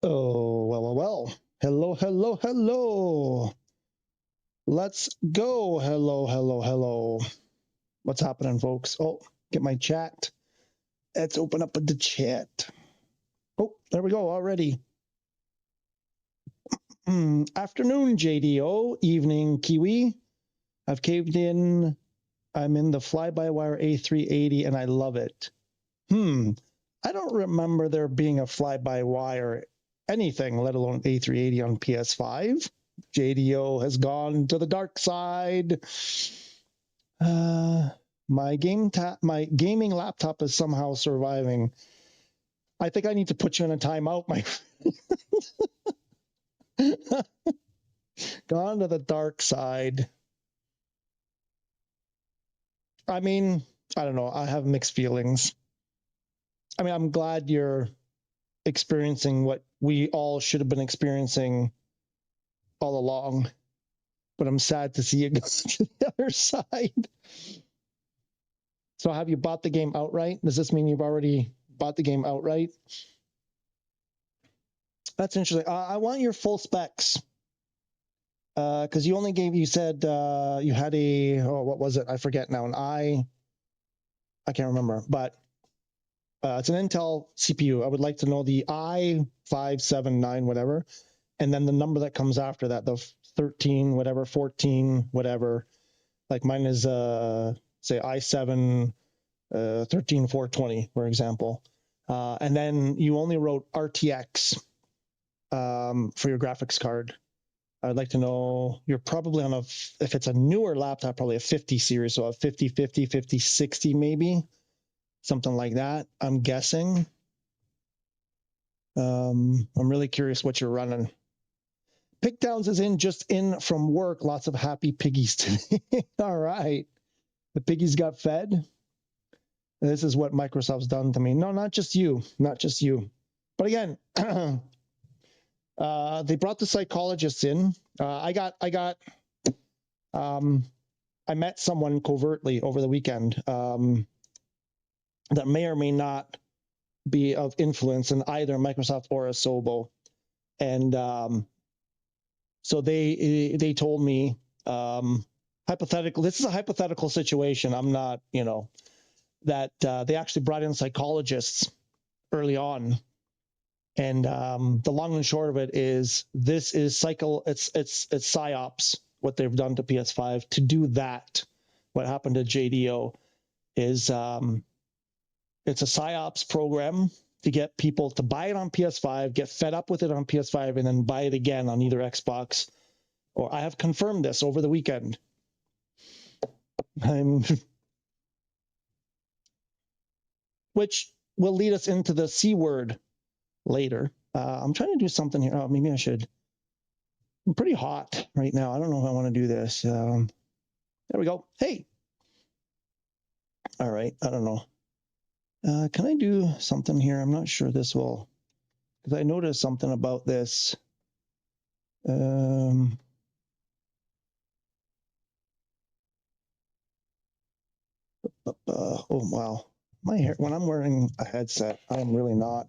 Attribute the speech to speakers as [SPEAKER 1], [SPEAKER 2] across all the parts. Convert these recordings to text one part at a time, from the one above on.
[SPEAKER 1] Oh, well. Hello. Let's go. Hello. What's happening, folks? Oh, get my chat. Let's open up the chat. Oh, there we go already. Afternoon, JDO. Evening, Kiwi. I've caved in. I'm in the fly-by-wire A380, and I love it. I don't remember there being a fly-by-wire anything, let alone A380 on PS5. JDO has gone to the dark side. My gaming laptop is somehow surviving. I think I need to put you in a timeout, my gone to the dark side. I mean, I don't know. I have mixed feelings. I mean, I'm glad you're experiencing what we all should have been experiencing all along, but I'm sad to see you go to the other side. So have you bought the game outright? Does this mean you've already bought the game outright? That's interesting. I want your full specs. Because you said you had what was it? I forget now. I can't remember, but it's an Intel CPU. I would like to know the i579 whatever, and then the number that comes after that, the 13 whatever, 14 whatever. Like mine is say i7 13420, for example. And then you only wrote RTX for your graphics card. I'd like to know, you're probably on if it's a newer laptop, probably a 50 series, so a 5050, 5060 maybe, something like that, I'm guessing. I'm really curious what you're running. Pickdowns is just in from work. Lots of happy piggies today. All right. The piggies got fed. This is what Microsoft's done to me. No, not just you. But again, they brought the psychologists in. I met someone covertly over the weekend that may or may not be of influence in either Microsoft or Asobo. And so they told me, hypothetical, this is a hypothetical situation. I'm not, that they actually brought in psychologists early on. And the long and short of it is this is it's PsyOps, what they've done to PS5 to do that. What happened to JDO is it's a PsyOps program to get people to buy it on PS5, get fed up with it on PS5, and then buy it again on either Xbox. Or I have confirmed this over the weekend. Which will lead us into the C word later. I'm trying to do something here. Oh, maybe I should. I'm pretty hot right now. I don't know if I want to do this. There we go. Hey. All right. I don't know. Can I do something here? I'm not sure this will, because I noticed something about this. Oh, wow. My hair, when I'm wearing a headset, I'm really not.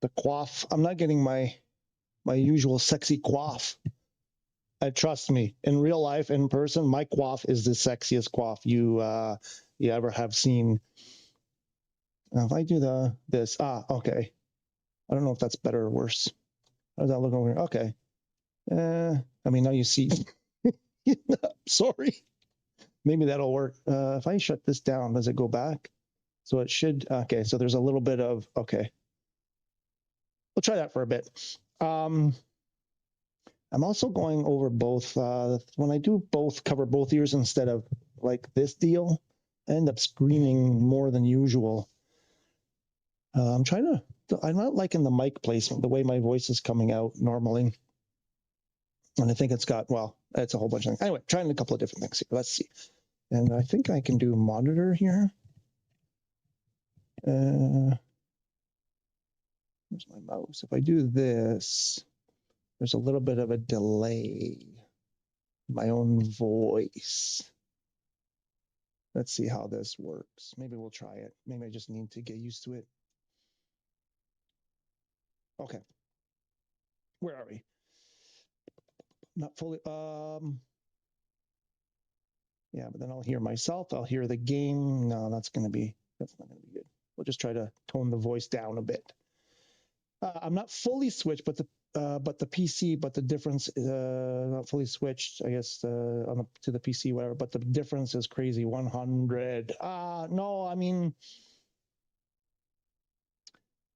[SPEAKER 1] The coif, I'm not getting my usual sexy coif. Trust me, in real life, in person, my coif is the sexiest coif you ever have seen. Now, if I do this, okay. I don't know if that's better or worse. How does that look over here? Okay. I mean, now you see. Sorry. Maybe that'll work. If I shut this down, does it go back? So it should. Okay, so there's a little bit of, okay. We'll try that for a bit. I'm also going over both. When I do cover both ears instead of like this deal, I end up screaming more than usual. I'm not liking the mic placement, the way my voice is coming out normally. And I think it's got, well, it's a whole bunch of things. Anyway, trying a couple of different things here. Let's see. And I think I can do monitor here. Where's my mouse? If I do this, there's a little bit of a delay in my own voice. Let's see how this works. Maybe we'll try it. Maybe I just need to get used to it. Okay. Where are we? Not fully. Yeah, but then I'll hear myself. I'll hear the game. No, that's not going to be good. We'll just try to tone the voice down a bit. I'm not fully switched, but the PC, but the difference not fully switched, I guess, to the PC, whatever. But the difference is crazy. 100. No, I mean,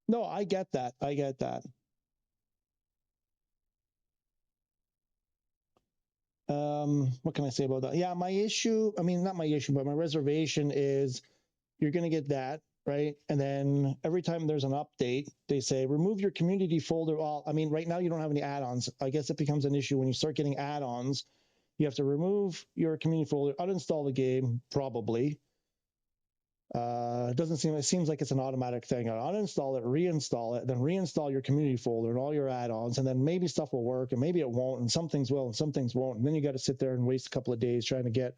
[SPEAKER 1] no, I get that. I get that. What can I say about that? Yeah, my issue, I mean, not my issue, but my reservation is you're going to get that, right? And then every time there's an update, they say, remove your community folder. Well, I mean, right now you don't have any add-ons. I guess it becomes an issue when you start getting add-ons. You have to remove your community folder, uninstall the game, probably. It seems like it's an automatic thing. Uninstall it, reinstall it, then reinstall your community folder and all your add-ons, and then maybe stuff will work, and maybe it won't, and some things will, and some things won't. And then you got to sit there and waste a couple of days trying to get,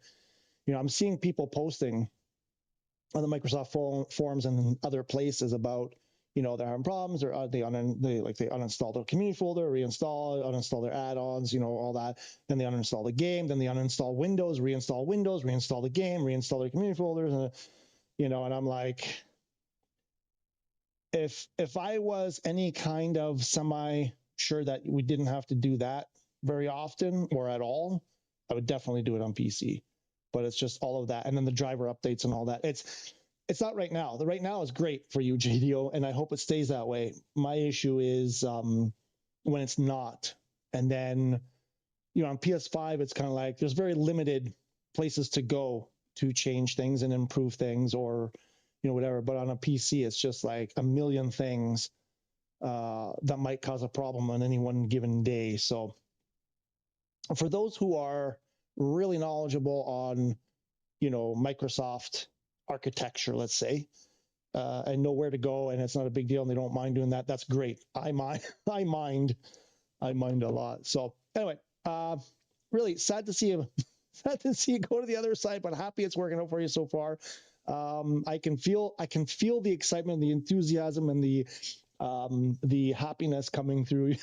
[SPEAKER 1] I'm seeing people posting on the Microsoft forums and other places about, they're having problems, or they uninstall their community folder, uninstall their add-ons, all that. Then they uninstall the game, then they uninstall Windows, reinstall the game, reinstall their community folders, and and I'm like, if I was any kind of semi sure that we didn't have to do that very often or at all, I would definitely do it on PC. But it's just all of that, and then the driver updates and all that. It's not right now. The right now is great for you, JDO, and I hope it stays that way. My issue is when it's not, and then on PS5 it's kind of like there's very limited places to go to change things and improve things, or whatever. But on a PC, it's just like a million things that might cause a problem on any one given day. So for those who are really knowledgeable on, Microsoft architecture, let's say, and know where to go, and it's not a big deal, and they don't mind doing that, that's great. I mind a lot. So anyway, really sad to see you go to the other side, but happy it's working out for you so far. I can feel the excitement, the enthusiasm, and the happiness coming through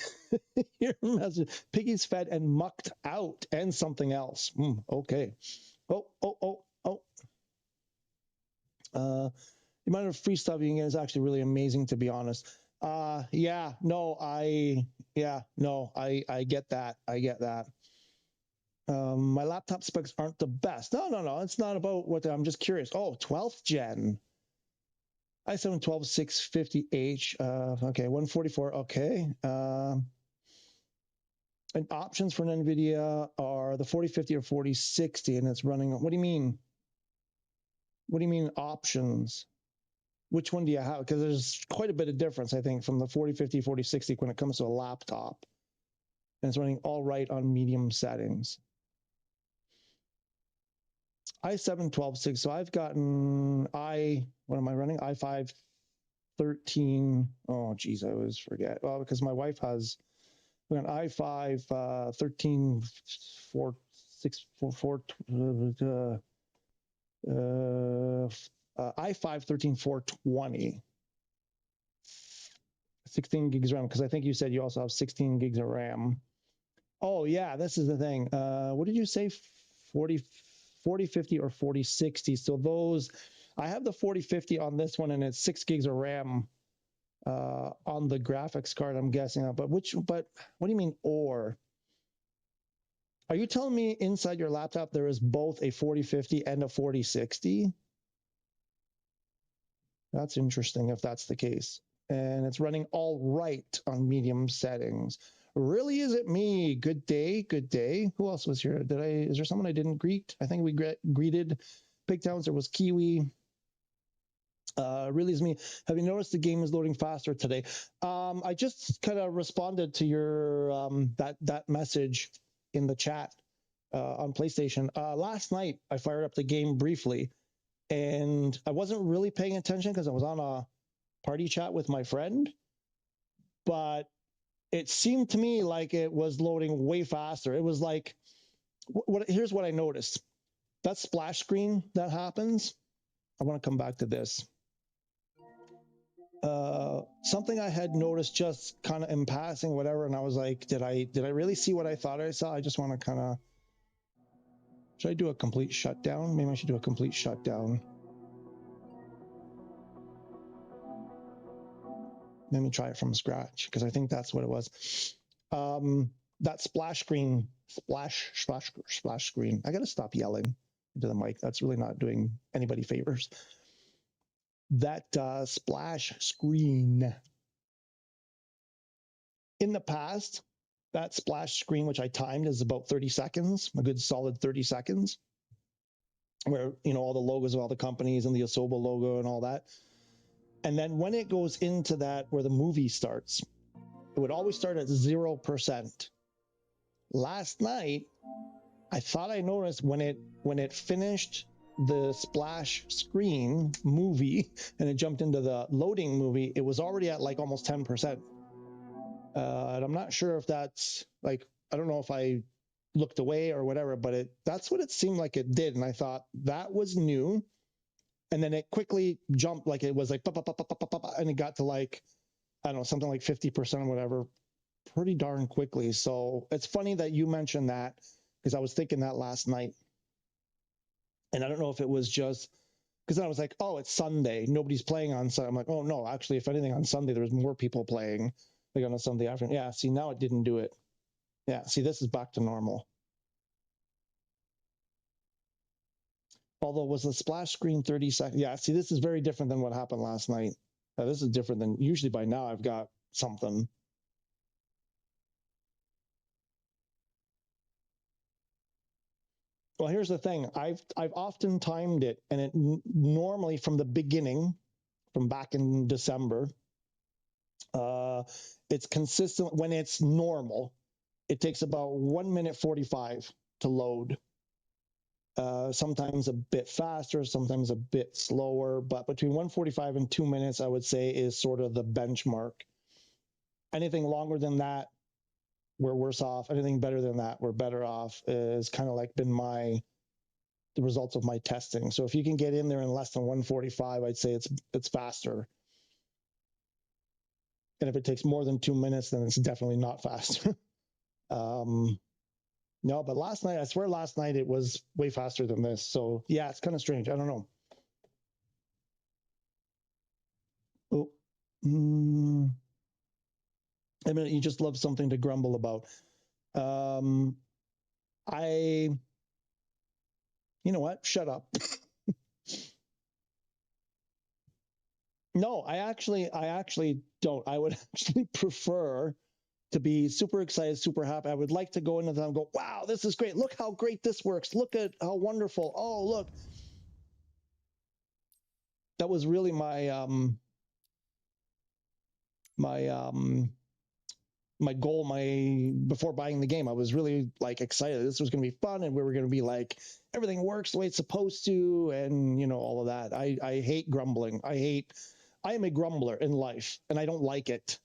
[SPEAKER 1] your message. Piggy's fed and mucked out, and something else. Okay. The amount of free stuff you can get is actually really amazing, to be honest. I get that. I get that. My laptop specs aren't the best. No. It's not about what I'm just curious. 12th gen. i7 12650H. Okay, 144. Okay. And options for an NVIDIA are the 4050 or 4060, and it's running. What do you mean? What do you mean options? Which one do you have? Because there's quite a bit of difference, I think, from the 4050, 4060 when it comes to a laptop. And it's running all right on medium settings. i7 126. So I've gotten what am I running? i5 13. Oh, geez, I always forget. Well, because my wife has an i5 13 i5 13420, 16 gigs RAM, because I think you said you also have 16 gigs of RAM. Oh yeah, this is the thing. What did you say? 4050 or 4060? So those, I have the 4050 on this one, and it's 6 gigs of RAM on the graphics card, I'm guessing. But what do you mean, or? Are you telling me inside your laptop there is both a 4050 and a 4060? That's interesting if that's the case. And it's running all right on medium settings. Really, is it me? Good day, good day. Who else was here? Is there someone I didn't greet? I think we greeted Big Towns. There was Kiwi. Really is me. Have you noticed the game is loading faster today? I just kind of responded to your that message in the chat on PlayStation. Last night, I fired up the game briefly, and I wasn't really paying attention because I was on a party chat with my friend, but it seemed to me like it was loading way faster. It was like, here's what I noticed. That splash screen that happens, I want to come back to this. something I had noticed just kind of in passing, whatever, and I was like, did I really see what I thought I saw? I just want to kind of, should I do a complete shutdown? Maybe I should do a complete shutdown. Let me try it from scratch, because I think that's what it was. That splash screen, splash screen. I got to stop yelling into the mic. That's really not doing anybody favors. That splash screen. In the past, that splash screen, which I timed, is about 30 seconds, a good solid 30 seconds, where, you know, all the logos of all the companies and the Asobo logo and all that. And then when it goes into that, where the movie starts, it would always start at 0%. Last night, I thought I noticed when it finished the splash screen movie and it jumped into the loading movie, it was already at like almost 10%. And I'm not sure if that's like, I don't know if I looked away or whatever, but that's what it seemed like it did. And I thought that was new. And then it quickly jumped, like it was like, and it got to like, I don't know, something like 50% or whatever, pretty darn quickly. So it's funny that you mentioned that, because I was thinking that last night. And I don't know if it was just, because then I was like, oh, it's Sunday, nobody's playing on Sunday. I'm like, oh no, actually, if anything, on Sunday, there was more people playing, like on a Sunday afternoon. Yeah, see, now it didn't do it. Yeah, see, this is back to normal. Although, was the splash screen 30 seconds? Yeah, see, this is very different than what happened last night. This is different than, usually by now I've got something. Well, here's the thing. I've often timed it, and it normally from the beginning, from back in December, it's consistent. When it's normal, it takes about 1 minute 45 to load. Sometimes a bit faster, sometimes a bit slower, but between 1:45 and 2 minutes, I would say, is sort of the benchmark. Anything longer than that, we're worse off. Anything better than that, we're better off, is kind of like been the results of my testing. So if you can get in there in less than 1:45, I'd say it's faster. And if it takes more than 2 minutes, then it's definitely not faster. No, but last night, I swear last night it was way faster than this. So yeah, it's kind of strange. I don't know. Oh, I mean, you just love something to grumble about. You know what? Shut up. No, I actually don't. I would actually prefer to be super excited, super happy. I would like to go into them and go, wow, this is great. Look how great this works. Look at how wonderful. Oh, look. That was really my my goal, before buying the game. I was really like excited. This was going to be fun, and we were going to be like, everything works the way it's supposed to, and you know, all of that. I hate grumbling. I am a grumbler in life, and I don't like it.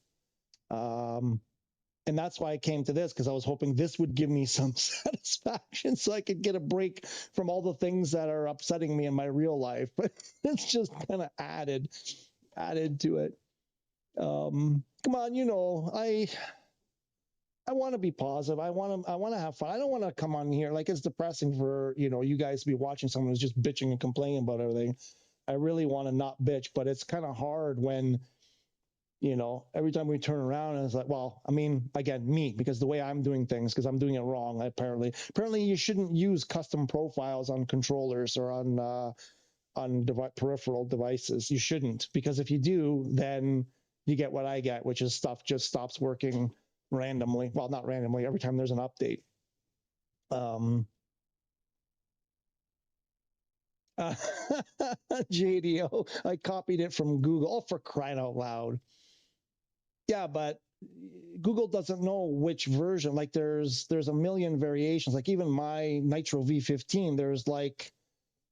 [SPEAKER 1] And that's why I came to this, because I was hoping this would give me some satisfaction, so I could get a break from all the things that are upsetting me in my real life. But it's just kind of added to it. Come on, you know, I want to be positive. I want to have fun. I don't want to come on here, like, it's depressing for, you know, you guys to be watching someone who's just bitching and complaining about everything. I really want to not bitch, but it's kind of hard when, you know, every time we turn around and it's like, well, I mean, again, me, because the way I'm doing things, because I'm doing it wrong, apparently you shouldn't use custom profiles on controllers or on peripheral devices. You shouldn't, because if you do, then you get what I get, which is stuff just stops working randomly. Well, not randomly, every time there's an update. JDO, I copied it from Google. Oh, for crying out loud. Yeah, but Google doesn't know which version. Like there's a million variations. Like even my Nitro V15, there's like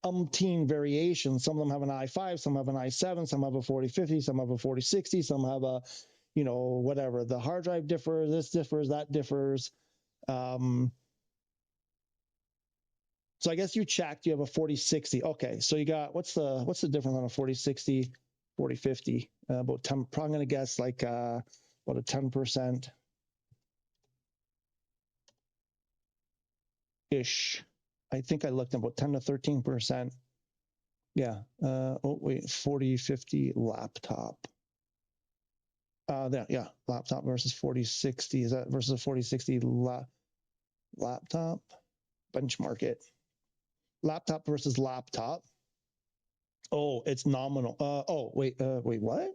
[SPEAKER 1] umpteen variations. Some of them have an i5, some have an i7, some have a 4050, some have a 4060, some have a, you know, whatever. The hard drive differs, this differs, that differs. So I guess you checked, you have a 4060. Okay, so you got, what's the difference on a 4060 4050, about 10, probably going to guess like about a 10% ish. I think I looked at about 10 to 13%. Yeah. Oh, wait, 4050 laptop. There, yeah, laptop versus 4060. Is that versus a 4060 laptop? Benchmark it. Laptop versus laptop. Oh, it's nominal. Oh, wait, what?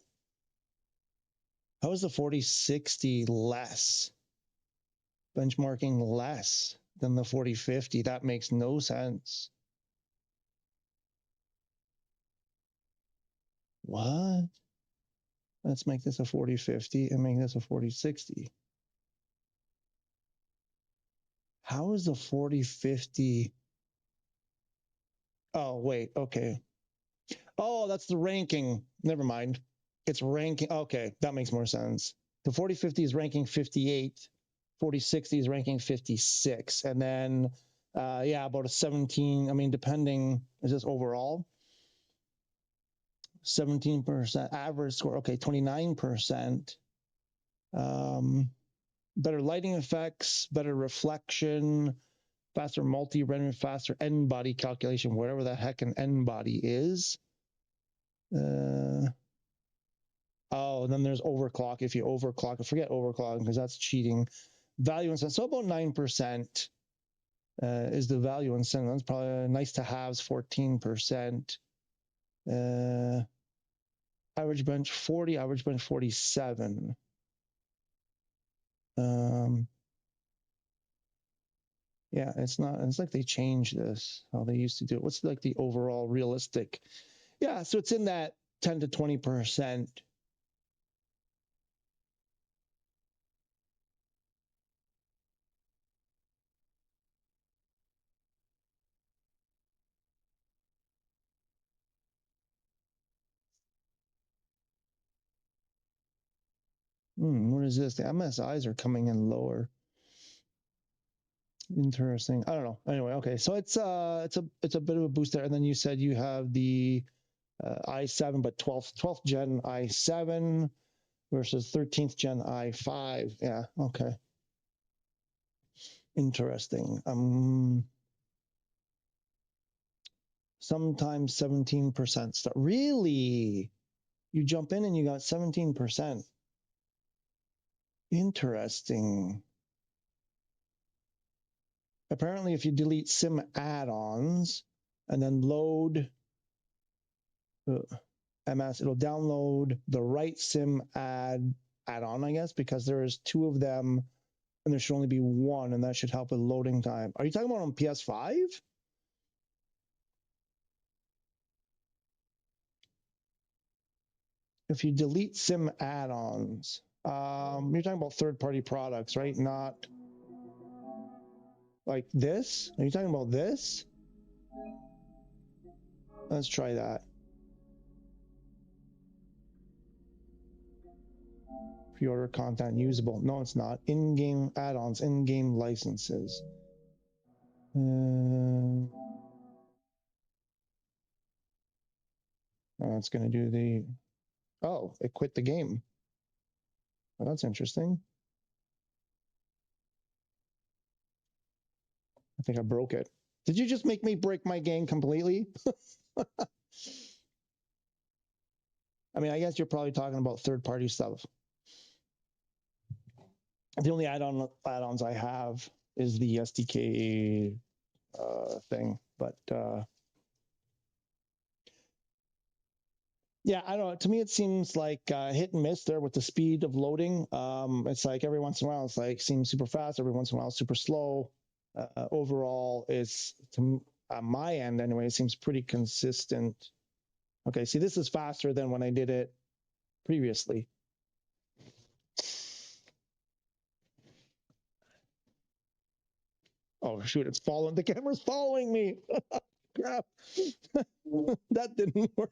[SPEAKER 1] How is the 4060 less? Benchmarking less than the 4050? That makes no sense. What? Let's make this a 4050 and make this a 4060. How is the 4050? Oh, wait, okay. Oh, that's the ranking. Never mind. It's ranking. Okay, that makes more sense. The 4050 is ranking 58. 4060 is ranking 56. And then, yeah, about a 17. I mean, depending, is this overall? 17% average score. Okay, 29%. Better lighting effects, better reflection, faster multi-render, faster N-body calculation, whatever the heck an N-body is. Oh, and then there's overclock. If you overclock, forget overclocking because that's cheating. Value incentive. So about 9% is the value incentive. That's probably nice to haves, 14%. Average bench 40, average bench 47. Yeah, it's not, it's like they changed this, how they used to do it. What's like the overall realistic? Yeah, so it's in that 10 to 20%. What is this? The MSIs are coming in lower. Interesting. I don't know. Anyway, okay. So it's a bit of a boost there. And then you said you have the i7, but 12th gen i7 versus 13th gen i5. Yeah. Okay. Interesting. Sometimes 17% stuff. Really? You jump in and you got 17%. Interesting. Apparently, if you delete sim add-ons and then load MS, it'll download the right sim add-on, I guess, because there's two of them and there should only be one, and that should help with loading time. Are you talking about on PS5? If you delete sim add-ons, you're talking about third-party products, right? Not like this. Are you talking about this? Let's try that. Pre-order content usable. No, it's not. In-game add-ons, in-game licenses. It's going to do the... Oh, it quit the game. Well, that's interesting. I think I broke it. Did you just make me break my game completely? I mean, I guess you're probably talking about third-party stuff. The only add-ons I have is the SDK thing, but yeah, I don't know. To me, it seems like hit and miss there with the speed of loading. It's like every once in a while, it's like seems super fast. Every once in a while, super slow. Overall, it's to my end anyway. It seems pretty consistent. Okay, see, this is faster than when I did it previously. Oh shoot! It's following. The camera's following me. Crap! That didn't work.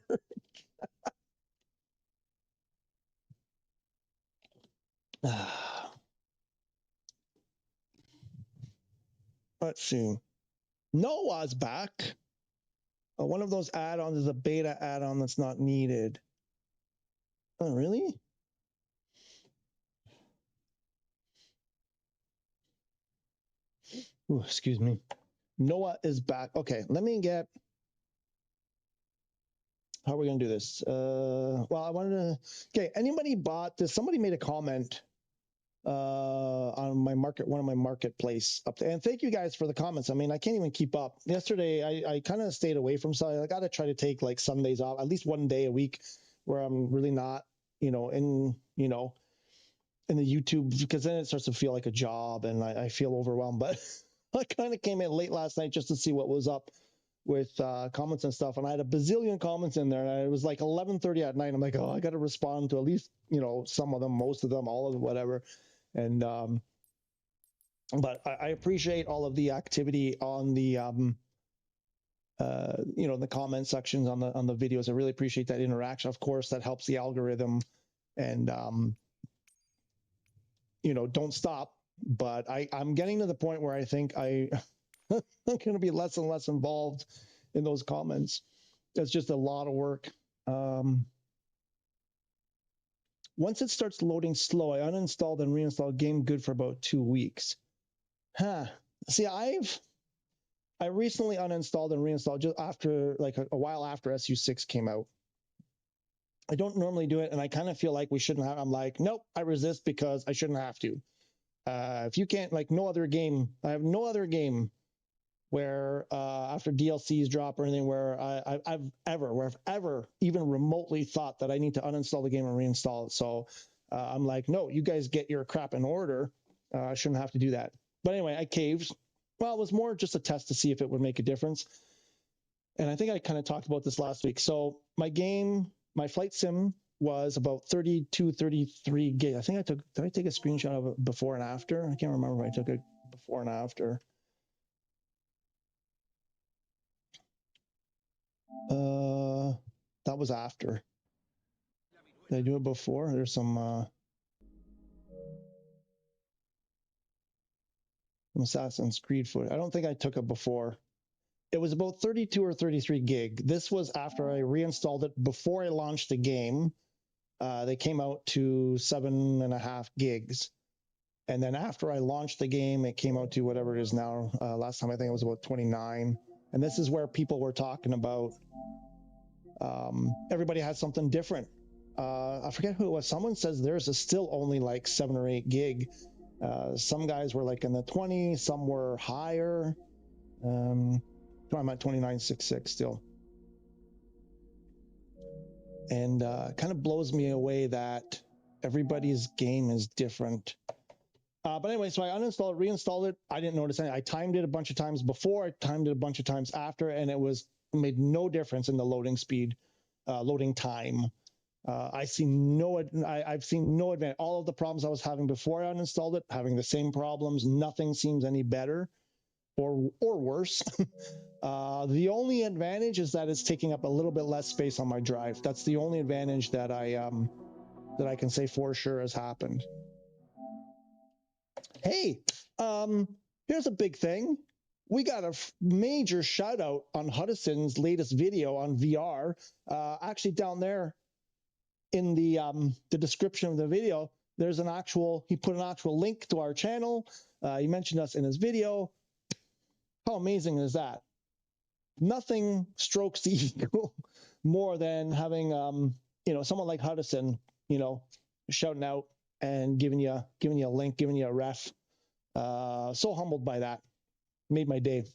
[SPEAKER 1] Let's see. Noah's back. One of those add-ons is a beta add-on that's not needed. Oh, really? Ooh, excuse me. Noah is back. Okay, let me get. How are we gonna do this? Well, I wanted to. Okay, anybody bought this? Somebody made a comment on my market, one of my marketplace up there. And thank you guys for the comments. I mean, I can't even keep up. Yesterday, I kind of stayed away from Sunday. I got to try to take like Sundays off, at least one day a week, where I'm really not, in the YouTube, because then it starts to feel like a job, and I feel overwhelmed. But I kind of came in late last night just to see what was up with comments and stuff, and I had a bazillion comments in there, and it was like 11:30 at night. I'm like, oh, I got to respond to at least some of them, most of them, all of them, whatever. And but I appreciate all of the activity on the the comment sections on the videos. I really appreciate that interaction. Of course, that helps the algorithm, and don't stop. But I'm getting to the point where I think I'm going to be less and less involved in those comments. It's just a lot of work. Once it starts loading slow, I uninstalled and reinstalled Game Good for about 2 weeks. See, I recently uninstalled and reinstalled just after, like a while after SU6 came out. I don't normally do it, and I kind of feel like we shouldn't have. I'm like, nope, I resist because I shouldn't have to. If you can't, like, no other game, I have no other game where after DLCs drop or anything where I've ever even remotely thought that I need to uninstall the game and reinstall it. So I'm like, no, you guys get your crap in order. I shouldn't have to do that. But anyway, I caved. Well, it was more just a test to see if it would make a difference. And I think I kind of talked about this last week. So my flight sim was about 32, 33 gig. I think did I take a screenshot of it before and after? I can't remember if I took it before and after. That was after. Did I do it before? There's some Assassin's Creed footage. I don't think I took it before. It was about 32 or 33 gig. This was after I reinstalled it before I launched the game. They came out to 7.5 gigs. And then after I launched the game, it came out to whatever it is now. Last time I think it was about 29. And this is where people were talking about everybody has something different. I forget who it was. Someone says theirs is still only like 7 or 8 gig. Some guys were like in the 20, some were higher. I'm at 29.66 still. And kind of blows me away that everybody's game is different. But anyway, so I uninstalled, reinstalled it. I didn't notice anything. I timed it a bunch of times before. I timed it a bunch of times after, and it made no difference in the loading speed, loading time. I've seen no advantage. All of the problems I was having before I uninstalled it, having the same problems. Nothing seems any better or worse. The only advantage is that it's taking up a little bit less space on my drive. That's the only advantage that I can say for sure has happened. Hey, here's a big thing. We got a major shout out on Hudison's latest video on VR. Actually, down there in the description of the video, there's he put an actual link to our channel. He mentioned us in his video. How amazing is that? Nothing strokes the ego more than having someone like Hudson, shouting out and giving you a link, giving you a ref. So humbled by that. Made my day.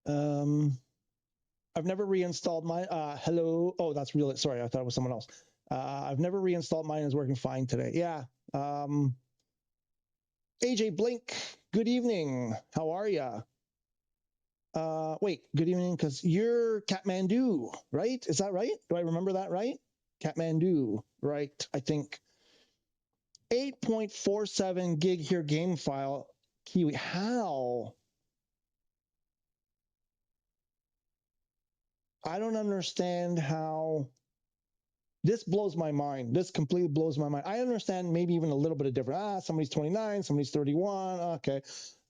[SPEAKER 1] I've never reinstalled mine. Hello. Oh, that's real. Sorry, I thought it was someone else. I've never reinstalled mine. It's working fine today. Yeah. AJ Blink, good evening. How are you? Wait, good evening, because you're Kathmandu, right? Is that right? Do I remember that right? Kathmandu, right? I think 8.47 gig here game file. Kiwi, how? I don't understand how. This blows my mind. This completely blows my mind. I understand maybe even a little bit of different. Somebody's 29, somebody's 31. Okay.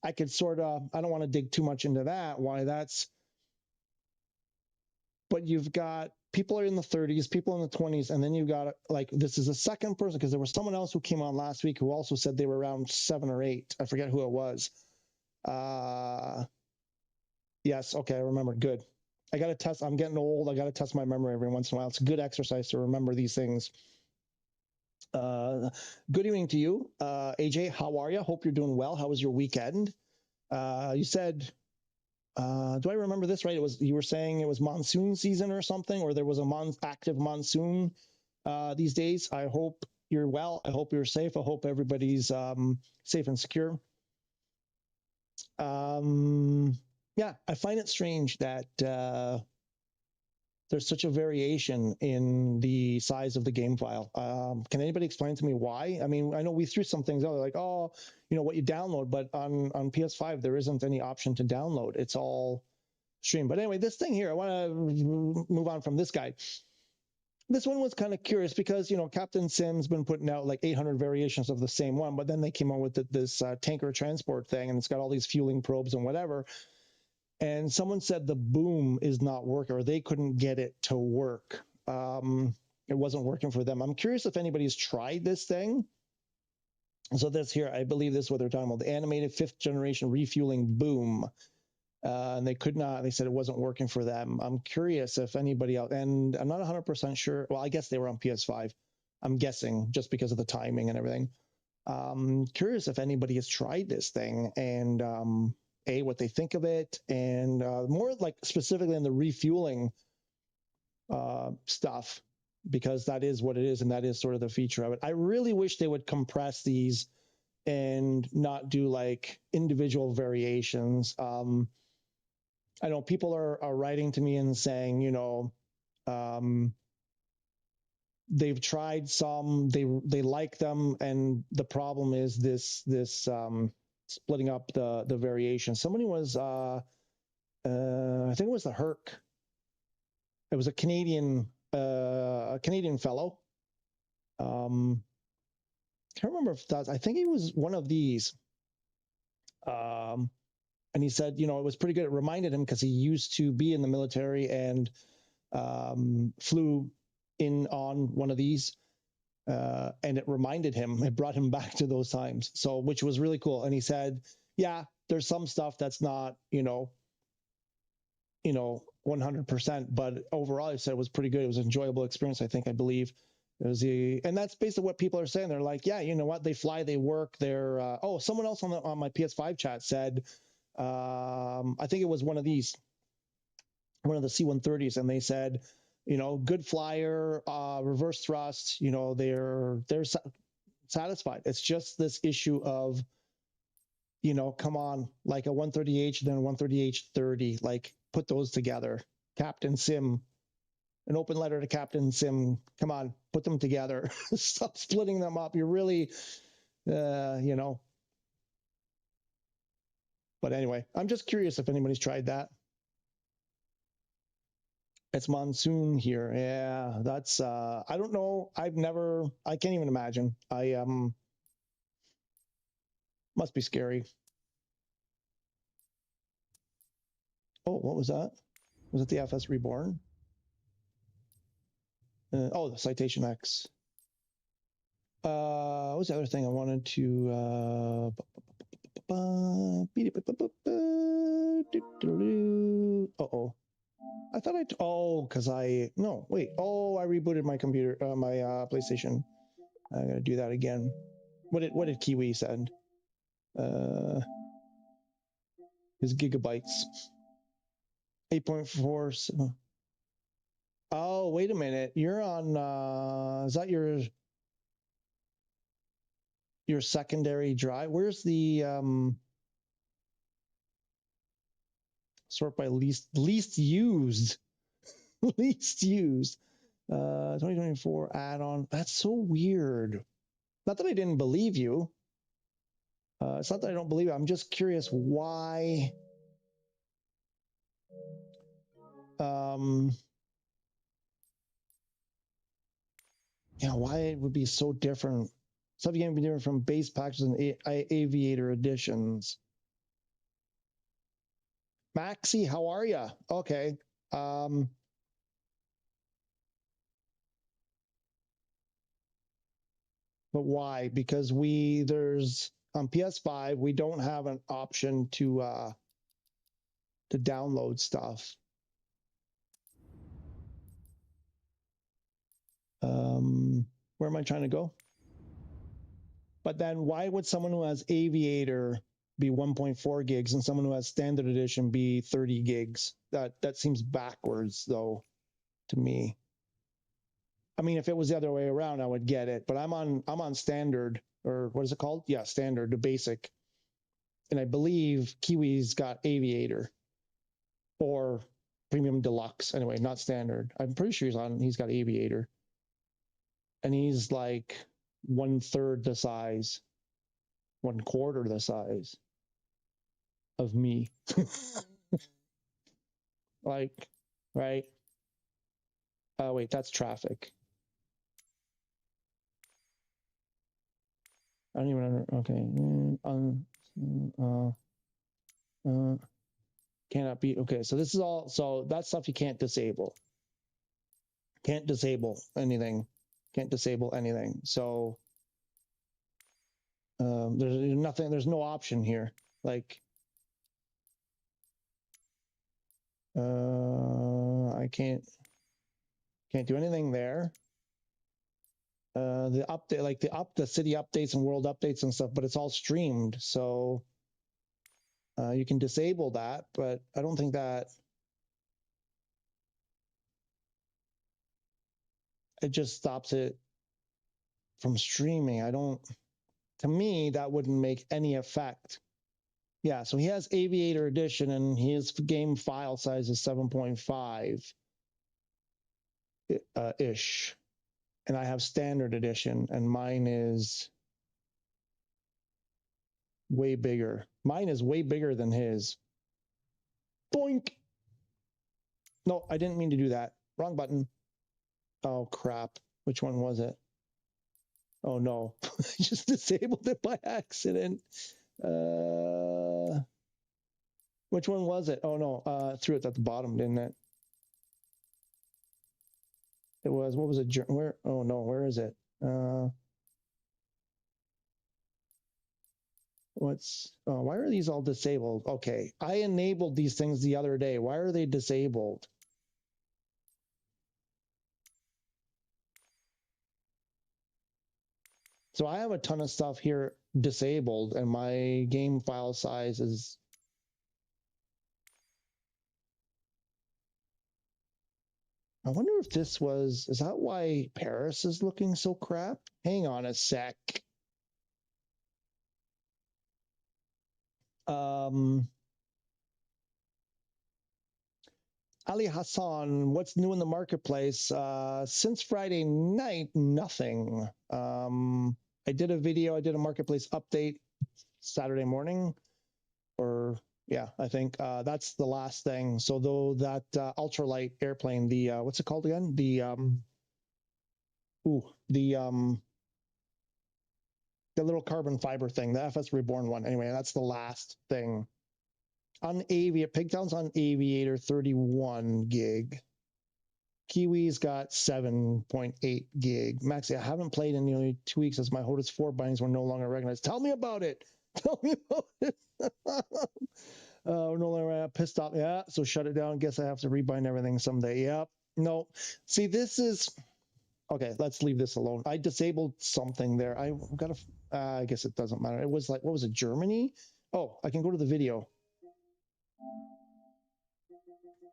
[SPEAKER 1] I could I don't want to dig too much into that, why that's. but you've got people are in the 30s, people in the 20s, and then you've got like this is a second person because there was someone else who came on last week who also said they were around 7 or 8. I forget who it was. Yes, okay, I remember. Good. I got to test. I'm getting old. I got to test my memory every once in a while. It's a good exercise to remember these things. Good evening to you, AJ. How are you? Hope you're doing well. How was your weekend? You said, do I remember this right? You were saying it was monsoon season or something, or there was a active monsoon these days. I hope you're well. I hope you're safe. I hope everybody's safe and secure. Yeah, I find it strange that there's such a variation in the size of the game file. Can anybody explain to me why? I mean, I know we threw some things out like, oh, you know, what you download, but on PS5, there isn't any option to download. It's all stream. But anyway, this thing here, I want to move on from this guy. This one was kind of curious because, you know, Captain Sim's been putting out like 800 variations of the same one, but then they came out with this tanker transport thing, and it's got all these fueling probes and whatever. And someone said the boom is not working, or they couldn't get it to work. It wasn't working for them. I'm curious if anybody's tried this thing. So this here, I believe this is what they're talking about, the animated 5th generation refueling boom. And they could not, they said it wasn't working for them. I'm curious if anybody else, and I'm not 100% sure. Well, I guess they were on PS5. I'm guessing just because of the timing and everything. Curious if anybody has tried this thing and what they think of it, and more like specifically in the refueling stuff, because that is what it is, and that is sort of the feature of it. I really wish they would compress these and not do like individual variations. I know people are writing to me and saying, you know, they've tried some, they like them, and the problem is this splitting up the variation. Somebody was I think it was the Herc. It was a Canadian fellow. Can't remember if that's, I think he was one of these. And he said, you know, it was pretty good. It reminded him because he used to be in the military and flew in on one of these. And it reminded him, it brought him back to those times. So, which was really cool. And he said, yeah, there's some stuff that's not, you know, 100%, but overall, he said it was pretty good. It was an enjoyable experience, I believe. It was and that's basically what people are saying. They're like, yeah, you know what? They fly, they work. They're, oh, someone else on my PS5 chat said, I think it was one of these, one of the C-130s, and they said, you know, good flyer, reverse thrust, you know, they're satisfied. It's just this issue of, you know, come on, like a 130H, then a 130H30, like put those together. Captain Sim, an open letter to Captain Sim. Come on, put them together. Stop splitting them up. You're really, you know. But anyway, I'm just curious if anybody's tried that. It's monsoon here. Yeah, that's, I don't know. I can't even imagine. Must be scary. Oh, what was that? Was it the FS Reborn? Oh, the Citation X. What was the other thing I wanted to, uh-oh. I thought because I rebooted my computer, my PlayStation. I gotta do that again. What did Kiwi send? His gigabytes. 8.4. So. Oh, wait a minute. You're on, is that your secondary drive? Where's the, sort by least used, least used, 2024 add-on. That's so weird. Not that I didn't believe you. It's not that I don't believe it. I'm just curious why. Why it would be so different. Stuff can be different from base packages and Aviator editions. Maxi, how are you? Okay. But why? Because there's on PS5 we don't have an option to download stuff. Where am I trying to go? But then why would someone who has Aviator be 1.4 gigs and someone who has Standard Edition be 30 gigs? That seems backwards, though, to me. I mean, if it was the other way around, I would get it. But I'm on Standard, or what is it called? Yeah, Standard, the basic. And I believe Kiwi's got Aviator or Premium Deluxe. Anyway, not Standard. I'm pretty sure he's got Aviator. And he's like 1/3 the size, 1/4 the size of me. Like, right? Oh, wait, that's traffic. I don't even okay. Cannot be. Okay, so this is all. So that stuff you can't disable. Can't disable anything. Can't disable anything. So there's nothing. There's no option here. Like, I can't do anything there. The update, like the city updates and world updates and stuff, but it's all streamed, so you can disable that. But I don't think that it just stops it from streaming. I don't. To me, that wouldn't make any effect. Yeah, so he has Aviator Edition, and his game file size is 7.5 ish, and I have Standard Edition, and mine is way bigger. Mine is way bigger than his. Boink! No, I didn't mean to do that. Wrong button. Oh, crap. Which one was it? Oh, no. I just disabled it by accident. Which one was it? Oh, no. Threw it at the bottom, didn't it? It was, what was it? Where? Oh, no. Where is it? Why are these all disabled? Okay. I enabled these things the other day. Why are they disabled? So I have a ton of stuff here disabled, and my game file size is. I wonder if this is that why Paris is looking so crap? Hang on a sec. Ali Hassan, what's new in the marketplace? Since Friday night, nothing. I did a marketplace update Saturday morning, or yeah, I think that's the last thing. So though that ultralight airplane, the what's it called again? The little carbon fiber thing, the FS Reborn one. Anyway, that's the last thing. On Pigtown's on Aviator 31 gig. Kiwi's got 7.8 gig. Maxi, I haven't played in nearly 2 weeks as my Hotas 4 bindings were no longer recognized. Tell me about it. Tell me about it. No longer pissed off. Yeah, so shut it down. Guess I have to rebind everything someday. Yep. No. See, this is okay. Let's leave this alone. I disabled something there. I got to. I guess it doesn't matter. It was like, what was it? Germany? Oh, I can go to the video.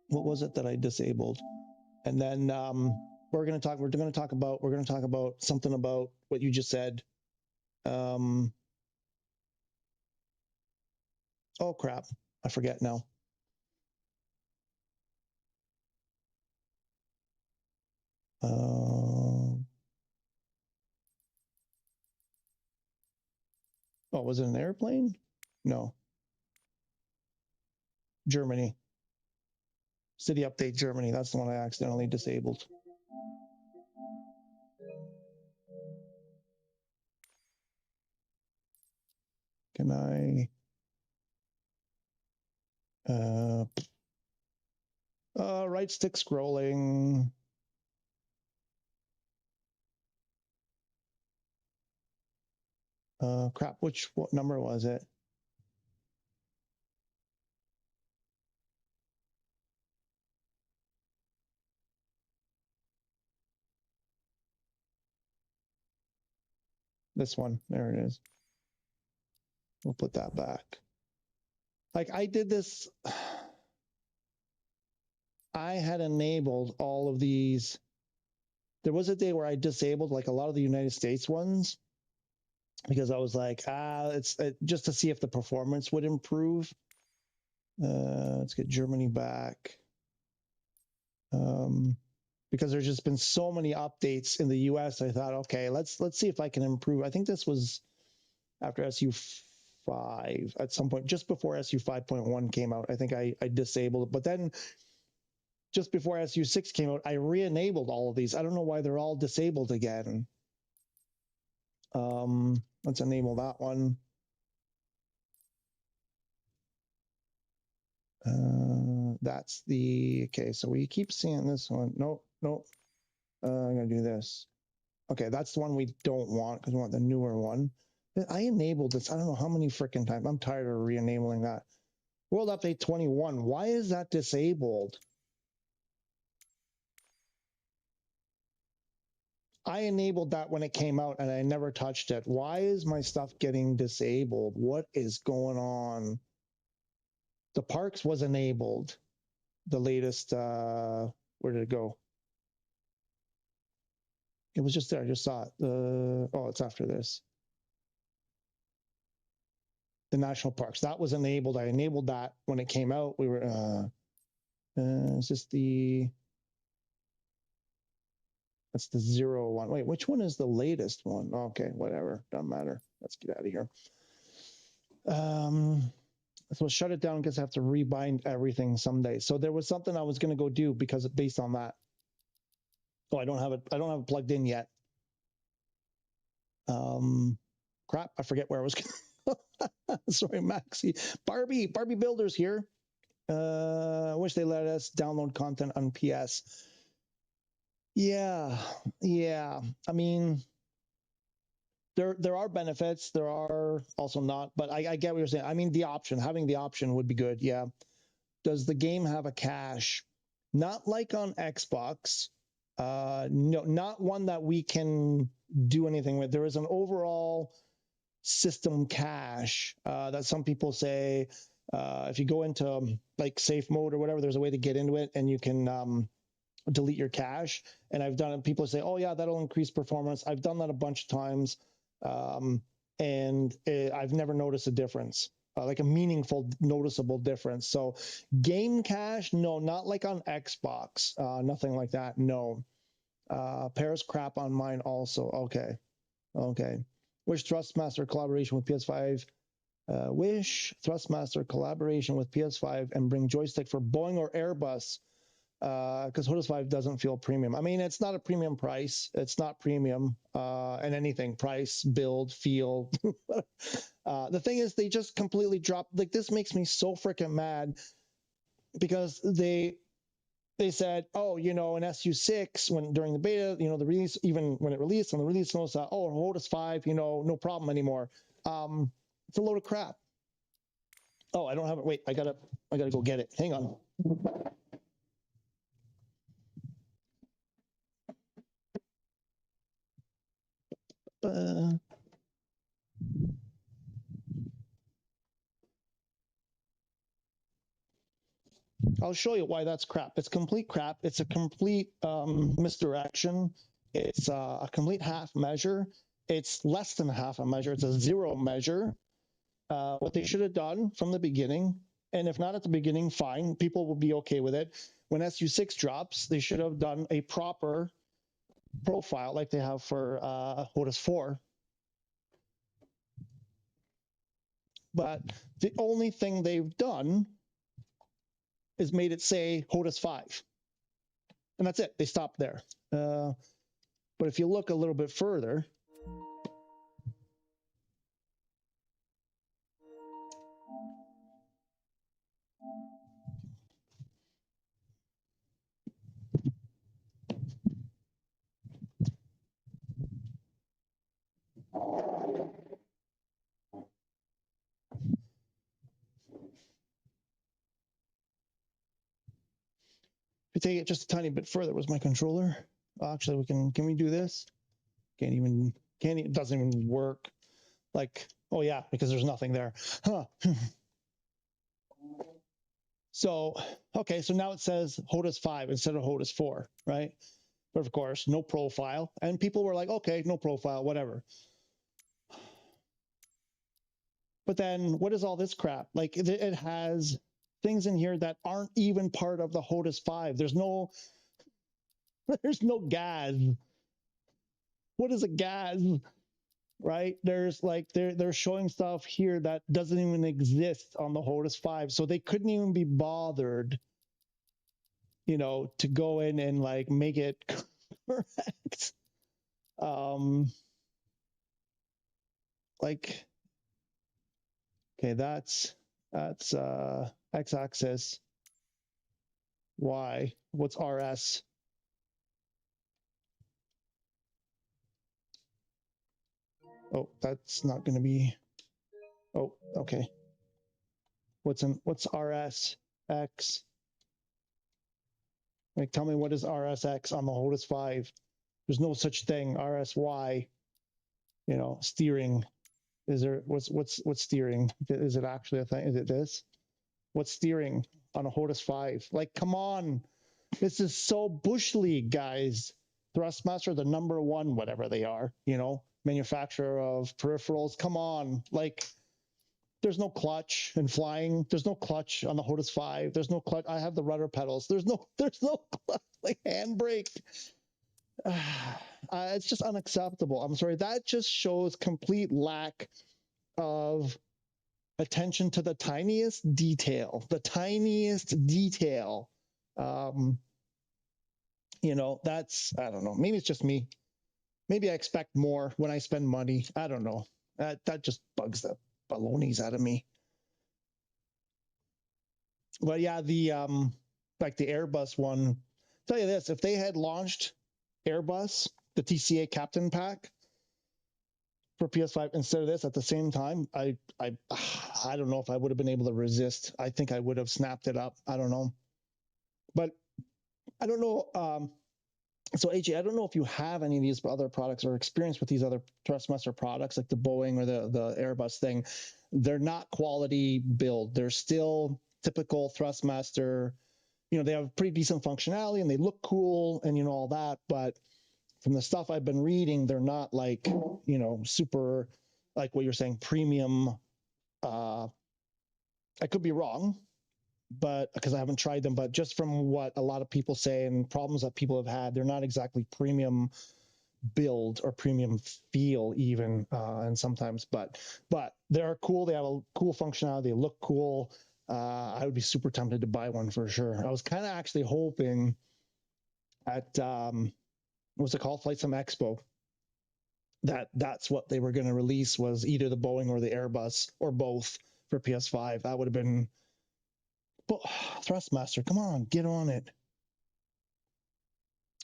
[SPEAKER 1] What was it that I disabled? And then we're going to talk about something about what you just said. Oh crap, I forget now. Oh, was it an airplane? No. Germany. City update Germany. That's the one I accidentally disabled. Can I? Right stick scrolling. Crap, what number was it? This one, there it is. We'll put that back. Like I did this, I had enabled all of these. There was a day where I disabled like a lot of the United States ones because I was like, it's just to see if the performance would improve. Let's get Germany back. Because there's just been so many updates in the US, I thought, okay, let's see if I can improve. I think this was after SU5 at some point, just before SU 5.1 came out. I think I disabled it, but then just before SU6 came out, I re-enabled all of these. I don't know why they're all disabled again. Let's enable that one. That's the, okay, so we keep seeing this one. Nope. I'm gonna do this. Okay, that's the one we don't want because we want the newer one. I enabled this, I don't know how many freaking times. I'm tired of re-enabling that. World Update 21, why is that disabled? I enabled that when it came out and I never touched it. Why is my stuff getting disabled? What is going on? The parks was enabled. The latest, where did it go? It was just there. I just saw it. Oh, it's after this. The national parks. That was enabled. I enabled that when it came out. We were, is this that's the 01. Wait, which one is the latest one? Okay, whatever. Doesn't matter. Let's get out of here. So shut it down because I have to rebind everything someday. So there was something I was going to go do because based on that. Oh, I don't have it plugged in yet. Crap, I forget where I was. Sorry, Maxie. Barbie Builders here. I wish they let us download content on PS. Yeah. I mean, there are benefits. There are also not, but I get what you're saying. I mean, having the option would be good. Yeah. Does the game have a cache? Not like on Xbox. No, not one that we can do anything with. There is an overall system cache that some people say if you go into like safe mode or whatever, there's a way to get into it and you can delete your cache. And I've done it. People say, oh yeah, that'll increase performance. I've done that a bunch of times. I've never noticed a difference, like a meaningful, noticeable difference. So game cache, no, not like on Xbox, nothing like that, no. Paris crap on mine also, okay. Wish Thrustmaster collaboration with PS5. Wish Thrustmaster collaboration with PS5 and bring joystick for Boeing or Airbus because Hotas 5 doesn't feel premium. I mean, it's not a premium price. It's not premium and anything, price, build, feel. The thing is, they just completely dropped. Like, this makes me so freaking mad because they said, oh, in SU6, when during the beta, the release, even when it released, on the release notes, oh, Hotas 5, no problem anymore. It's a load of crap. Oh, I don't have it. Wait, I gotta go get it. Hang on. I'll show you why that's crap. It's complete crap. It's a complete misdirection. It's a complete half measure. It's less than half a measure. It's a zero measure. What they should have done from the beginning, and if not at the beginning, fine, people will be okay with it. When SU6 drops, they should have done a proper profile like they have for Hotas 4. But the only thing they've done is made it say Hotas 5. And that's it. They stopped there. But if you look a little bit further, we take it just a tiny bit further, where's my controller? Actually, can we do this? It doesn't even work. Like, oh yeah, because there's nothing there. Huh. So, okay, so now it says Hotas 5 instead of Hotas 4, right? But of course, no profile. And people were like, okay, no profile, whatever. But then what is all this crap? Like it has things in here that aren't even part of the Hotas 5. There's no gas. What is a gas? Right? There's like they're showing stuff here that doesn't even exist on the Hotas 5. So they couldn't even be bothered, you know, to go in and like make it correct. Like, okay, that's x-axis, y. What's RS? Oh, that's not going to be. Oh, okay. What's RS X? Like, tell me what is RSX on the Hotas 5? There's no such thing. RSY, you know, steering. Is there what's steering? Is it actually a thing? Is it this? What's steering on a Hotas 5? Like, come on. This is so Bush League, guys. Thrustmaster, the #1, whatever they are, you know, manufacturer of peripherals. Come on. Like, there's no clutch in flying. There's no clutch on the Hotas 5. There's no clutch. I have the rudder pedals. There's no clutch, like handbrake. It's just unacceptable. I'm sorry. That just shows complete lack of attention to the tiniest detail. The tiniest detail. You know, that's, I don't know. Maybe it's just me. Maybe I expect more when I spend money. I don't know. That just bugs the balonies out of me. But yeah, the like the Airbus one, tell you this, if they had launched Airbus, the TCA Captain Pack for PS5 instead of this at the same time, I don't know if I would have been able to resist. I think I would have snapped it up. I don't know. But I don't know. So AJ, I don't know if you have any of these other products or experience with these other Thrustmaster products like the Boeing or the Airbus thing. They're not quality build. They're still typical Thrustmaster. You know, they have pretty decent functionality and they look cool and, you know, all that. But from the stuff I've been reading, they're not like, you know, super, like what you're saying, premium. I could be wrong, but because I haven't tried them, but just from what a lot of people say and problems that people have had, they're not exactly premium build or premium feel even, and sometimes, but they're cool. They have a cool functionality. They look cool. I would be super tempted to buy one for sure. I was kind of actually hoping at, what's it called? Flight Sim Expo. That's what they were going to release, was either the Boeing or the Airbus or both for PS5. That would have been, but Thrustmaster, come on, get on it.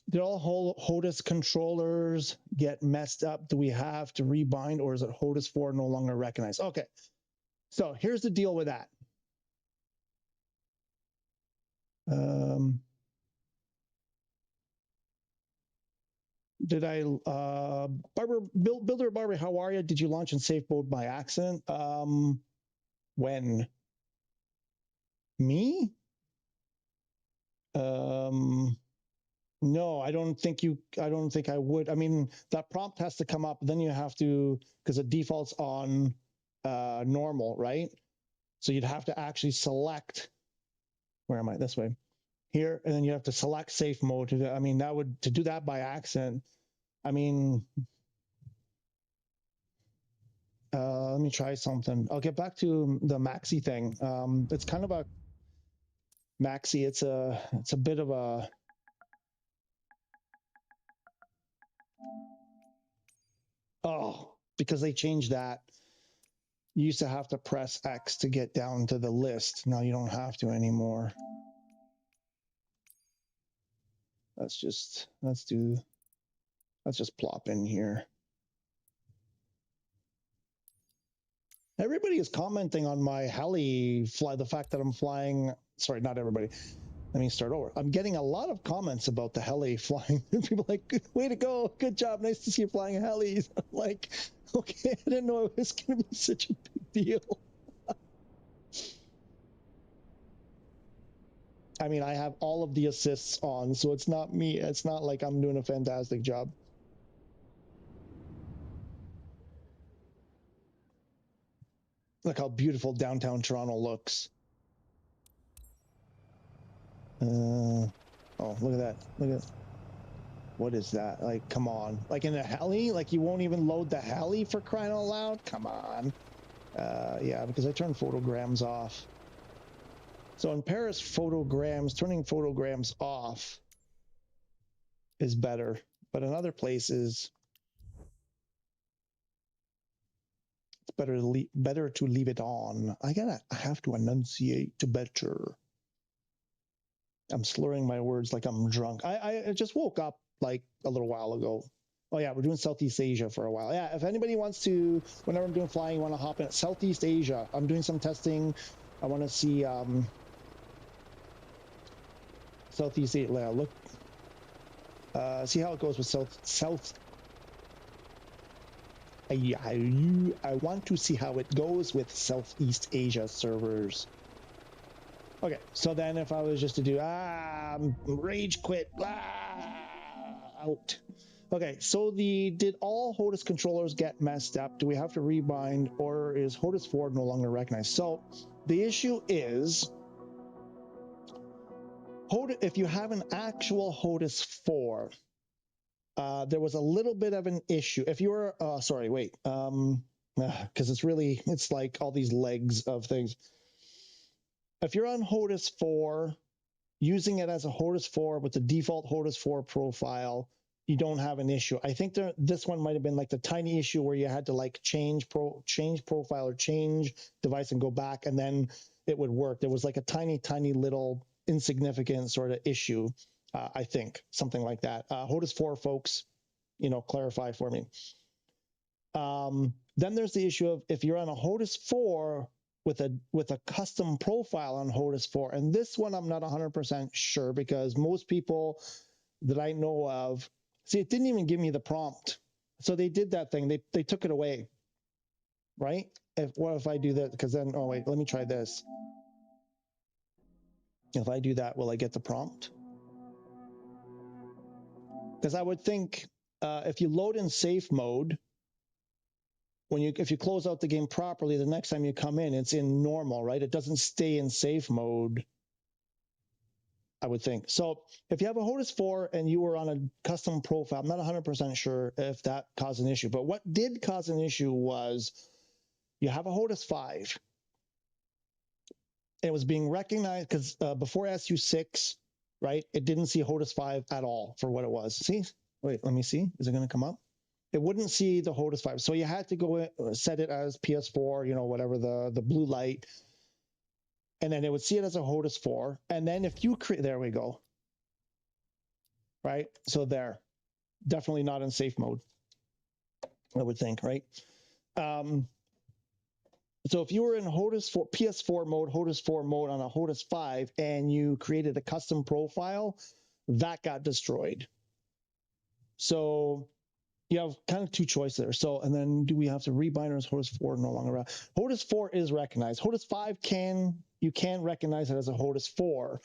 [SPEAKER 1] Did all Hotas controllers get messed up? Do we have to rebind, or is it Hotas 4 no longer recognized? Okay, so here's the deal with that. Did I, Builder Barbie, how are you? Did you launch in safe mode by accident? When? Me? No, I don't think I would. I mean, that prompt has to come up, then you have to, because it defaults on normal, right? So you'd have to actually select, where am I? This way. Here, and then you have to select safe mode. I mean, to do that by accident, I mean, let me try something. I'll get back to the Maxi thing. It's kind of a Maxi. It's a bit of a, oh, because they changed that. You used to have to press X to get down to the list. Now you don't have to anymore. Let's just plop in here. Everybody is commenting on my heli fly, the fact that I'm flying, sorry, not everybody. Let me start over. I'm getting a lot of comments about the heli flying. People like, way to go, good job, nice to see you flying a heli. I'm like, okay, I didn't know it was going to be such a big deal. I mean, I have all of the assists on, so it's not me. It's not like I'm doing a fantastic job. Look how beautiful downtown Toronto looks. Oh, look at that. Look at that. What is that? Like, come on. Like in a heli? Like you won't even load the heli for crying out loud? Come on. Yeah, because I turned photograms off. So in Paris, turning photograms off is better. But in other places, it's better to leave it on. I have to enunciate to better. I'm slurring my words like I'm drunk. I just woke up like a little while ago. Oh yeah, we're doing Southeast Asia for a while. Yeah, if anybody wants to, whenever I'm doing flying, you want to hop in Southeast Asia. I'm doing some testing. I want to see Southeast Asia. Look, see how it goes with South. I want to see how it goes with Southeast Asia servers. Okay, so then if I was just to do rage quit, out. Okay, so did all Hotas controllers get messed up? Do we have to rebind, or is Hotas 4 no longer recognized? So the issue is, if you have an actual Hotas 4, there was a little bit of an issue. If you were, sorry, wait, because it's like all these legs of things. If you're on Hotas 4, using it as a Hotas 4 with the default Hotas 4 profile, you don't have an issue. I think this one might have been like the tiny issue where you had to like change profile or change device and go back, and then it would work. There was like a tiny little insignificant sort of issue, I think, something like that. Hotas 4 folks, clarify for me. Then there's the issue of if you're on a Hotas 4 with a custom profile on Hotas 4, and this one I'm not 100% sure, because most people that I know of, see, it didn't even give me the prompt. So they did that thing. They took it away, right? What if I do that? Because then, oh wait, let me try this. If I do that, will I get the prompt? Because I would think if you load in safe mode, if you close out the game properly, the next time you come in, it's in normal, right? It doesn't stay in safe mode, I would think. So if you have a Hotas 4 and you were on a custom profile, I'm not 100% sure if that caused an issue. But what did cause an issue was you have a Hotas 5. It was being recognized because before SU6, right, it didn't see Hotas 5 at all for what it was. See? Wait, let me see. Is it going to come up? It wouldn't see the Hotas 5. So you had to go in, set it as PS4, whatever, the blue light. And then it would see it as a Hotas 4. And then if you create, there we go. Right? So there. Definitely not in safe mode, I would think, right? So if you were in Hotas 4, PS4 mode, Hotas 4 mode on a Hotas 5, and you created a custom profile, that got destroyed. So you have kind of two choices there. So, and then do we have to rebind, or is Hotas 4 no longer around? Hotas 4 is recognized. Hotas 5 you can recognize it as a Hotas 4,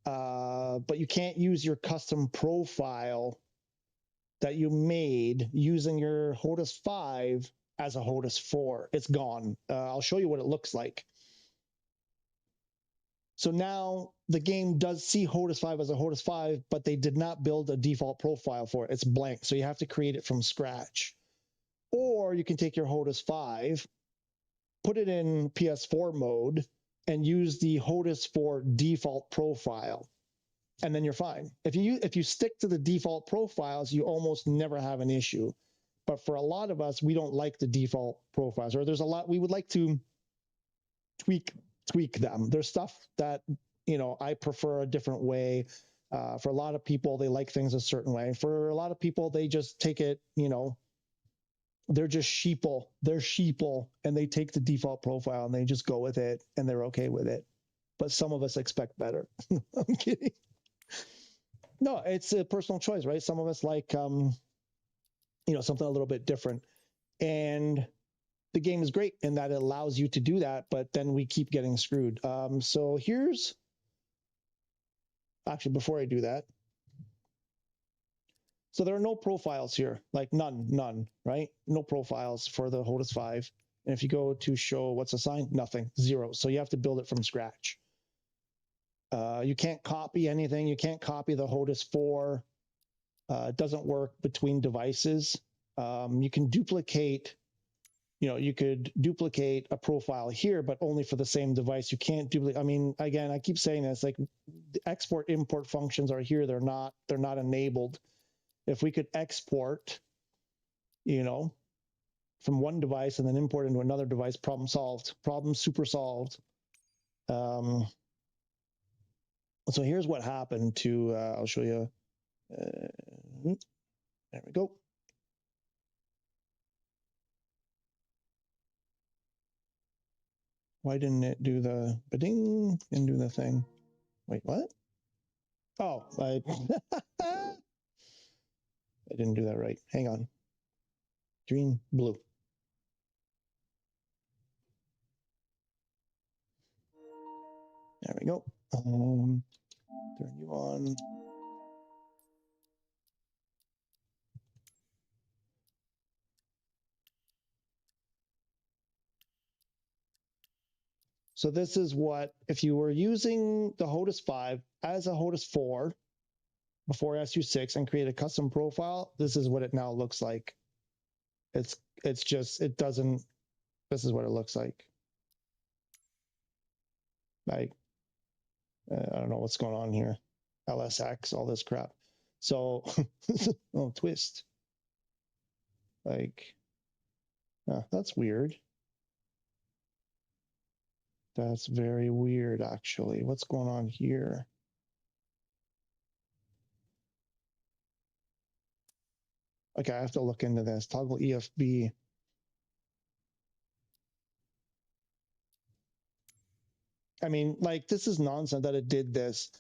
[SPEAKER 1] but you can't use your custom profile that you made using your Hotas 5 as a Hotas 4. It's gone. I'll show you what it looks like. So now the game does see Hotas 5 as a Hotas 5, but they did not build a default profile for it. It's blank, so you have to create it from scratch. Or you can take your Hotas 5, put it in PS4 mode, and use the Hotas 4 default profile, and then you're fine. If you stick to the default profiles, you almost never have an issue. But for a lot of us, we don't like the default profiles, or there's a lot we would like to tweak them. There's stuff that, I prefer a different way. For a lot of people, they like things a certain way. For a lot of people, they just take it, they're just sheeple. They're sheeple, and they take the default profile and they just go with it, and they're okay with it. but some of us expect better. I'm kidding. No, it's a personal choice, right? Some of us like, you know, something a little bit different. And the game is great in that it allows you to do that, but then we keep getting screwed. So here's, actually, before I do that, so there are no profiles here, like none, right? No profiles for the Hotas 5. And if you go to show what's assigned, nothing, 0. So you have to build it from scratch. You can't copy anything. You can't copy the Hotas 4. It doesn't work between devices. You can duplicate, you know, you could duplicate a profile here, but only for the same device. You can't duplicate. I mean, again, I keep saying this, like the export import functions are here. They're not enabled. If we could export, you know, from one device and then import into another device, problem solved, problem super solved. So here's what happened to, I'll show you. There we go. Why didn't it do the ba-ding? Didn't do the thing. Wait, what? Oh, I didn't do that right. Hang on. Green, blue. There we go. Turn you on. So this is what, if you were using the Hotas 5 as a Hotas 4 before SU6 and create a custom profile, this is what it now looks like. It's just, it doesn't, this is what it looks like. Like, I don't know what's going on here. LSX, all this crap. So, oh, twist. Like, that's weird. That's very weird, actually. What's going on here? Okay, I have to look into this. Toggle EFB. I mean, like, this is nonsense that it did this.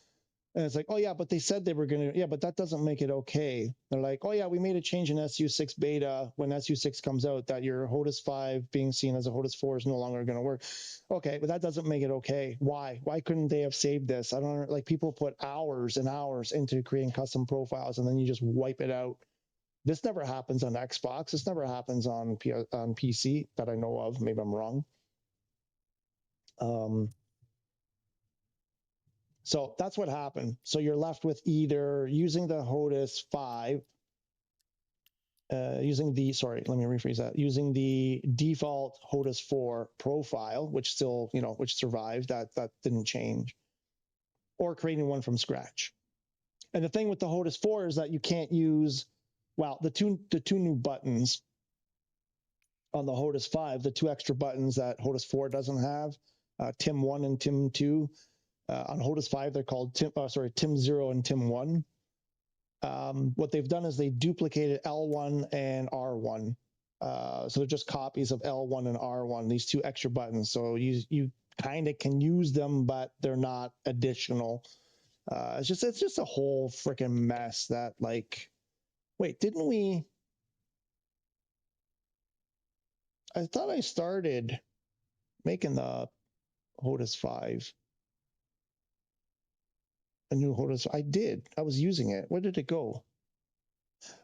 [SPEAKER 1] And it's like, oh, yeah, but they said they were going to, yeah, but that doesn't make it okay. They're like, oh, yeah, we made a change in SU6 beta when SU6 comes out that your Hotas 5 being seen as a Hotas 4 is no longer going to work. Okay, but that doesn't make it okay. Why? Why couldn't they have saved this? I don't, like, people put hours and hours into creating custom profiles and then you just wipe it out. This never happens on Xbox. This never happens on PC that I know of. Maybe I'm wrong. So that's what happened. So you're left with either using the Hotas 5, using the, sorry, let me rephrase that, using the default Hotas 4 profile, which still, you know, which survived, that didn't change, or creating one from scratch. And the thing with the Hotas 4 is that you can't use, well, the two new buttons on the Hotas 5, the 2 extra buttons that Hotas 4 doesn't have, TIM 1 and TIM 2. On Hotas 5, they're called TIM 0 and TIM 1. What they've done is they duplicated L1 and R1. So they're just copies of L1 and R1, these 2 extra buttons. So you kind of can use them, but they're not additional. It's just a whole freaking mess that, like, wait, didn't we? I thought I started making the Hotas 5. A new Hotas. I did. I was using it. Where did it go?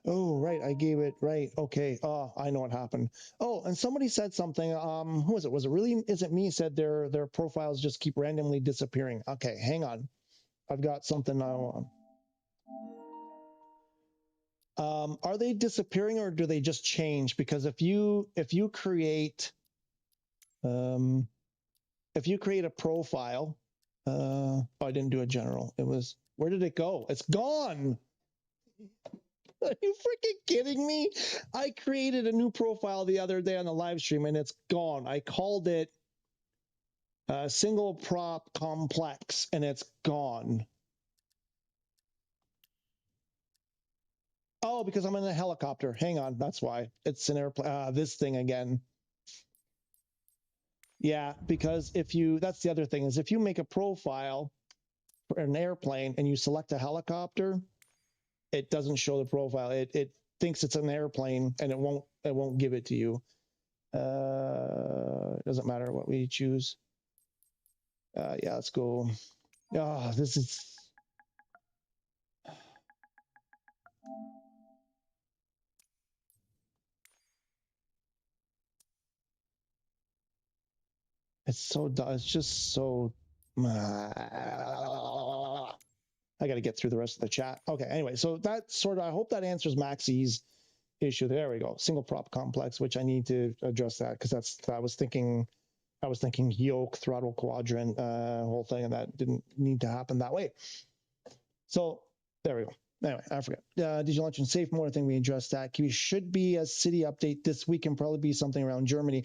[SPEAKER 1] Oh, right. I gave it, right. Okay. Oh, I know what happened. Oh, and somebody said something. Who was it? Was it really? Is it me? Said their profiles just keep randomly disappearing. Okay, hang on. I've got something now. Are they disappearing or do they just change? Because if you create a profile, oh, I didn't do a general. It was, where did it go? It's gone. Are you freaking kidding me? I created a new profile the other day on the live stream and it's gone. I called it single prop complex and it's gone. Oh, because I'm in a helicopter. Hang on, that's why. It's an airplane. This thing again. Yeah, because if you, that's the other thing, is if you make a profile for an airplane and you select a helicopter, it doesn't show the profile. It thinks it's an airplane and it won't give it to you. It doesn't matter what we choose. Yeah, let's go. Oh, this is. It's so, it's just so. I got to get through the rest of the chat. Okay, anyway, so that sort of, I hope that answers Maxie's issue. There we go. Single prop complex, which I need to address that because that's, I was thinking yoke, throttle quadrant, whole thing, and that didn't need to happen that way. So there we go. Anyway, I forgot. Did you launch in safe mode? I think we addressed that. We should be a city update this week and probably be something around Germany.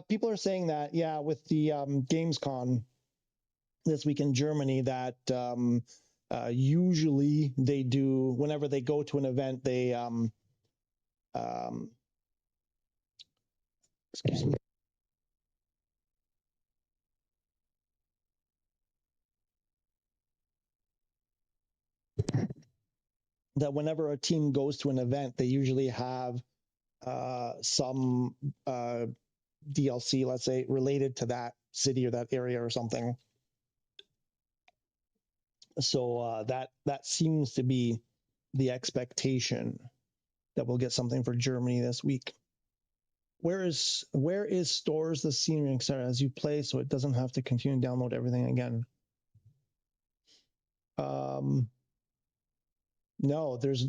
[SPEAKER 1] People are saying that, yeah, with the Gamescom this week in Germany, that usually they do, whenever they go to an event, they excuse me. That whenever a team goes to an event, they usually have some DLC, let's say, related to that city or that area or something. So that seems to be the expectation, that we'll get something for Germany this week. Where is stores the scenery, etc. as you play, so it doesn't have to continue to download everything again? No, there's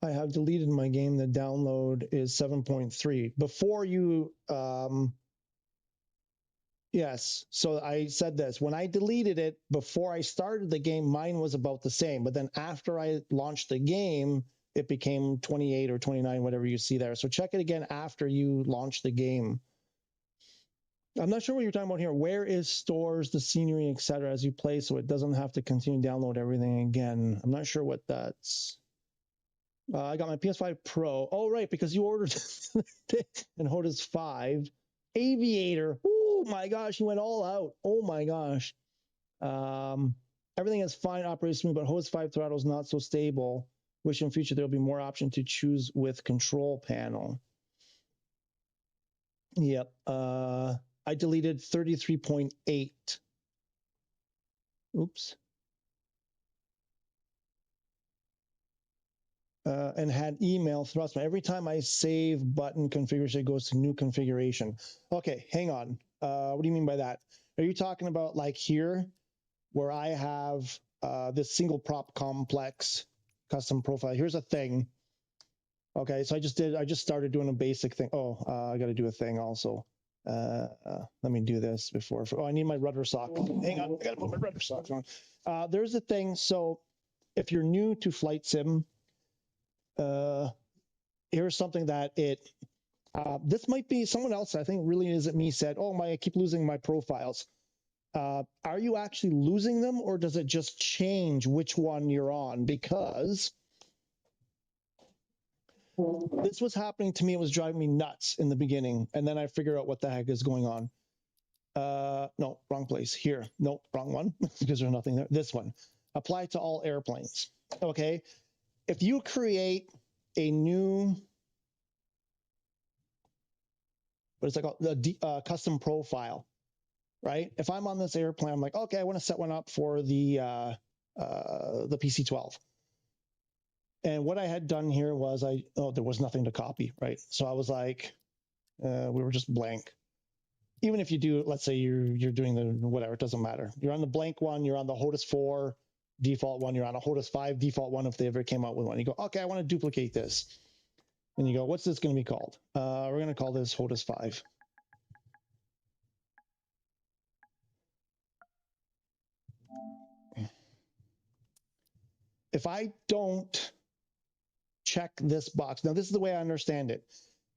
[SPEAKER 1] I have deleted my game. The download is 7.3. Before you yes, so I said this. When I deleted it, before I started the game, mine was about the same. But then after I launched the game, it became 28 or 29, whatever you see there. So check it again after you launch the game. I'm not sure what you're talking about here. Where is stores, the scenery, etc. as you play, so it doesn't have to continue to download everything again? I'm not sure what that's. I got my PS5 Pro. Oh, right, because you ordered and Hotas 5. Aviator. Oh my gosh, you went all out. Oh my gosh. Everything is fine, operates smooth, but Hotas 5 throttle is not so stable. Wish in future there will be more option to choose with control panel. Yep. I deleted 33.8. Oops. And had email thrust. Every time I save button configuration, it goes to new configuration. Okay, hang on. What do you mean by that? Are you talking about like here, where I have this single prop complex custom profile? Here's a thing. Okay, so I just started doing a basic thing. Oh, I got to do a thing also. Let me do this before. Oh, I need my rudder sock. Hang on, I got to put my rudder socks on. There's a thing. So if you're new to Flight Sim, here's something that this might be someone else, I think really isn't me, said, oh, I keep losing my profiles. Are you actually losing them, or does it just change which one you're on? Because this was happening to me. It was driving me nuts in the beginning, and then I figured out what the heck is going on. No, wrong place. Here. No, wrong one, because there's nothing there. This one. Apply to all airplanes. Okay. If you create a new, what is that called? A custom profile, right? If I'm on this airplane, I'm like, okay, I want to set one up for the PC-12. And what I had done here was there was nothing to copy, right? So I was like, we were just blank. Even if you do, let's say you're doing the whatever, it doesn't matter. You're on the blank one, you're on the Hotas 4 default one, you're on a Hotas 5 default one if they ever came out with one. You go, okay, I want to duplicate this. And you go, what's this going to be called? We're going to call this Hotas 5. If I don't check this box, now this is the way I understand it.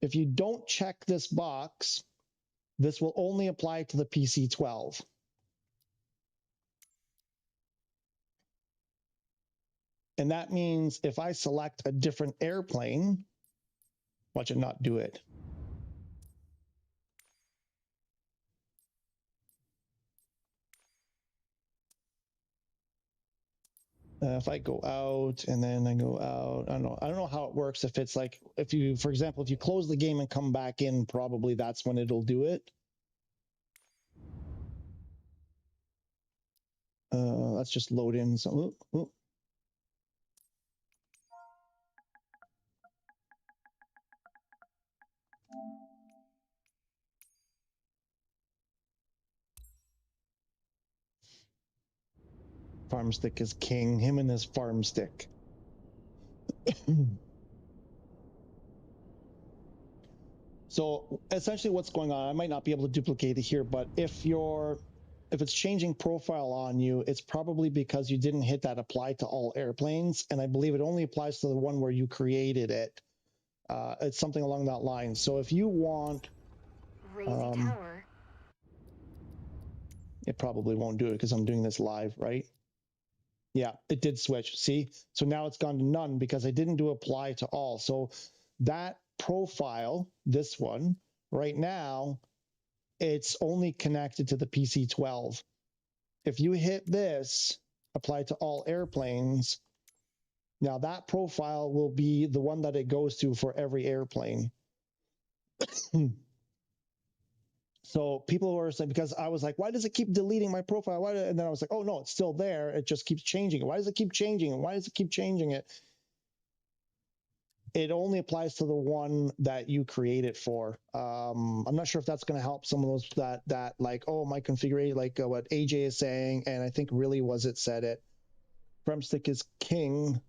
[SPEAKER 1] If you don't check this box, this will only apply to the PC-12. And that means if I select a different airplane, Watch it not do it. If I go out and then I go out, I don't know how it works. If it's like, if you, for example, if you close the game and come back in, probably that's when it'll do it. Let's just load in. So, farm stick is king. Him and his farm stick. So essentially what's going on, I might not be able to duplicate it here, but if it's changing profile on you, it's probably because you didn't hit that apply to all airplanes. And I believe it only applies to the one where you created it. It's something along that line. So if you want,
[SPEAKER 2] tower.
[SPEAKER 1] It probably won't do it because I'm doing this live, right? Yeah, it did switch. See, so now it's gone to none because I didn't do apply to all. So that profile, this one right now, it's only connected to the PC-12. If you hit this, apply to all airplanes, now that profile will be the one that it goes to for every airplane. So people were saying, because I was like, why does it keep deleting my profile? And then I was like, oh no, it's still there. It just keeps changing it. Why does it keep changing it? Why does it keep changing it? It only applies to the one that you create it for. I'm not sure if that's going to help some of those that like, oh, my configuration, like what AJ is saying, and I think really was it said it. Stick is king.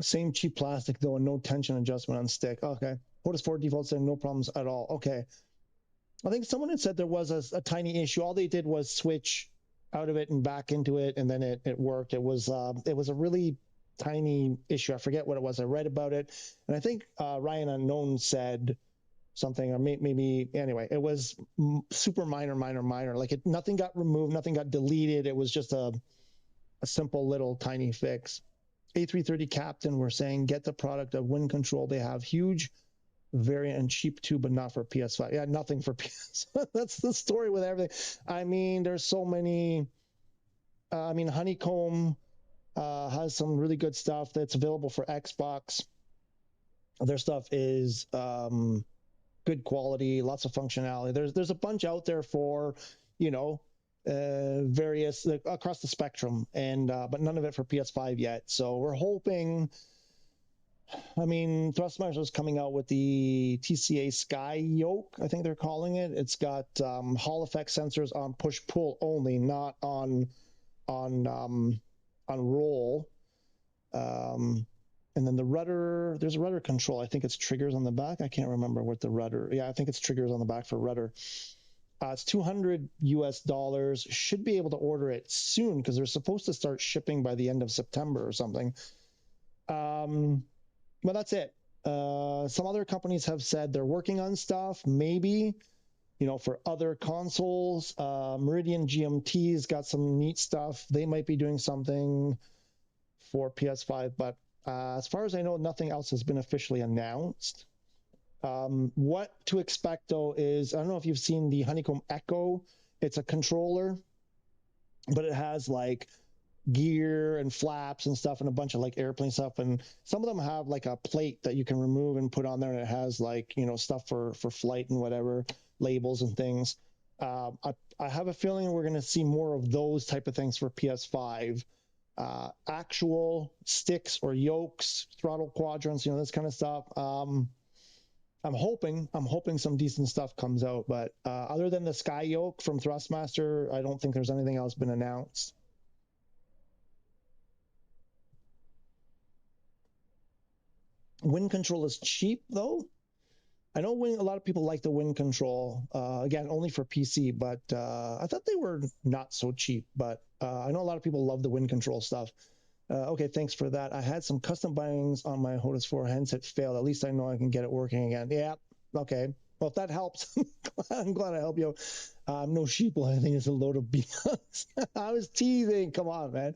[SPEAKER 1] Same cheap plastic though, and no tension adjustment on stick. Okay. Hotas 4 default saying no problems at all. Okay. I think someone had said there was a tiny issue. All they did was switch out of it and back into it, and then it worked. It was a really tiny issue. I forget what it was. I read about it, and I think Ryan Unknown said something, or maybe anyway. It was super minor. Like nothing got removed, nothing got deleted. It was just a simple little tiny fix. A330 Captain, we're saying get the product of Wind Control. They have huge variant and cheap too, but not for PS5. Yeah, nothing for PS. That's the story with everything. I mean, there's so many. I mean, Honeycomb has some really good stuff that's available for Xbox. Their stuff is good quality, lots of functionality. There's a bunch out there for, various across the spectrum, and but none of it for PS5 yet. So we're hoping. I mean, Thrustmaster's coming out with the TCA Sky Yoke, I think they're calling it. It's got Hall effect sensors on push-pull only, not on roll. And then the rudder, there's a rudder control. I think it's triggers on the back. I can't remember what the rudder. Yeah, I think it's triggers on the back for rudder. It's $200 US. Should be able to order it soon because they're supposed to start shipping by the end of September or something. But that's it. Some other companies have said they're working on stuff, maybe, for other consoles. Meridian GMT's got some neat stuff. They might be doing something for PS5, but as far as I know, nothing else has been officially announced. What to expect, though, is, I don't know if you've seen the Honeycomb Echo. It's a controller, but it has like gear and flaps and stuff and a bunch of like airplane stuff, and some of them have like a plate that you can remove and put on there, and it has like stuff for flight and whatever, labels and things. I have a feeling we're going to see more of those type of things for PS5. Actual sticks or yokes, throttle quadrants, this kind of stuff. I'm hoping some decent stuff comes out, but other than the Sky Yoke from Thrustmaster, I don't think there's anything else been announced. Wind control is cheap, though. I know a lot of people like the wind control, again, only for PC, but I thought they were not so cheap, but I know a lot of people love the wind control stuff. Okay, thanks for that. I had some custom bindings on my Hotas 4, hence it failed. At least I know I can get it working again. Yeah, okay. Well, if that helps, I'm glad I helped you. No sheeple, I think it's a load of BS. I was teasing, come on, man.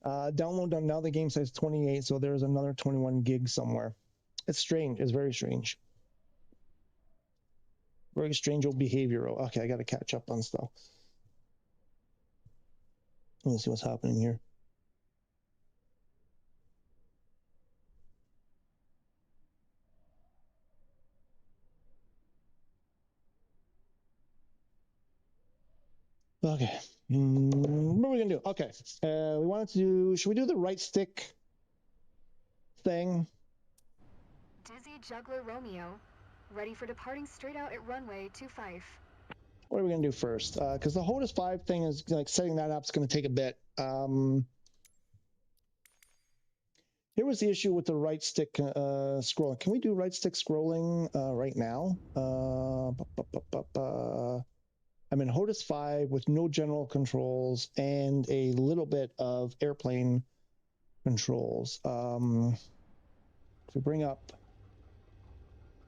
[SPEAKER 1] Download done now. The game size 28, so there's another 21 gigs somewhere. It's strange. It's very strange. Very strange old behavior. Okay, I got to catch up on stuff. Let me see what's happening here. Okay. What are we gonna do? Okay. We wanted to do. Should we do the right stick thing?
[SPEAKER 2] Dizzy Juggler Romeo, ready for departing straight out at runway 25.
[SPEAKER 1] What are we gonna do first? Because the Hotas 5 thing is like setting that up is gonna take a bit. Here was the issue with the right stick scrolling. Can we do right stick scrolling right now? I'm in Hotas 5 with no general controls and a little bit of airplane controls. If we bring up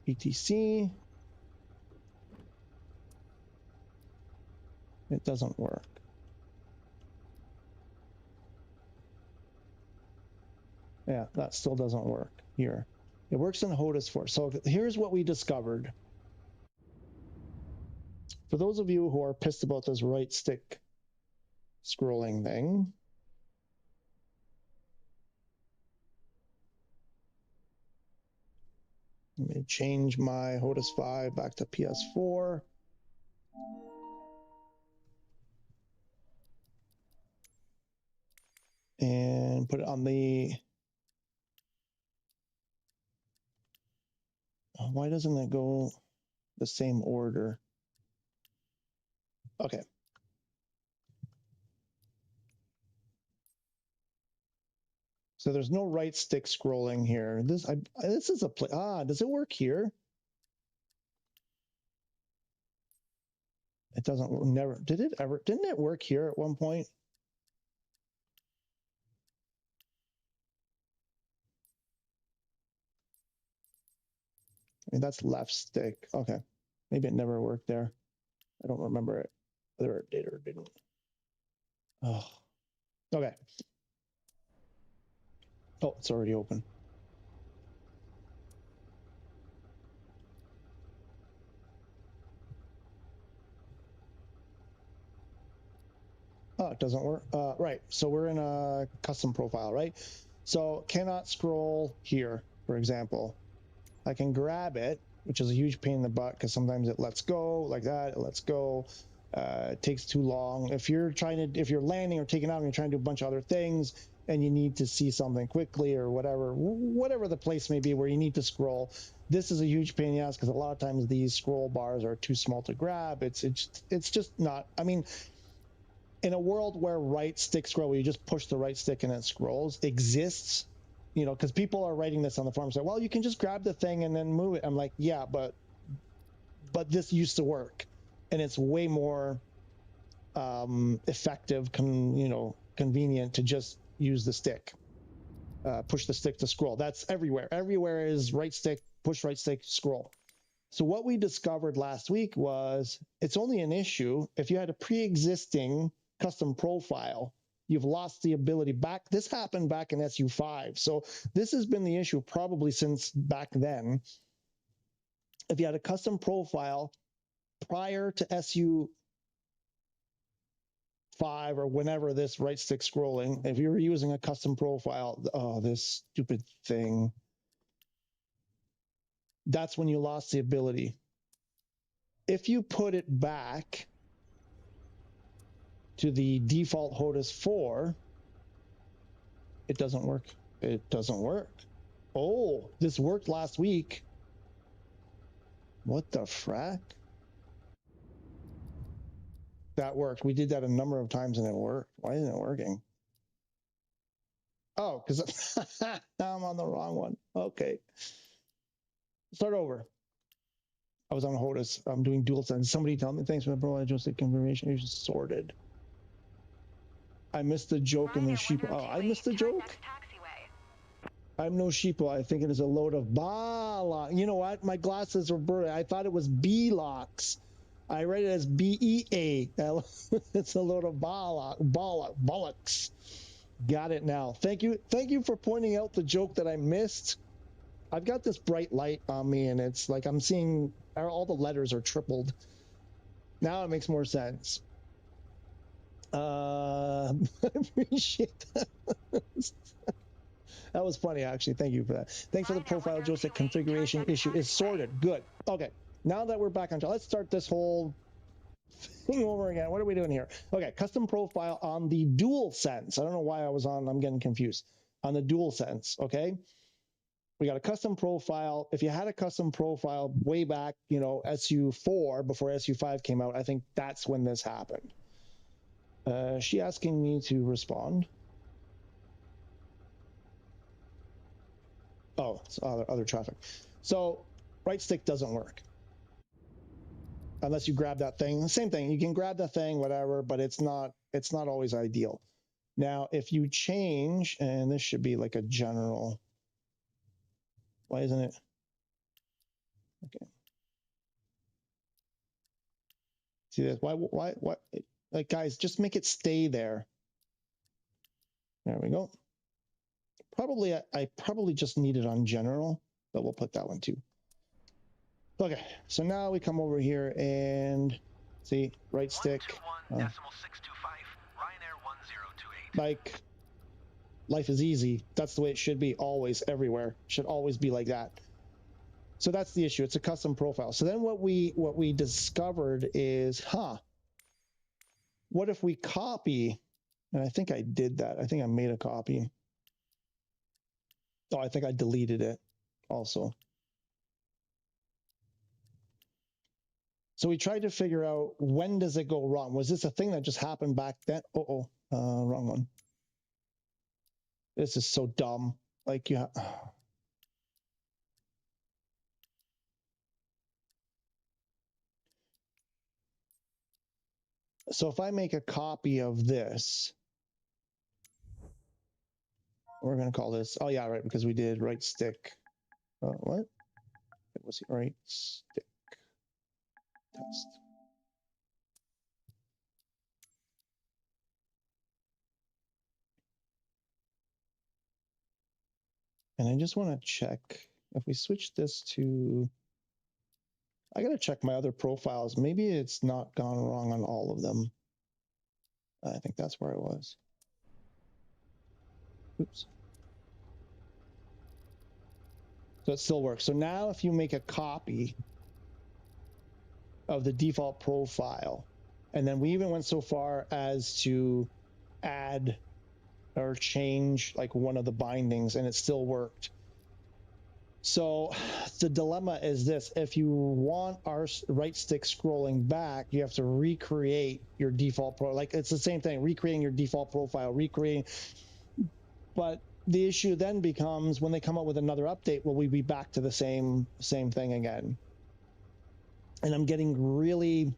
[SPEAKER 1] ETC, it doesn't work. Yeah, that still doesn't work here. It works in Hotas 4. So here's what we discovered. For those of you who are pissed about this right stick scrolling thing, let me change my Hotas 5 back to PS4. And put it on the... Why doesn't it go the same order? Okay. So there's no right stick scrolling here. This is a play. Does it work here? It doesn't. Never did it ever. Didn't it work here at one point? I mean, that's left stick. Okay, maybe it never worked there. I don't remember it, whether it did or didn't. Oh, okay. Oh, it's already open. Oh, it doesn't work. Right. So we're in a custom profile, right? So cannot scroll here, for example. I can grab it, which is a huge pain in the butt because sometimes it lets go like that. It lets go. It takes too long. If you're landing or taking off and you're trying to do a bunch of other things and you need to see something quickly or whatever the place may be where you need to scroll, this is a huge pain in the ass because a lot of times these scroll bars are too small to grab. It's just not. I mean, in a world where right stick scroll, where you just push the right stick and it scrolls, exists, you know, because people are writing this on the forum saying, well, you can just grab the thing and then move it. I'm like, yeah, but this used to work, and it's way more effective, convenient to just use the stick, push the stick to scroll. That's everywhere. Everywhere is right stick, push right stick, scroll. So what we discovered last week was it's only an issue if you had a pre-existing custom profile. You've lost the ability back. This happened back in SU5. So this has been the issue probably since back then. If you had a custom profile prior to SU5 or whenever this right stick scrolling, if you were using a custom profile, oh, this stupid thing, that's when you lost the ability. If you put it back to the default Hotas 4, it doesn't work. It doesn't work. Oh, this worked last week. What the frack? That worked. We did that a number of times and it worked. Why isn't it working? Oh, because now I'm on the wrong one. Okay. Start over. I was on Hotas. I'm doing dual sense. Somebody tell me, thanks for the pro joystick confirmation. You just sorted. I missed the joke in the sheep. Oh, I missed the joke? I'm no sheeple. I think it is a load of bollocks. You know what? My glasses were blurry. I thought it was B-locks. I read it as B-E-A. It's a load of bollocks. Got it now. Thank you. Thank you for pointing out the joke that I missed. I've got this bright light on me, and it's like I'm seeing all the letters are tripled. Now it makes more sense. I appreciate that. That was funny, actually. Thank you for that. Thanks for the profile joystick configuration issue is sorted. Good. Okay. Now that we're back on track, let's start this whole thing over again. What are we doing here? Okay. Custom profile on the DualSense. I don't know why I'm getting confused. On the DualSense. Okay. We got a custom profile. If you had a custom profile way back, you know, SU4 before SU5 came out, I think that's when this happened. She asking me to respond. Oh, it's other traffic. So right stick doesn't work unless you grab that thing. Same thing. You can grab that thing, whatever, but it's not always ideal. Now, if you change, and this should be like a general. Why isn't it? Okay. See this? Why? Like, guys, just make it stay there. There we go. Probably, I probably just need it on general, but we'll put that one too. Okay, so now we come over here and see right stick. Like, life is easy. That's the way it should be always, everywhere. Should always be like that. So that's the issue. It's a custom profile. So then what we discovered is, what if we copy? And I think I did that. I think I made a copy. Oh, I think I deleted it also. So we tried to figure out, when does it go wrong? Was this a thing that just happened back then? Wrong one. This is so dumb. Like, yeah. So if I make a copy of this, we're going to call this, oh yeah, right, because we did right stick. What? It was right stick test. And I just want to check if we switch this to, I got to check my other profiles. Maybe it's not gone wrong on all of them. I think that's where I was. Oops. So it still works. So now if you make a copy of the default profile, and then we even went so far as to add or change like one of the bindings, and it still worked. So the dilemma is this: if you want our right stick scrolling back, you have to recreate your default profile. Like, it's the same thing, recreating your default profile, recreating. But the issue then becomes, when they come up with another update, will we be back to the same thing again? And I'm getting really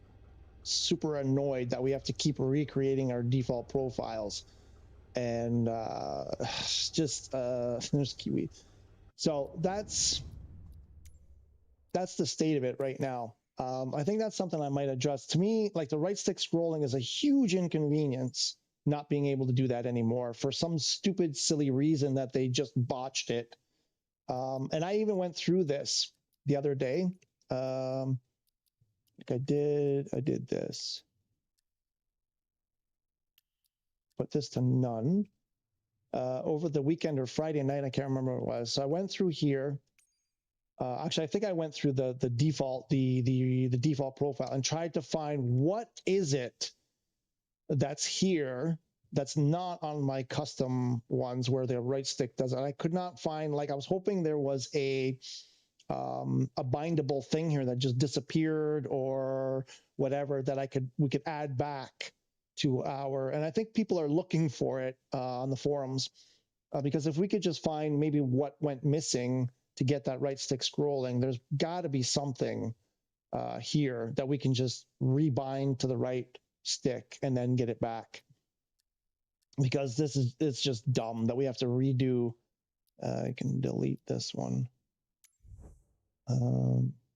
[SPEAKER 1] super annoyed that we have to keep recreating our default profiles. And there's Kiwi. So that's the state of it right now. I think that's something I might address. To me, like, the right stick scrolling is a huge inconvenience, not being able to do that anymore for some stupid, silly reason that they just botched it. And I even went through this the other day. Like I did this. Put this to none. Over the weekend or Friday night, I can't remember what it was. So I went through here. Actually, I think I went through the default default profile and tried to find what is it that's here that's not on my custom ones where the right stick does it. I could not find, like, I was hoping there was a bindable thing here that just disappeared or whatever that we could add back to our, and I think people are looking for it on the forums, because if we could just find maybe what went missing to get that right stick scrolling, there's got to be something here that we can just rebind to the right stick and then get it back. Because it's just dumb that we have to redo. I can delete this one.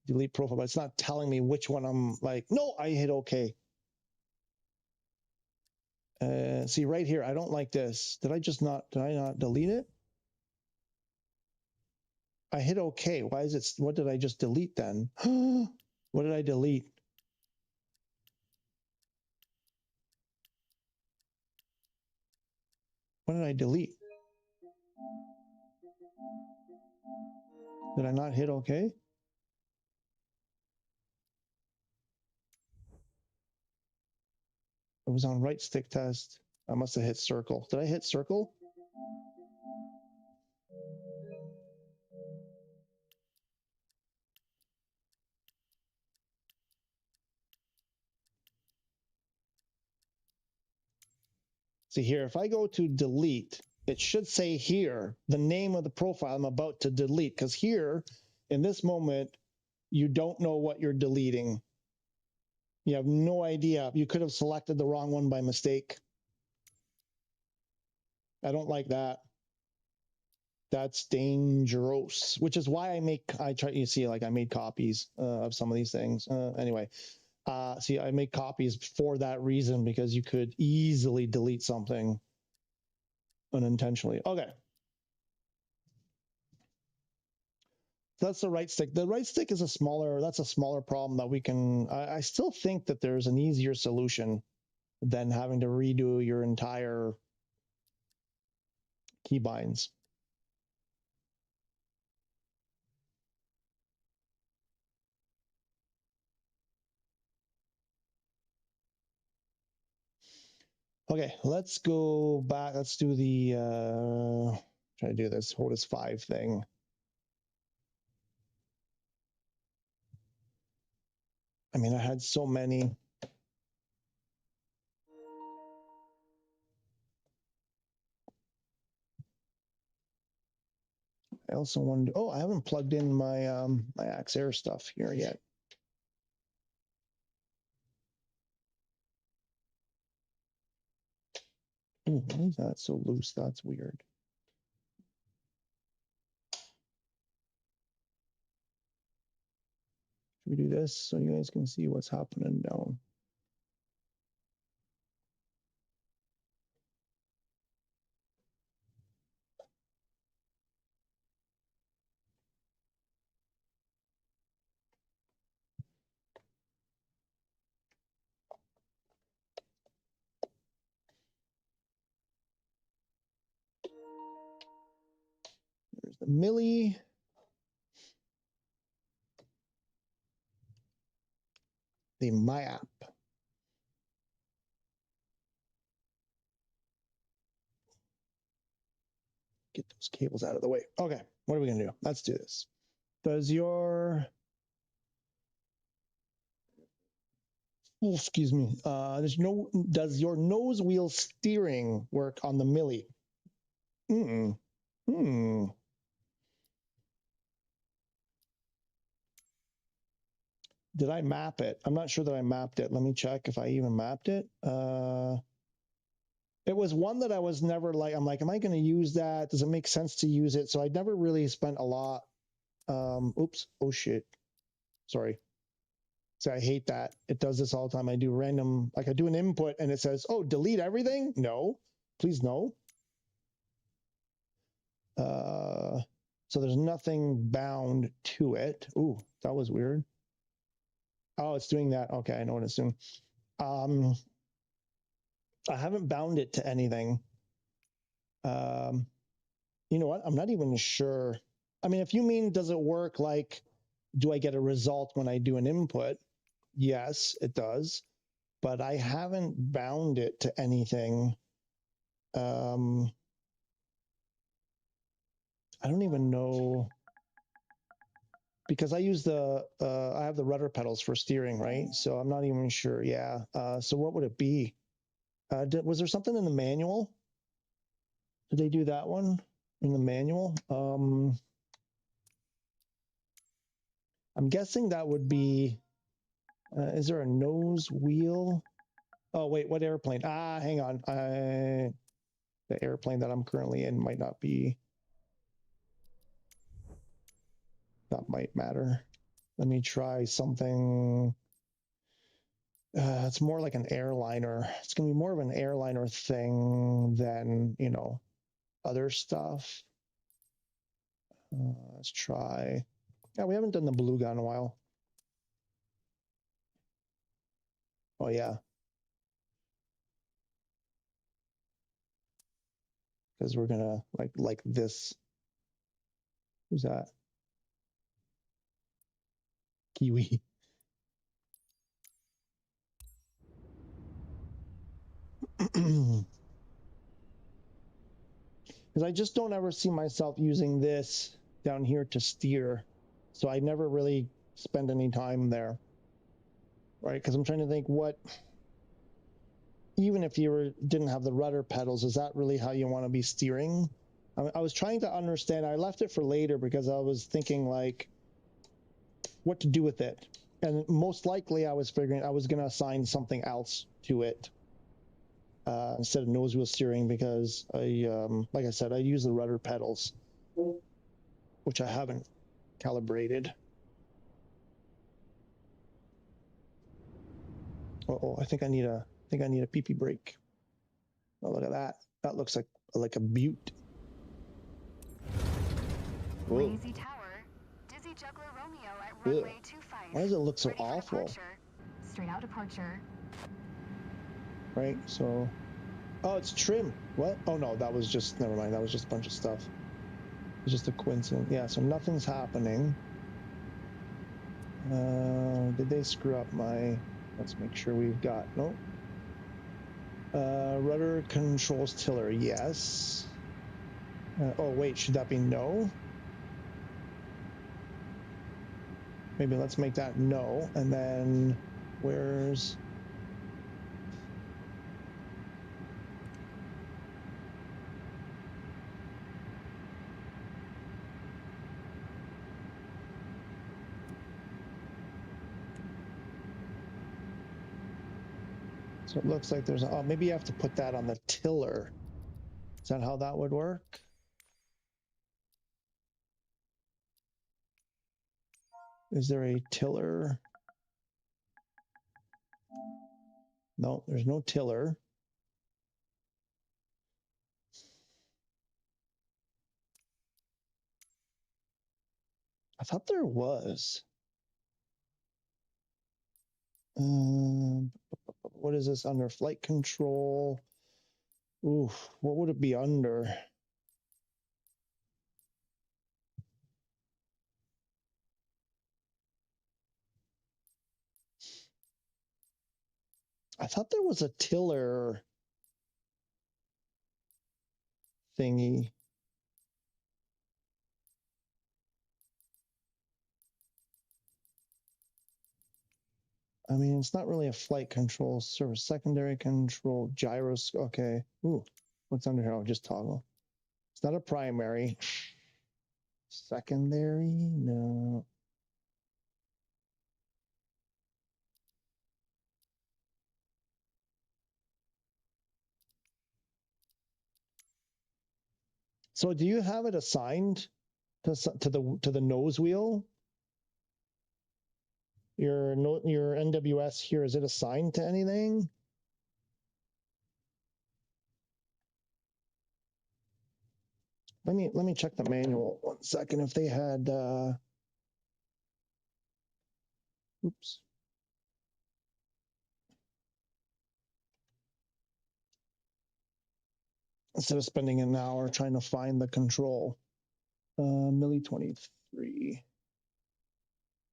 [SPEAKER 1] Delete profile, but it's not telling me which one I'm like, no, I hit OK. See right here, I don't like this. Did I not delete it? I hit OK. Why is it? What did I just delete then? What did I delete? What did I delete? Did I not hit OK? It was on right stick test. I must have hit circle. Did I hit circle? See here, if I go to delete, it should say here the name of the profile I'm about to delete, because here, in this moment, you don't know what you're deleting. You have no idea. You could have selected the wrong one by mistake. I don't like that. That's dangerous, which is why you see, like I made copies of some of these things. Anyway, see, I make copies for that reason, because you could easily delete something unintentionally. Okay. That's the right stick. The right stick is that's a smaller problem that we can, I still think that there's an easier solution than having to redo your entire keybinds. Okay, let's go back. Let's do the, try to do this Hotas 5 thing. I mean, I had so many. I also wanted, I haven't plugged in my my Axair stuff here yet. Ooh, why is that so loose? That's weird. Should we do this so you guys can see what's happening down? There's the milli. The My App. Get those cables out of the way. Okay, what are we gonna do? Let's do this. Does your, excuse me, does your nose wheel steering work on the milli? Did I map it? I'm not sure that I mapped it. Let me check if I even mapped it. It was one that I was never like, I'm like, am I going to use that? Does it make sense to use it? So I never really spent a lot. Oops. Oh, shit. Sorry. So I hate that. It does this all the time. I do random, like I do an input and it says, oh, delete everything? No, please no. So there's nothing bound to it. Ooh, that was weird. Oh, it's doing that. Okay, I know what it's doing. I haven't bound it to anything. You know what? I'm not even sure. I mean, if you mean, does it work like, do I get a result when I do an input? Yes, it does. But I haven't bound it to anything. I don't even know, because I use I have the rudder pedals for steering, right? So I'm not even sure. Yeah. So what would it be? Was there something in the manual? Did they do that one in the manual? I'm guessing that would be, is there a nose wheel? Oh, wait, what airplane? Hang on. The airplane that I'm currently in might not be, that might matter. Let me try something. It's more like an airliner. It's going to be more of an airliner thing than, other stuff. Let's try. Yeah, we haven't done the beluga in a while. Oh yeah. Because we're gonna like this. Who's that? Kiwi. Because I just don't ever see myself using this down here to steer. So I never really spend any time there. Right? Because I'm trying to think what, even if you didn't have the rudder pedals, is that really how you want to be steering? I was trying to understand. I left it for later because I was thinking like what to do with it. And most likely I was figuring I was going to assign something else to it instead of nose wheel steering because like I said, I use the rudder pedals, which I haven't calibrated. Oh, I think I need a pee-pee break. Oh, look at that. That looks like a butte.
[SPEAKER 2] Lazy Tower, Dizzy Juggler Romeo at runway 25.
[SPEAKER 1] Why does it look so
[SPEAKER 2] Ready for
[SPEAKER 1] awful?
[SPEAKER 2] departure. Straight out departure.
[SPEAKER 1] Right, so, oh, it's trim. What? Oh no, that was just, never mind. That was just a bunch of stuff. It's just a coincidence. Yeah, so nothing's happening. Did they screw up my, let's make sure we've got, no. Rudder controls tiller, yes. Oh wait, should that be no? Maybe let's make that no, and then where's... So it looks like there's, oh, maybe you have to put that on the tiller. Is that how that would work? Is there a tiller? No, there's no tiller. I thought there was. What is this under flight control? Oof, what would it be under? I thought there was a tiller thingy. I mean, it's not really a flight control service. Secondary control, gyros. Okay. Ooh, what's under here? I'll just toggle. It's not a primary. Secondary? No. So do you have it assigned to the nose wheel? Your NWS here, is it assigned to anything? Let me check the manual 1 second if they had oops. Instead of spending an hour trying to find the control. Milli 23.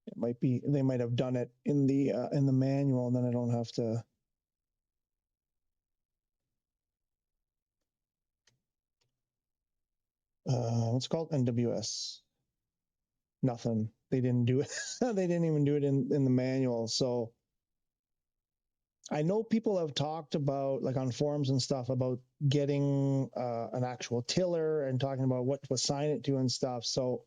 [SPEAKER 1] It might be, they might have done it in the manual, and then I don't have to. What's it called? NWS. Nothing. They didn't do it. They didn't even do it in the manual. So I know people have talked about, like on forums and stuff, about getting an actual tiller and talking about what to assign it to and stuff. So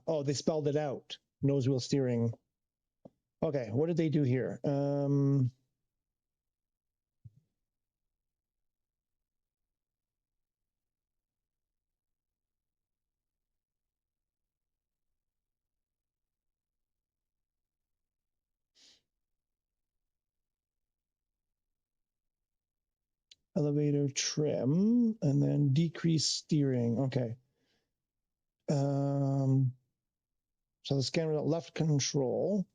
[SPEAKER 1] oh, they spelled it out. Nose wheel steering. Okay, what did they do here? elevator trim, and then decrease steering. Okay. So the scanner left control.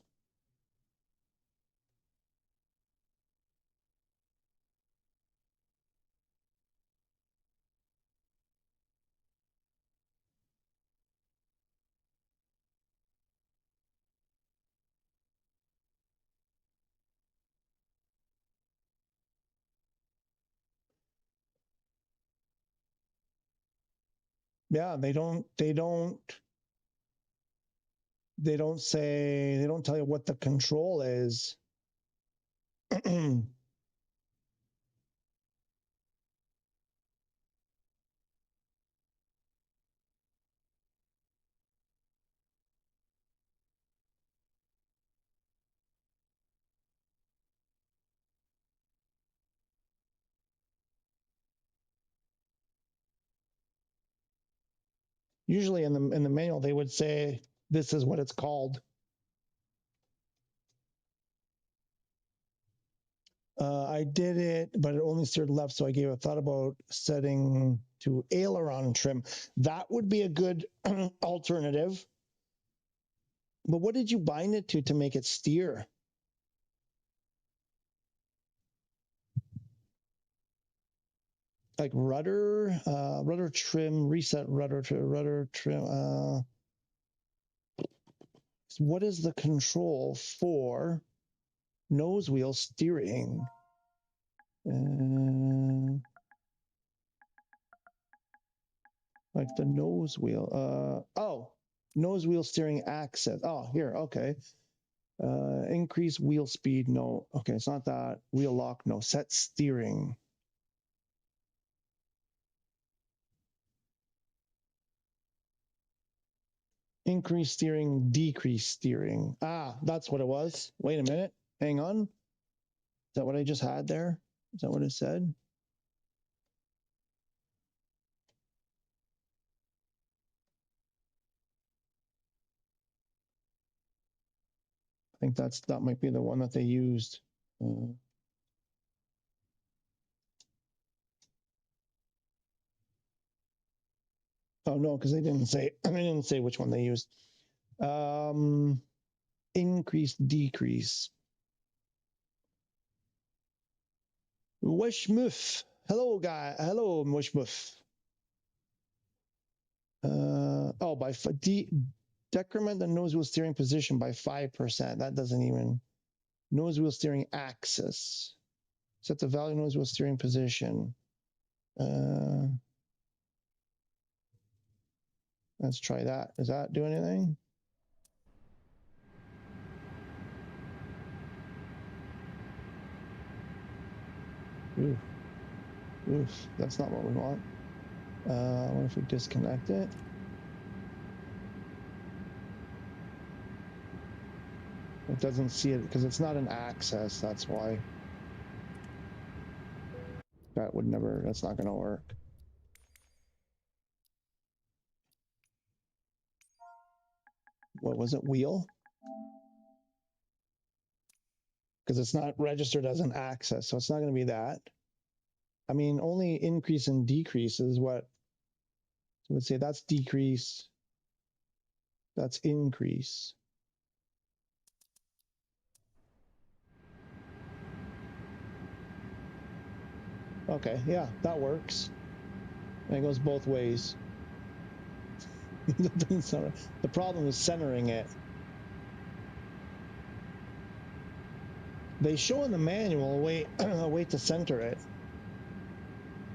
[SPEAKER 1] Yeah, they don't tell you what the control is. Usually in the manual they would say this is what it's called. I did it, but it only steered left, so I gave a thought about setting to aileron trim. That would be a good alternative. But what did you bind it to make it steer? Like rudder trim, reset rudder trim. What is the control for nose wheel steering? Like the nose wheel. Nose wheel steering axis. Oh, here, okay. Increase wheel speed, no. Okay, it's not that. Wheel lock, no. Set steering. Increase steering, decrease steering. Ah, that's what it was. Wait a minute. Hang on. Is that what I just had there? Is that what it said? I think that might be the one that they used. Oh no, because they didn't say which one they used. Increase, decrease. Wishmuth. Hello, guy. Hello, Wishmuth. Decrement the nose wheel steering position by 5%. That doesn't even. Nose wheel steering axis. Set the value nose wheel steering position. Let's try that. Does that do anything? Oof, that's not what we want. What if we disconnect it? It doesn't see it because it's not an access, that's why. That's not gonna work. What was it, wheel? Because it's not registered as an access, so it's not gonna be that. I mean, only increase and decrease is what I would say. That's decrease. That's increase. Okay, yeah, that works. And it goes both ways. The problem is centering it. They show in the manual a way to center it.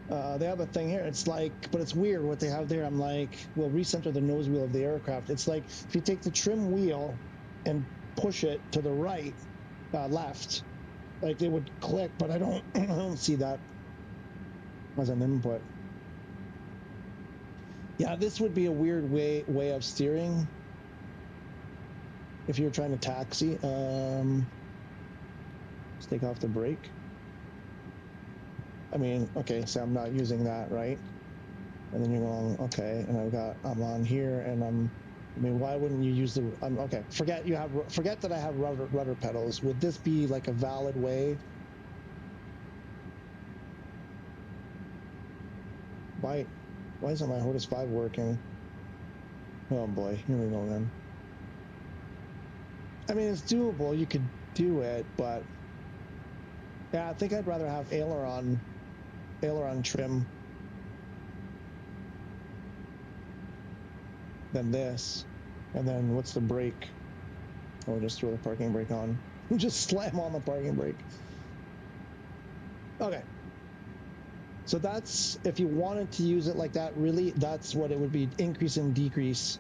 [SPEAKER 1] They have a thing here. It's like, but it's weird what they have there. I'm like, we'll recenter the nose wheel of the aircraft. It's like if you take the trim wheel and push it to the right, left, like it would click, but I don't see that as an input. Yeah, this would be a weird way of steering if you're trying to taxi. Let's take off the brake. I mean, okay, so I'm not using that, right? And then you're going, okay, and I'm on here, and I mean, why wouldn't you use the? Okay, forget that I have rudder pedals. Would this be like a valid way? Why isn't my Hotas 5 working? Oh boy, here we go then. I mean, it's doable. You could do it, but yeah, I think I'd rather have aileron trim than this. And then what's the brake? Oh, just throw the parking brake on. Just slam on the parking brake. Okay. So that's, if you wanted to use it like that, really, that's what it would be, increase and decrease.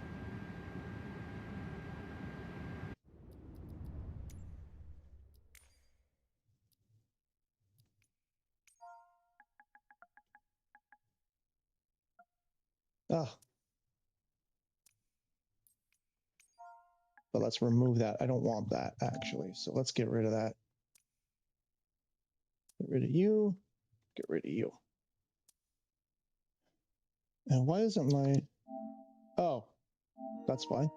[SPEAKER 1] Oh. But let's remove that. I don't want that, actually. So let's get rid of that. Get rid of you. Get rid of you. And why isn't my... Oh, that's why.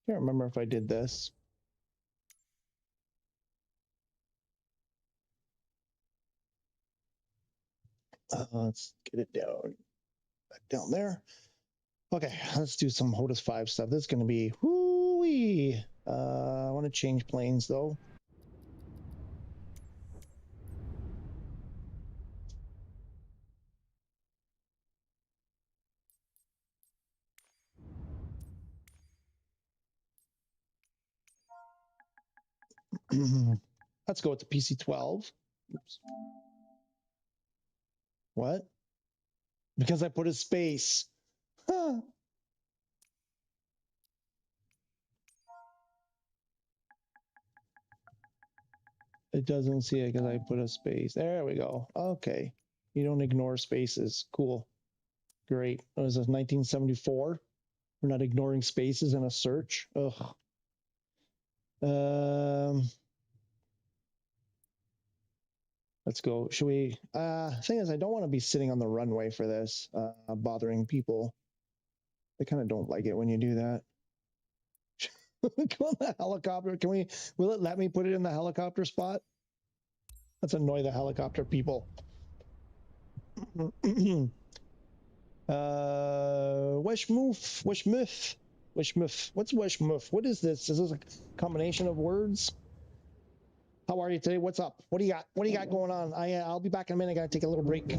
[SPEAKER 1] Can't remember if I did this. Let's get it down. Back down there. Okay, let's do some Hotas 5 stuff. This is going to be whoo-wee. I want to change planes, though. Let's go with the PC-12. Oops. What? Because I put a space. Huh. It doesn't see it because I put a space. There we go. Okay. You don't ignore spaces. Cool. Great. What was this, 1974? We're not ignoring spaces in a search. Ugh. Let's go. Should we? Thing is, I don't want to be sitting on the runway for this, bothering people. They kind of don't like it when you do that. Go on the helicopter. Will it let me put it in the helicopter spot? Let's annoy the helicopter people. Weshmoof. What's Weshmoof? What is this? Is this a combination of words? How are you today? What's up? What do you got? What do you got going on? I'll be back in a minute. I gotta take a little break.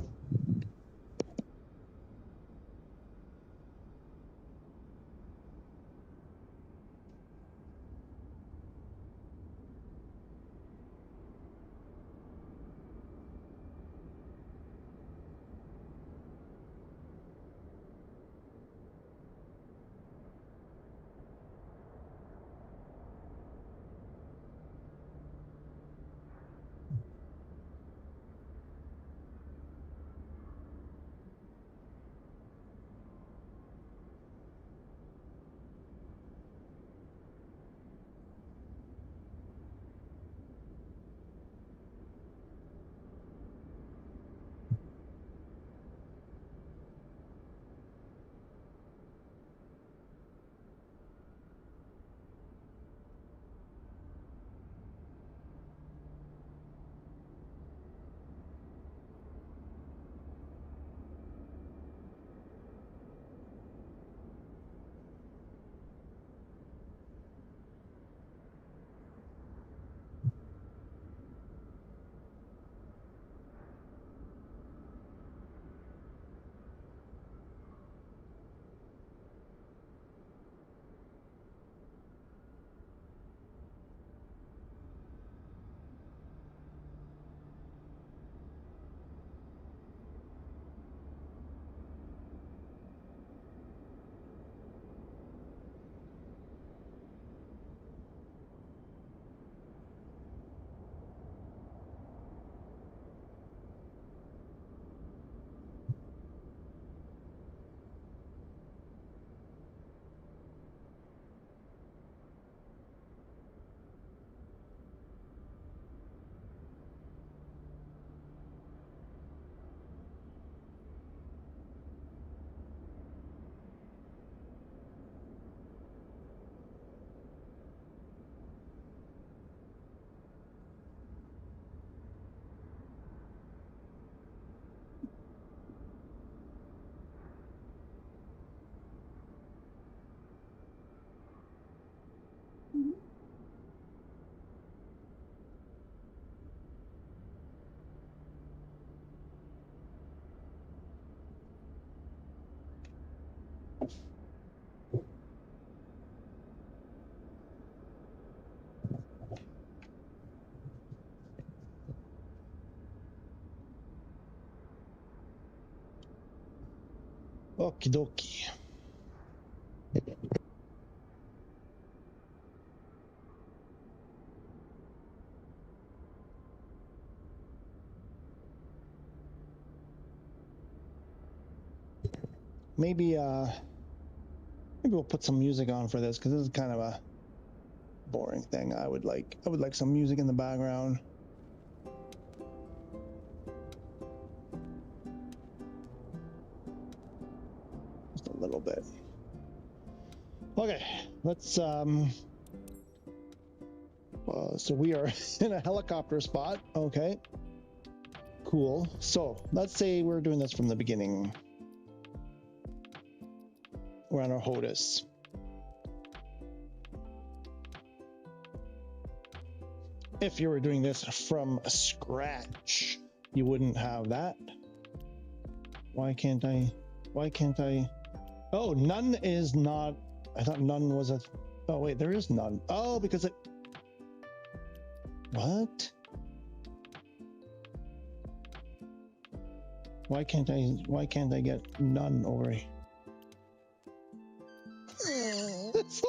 [SPEAKER 1] Okie dokie. Maybe we'll put some music on for this, because this is kind of a boring thing. I would like some music in the background. Just a little bit. Okay, let's so we are in a helicopter spot. Okay, cool. So let's say we're doing this from the beginning. We're on our Hotas. If you were doing this from scratch, you wouldn't have that. Why can't I? Oh, none is not. I thought none was a. Oh wait, there is none. Oh, because it. What? Why can't I get none over here? It's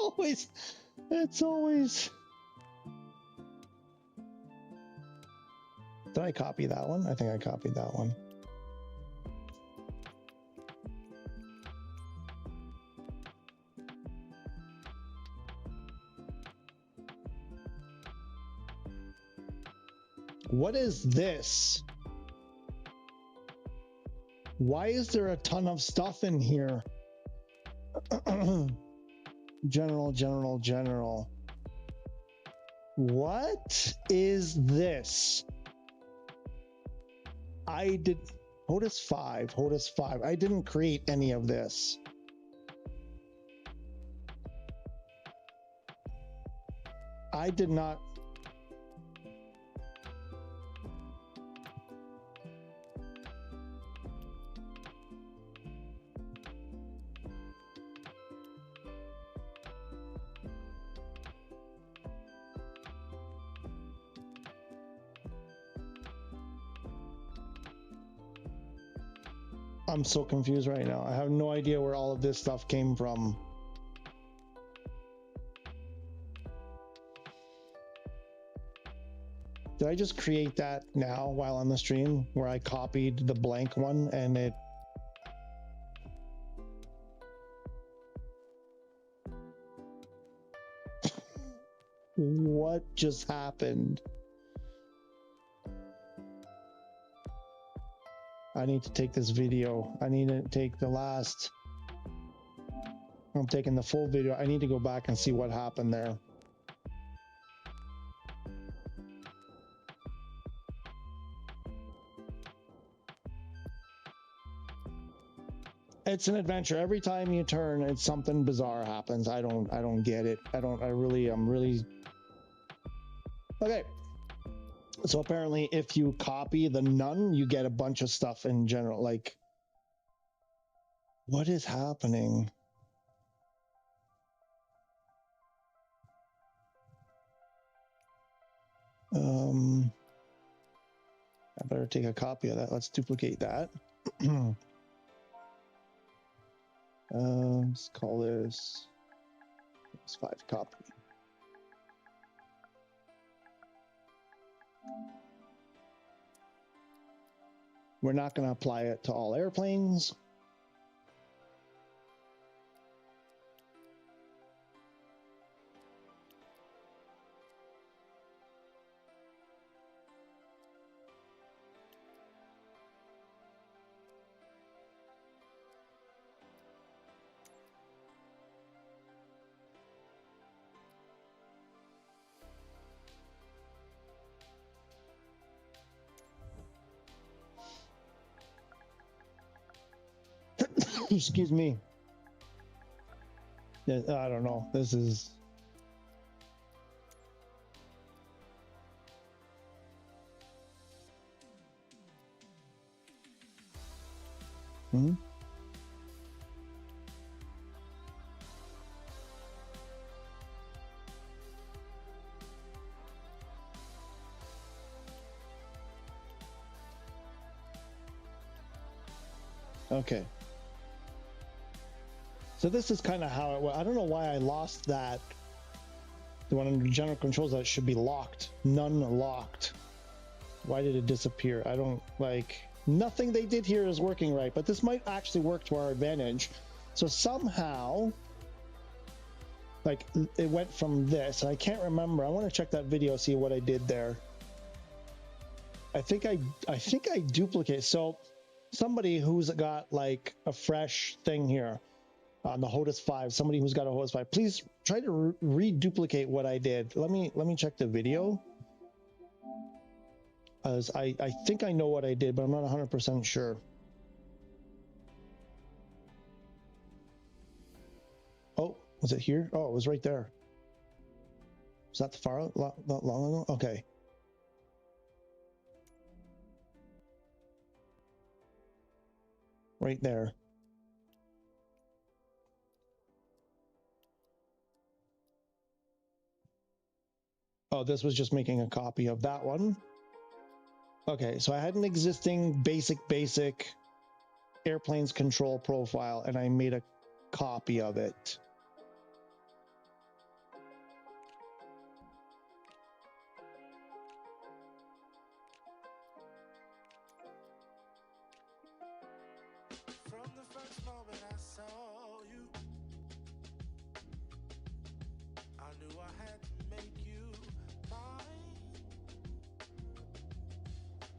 [SPEAKER 1] always. Did I copy that one? I think I copied that one. What is this? Why is there a ton of stuff in here? General. What is this? I did Hotas 5. I didn't create any of this. I did not. I'm so confused right now. I have no idea where all of this stuff came from. Did I just create that now while on the stream where I copied the blank one and it... What just happened? I need to take this video. I need to take the last... I'm taking the full video. I need to go back and see what happened there. It's an adventure. Every time you turn, it's something bizarre happens. I don't get it. I'm really... Okay. So apparently if you copy the none, you get a bunch of stuff in general. Like, what is happening? I better take a copy of that. Let's duplicate that. Let's call this PS5 copy. We're not going to apply it to all airplanes. Excuse me. I don't know. This is... Okay. So this is kind of how it was. I don't know why I lost that. The one under general controls that should be locked. None locked. Why did it disappear? I don't like, nothing they did here is working right, but this might actually work to our advantage. So somehow, like, it went from this, and I can't remember. I want to check that video, see what I did there. I think I duplicate. So somebody who's got like a fresh thing here on the Hotas 5, somebody who's got a Hotas 5, please try to reduplicate what I did. Let me check the video. As I think I know what I did, but I'm not 100% sure. Oh, was it here? Oh, it was right there. Was that the far not long ago? Okay. Right there. Oh, this was just making a copy of that one. Okay, so I had an existing basic airplanes control profile, and I made a copy of it.
[SPEAKER 3] From the first moment I saw you, I knew I had to make you mine.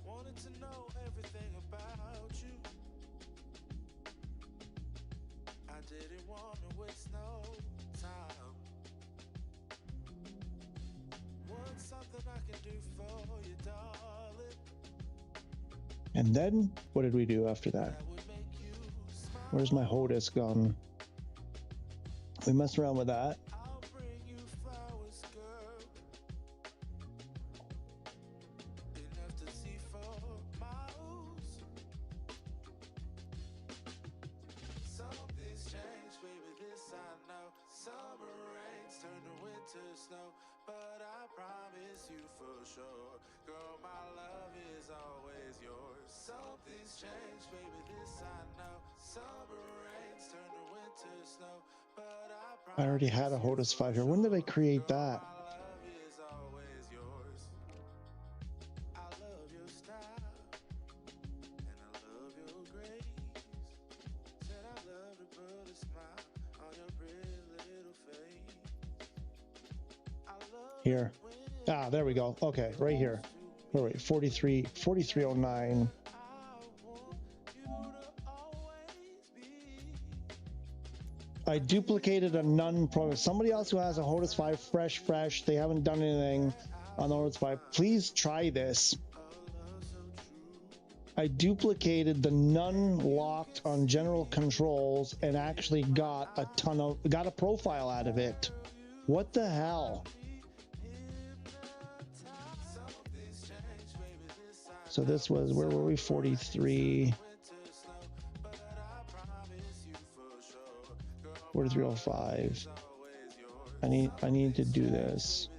[SPEAKER 3] Wanted to know everything about you. I didn't want to waste no time. What's something I can do for you, darling?
[SPEAKER 1] And then, what did we do after that? Where's my Hotas gone? We messed around with that.
[SPEAKER 3] I'll bring you flowers, girl. Enough to see for miles. Something's changed, baby, this I know. Summer rains turn to winter snow, but I promise you for sure, girl, my love is always yours. Something's changed, baby, this I know. Summer rains turn to winter snow, but I promise
[SPEAKER 1] I already had a Hotas 5 here. When did I create that?
[SPEAKER 3] my love is always yours. I love your style, and I love your grace. Said I love to put a smile on your pretty little face. I love
[SPEAKER 1] Here. Ah, there we go. Okay, right here. Oh, wait, 4309. I duplicated a none program. Somebody else who has a Hotas 5 fresh, they haven't done anything on the Hotas 5. Please try this. I duplicated the none locked on general controls and actually got a profile out of it. What the hell? So this was, where were we? 43. 4305. I need to do this.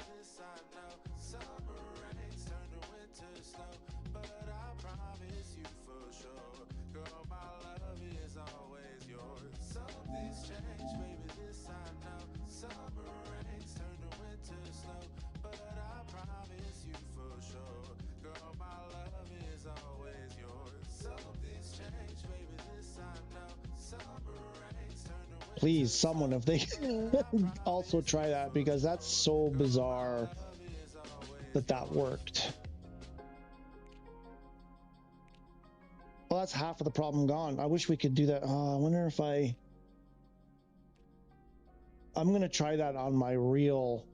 [SPEAKER 1] Please, someone, if they can also try that, because that's so bizarre that worked. Well, that's half of the problem gone. I wish we could do that. I wonder if I'm going to try that on my real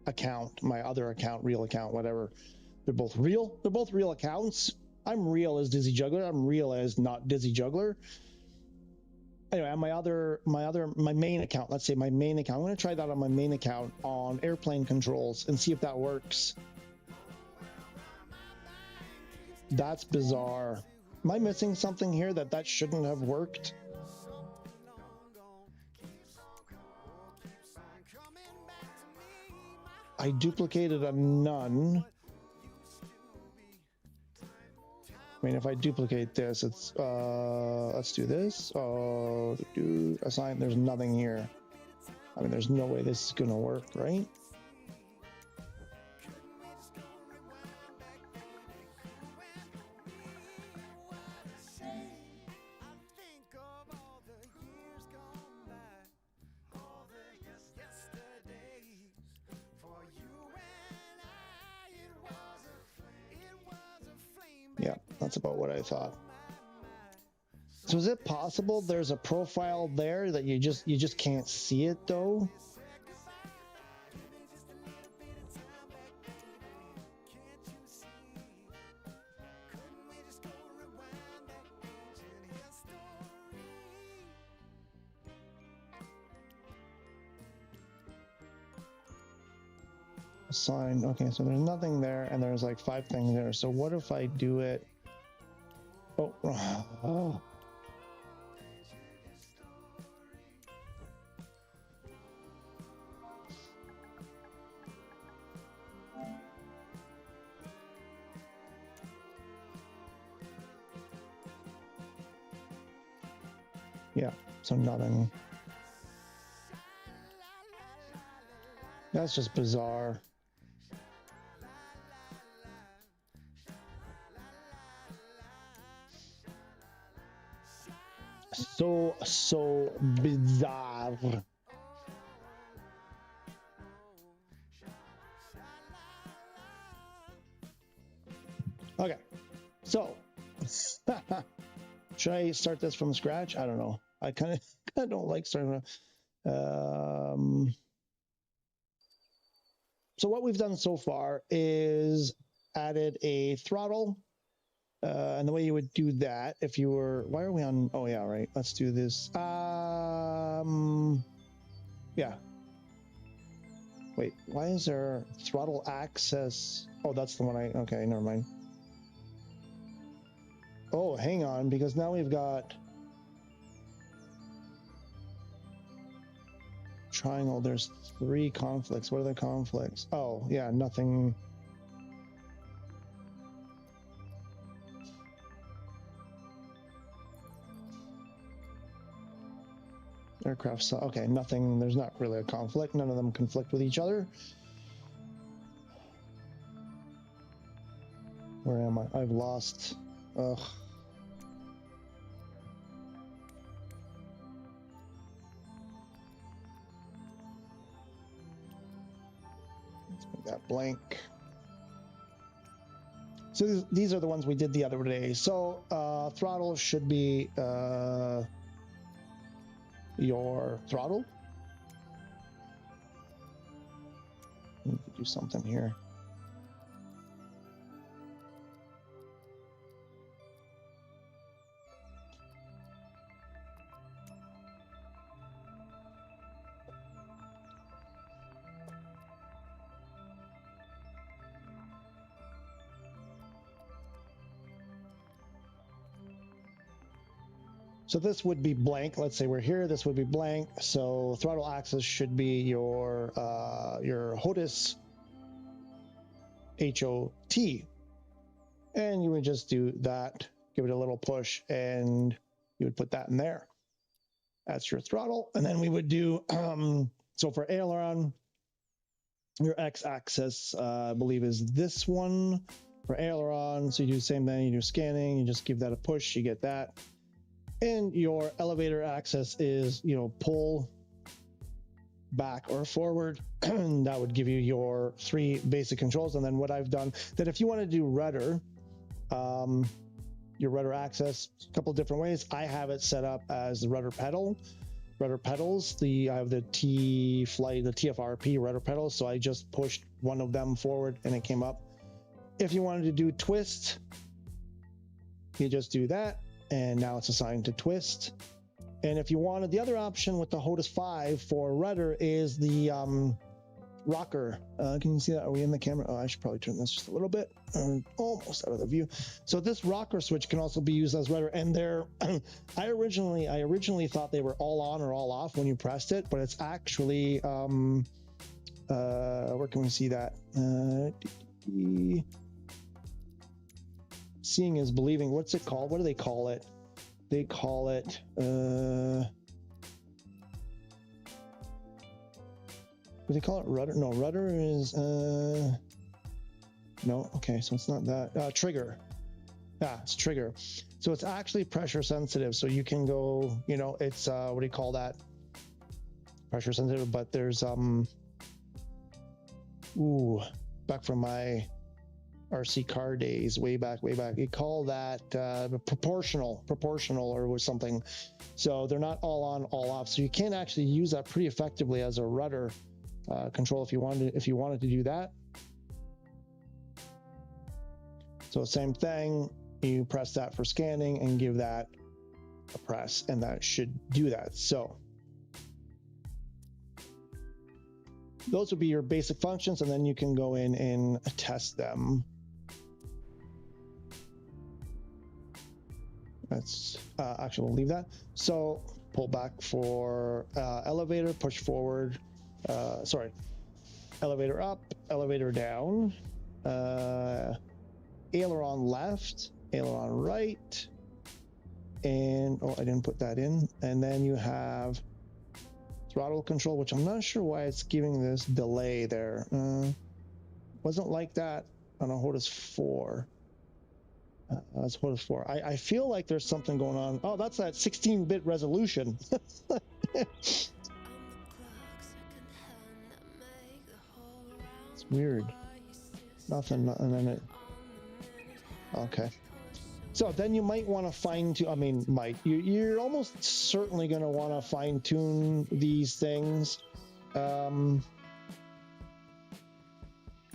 [SPEAKER 1] account, my other account, real account, whatever. They're both real. They're both real accounts. I'm real as Dizzy Juggler. I'm real as not Dizzy Juggler. Anyway, on my main account, let's say my main account, I'm going to try that on my main account on airplane controls and see if that works. That's bizarre. Am I missing something here that shouldn't have worked? I duplicated a none. I mean, if I duplicate this, it's let's do this. Oh do assign. There's nothing here. I mean, there's no way this is gonna work, right? Yeah, that's about what I thought. So is it possible there's a profile there that you just can't see it though? Assign. Okay, so there's nothing there and there's like 5 things there. So what if I do it? Oh. Yeah, so nothing. That's just bizarre. So bizarre. Okay, so should I start this from scratch? I don't know. I kind of don't like starting. So what we've done so far is added a throttle. And the way you would do that, if you were, why are we on? Oh yeah, right. Let's do this. Yeah. Wait, why is there throttle access? Oh, that's the one okay, never mind. Oh, hang on, because now we've got triangle. There's 3 conflicts. What are the conflicts? Oh, yeah, nothing. Aircraft, okay, nothing, there's not really a conflict. None of them conflict with each other. Where am I? I've lost. Ugh. Let's make that blank. So these are the ones we did the other day. So throttle should be your throttle. I need to do something here. So this would be blank. Let's say we're here. This would be blank. So throttle axis should be your Hotas, HOT, and you would just do that. Give it a little push, and you would put that in there. That's your throttle, and then we would do. So for aileron, your x-axis, I believe, is this one. For aileron, so you do the same thing. You do scanning. You just give that a push. You get that. And your elevator axis is, pull back or forward. That would give you your 3 basic controls. And then what I've done, that if you want to do rudder, your rudder axis, a couple of different ways. I have it set up as the rudder pedals. I have the TFRP rudder pedals. So I just pushed one of them forward and it came up. If you wanted to do twist, you just do that. And now it's assigned to twist. And if you wanted the other option with the Hotas 5 for rudder is the rocker. Can you see that? Are we in the camera? Oh, I should probably turn this just a little bit. Almost out of the view. So this rocker switch can also be used as rudder. And they're, I originally thought they were all on or all off when you pressed it, but it's actually, where can we see that? Seeing is believing. What's it called? What do they call it? They call it do they call it rudder? No, rudder is, no, okay, so it's not that. Trigger. Yeah, it's trigger. So it's actually pressure sensitive. So you can go, you know, it's, what do you call that? Pressure sensitive, but there's, back from my RC car days, way back, you call that proportional or something. So they're not all on, all off. So you can actually use that pretty effectively as a rudder control if you wanted to do that. So same thing, you press that for scanning and give that a press, and that should do that. So those would be your basic functions, and then you can go in and test them. That's actually, we'll leave that. So pull back for elevator, push forward, elevator up, elevator down, aileron left, aileron right, and I didn't put that in. And then you have throttle control, which I'm not sure why it's giving this delay there. Wasn't like that on a Hotas 4. That's Hotas 4. I feel like there's something going on. Oh, that's that 16-bit resolution. It's weird. Nothing, and then it. Okay. So then you might want to fine tune. You're almost certainly going to want to fine tune these things. I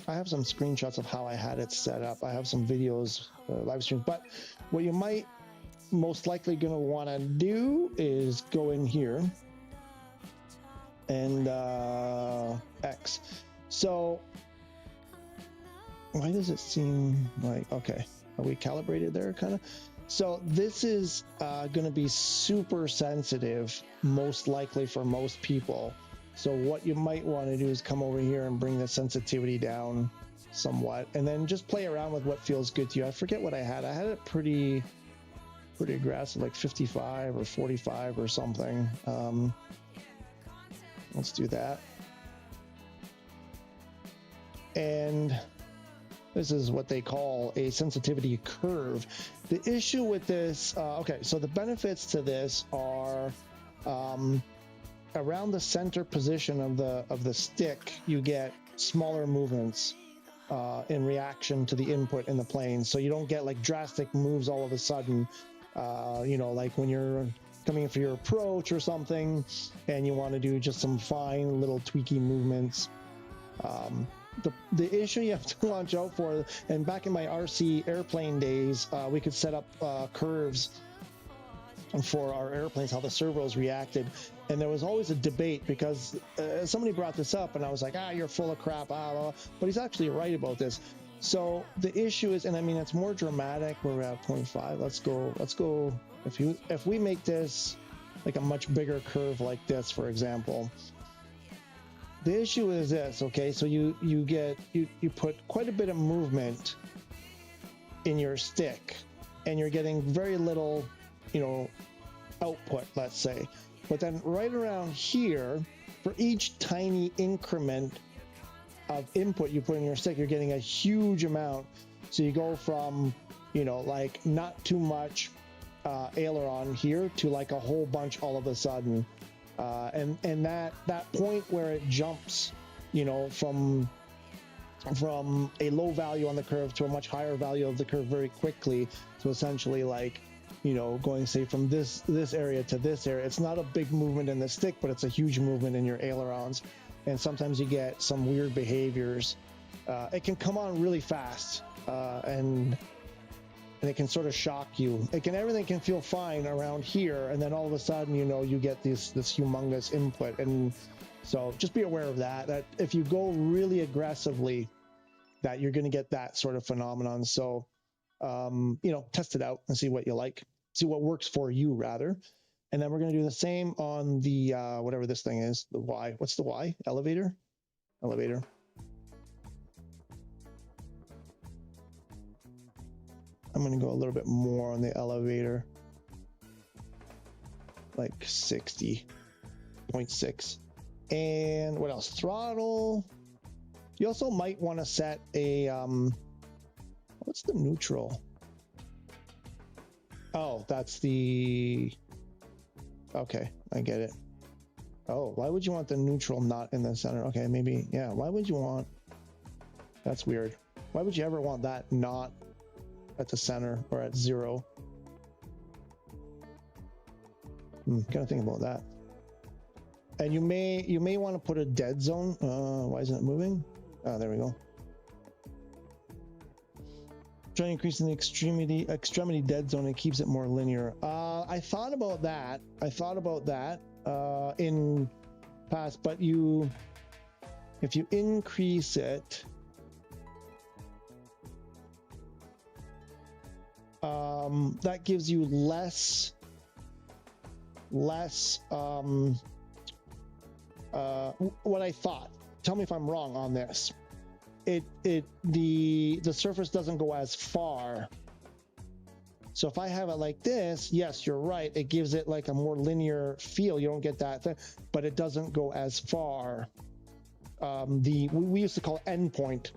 [SPEAKER 1] have some screenshots of how I had it set up. I have some videos, live streams. But what you might most likely going to want to do is go in here and X. So why does it seem like, okay, are we calibrated there kind of? So this is going to be super sensitive, most likely for most people. So what you might want to do is come over here and bring the sensitivity down somewhat, and then just play around with what feels good to you. I forget what I had. I had it pretty aggressive, like 55 or 45 or something. Let's do that. And this is what they call a sensitivity curve. The issue with this, okay, so the benefits to this are around the center position of the stick, you get smaller movements in reaction to the input in the plane. So you don't get like drastic moves all of a sudden, you know, like when you're coming in for your approach or something and you want to do just some fine little tweaky movements. The issue you have to watch out for, and back in my RC airplane days, we could set up curves for our airplanes, how the servos reacted, and there was always a debate because somebody brought this up and I was like, you're full of crap, but he's actually right about this. So the issue is, and I mean, it's more dramatic. We're at 0.5. Let's go. If we make this like a much bigger curve like this, for example, the issue is this, okay? So you put quite a bit of movement in your stick, and you're getting very little, you know, output, let's say. But then right around here, for each tiny increment of input you put in your stick, you're getting a huge amount. So you go from, you know, like not too much aileron here to like a whole bunch all of a sudden. And that point where it jumps, you know, from a low value on the curve to a much higher value of the curve very quickly. So essentially, like, you know, going say from this area to this area, it's not a big movement in the stick, but it's a huge movement in your ailerons. And sometimes you get some weird behaviors. It can come on really fast, and it can sort of shock you. Everything can feel fine around here, and then all of a sudden, you know, you get this humongous input. And so just be aware of that, that if you go really aggressively, that you're going to get that sort of phenomenon. So, you know, test it out and see what you like, see what works for you rather. And then we're going to do the same on the, whatever this thing is, the Y. What's the Y? Elevator? Elevator. I'm going to go a little bit more on the elevator, like 60.6. And what else? Throttle. You also might want to set a what's the neutral? Oh, that's the, okay, I get it. Oh, why would you want the neutral not in the center? Okay, maybe, yeah, why would you want, that's weird. Why would you ever want that not at the center or at 0? Gotta think about that. And you may want to put a dead zone. Why isn't it moving? Oh, there we go. Try increasing the extremity dead zone. It keeps it more linear. I thought about that. In past, but if you increase it, that gives you less. What I thought. Tell me if I'm wrong on this. The surface doesn't go as far. So if I have it like this, yes, you're right. It gives it like a more linear feel. You don't get that thing, but it doesn't go as far. We used to call it endpoint,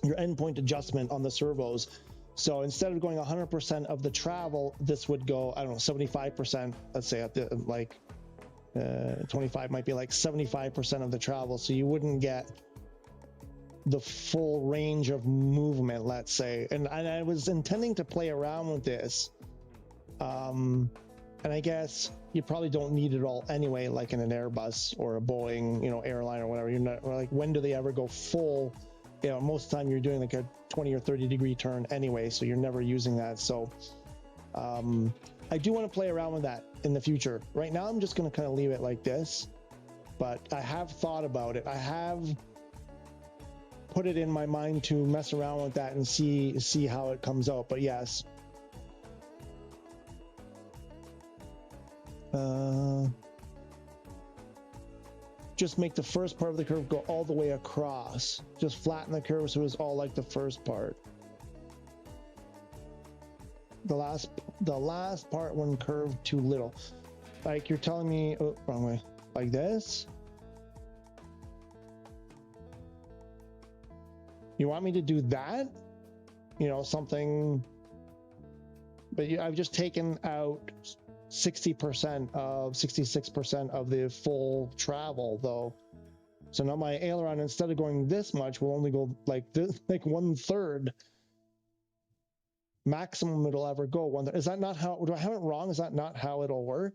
[SPEAKER 1] your endpoint adjustment on the servos. So instead of going 100% of the travel, this would go, I don't know, 75%. Let's say at the 25 might be like 75% of the travel. So you wouldn't get the full range of movement, let's say. And I was intending to play around with this. And I guess you probably don't need it all anyway, like in an Airbus or a Boeing, airline or whatever. You're not, or like, when do they ever go full? Most of the time you're doing like a 20 or 30 degree turn anyway, so you're never using that. So I do want to play around with that in the future. Right now I'm just going to kind of leave it like this, but I have thought about it. I have put it in my mind to mess around with that and see how it comes out. But yes, just make the first part of the curve go all the way across. Just flatten the curve so it's all like the first part. The last part when curved too little. Like you're telling me, oh, wrong way. Like this. You want me to do that? Something. But I've just taken out 66% of the full travel though. So now my aileron, instead of going this much, will only go like this, like 1/3. Maximum it'll ever go 1/3. Is that not how, do I have it wrong? Is that not how it'll work?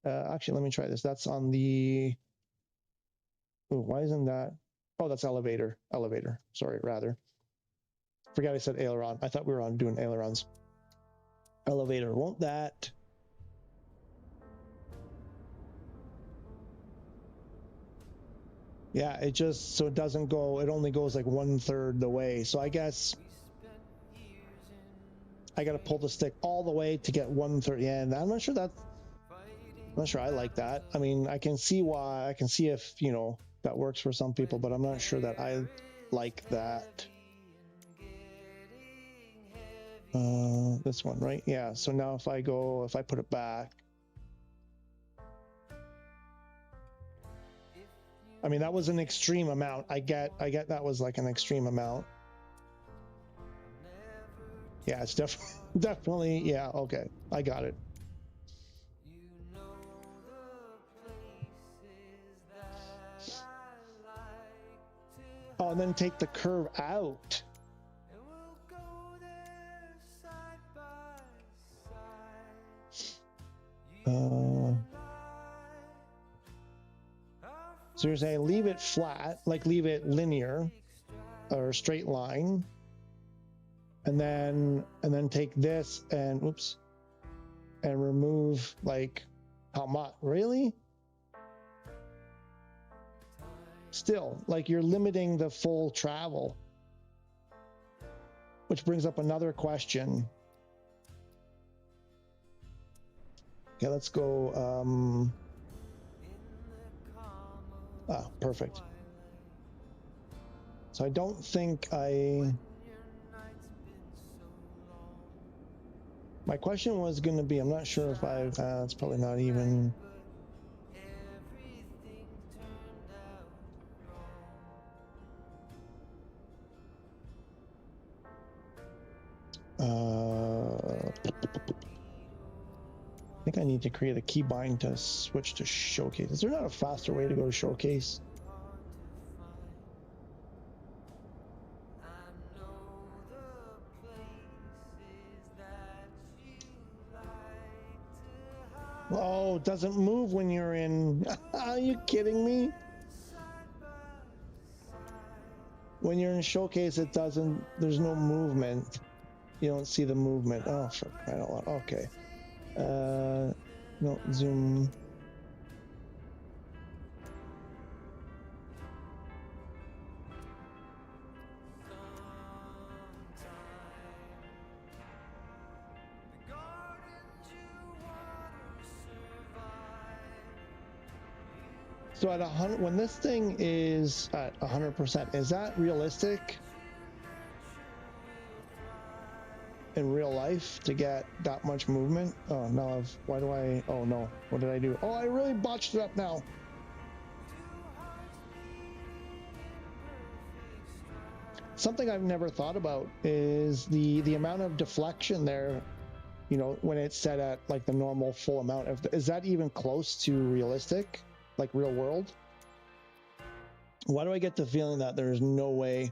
[SPEAKER 1] Actually, let me try this. That's on the, oh, why isn't that? Oh, that's elevator. Sorry, rather. Forgot I said aileron. I thought we were on doing ailerons. Elevator, won't that? Yeah, it just, so it doesn't go, it only goes like 1/3 the way. So I guess I got to pull the stick all the way to get 1/3. Yeah, and I'm not sure I like that. I mean, I can see why, I can see if, that works for some people, but I'm not sure that I like that. This one, right? Yeah, so now if I put it back, I mean, that was an extreme amount. I get that was like an extreme amount. Yeah, it's definitely, yeah, okay. I got it. Oh, and then take the curve out. So you're saying leave it flat, like leave it linear or straight line, and then take this and oops, and remove like how much? Really? Still, like you're limiting the full travel, which brings up another question. Okay, let's go. Perfect. So I don't think my question was going to be, I'm not sure if it's probably not even. I think I need to create a keybind to switch to showcase. Is there not a faster way to go to showcase? Oh, it doesn't move when you're in. Are you kidding me? When you're in showcase, it doesn't. There's no movement. You don't see the movement. Oh, for crying out loud. Okay. No, zoom. So at 100, when this thing is at 100%, is that realistic in real life to get that much movement? Oh, no, why do I, oh no, what did I do? Oh, I really botched it up now. Something I've never thought about is the amount of deflection there, you know, when it's set at like the normal full amount of, is that even close to realistic? Like real world? Why do I get the feeling that there's no way?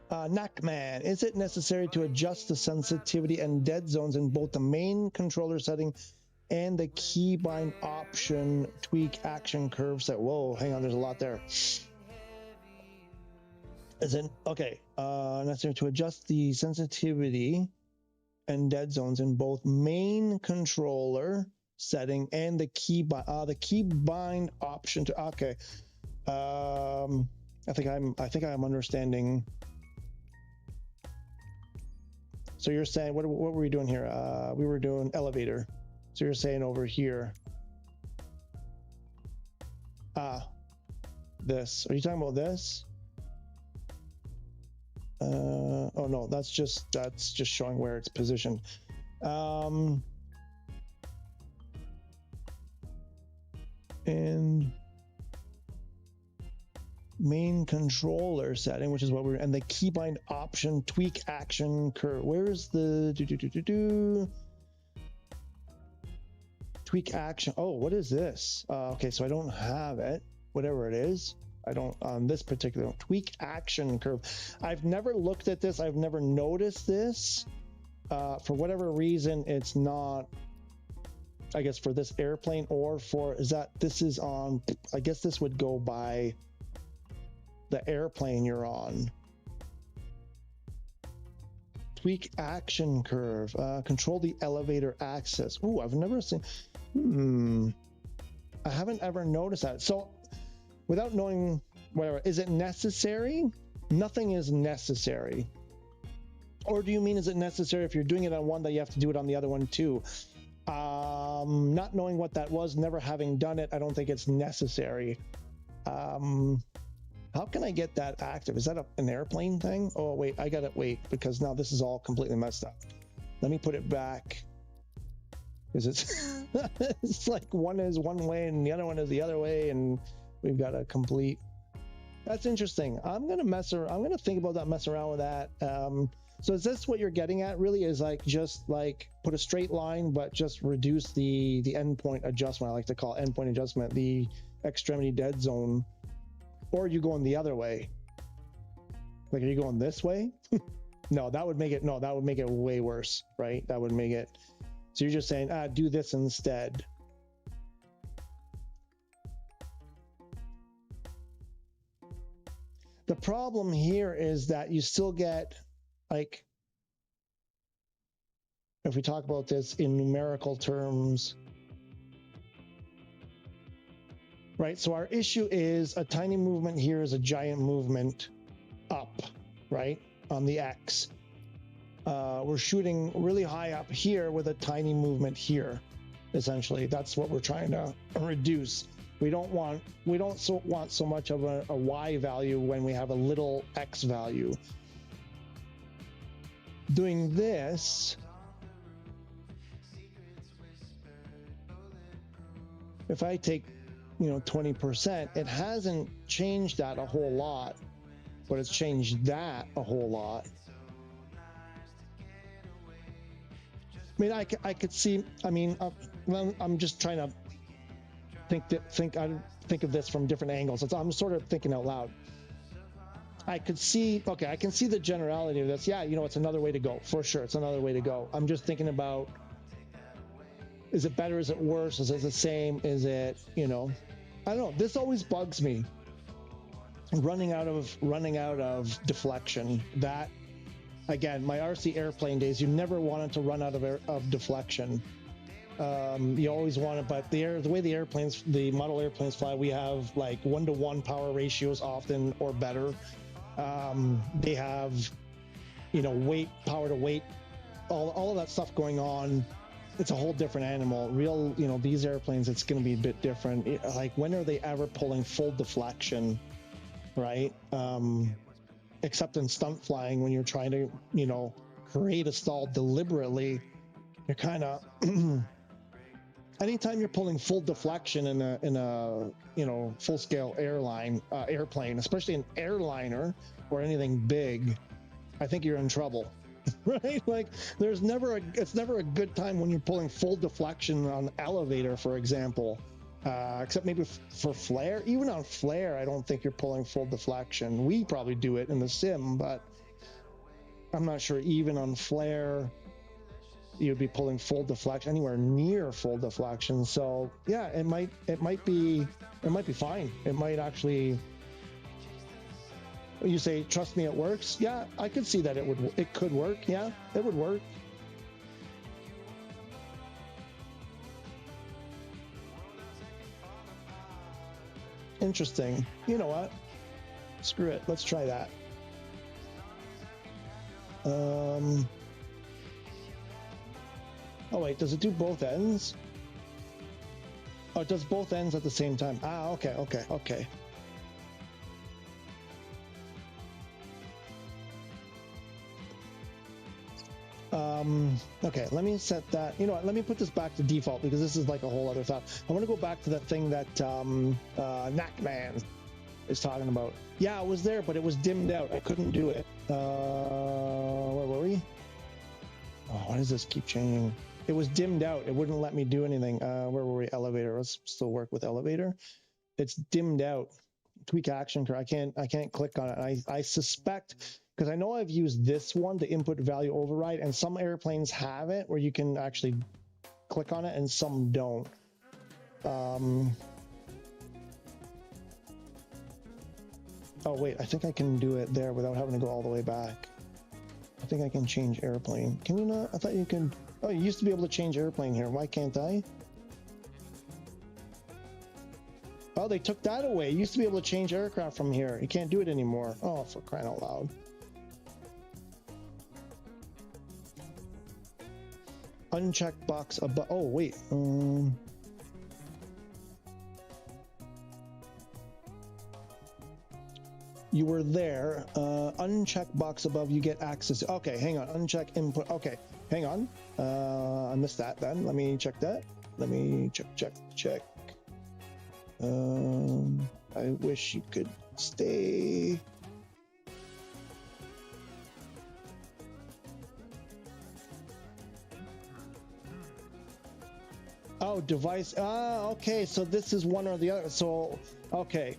[SPEAKER 1] Knackman, is it necessary to adjust the sensitivity and dead zones in both the main controller setting and the keybind option tweak action curve set? Whoa, hang on, there's a lot there. Is it okay? Necessary to adjust the sensitivity and dead zones in both main controller setting and the keybind option to, okay. I think I'm understanding. So you're saying, what were we doing here? We were doing elevator. So you're saying over here. This. Are you talking about this? Oh no, that's just showing where it's positioned. And main controller setting, which is what we're, and the keybind option tweak action curve. Where's the tweak action? Oh, what is this? Okay, so I don't have it. Whatever it is, I don't on this particular tweak action curve. I've never looked at this. I've never noticed this. For whatever reason, it's not, I guess, for this airplane, or for, is that, this is on, I guess this would go by the airplane you're on. Tweak action curve. Control the elevator access. Ooh, I've never seen, I haven't ever noticed that. So without knowing, whatever, is it necessary? Nothing is necessary. Or do you mean, is it necessary if you're doing it on one that you have to do it on the other one too? Not knowing what that was, never having done it, I don't think it's necessary. How can I get that active? Is that an airplane thing? Oh, wait, I gotta wait, because now this is all completely messed up. Let me put it back. Because it's, it's like one is one way and the other one is the other way, and we've got a complete, that's interesting. I'm gonna think about that, mess around with that. So is this what you're getting at really, is like just like put a straight line but just reduce the endpoint adjustment? I like to call endpoint adjustment the extremity dead zone. Or are you going the other way? Like, are you going this way? No, that would make it, no, that would make it way worse, right? That would make it, so you're just saying, do this instead. The problem here is that you still get, like, if we talk about this in numerical terms, right? So our issue is a tiny movement here is a giant movement up, right? On the X. We're shooting really high up here with a tiny movement here. Essentially, that's what we're trying to reduce. We don't want so much of a Y value when we have a little X value. Doing this, if I take, 20%, it hasn't changed that a whole lot. but it's changed that a whole lot. I mean, I could see. I mean, well, I'm just trying to think of this from different angles. I'm sort of thinking out loud. I could see. Okay, I can see the generality of this. Yeah, you know, it's another way to go for sure. It's another way to go. I'm just thinking about: is it better? Is it worse? Is it the same? Is it, you know? I don't know. This always bugs me. Running out of deflection. That, again, my RC airplane days, you never wanted to run out of deflection. You always want it, but the way the model airplanes fly, we have like 1-to-1 power ratios often or better. They have, you know, power to weight, all of that stuff going on. It's a whole different animal. Real, you know, these airplanes, it's going to be a bit different. Like, when are they ever pulling full deflection, right? Except in stunt flying, when you're trying to, you know, create a stall deliberately, you're kind of anytime you're pulling full deflection in a you know, full scale airplane, especially an airliner or anything big, I think you're in trouble. Right? Like, it's never a good time when you're pulling full deflection on elevator, for example. Except maybe for flare. Even on flare, I don't think you're pulling full deflection. We probably do it in the sim, but I'm not sure even on flare you'd be pulling full deflection, anywhere near full deflection. So yeah, it might be fine. It might actually. You say, trust me, it works. Yeah, I could see that it could work. Yeah, it would work. Interesting. You know what? Screw it. Let's try that. Oh wait, does it do both ends? Oh, it does both ends at the same time. Ah, okay. Okay, let me set that. You know what? Let me put this back to default, because this is like a whole other thought. I want to go back to that thing that Knackman is talking about. Yeah, it was there, but it was dimmed out. I couldn't do it. Where were we? Oh, why does this keep changing? It was dimmed out. It wouldn't let me do anything. Where were we? Elevator. Let's still work with elevator. It's dimmed out. Tweak action. I can't click on it. I suspect, because I know I've used this one to input value override, and some airplanes have it where you can actually click on it and some don't. Oh wait, I think I can do it there without having to go all the way back. I think I can change airplane. Can you not? I thought you could. Oh, you used to be able to change airplane here. Why can't I? Oh, they took that away. You used to be able to change aircraft from here. You can't do it anymore. Oh, for crying out loud. Unchecked box above. Oh, wait. You were there. Uncheck box above, you get access. Okay, hang on. Uncheck input. Okay, hang on. I missed that then. Let me check that. Let me check. I wish you could stay. Oh, device. Ah, okay. So this is one or the other. So, okay.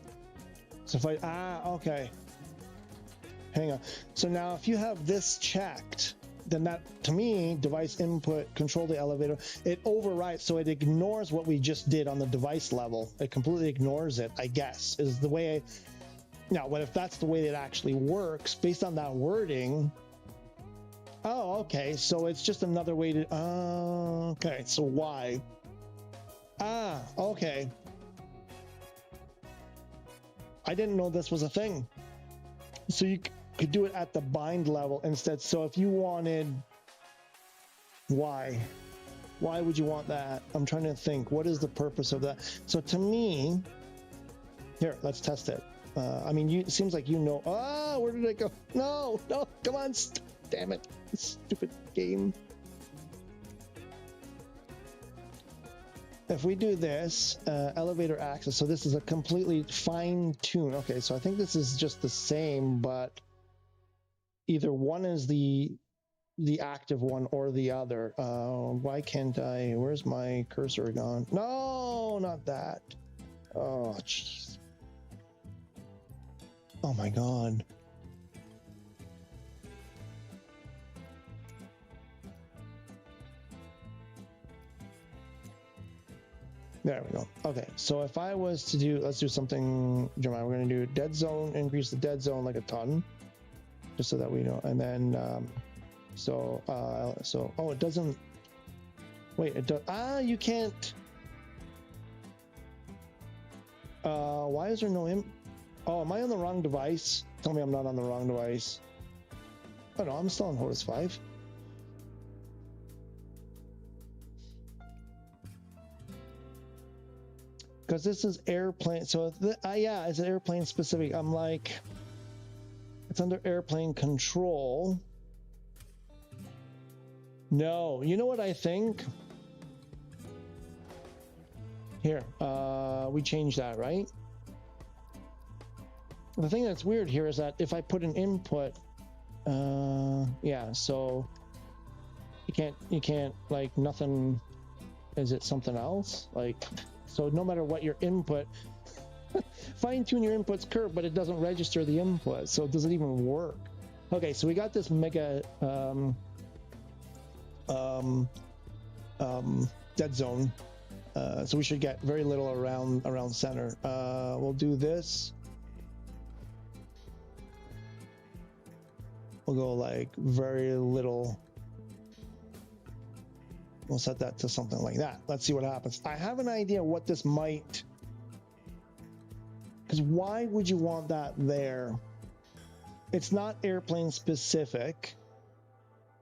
[SPEAKER 1] So if okay. Hang on. So now if you have this checked, then that, to me, device input, control the elevator, it overrides. So it ignores what we just did on the device level. It completely ignores it, I guess, is the way. Now, what if that's the way it actually works based on that wording? Oh, okay. So it's just another way to, okay. So why? Ah, okay. I didn't know this was a thing. So you could do it at the bind level instead. So if you wanted, why would you want that? I'm trying to think, what is the purpose of that? So to me, here, let's test it. I mean, it seems like you know. Ah, where did it go? No, come on, damn it, this stupid game. if we do this, elevator access, so this is a completely fine-tuned. Okay, so I think this is just the same, but either one is the active one or the other. Why can't I? Where's my cursor gone? No, not that. Oh, jeez. Oh my god. There we go. Okay, so if I was to do, let's do something dramatic. We're going to do dead zone, increase the dead zone like a ton, just so that we know. And then, oh, it doesn't, wait, it does, you can't, why is there no oh, am I on the wrong device? Tell me I'm not on the wrong device. Oh no, I'm still on Hotas 5. Because this is airplane, so yeah, it's an airplane specific. I'm like, it's under airplane control. No, you know what I think? Here, we changed that, right? The thing that's weird here is that if I put an input, yeah, so you can't, like, nothing, is it something else? Like, so no matter what your input, fine-tune your input's curve, but it doesn't register the input, so it doesn't even work. Okay, so we got this mega dead zone, so we should get very little around center. We'll do this. We'll go like very little. We'll set that to something like that. Let's see what happens. I have an idea what this might, because why would you want that there? It's not airplane specific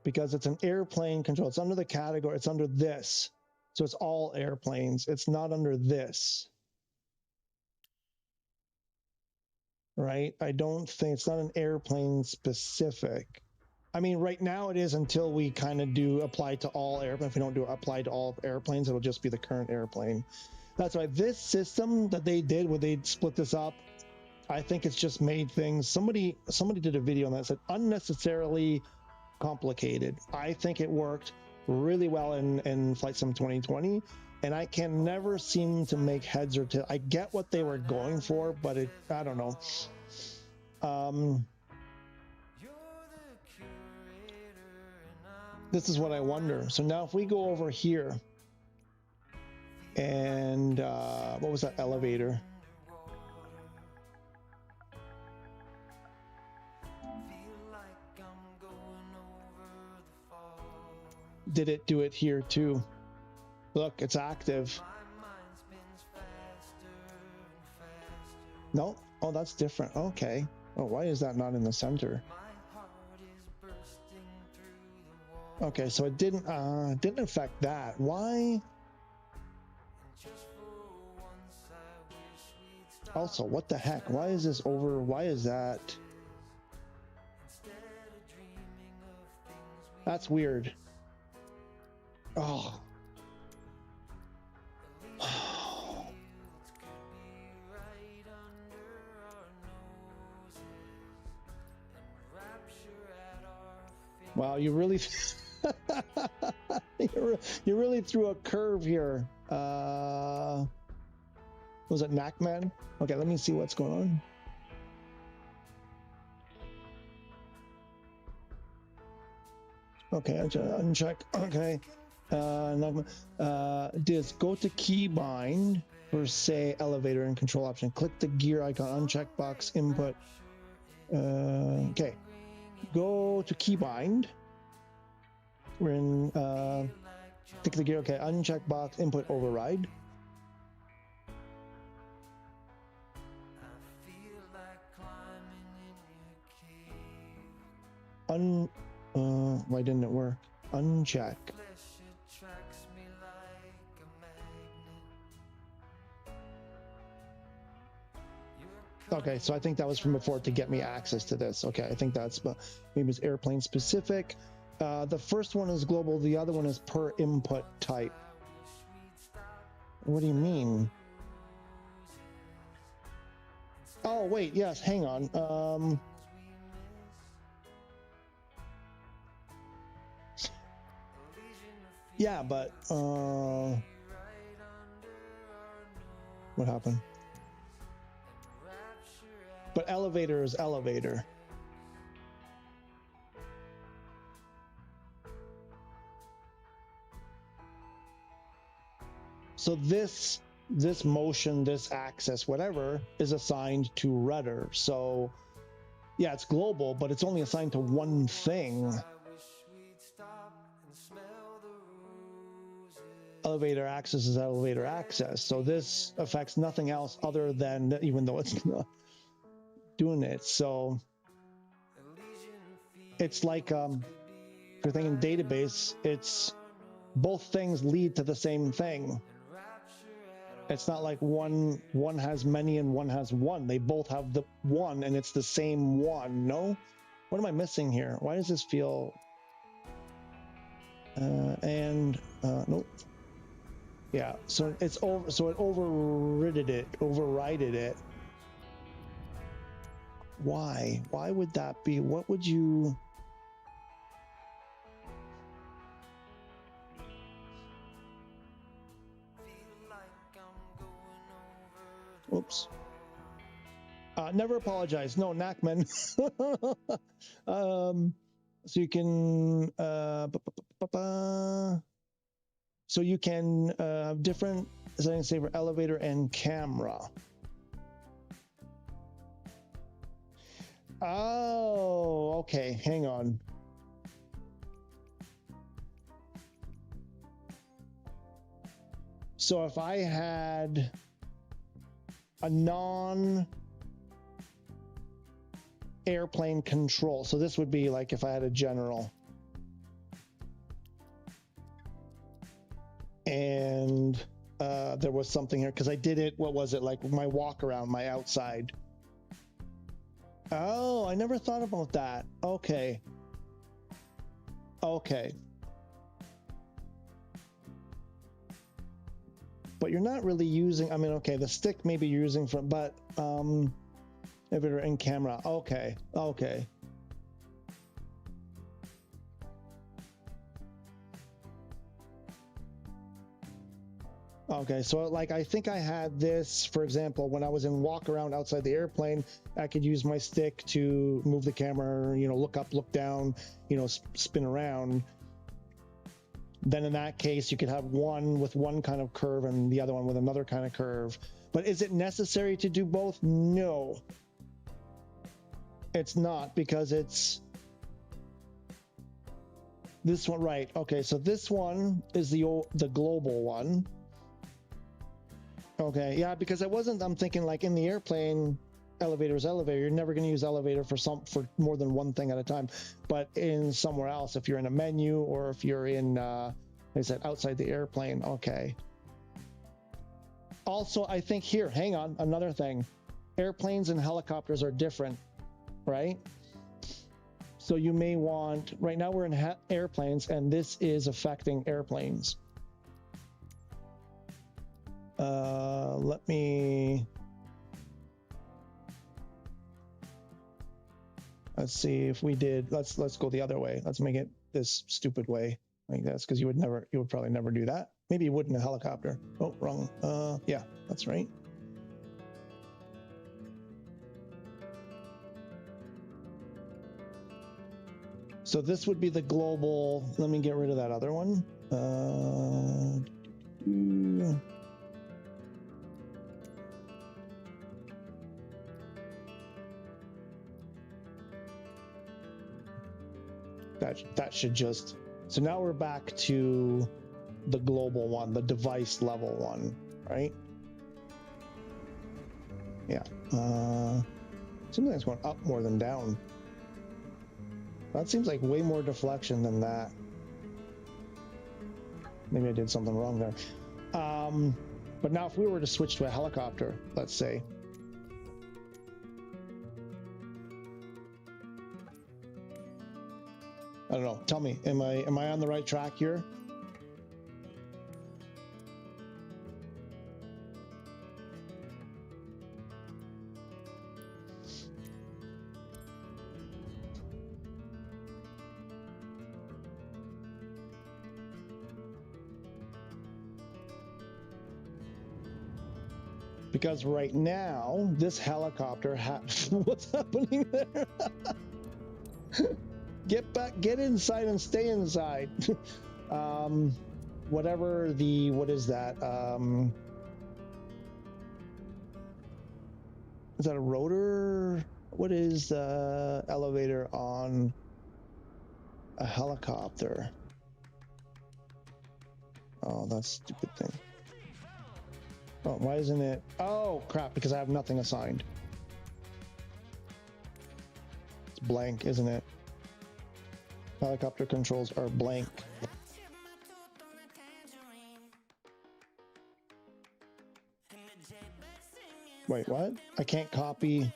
[SPEAKER 1] because it's an airplane control. It's under the category, it's under this. So it's all airplanes. It's not under this. Right? I don't think it's not an airplane specific. I mean, right now it is until we kind of do apply to all airplanes. If we don't do apply to all airplanes, it'll just be the current airplane. That's why this system that they did where they split this up, I think it's just made things, somebody did a video on that, said unnecessarily complicated. I think it worked really well in Flight Sim 2020, and I can never seem to make heads or tails. I get what they were going for, but I don't know. This is what I wonder. So now if we go over here and what was that elevator? Did it do it here too? Look, it's active. No? Oh, that's different. Okay. Oh, why is that not in the center? Okay, so it didn't affect that. Why? Also, what the heck? Why is this over? Why is that? That's weird. Oh. Wow, you really you really threw a curve here. Was it Knackman? Okay, let me see what's going on. Okay, uncheck. Okay, just go to keybind for say elevator and control option. Click the gear icon, uncheck box input. Okay, go to keybind. We're in click the gear. Okay, uncheck box input override. Why didn't it work? Uncheck. Okay, so I think that was from before to get me access to this. Okay, I think that's maybe it's airplane specific. The first one is global, the other one is per input type. What do you mean? Oh, wait, yes, hang on. Yeah, but, what happened? But elevator is elevator. So this motion, this axis, whatever, is assigned to rudder. So yeah, it's global, but it's only assigned to one thing. Elevator axis is elevator axis. So this affects nothing else other than, even though it's not doing it. So it's like, if you're thinking database, it's both things lead to the same thing. It's not like one has many and one has one. They both have the one and it's the same one. No? What am I missing here? Why does this feel... nope. Yeah, so it's over. So it overridden it. Why? Why would that be? What would you... Oops. Never apologize. No, Knackman. So you can so you can have different settings, say, for elevator and camera. Oh, okay. Hang on. So if I had a non-airplane control, so this would be like if I had a general, and there was something here because I did it, what was it, like my walk around, my outside. Oh, I never thought about that. Okay. But you're not really using, I mean, okay, the stick maybe you're using for, but if it were in camera, okay. Okay, so like I think I had this, for example, when I was in walk around outside the airplane, I could use my stick to move the camera, look up, look down, spin around. Then in that case, you could have one with one kind of curve and the other one with another kind of curve. But is it necessary to do both? No. It's not, because it's this one, right? Okay, so this one is the global one. Okay, yeah, because I'm thinking like in the airplane, elevator is elevator. You're never going to use elevator for more than one thing at a time. But in somewhere else, if you're in a menu or if you're in, like I said, outside the airplane, okay. Also, I think here, hang on, another thing. Airplanes and helicopters are different, right? So you may want, right now we're in airplanes, and this is affecting airplanes. Let me... Let's see if we did, let's go the other way. Let's make it this stupid way like this, because you would probably never do that. Maybe you would in a helicopter. Oh, wrong. Yeah, that's right. So this would be the global. Let me get rid of that other one. That should just, so now we're back to the global one, the device level one, right? Yeah. Seems like it's going up more than down. That seems like way more deflection than that. Maybe I did something wrong there. But now if we were to switch to a helicopter, let's say, I don't know. Tell me, am I on the right track here? Because right now, this helicopter what's happening there? Get back, get inside and stay inside. Whatever the, what is that? Is that a rotor? What is the elevator on a helicopter? Oh, that's a stupid thing. Oh, why isn't it? Oh, crap, because I have nothing assigned. It's blank, isn't it? Helicopter controls are blank. Wait, what? I can't copy.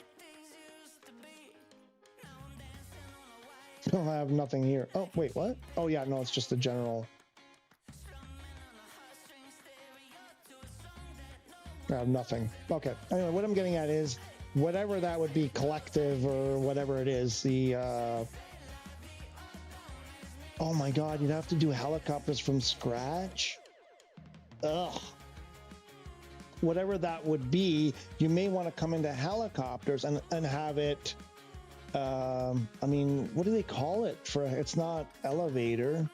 [SPEAKER 1] Oh, I have nothing here. Oh, wait, what? Oh, yeah, no, it's just the general. I have nothing. Okay. Anyway, what I'm getting at is whatever that would be, collective or whatever it is, the oh my god, you'd have to do helicopters from scratch? Ugh. Whatever that would be, you may want to come into helicopters and have it, I mean, what do they call it? For it's not elevator.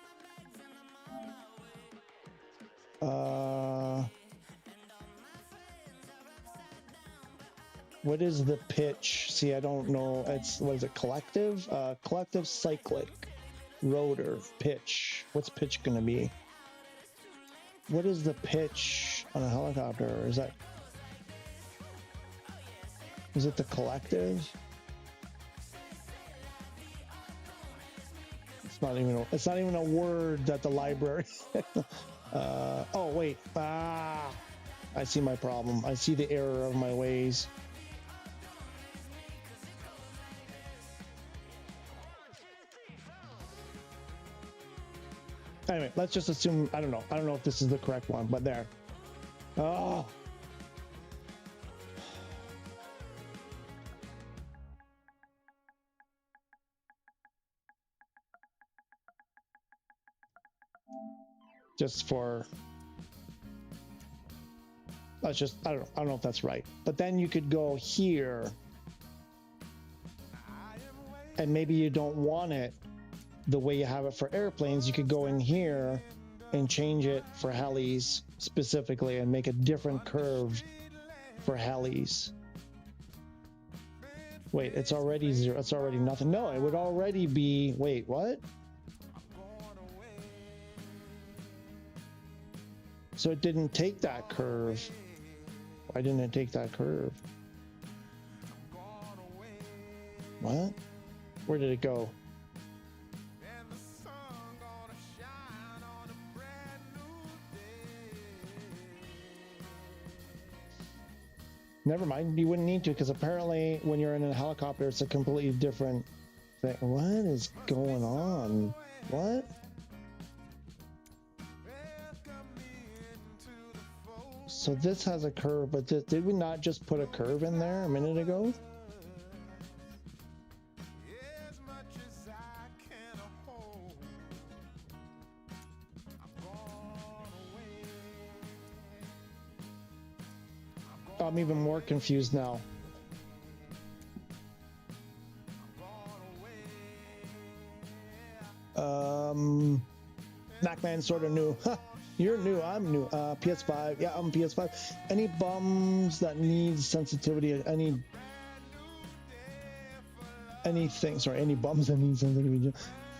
[SPEAKER 1] What is the pitch? See, I don't know. It's, what is it? Collective? Collective cyclic rotor pitch. What's pitch going to be? What is the pitch on a helicopter? Is it the collective? It's not even a word that the library. Oh wait. I see my problem. I see the error of my ways. Anyway, let's just assume, I don't know if this is the correct one, but there. Oh. Just for, let's just, I don't know if that's right. But then you could go here and maybe you don't want it the way you have it for airplanes. You could go in here and change it for helis specifically and make a different curve for helis. Wait, it's already zero. It's already nothing. No, it would already be, wait, what? So it didn't take that curve. Why didn't it take that curve? What? Where did it go? Never mind, you wouldn't need to, because apparently when you're in a helicopter, it's a completely different thing. What is going on? What? So this has a curve, but did we not just put a curve in there a minute ago? I'm even more confused now. Macman sort of new. You're new, I'm new. PS5, yeah, I'm PS5. Any bums that need sensitivity, any bums that need sensitivity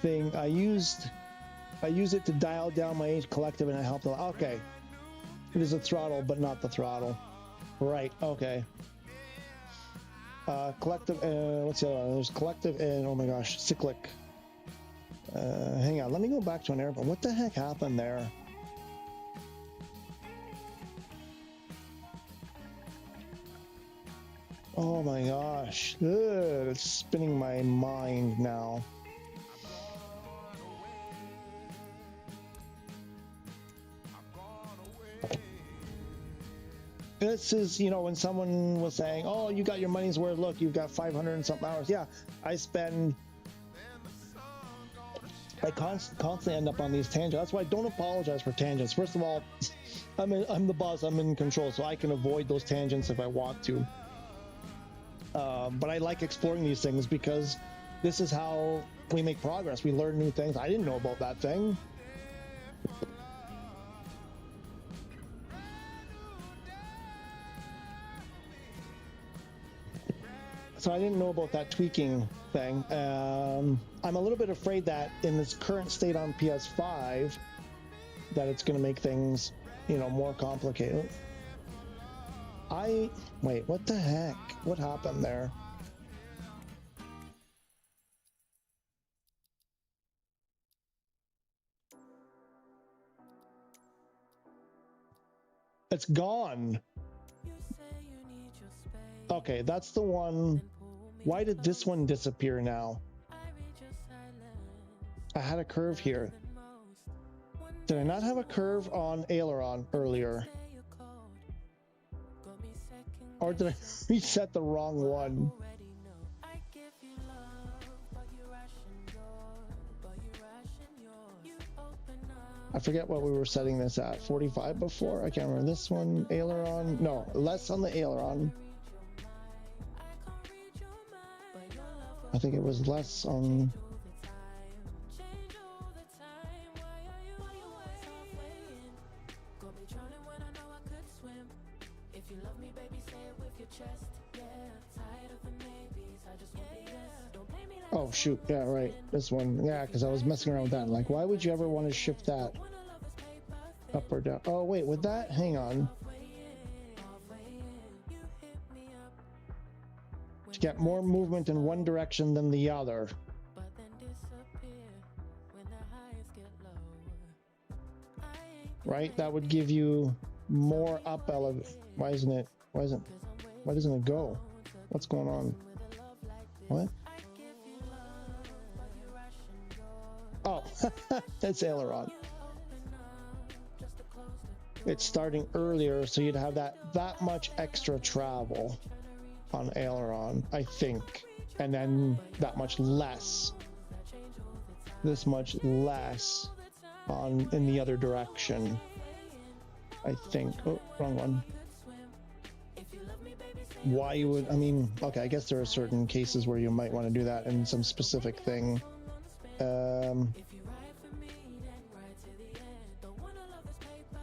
[SPEAKER 1] thing. I use it to dial down my age collective and it helped a lot. Okay. It is a throttle, but not the throttle. Right, okay. Collective, what's the other one? There's collective and, oh my gosh, cyclic. Hang on, let me go back to an airplane. What the heck happened there? Oh my gosh. Ugh, it's spinning my mind now. This is, you know, when someone was saying, oh, you got your money's worth, look, you've got 500 and something hours. Yeah, I spend I constantly end up on these tangents. That's why I don't apologize for tangents. First of all, I'm the boss. I'm in control, so I can avoid those tangents if I want to. But I like exploring these things because this is how we make progress. We learn new things. I didn't know about that thing. So I didn't know about that tweaking thing. I'm a little bit afraid that in this current state on PS5, that it's going to make things, you know, more complicated. Wait, what the heck? What happened there? It's gone. Okay, that's the one. Why did this one disappear now? I had a curve here. Did I not have a curve on aileron earlier? Or did I reset the wrong one? I forget what we were setting this at. 45 before? I can't remember. This one, aileron? No, less on the aileron. I think it was less on... Oh shoot, yeah, right, this one. Yeah, because I was messing around with that. Like, why would you ever want to shift that up or down? Oh wait, with that, hang on. To get more movement in one direction than the other. Right, that would give you more up elevation. Why doesn't it go? What's going on? What? Oh, it's aileron. It's starting earlier, so you'd have that much extra travel on aileron, I think, and then that much less. This much less in the other direction, I think. Oh, wrong one. Why you would? I mean, okay, I guess there are certain cases where you might want to do that in some specific thing.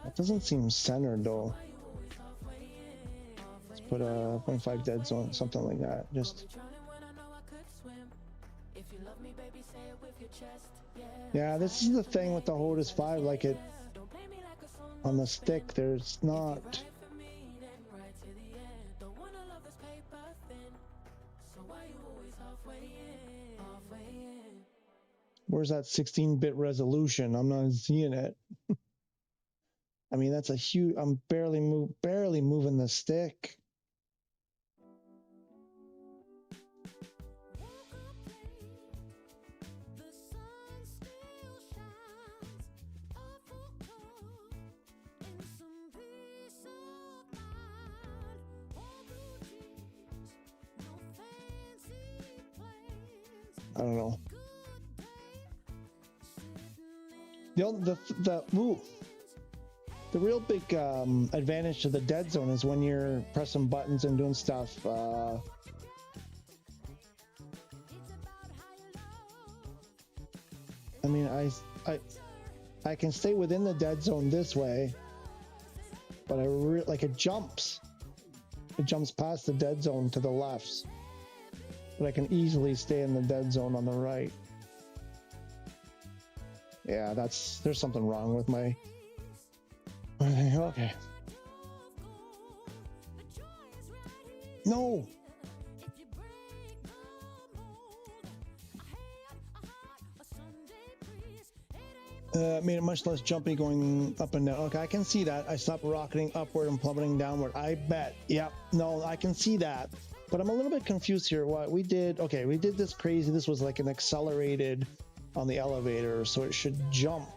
[SPEAKER 1] That doesn't seem centered though. Let's put a 0.5 dead zone, something like that. Just yeah, this is the thing with the Hotas 5. Like it on the stick, there's not. Where's that 16-bit resolution? I'm not seeing it. I mean, that's a huge. I'm barely moving the stick. I don't know. The real big advantage to the dead zone is when you're pressing buttons and doing stuff. I mean, I can stay within the dead zone this way, but like it jumps. It jumps past the dead zone to the left, but I can easily stay in the dead zone on the right. Yeah, there's something wrong with my. Okay. No. Made it much less jumpy going up and down. Okay, I can see that. I stopped rocketing upward and plummeting downward. I bet. Yep. No, I can see that. But I'm a little bit confused here. What we did? Okay, we did this crazy. This was like an accelerated on the elevator, so it should jump.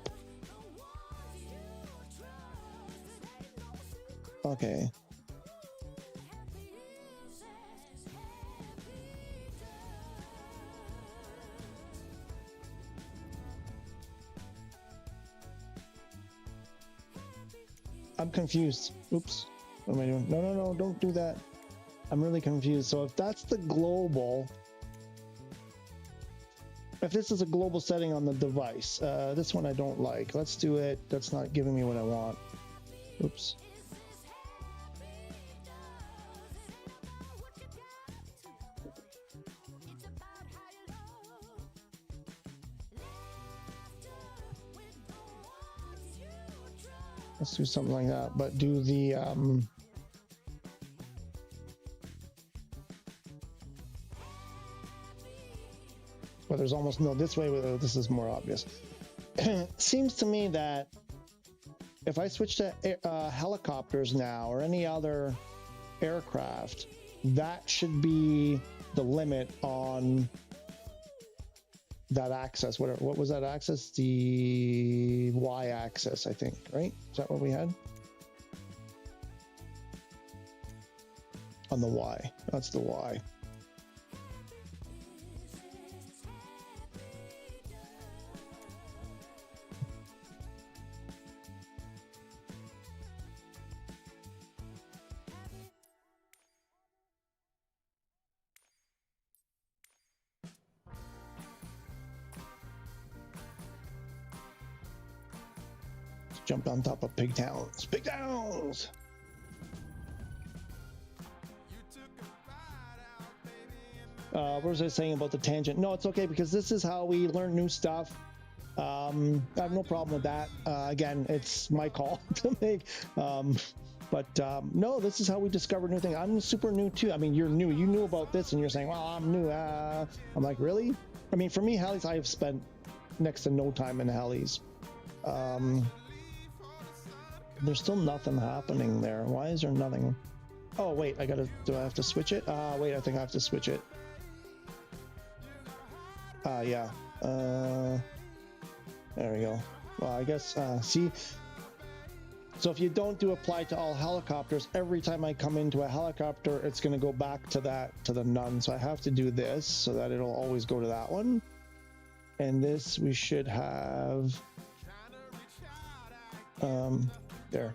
[SPEAKER 1] Okay. I'm confused. Oops. What am I doing? No, don't do that. I'm really confused. So if that's the global, if this is a global setting on the device, this one I don't like. Let's do it. That's not giving me what I want. Oops. Let's do something like that, but do the well, there's almost no this way. This is more obvious. Seems to me that if I switch to helicopters now or any other aircraft, that should be the limit on that axis. What was that axis? The y-axis, I think, right? Is that what we had? On the y. That's the y. Jumped on top of pig towns. Pig towns! What was I saying about the tangent? No, it's okay because this is how we learn new stuff. I have no problem with that. Again, it's my call to make. No, this is how we discover new things. I'm super new too. I mean, you're new. You knew about this and you're saying, well, I'm new. I'm like, really? I mean, for me, helis, I have spent next to no time in helis. There's still nothing happening there. Why is there nothing? Oh, wait, do I have to switch it? Wait, I think I have to switch it. Yeah. There we go. Well, I guess, see? So if you don't do apply to all helicopters, every time I come into a helicopter, it's going to go back to the none. So I have to do this so that it'll always go to that one. And this we should have, there.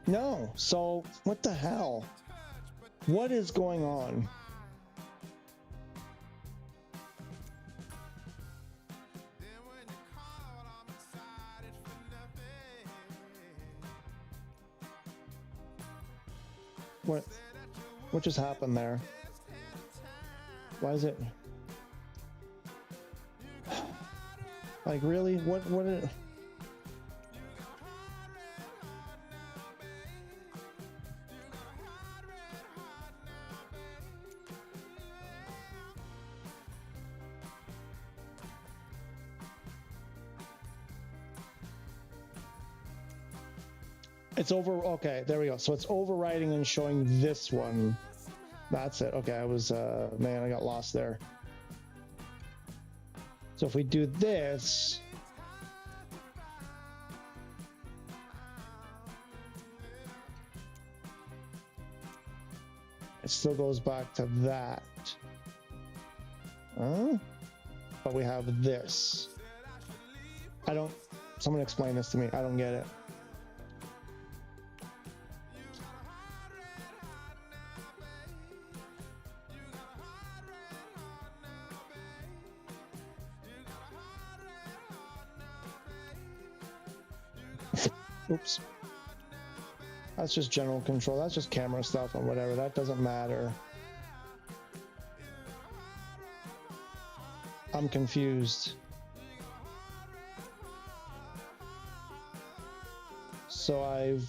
[SPEAKER 1] No, so what the hell? What is going on? What just happened there? Why is it like really? What It's over. Okay, there we go. So it's overriding and showing this one. That's it. Okay, I was, man, I got lost there. So if we do this, it still goes back to that. But we have this. Someone explain this to me. I don't get it. Oops. That's just general control. That's just camera stuff and whatever. That doesn't matter. I'm confused. So I've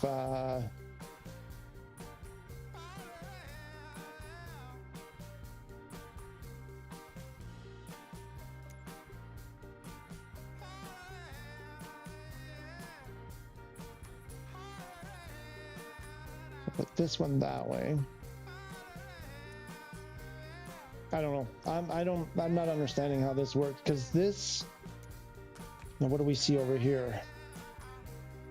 [SPEAKER 1] put this one that way. I don't know. I'm not understanding how this works because this. Now what do we see over here?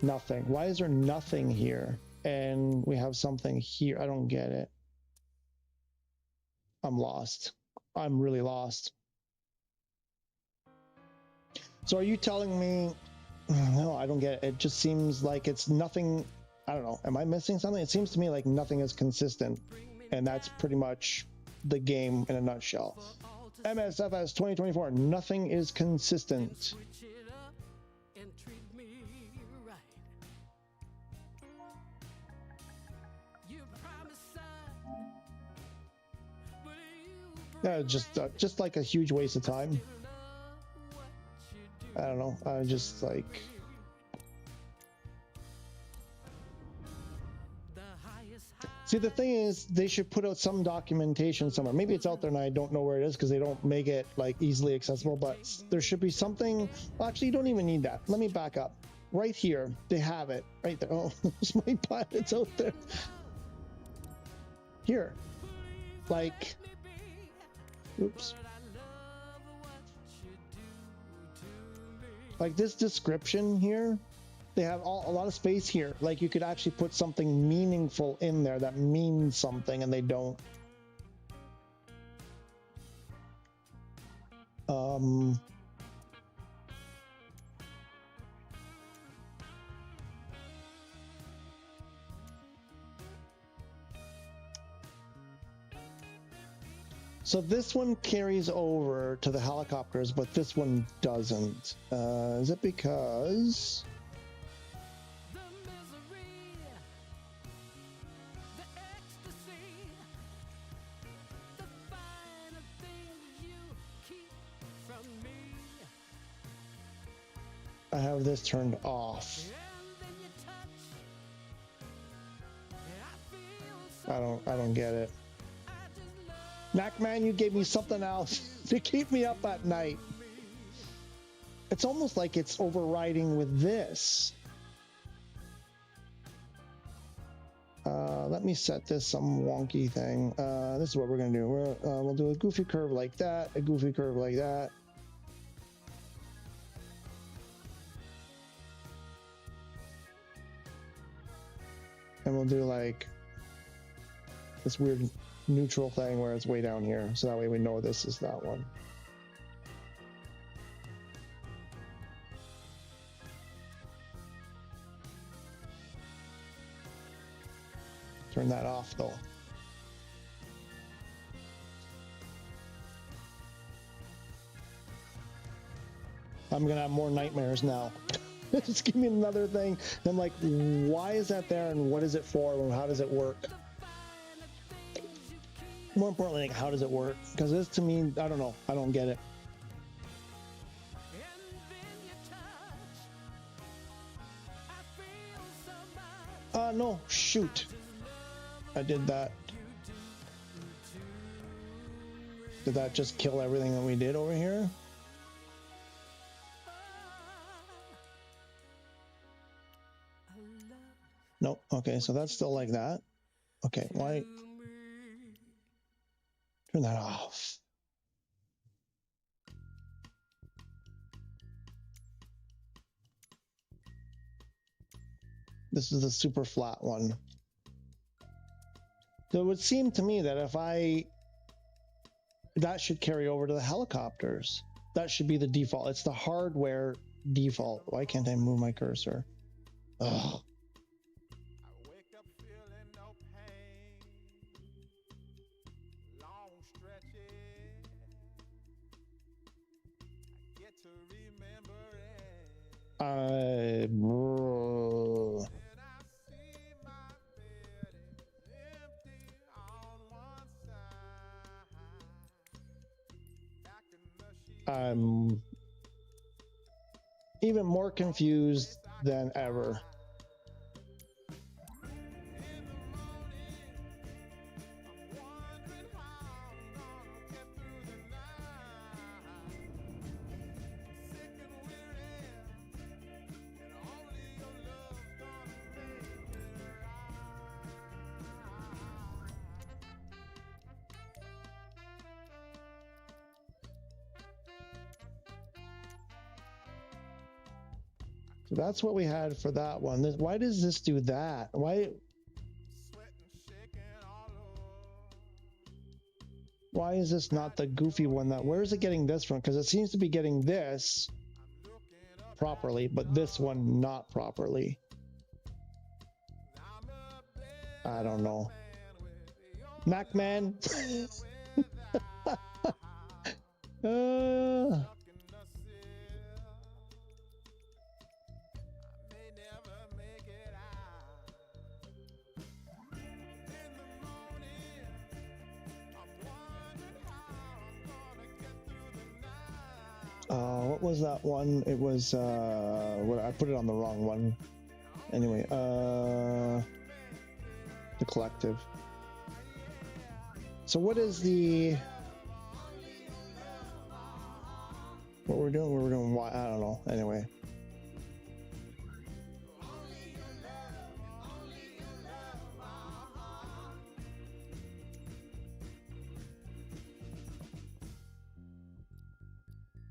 [SPEAKER 1] Nothing. Why is there nothing here? And we have something here. I don't get it. I'm lost. I'm really lost. So are you telling me No, I don't get it. It just seems like it's nothing. I don't know. Am I missing something? It seems to me like nothing is consistent, and that's pretty much the game in a nutshell. MSFS24, nothing is consistent. Yeah, just like a huge waste of time. I don't know. I just like. See, the thing is, they should put out some documentation somewhere. Maybe it's out there and I don't know where it is because they don't make it like easily accessible, but there should be something. Well, actually, you don't even need that. Let me back up. Right here, they have it right there. Oh, there's my pilots out there. Here, like, oops. Like this description here, they have a lot of space here. Like you could actually put something meaningful in there that means something, and they don't. So this one carries over to the helicopters, but this one doesn't. Is it because? I have this turned off. I don't get it. Knackman, you gave me something else to keep me up at night. It's almost like it's overriding with this. Let me set this some wonky thing. This is what we're gonna do. We'll do a goofy curve like that, a goofy curve like that. And we'll do like this weird neutral thing where it's way down here, so that way we know this is that one. Turn that off though. I'm gonna have more nightmares now. Just give me another thing. And I'm like, why is that there and what is it for and how does it work? More importantly, like, how does it work? Because this to me, I don't know. I don't get it. No, shoot. I did that. Did that just kill everything that we did over here? Nope. Okay, so that's still like that. Okay, why? Turn that off. This is the super flat one. So it would seem to me that that should carry over to the helicopters. That should be the default. It's the hardware default. Why can't I move my cursor? Ugh. I'm even more confused than ever. So that's what we had for that one. Why does this do that? Why is this not the goofy one? Where is it getting this from? Because it seems to be getting this properly, but this one not properly. I don't know. Macman. What was that one? It was what, I put it on the wrong one. Anyway, the collective. So what is the what we're doing? We're doing why? I don't know. Anyway.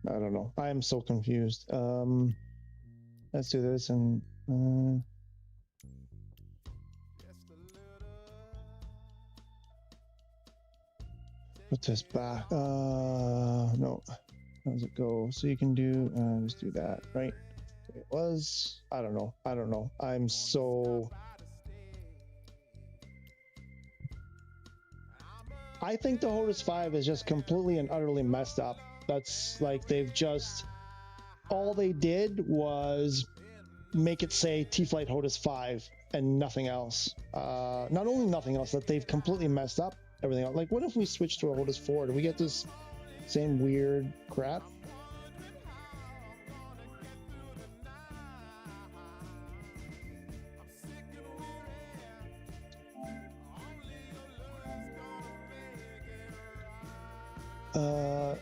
[SPEAKER 1] I don't know. I am so confused. Let's do this and put this back. No. How does it go? So you can do just do that, right? It was. I don't know. I don't know. I'm so. I think the Hotas 5 is just completely and utterly messed up. That's like they've just all they did was make it say T-Flight Hotas 5 and nothing else. Not only nothing else, that they've completely messed up everything else. Like, what if we switch to a Hotas 4? Do we get this same weird crap?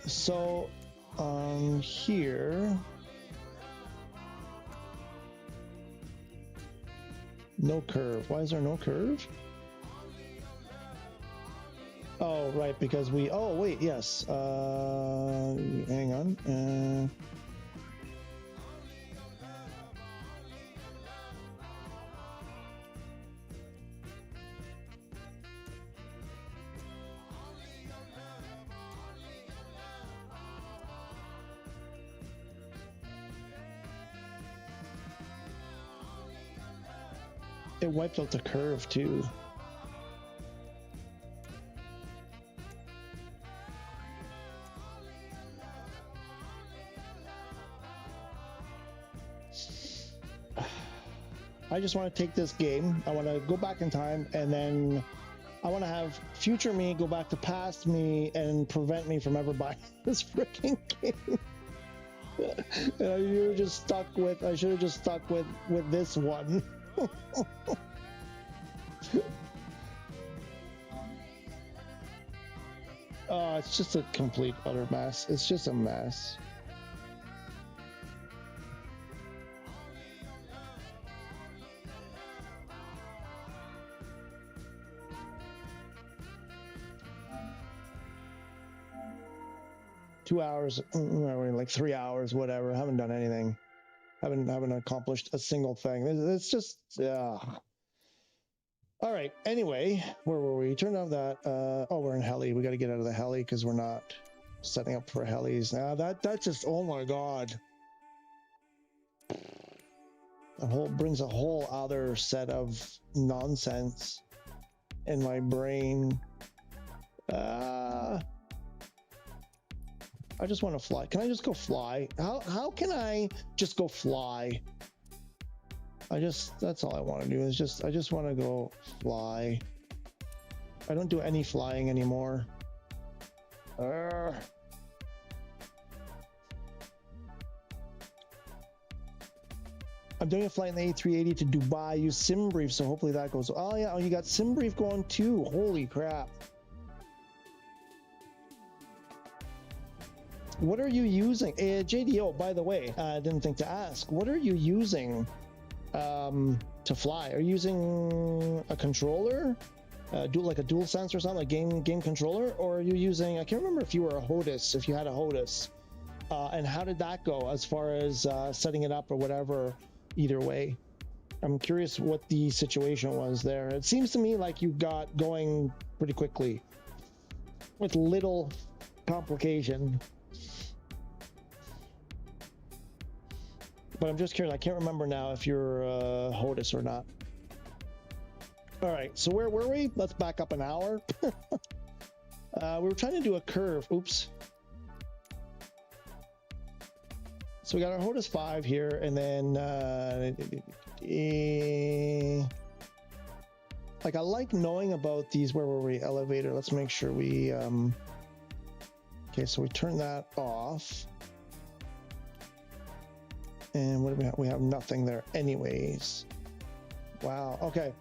[SPEAKER 1] So here, no curve. Why is there no curve? Oh, right, because we, oh wait, yes, hang on, it wiped out the curve too. I just want to take this game. I want to go back in time, and then I want to have future me go back to past me and prevent me from ever buying this freaking game. And you're just stuck with. I should have just stuck with this one. Oh, it's just a complete utter mess. It's just a mess. Two hours, like 3 hours, whatever. Haven't done anything. Haven't accomplished a single thing. It's just, all right. Anyway, where were we? Turned off that. Oh, we're in heli. We got to get out of the heli because we're not setting up for helis now. That just, oh my god. Brings a whole other set of nonsense in my brain. I just want to fly. Can I just go fly? How can I just go fly? That's all I want to do is I just want to go fly. I don't do any flying anymore. I'm doing a flight in the A380 to Dubai. Use SimBrief, so hopefully that goes. Oh yeah, you got SimBrief going too. Holy crap. What are you using? JDO, by the way, I didn't think to ask. What are you using to fly? Are you using a controller? Like a dual sense or something, a game controller? Or are you using, I can't remember if you were a Hotas, if you had a Hotas. And how did that go as far as setting it up or whatever, either way? I'm curious what the situation was there. It seems to me like you got going pretty quickly with little complication. But I'm just curious. I can't remember now if you're Hotas or not. All right, so where were we? Let's back up an hour. We were trying to do a curve. Oops. So we got our Hotas 5 here, and then like I like knowing about these. Where were we? Elevator. Let's make sure we okay, so we turn that off. And what do we have? We have nothing there anyways. Wow. Okay.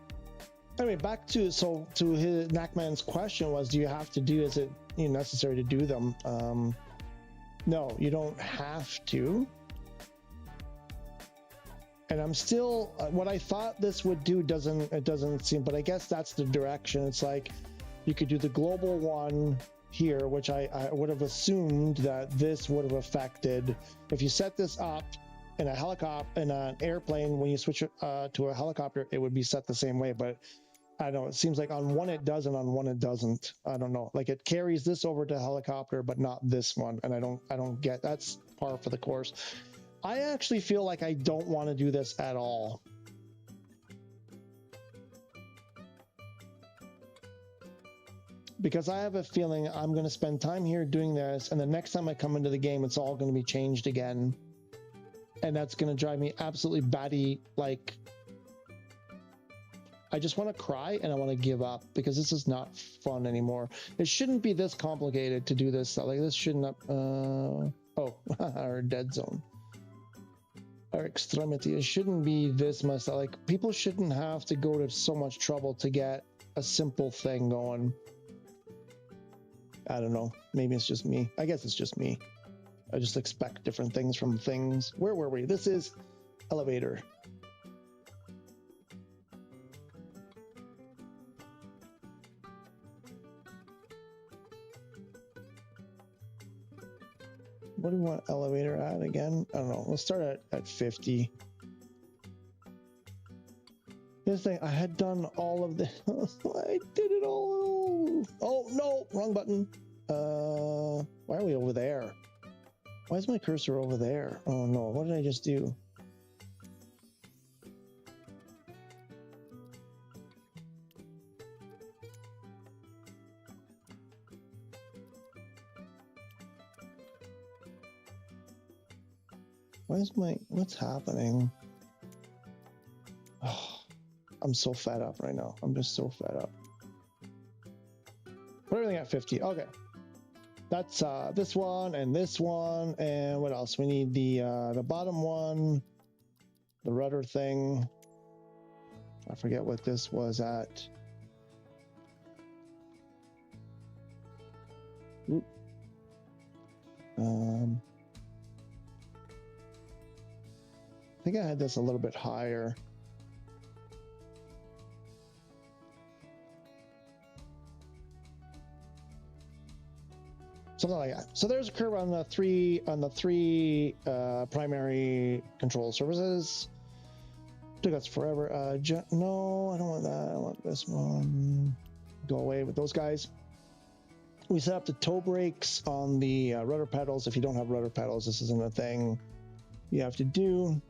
[SPEAKER 1] Anyway, back to his Knackman's question was, do you have to do, is it necessary to do them? No, you don't have to. And I'm still, what I thought this would do doesn't seem, but I guess that's the direction. It's like you could do the global one here, which I would have assumed that this would have affected. If you set this up in a helicopter, in an airplane, when you switch it to a helicopter, it would be set the same way. But I don't know, it seems like on one it does and on one it doesn't. I don't know. Like it carries this over to helicopter, but not this one. And I don't get, that's par for the course. I actually feel like I don't want to do this at all. Because I have a feeling I'm going to spend time here doing this, and the next time I come into the game, it's all going to be changed again. And that's going to drive me absolutely batty. Like, I just want to cry and I want to give up because this is not fun anymore. It shouldn't be this complicated to do this. Like, this shouldn't, oh, our dead zone. Our extremity. It shouldn't be this much. Like, people shouldn't have to go to so much trouble to get a simple thing going. I don't know. Maybe it's just me. I guess it's just me. I just expect different things from things. Where were we? This is elevator. What do we want elevator at again? I don't know. Let's start at 50. This thing, I had done all of this. I did it all. Oh, no, wrong button. Why are we over there? Why is my cursor over there? Oh, no, what did I just do? What's happening? Oh, I'm so fed up right now. I'm just so fed up. Put everything at 50. Okay. That's this one and what else? We need the bottom one, the rudder thing. I forget what this was at. Oop. I think I had this a little bit higher. Something like that. So there's a curve on the three primary control surfaces. Took us forever. No, I don't want that. I want this one. Go away with those guys. We set up the toe brakes on the rudder pedals. If you don't have rudder pedals, this isn't a thing you have to do.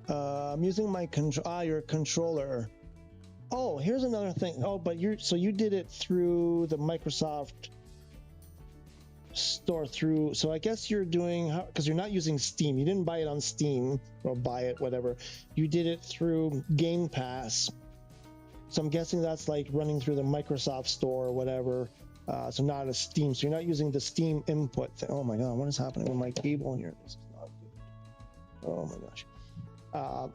[SPEAKER 1] I'm using my your controller. Oh, here's another thing. Oh, but you did it through the Microsoft store through. So I guess you're doing, because you're not using Steam. You didn't buy it on Steam or buy it, whatever. You did it through Game Pass. So I'm guessing that's like running through the Microsoft store or whatever. So not a Steam. So you're not using the Steam input thing. Oh my God, what is happening with my cable here? This is not good. Oh my gosh.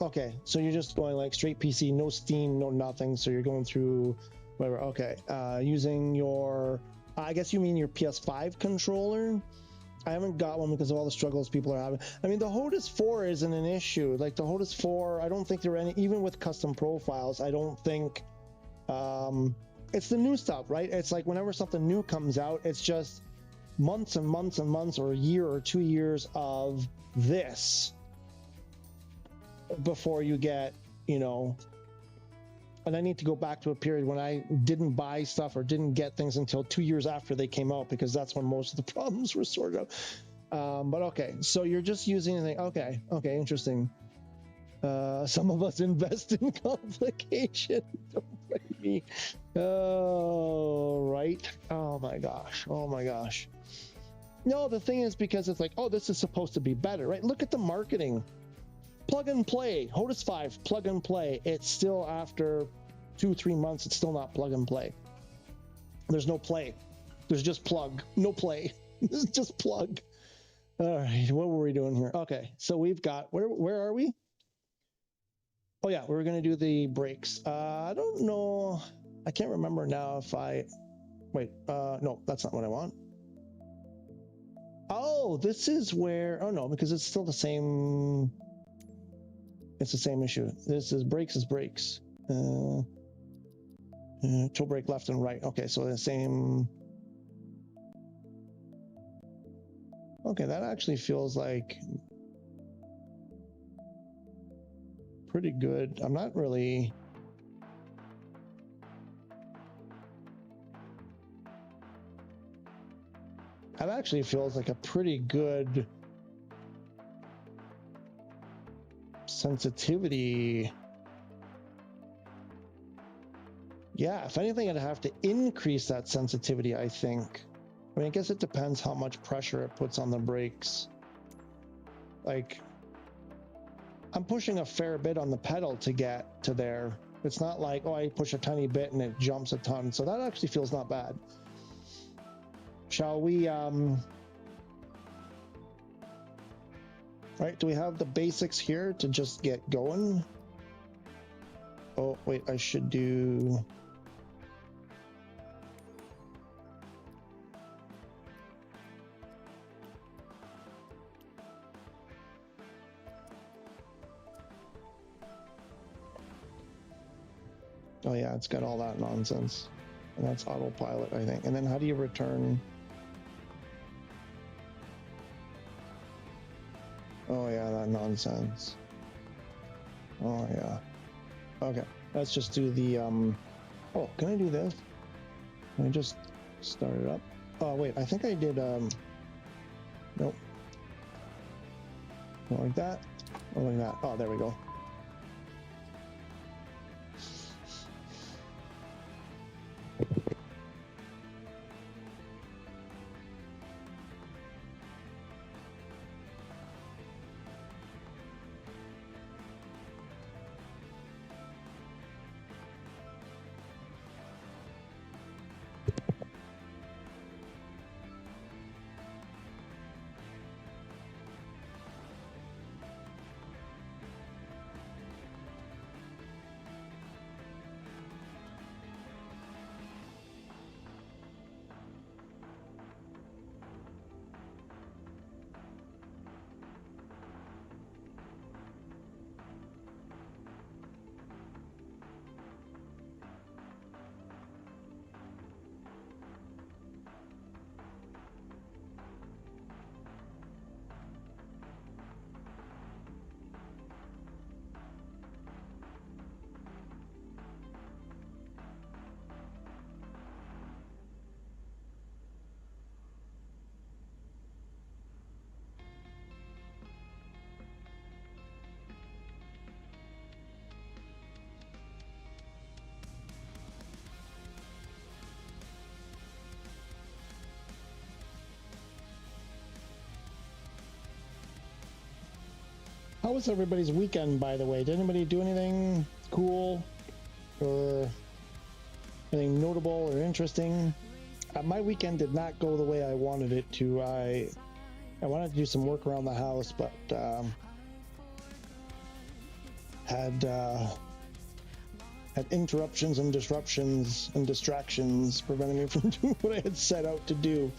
[SPEAKER 1] Okay, so you're just going like straight PC, no Steam, no nothing. So you're going through whatever. Okay, using your, I guess you mean your PS5 controller. I haven't got one because of all the struggles people are having. I mean, the Hotas 4 isn't an issue. Like the Hotas 4, I don't think there are any, even with custom profiles, I don't think, it's the new stuff, right? It's like whenever something new comes out, it's just months and months and months or a year or 2 years of this before you get, a and I need to go back to a period when I didn't buy stuff or didn't get things until 2 years after they came out, because that's when most of the problems were sorted out. But okay, so you're just using anything. Okay, interesting. Some of us invest in complication. Don't blame me. Oh, right. Oh my gosh. No, the thing is, because it's like, oh, this is supposed to be better, right? Look at the marketing. Plug and play. Hotas 5, plug and play. It's still, after 2-3 months, it's still not plug and play. There's no play. There's just plug. No play. This is just plug. All right, what were we doing here? Okay, so we've got, where are we? Oh yeah, we're gonna do the brakes. I don't know, I can't remember now if wait, no, that's not what I want. Oh, this is where, oh no, because it's still the same, it's the same issue. This is brakes is brakes. Toe brake left and right. Okay, so the same. Okay, that actually feels like pretty good. I'm not really... That actually feels like a pretty good sensitivity. Yeah, if anything, I'd have to increase that sensitivity, I think. I mean, I guess it depends how much pressure it puts on the brakes. Like, I'm pushing a fair bit on the pedal to get to there. It's not like, oh, I push a tiny bit and it jumps a ton. So that actually feels not bad. Shall we, right, do we have the basics here to just get going? Oh, wait, I should do... Oh yeah, it's got all that nonsense. And that's autopilot, I think. And then how do you return? Oh yeah, that nonsense. Oh yeah. Okay, let's just do the, oh, can I do this? Can I just start it up? Oh wait, I think I did, nope. Not like that, not like that. Oh, there we go. How was everybody's weekend, by the way? Did anybody do anything cool or anything notable or interesting? My weekend did not go the way I wanted it to. I wanted to do some work around the house, but had interruptions and disruptions and distractions preventing me from doing what I had set out to do.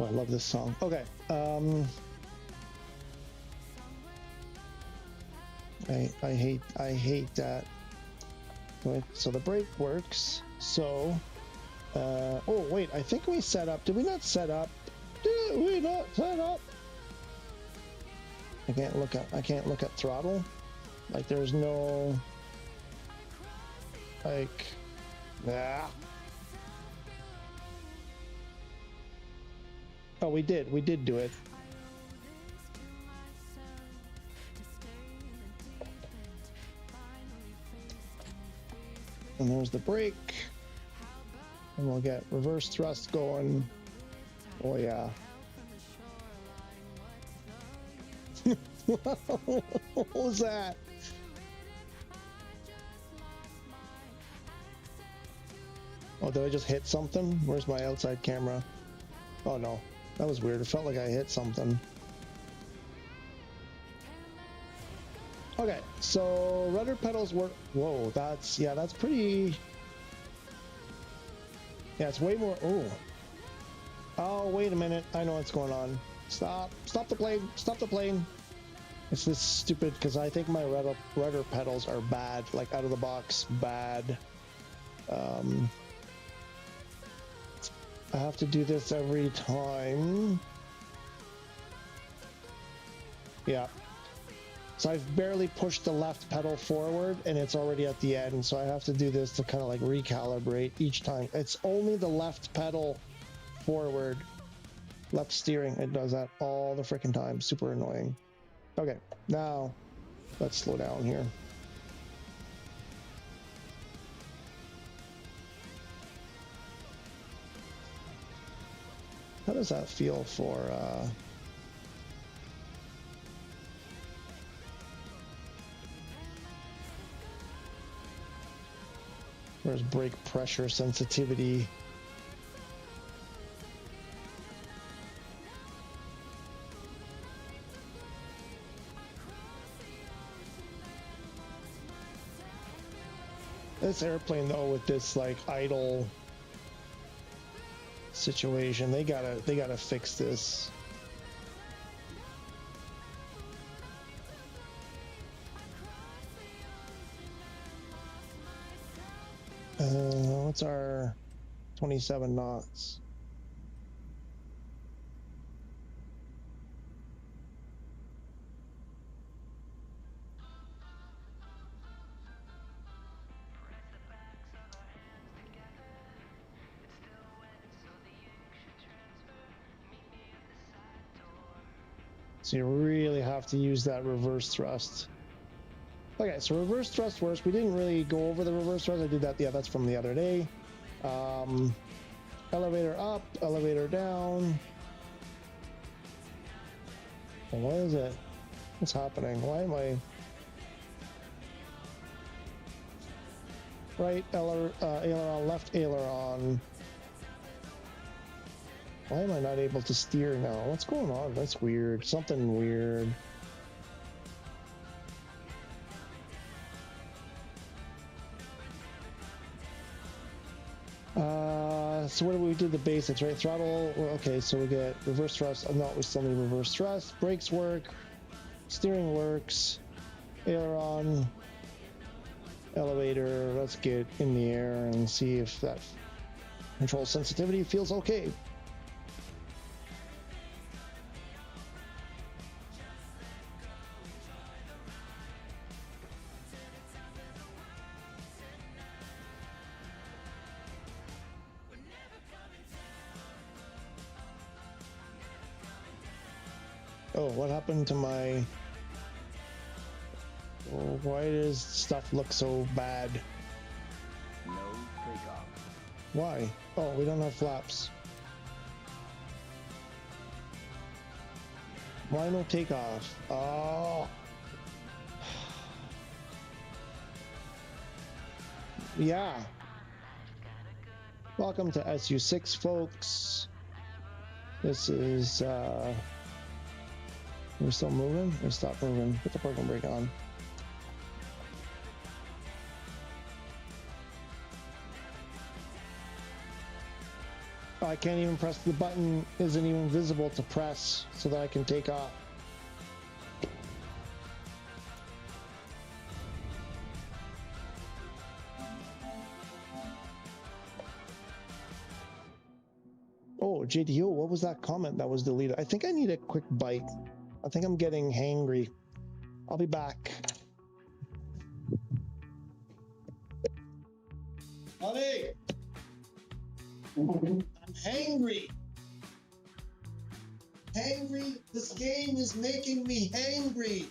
[SPEAKER 1] Oh, I love this song. Okay. I hate that. Right, so the brake works. So, oh wait, I think we set up. Did we not set up? Did we not set up? I can't look at throttle. Like there's no like Oh, we did do it. And there's the brake. And we'll get reverse thrust going. Oh yeah. What was that? Oh, did I just hit something? Where's my outside camera? Oh no, that was weird. It felt like I hit something. Okay, so rudder pedals work. Whoa, that's pretty. Yeah, it's way more. Oh, wait a minute. I know what's going on. Stop the plane. Stop the plane. It's this stupid, because I think my rudder pedals are bad, like out of the box, bad. I have to do this every time. Yeah. So I've barely pushed the left pedal forward and it's already at the end. So I have to do this to kind of like recalibrate each time. It's only the left pedal forward, left steering. It does that all the freaking time. Super annoying. Okay, now let's slow down here. How does that feel for where's brake pressure sensitivity? This airplane though, with this like idle situation, they gotta fix this. What's our 27 knots? So you really have to use that reverse thrust. Okay, so reverse thrust works. We didn't really go over the reverse thrust. I did that. Yeah, that's from the other day. Elevator up, elevator down. What is it? What's happening? Why am I... Right aileron, left aileron. Why am I not able to steer now? What's going on? That's weird. Something weird. So what do we do? The basics, right? Throttle. Well, okay, so we get reverse thrust. No, we still need reverse thrust. Brakes work. Steering works. Aileron. Elevator. Let's get in the air and see if that control sensitivity feels okay. Oh, what happened to my... Oh, why does stuff look so bad?
[SPEAKER 4] No takeoff.
[SPEAKER 1] Why? Oh, we don't have flaps. Why no takeoff? Oh. Yeah. Welcome to SU6, folks. This is, we're still moving? Or stop moving? Put the parking brake on. Oh, I can't even press the button, isn't even visible to press so that I can take off. Oh, JDO, what was that comment that was deleted? I think I need a quick bite. I think I'm getting hangry. I'll be back. Honey! I'm hangry. Hangry? This game is making me hangry.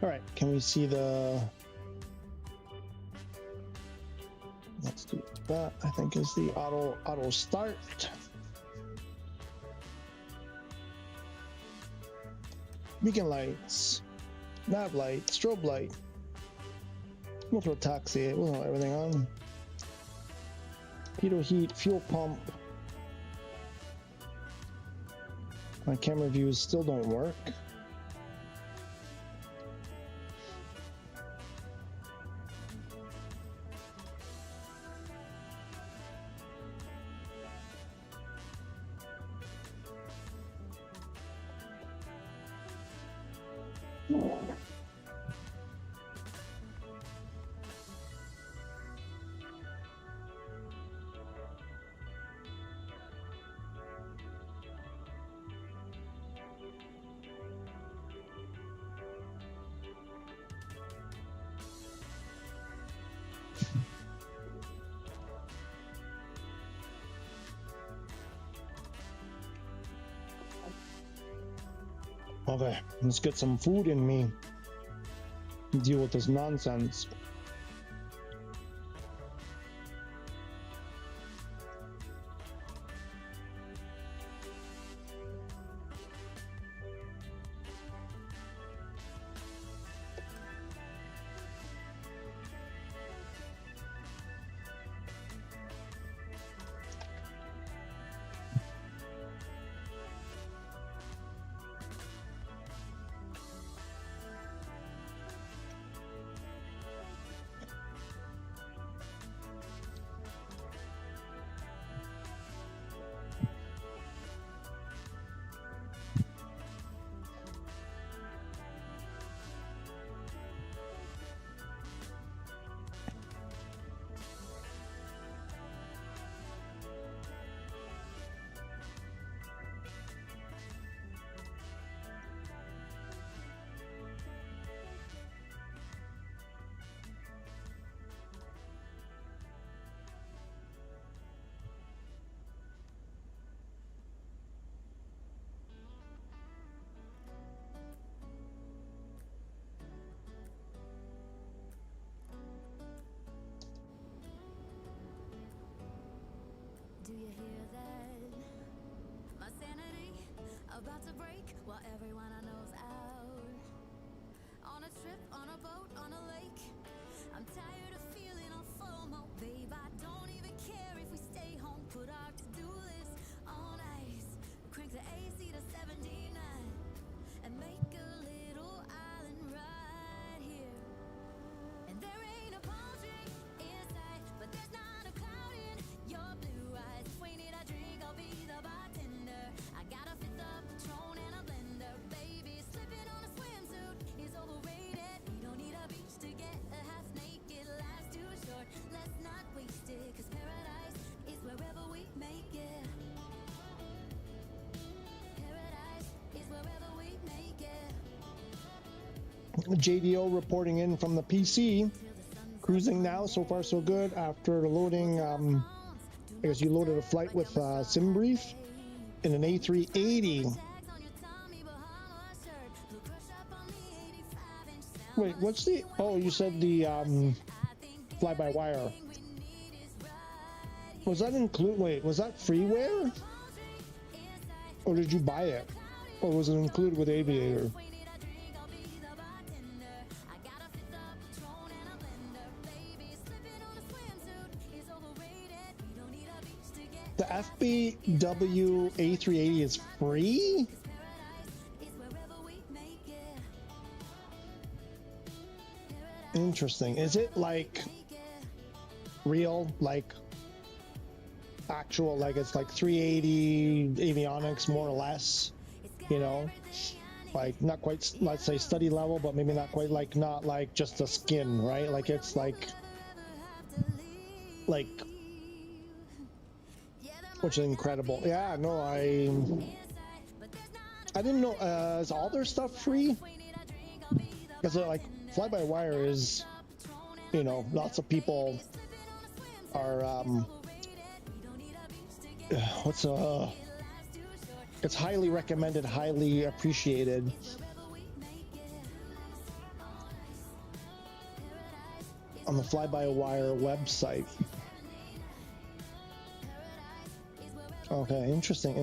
[SPEAKER 1] All right, can we see the? Let's do that. I think is the auto start. Beacon lights, nav light, strobe light. We'll throw taxi. We'll throw everything on. Pitot heat, fuel pump. My camera views still don't work. Okay, let's get some food in me. Deal with this nonsense.
[SPEAKER 5] Do you hear that? My sanity about to break while everyone I know's out. On a trip, on a boat, on a lake. I'm tired of feeling on FOMO, babe. I don't even care if we stay home. Put our to-do list on ice. Crank the AC to 79 and make a little island right here. And there ain't a palm tree in sight, but there's not a cloud in your blue eyes. If we need a drink, I'll be the bartender. I got a fifth of Patron and a blender, baby. Slipping on a swimsuit is overrated. We don't need a beach to get a half naked. Life's too short, let's not waste it. 'Cause paradise is wherever we make it. Paradise is wherever we make it.
[SPEAKER 1] JDO reporting in from the PC. Cruising now, so far so good. After loading, I guess you loaded a flight with SimBrief in an A380. Wait, what's the? Oh, you said the fly-by-wire. Was that include? Wait, was that freeware? Or did you buy it? Or was it included with Aviator? The FBW A380 is free? Interesting. Is it like real, like actual, like it's like 380 avionics more or less, you know? Like not quite, let's say study level, but maybe not quite, like not like just a skin, right? Like it's like which is incredible. Yeah, no, I didn't know. Is all their stuff free? Because like fly-by-wire is, you know, lots of people are it's highly recommended, highly appreciated. on the fly-by-wire website. Okay, interesting.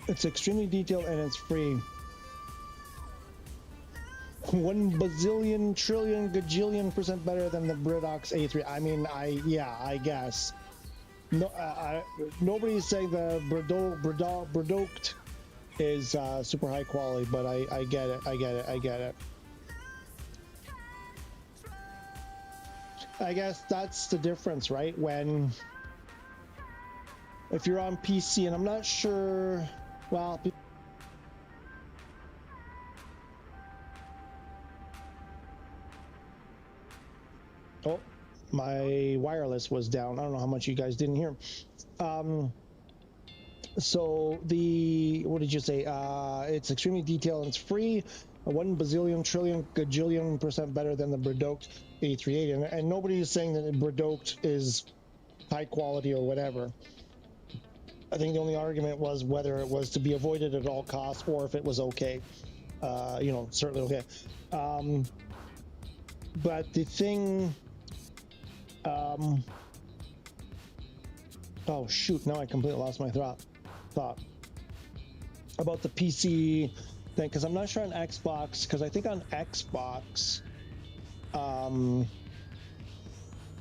[SPEAKER 1] It's extremely detailed and it's free. 1 bazillion trillion gajillion % better than the Bridox A3. I mean, I guess. No, nobody's saying the Bridoct is super high quality, but I get it. I guess that's the difference, right? When if you're on PC, and I'm not sure, well, oh, my wireless was down. I don't know how much you guys didn't hear. So the, what did you say? It's extremely detailed and it's free. 1 bazillion trillion gajillion % better than the Bridoct A38, and nobody is saying that the Bridoct is high quality or whatever. I think the only argument was whether it was to be avoided at all costs or if it was okay. You know, certainly okay. But the thing, oh shoot, now I completely lost my thought about the PC thing, because I'm not sure on Xbox, because I think on Xbox,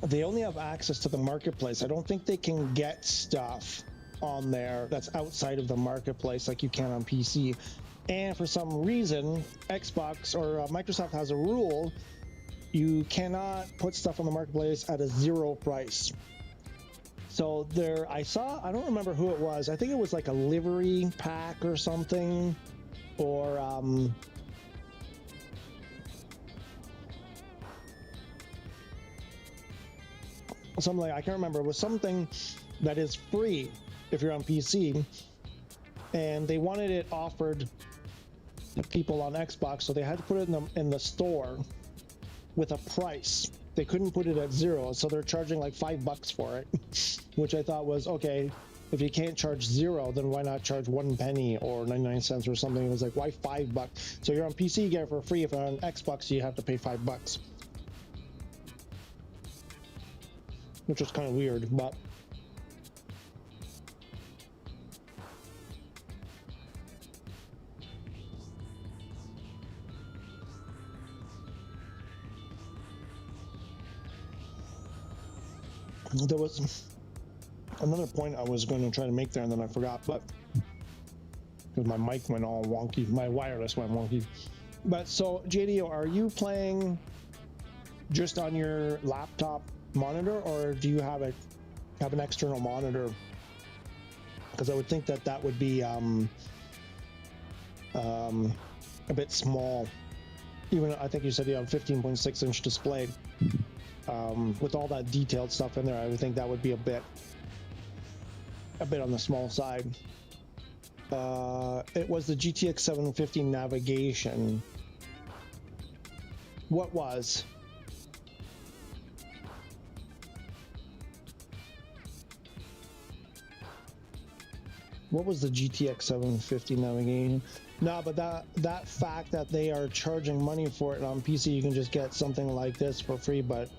[SPEAKER 1] they only have access to the marketplace. I don't think they can get stuff on there that's outside of the marketplace like you can on PC. And for some reason, Xbox or Microsoft has a rule: you cannot put stuff on the marketplace at a zero price. So there, I don't remember who it was. I think it was like a livery pack or something, or something like, I can't remember. It was something that is free if you're on PC, and they wanted it offered to people on Xbox, so they had to put it in the store with a price. They couldn't put it at zero, so they're charging like $5 for it, which I thought was okay. If you can't charge zero, then why not charge 1 penny or 99 cents or something? It was like, why $5? So you're on PC, you get it for free. If you're on Xbox, you have to pay $5, which was kind of weird, but there was another point I was going to try to make there, and then I forgot, but because my mic went all wonky, my wireless went wonky. But so, JD, are you playing just on your laptop monitor, or do you have an external monitor? Because I would think that would be a bit small. Even I think you said you have a 15.6-inch display. With all that detailed stuff in there, I would think that would be a bit on the small side. It was the GTX 750 navigation. What was? What was the GTX 750 navigation? No, but that fact that they are charging money for it on PC, you can just get something like this for free, but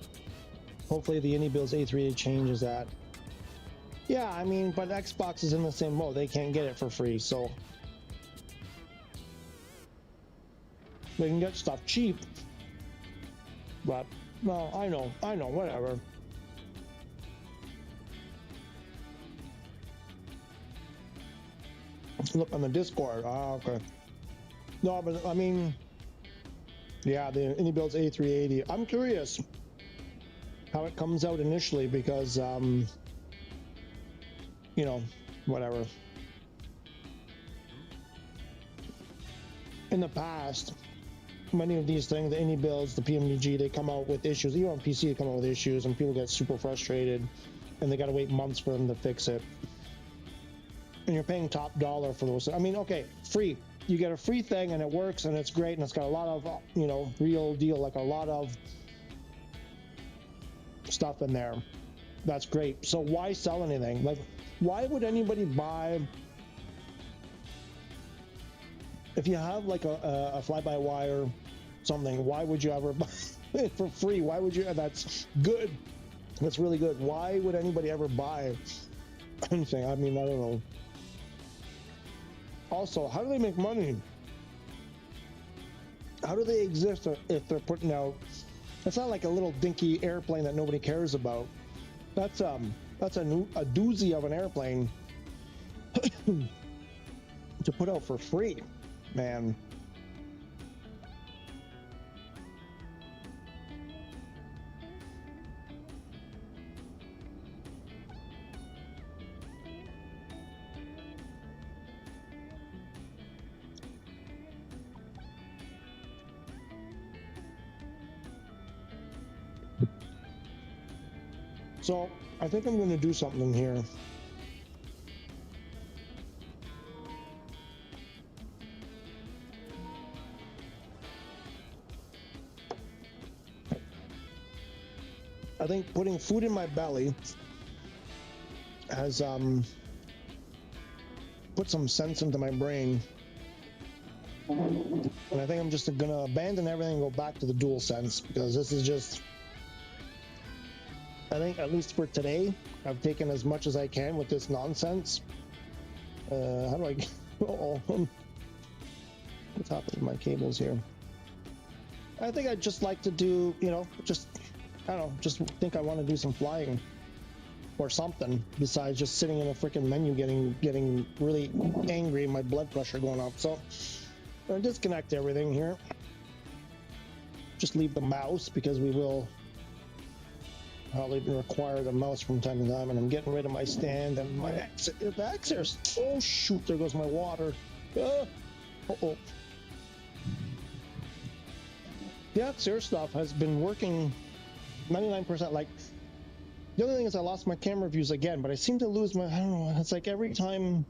[SPEAKER 1] hopefully the Indie Builds A380 changes that. Yeah, I mean, but Xbox is in the same mode. They can't get it for free, so they can get stuff cheap. But no, I know, whatever. Look on the Discord. Ah, okay. No, but I mean, yeah, the Indie Builds A380. I'm curious how it comes out initially because, you know, whatever. In the past, many of these things, the Indie Builds, the PMDG, they come out with issues. Even on PC, they come out with issues, and people get super frustrated, and they got to wait months for them to fix it. And you're paying top dollar for those. I mean, okay, free. You get a free thing and it works and it's great and it's got a lot of, you know, real deal, like a lot of stuff in there. That's great. So why sell anything? Like, why would anybody buy, if you have like a fly-by-wire something, why would you ever buy it for free? Why would you? That's good. That's really good. Why would anybody ever buy anything? I mean, I don't know. Also, how do they make money? How do they exist if they're putting out? It's not like a little dinky airplane that nobody cares about. That's a doozy of an airplane to put out for free, man. So I think I'm going to do something here. I think putting food in my belly has put some sense into my brain. And I think I'm just going to abandon everything and go back to the DualSense, because this is just, I think, at least for today, I've taken as much as I can with this nonsense. How do I get... Uh-oh. What's happening to my cables here? I think I'd just like to do, you know, just, I don't know, just think I want to do some flying or something besides just sitting in a freaking menu getting really angry and my blood pressure going up. So I'm going to disconnect everything here. Just leave the mouse, because we will probably require the mouse from time to time, and I'm getting rid of my stand and my X-Airs. Oh shoot, there goes my water. Uh-oh. The X-Air stuff has been working 99%. Like, the other thing is I lost my camera views again, but I seem to lose my, I don't know, it's like every time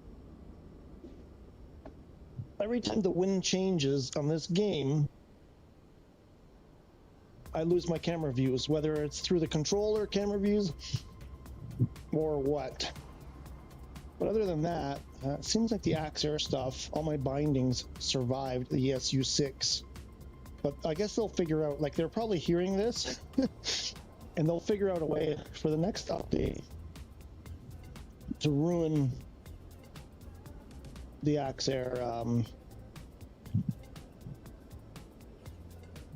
[SPEAKER 1] the wind changes on this game, I lose my camera views, whether it's through the controller camera views or what. But other than that, it seems like the X-Air stuff, all my bindings survived the ESU6. But I guess they'll figure out, like, they're probably hearing this and they'll figure out a way for the next update to ruin the X-Air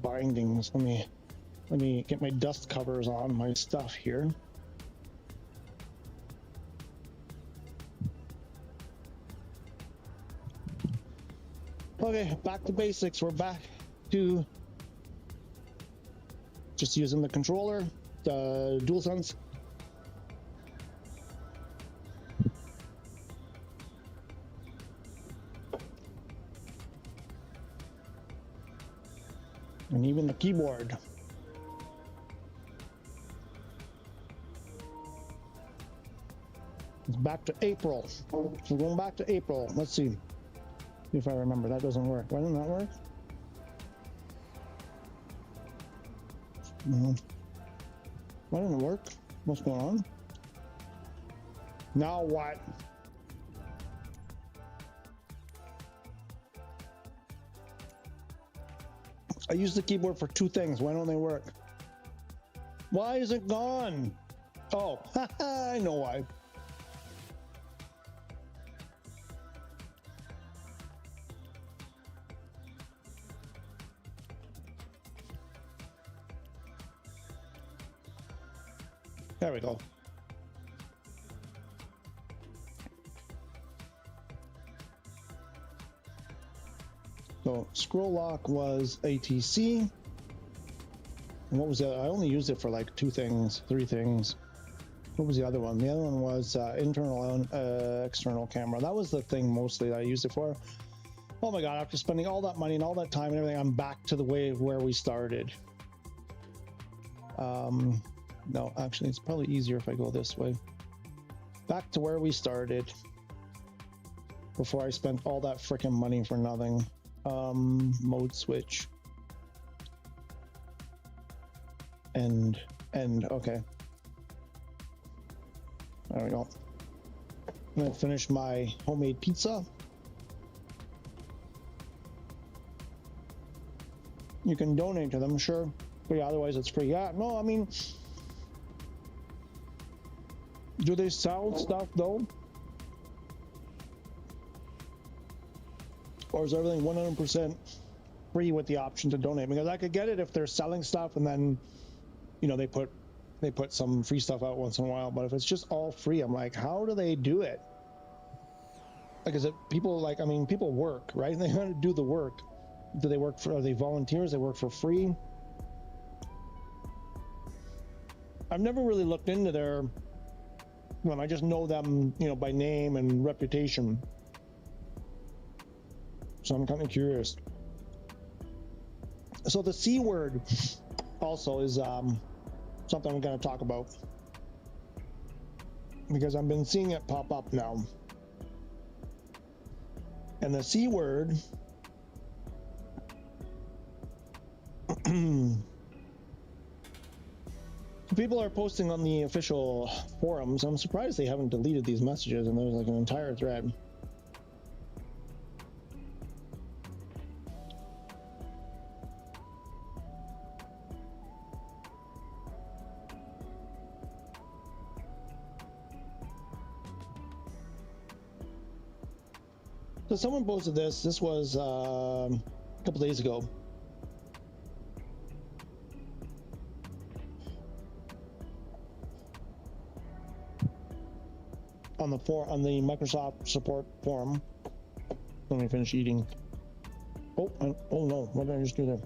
[SPEAKER 1] bindings. Let me get my dust covers on my stuff here. Okay, back to basics. We're back to just using the controller, the DualSense. And even the keyboard. It's back to April. So we're going back to April. Let's see if I remember. That doesn't work. Why didn't that work? No. Why didn't it work? What's going on? Now what? I use the keyboard for two things. Why don't they work? Why is it gone? Oh, I know why. There we go. So scroll lock was ATC. And what was that? I only used it for like three things. What was the other one? The other one was internal and external camera. That was the thing mostly that I used it for. Oh my God, after spending all that money and all that time and everything, I'm back to the way where we started. No, actually, it's probably easier if I go this way. Back to where we started before I spent all that freaking money for nothing. Mode switch. And okay. There we go. I'm gonna finish my homemade pizza. You can donate to them, sure. But yeah, otherwise it's free. Yeah, no, I mean, do they sell stuff though? Or is everything 100% free with the option to donate? Because I could get it if they're selling stuff and then, you know, they put some free stuff out once in a while. But if it's just all free, I'm like, how do they do it? Like, is it people like, I mean, people work, right? They gotta do the work. Do they work for, are they volunteers? They work for free? I've never really looked into their, well, I just know them, you know, by name and reputation. So I'm kind of curious. So the C word also is something I'm going to talk about, because I've been seeing it pop up now. And the C word people are posting on the official forums. I'm surprised they haven't deleted these messages, and there's like an entire thread. So someone posted this. This was a couple days ago. On the Microsoft support forum. Let me finish eating. Oh no! What did I just do there?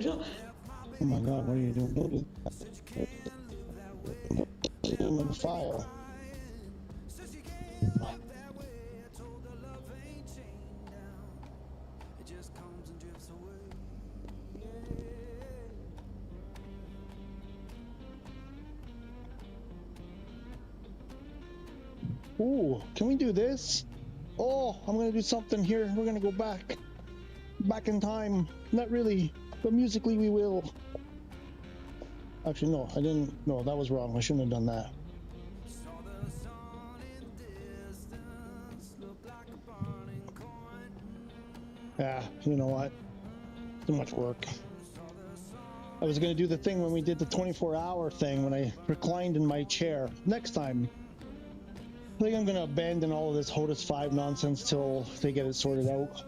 [SPEAKER 1] Oh my god, what are you doing? Don't do that. I'm on fire. Ooh, can we do this? Oh, I'm gonna do something here. We're gonna go back in time. Not really, but musically we will. Actually, no, I didn't. No, that was wrong. I shouldn't have done that. Yeah, you know what? Too much work. I was gonna do the thing when we did the 24-hour thing when I reclined in my chair. Next time. I think I'm gonna abandon all of this Hotas 5 nonsense till they get it sorted out.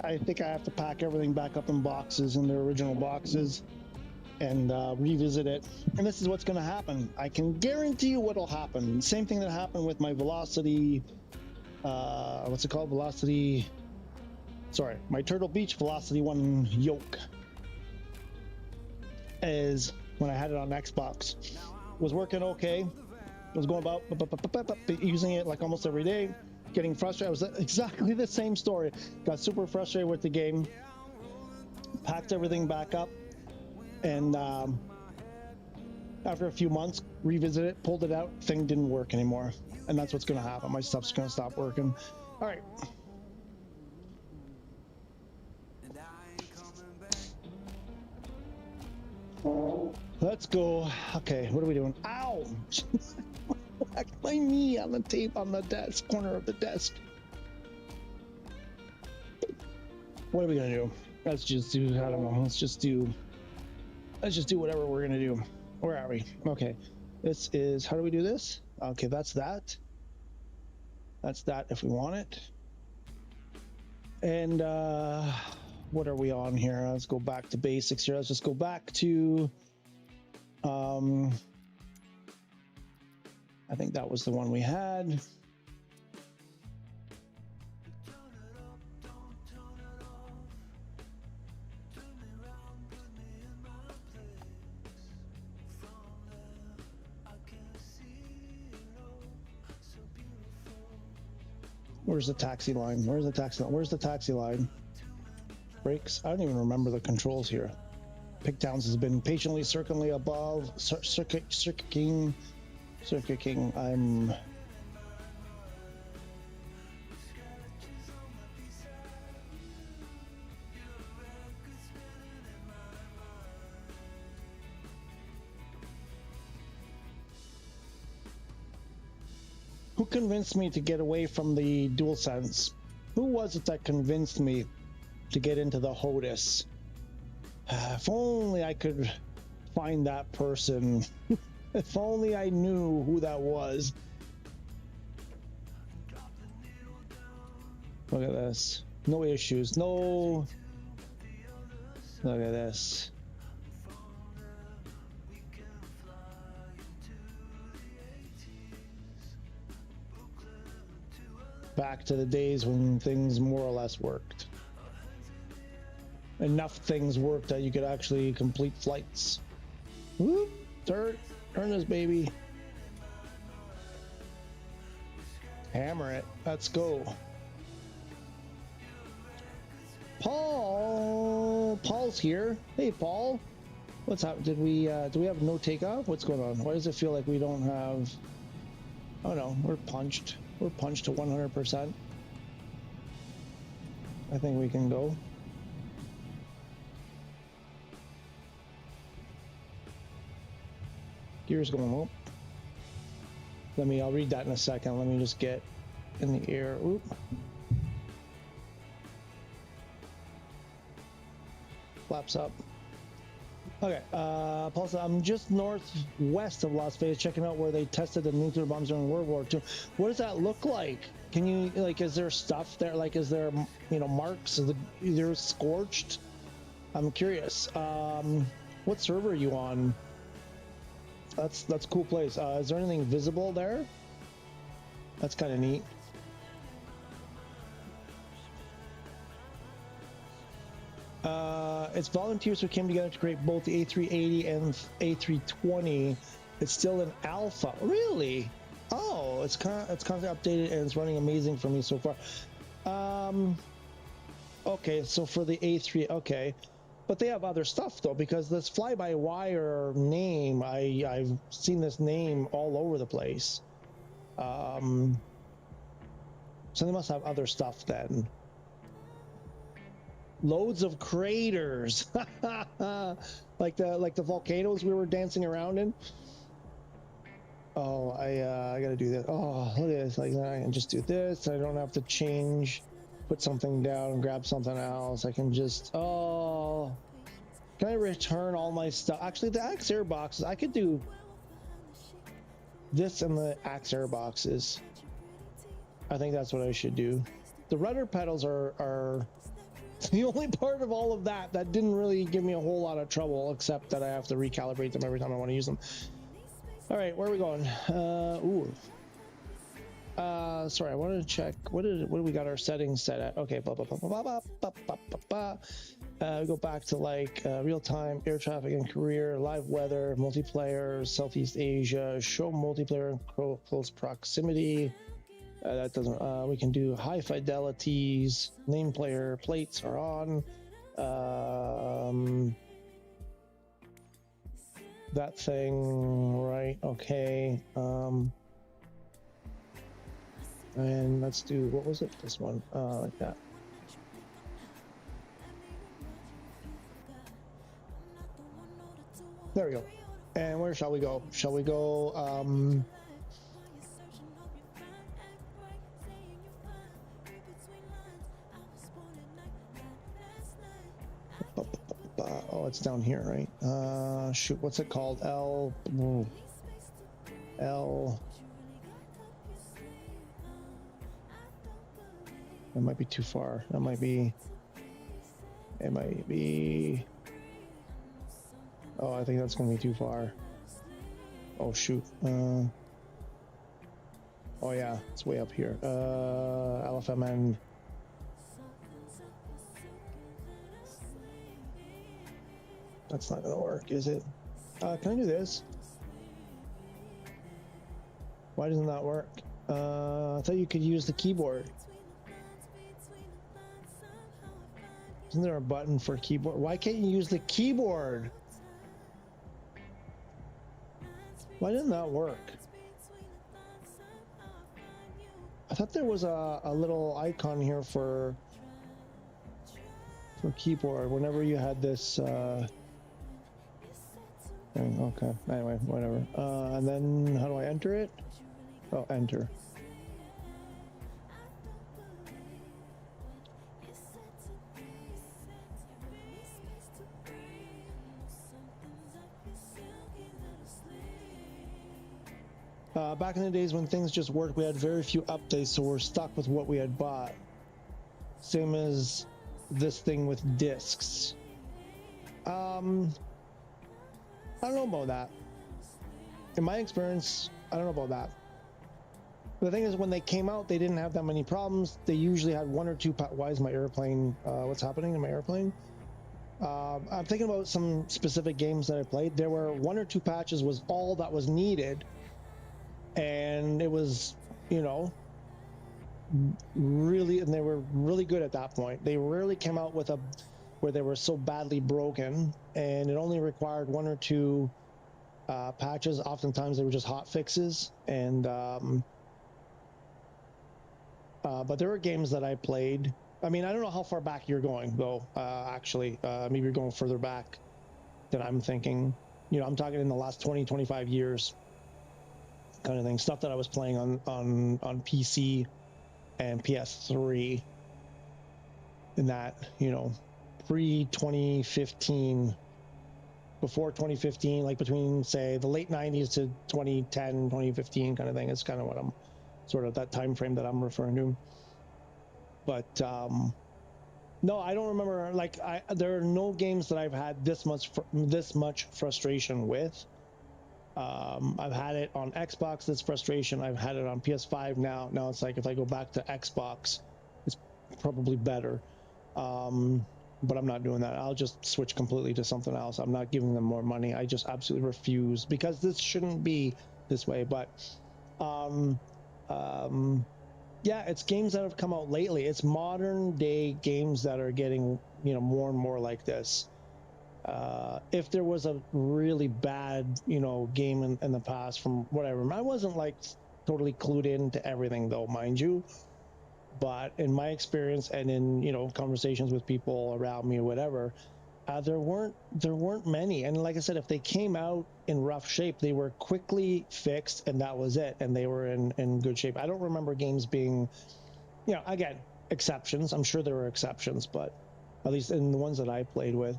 [SPEAKER 1] I think I have to pack everything back up in boxes, in their original boxes, and revisit it. And this is what's gonna happen. I can guarantee you what'll happen. Same thing that happened with my Velocity, what's it called? My Turtle Beach Velocity 1 yoke. Is when I had it on Xbox. Was working okay. Was going about using it like almost every day. Getting frustrated. It was exactly the same story. Got super frustrated with the game. Packed everything back up, and after a few months, revisited it, pulled it out. Thing didn't work anymore, and that's what's going to happen. My stuff's going to stop working. All right. Let's go. Okay, what are we doing? Ow! Whacked my knee on the tape on the desk, corner of the desk. What are we gonna do? Let's just do, I don't know, let's just do whatever we're gonna do. Where are we? Okay, this is, how do we do this? Okay, that's that. That's that if we want it. And what are we on here? Let's go back to basics here. Let's just go back to I think that was the one we had. Where's the taxi line? Where's the taxi line? Where's the taxi line? Brakes? I don't even remember the controls here. Pigtowns has been patiently circling above. Circuit King. I'm... Who convinced me to get away from the DualSense? Who was it that convinced me to get into the Hotas? If only I could find that person. If only I knew who that was. Look at this. No issues. No. Look at this. Back to the days when things more or less worked. Enough things worked that you could actually complete flights. Whoop! Turn this baby. Hammer it. Let's go. Paul's here. Hey, Paul. What's up? Do we have no takeoff? What's going on? Why does it feel like we don't have? Oh no, we're punched. We're punched to 100%. I think we can go. Gears going up. I'll read that in a second. Let me just get in the air. Oop. Flaps up. Okay, Paul said, I'm just northwest of Las Vegas, checking out where they tested the nuclear bombs during World War II. What does that look like? Can you, like, is there stuff there? Like, is there, marks? Is they're scorched? I'm curious. What server are you on? That's a cool place. Is there anything visible there? That's kind of neat. It's volunteers who came together to create both the A380 and A320. It's still in alpha. Really? Oh, it's constantly updated and it's running amazing for me so far. Okay, so for the A3, okay. But they have other stuff though, because this fly-by-wire name, I've seen this name all over the place. So they must have other stuff then. Loads of craters, like the volcanoes we were dancing around in. Oh, I gotta do that. Oh, look at this! Like I can just do this. I don't have to change, put something down and grab something else. I can just Can I return all my stuff? Actually, the Axe Air boxes, I could do this in the Axe Air boxes. I think that's what I should do. The rudder pedals are the only part of all of that that didn't really give me a whole lot of trouble, except that I have to recalibrate them every time I want to use them. All right, where are we going? Sorry, I wanted to check. What do we got our settings set at? Okay, we go back to like real-time air traffic and career, live weather, multiplayer, Southeast Asia, show multiplayer and close proximity. That doesn't. We can do high fidelities. Name player plates are on. That thing, right? Okay. And let's do, what was it? This one, like that. There we go. And where shall we go? Shall we go, oh, it's down here, right? Shoot, what's it called? L. That might be too far. That might be. It might be. Oh, I think that's gonna be too far. Oh shoot. Oh yeah, it's way up here. LFMN. That's not gonna work, is it? Can I do this? Why doesn't that work? I thought you could use the keyboard. Isn't there a button for keyboard? Why can't you use the keyboard? Why didn't that work? I thought there was a little icon here for keyboard whenever you had this thing. Okay, anyway, whatever. And then how do I enter it? Oh, enter. Back in the days when things just worked, we had very few updates, so we're stuck with what we had bought. Same as this thing with discs. I don't know about that. In my experience, I don't know about that. The thing is, when they came out, they didn't have that many problems. They usually had one or two. Why is my airplane? What's happening in my airplane? I'm thinking about some specific games that I played. There were one or two patches was all that was needed. And it was, you know, really, and they were really good at that point. They rarely came out with where they were so badly broken, and it only required one or two patches. Oftentimes they were just hot fixes, and but there were games that I played. I mean, I don't know how far back you're going though. Actually, maybe you're going further back than I'm thinking. You know, I'm talking in the last 20-25 years. Kind of thing, stuff that I was playing on PC and PS3 in that, you know, pre-2015, before 2015, like between say the late 90s to 2010, 2015 kind of thing. It's kind of what I'm sort of that time frame that I'm referring to. But no, I don't remember, like there are no games that I've had this much frustration with. I've had it on Xbox, this frustration. I've had it on PS5 now. Now it's like if I go back to Xbox, it's probably better. but I'm not doing that. I'll just switch completely to something else. I'm not giving them more money. I just absolutely refuse, because this shouldn't be this way. But yeah, it's games that have come out lately. It's modern day games that are getting, you know, more and more like this. If there was a really bad, you know, game in the past from what I remember, I wasn't like totally clued into everything though, mind you. But in my experience and in, you know, conversations with people around me or whatever, there weren't many. And like I said, if they came out in rough shape, they were quickly fixed, and that was it. And they were in good shape. I don't remember games being, you know, again, exceptions. I'm sure there were exceptions, but at least in the ones that I played with.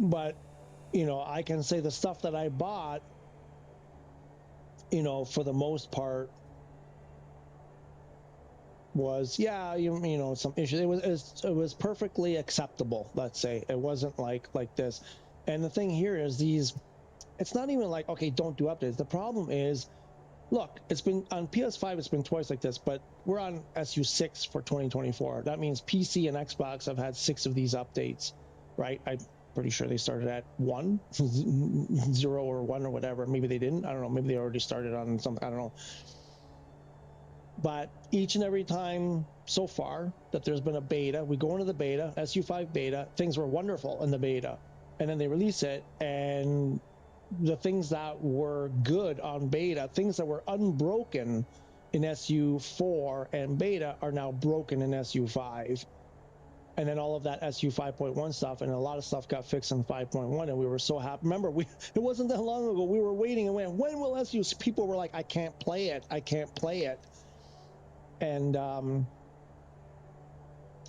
[SPEAKER 1] But, you know, I can say the stuff that I bought, you know, for the most part, was, yeah, you know, some issues. It was perfectly acceptable, let's say. It wasn't like this. And the thing here is it's not even like, okay, don't do updates. The problem is, look, it's been on PS5, it's been twice like this, but we're on SU6 for 2024. That means PC and Xbox have had 6 of these updates, right? I'm pretty sure they started at 1, 0 or 1 or whatever. Maybe they didn't. I don't know. Maybe they already started on something. I don't know. But each and every time so far that there's been a beta, we go into the beta, SU5 beta, things were wonderful in the beta. And then they release it, and the things that were good on beta, things that were unbroken in SU4 and beta, are now broken in SU5. And then all of that SU 5.1 stuff, and a lot of stuff got fixed in 5.1, and we were so happy. Remember, it wasn't that long ago, we were waiting and waiting. When will SU? People were like, I can't play it. I can't play it. And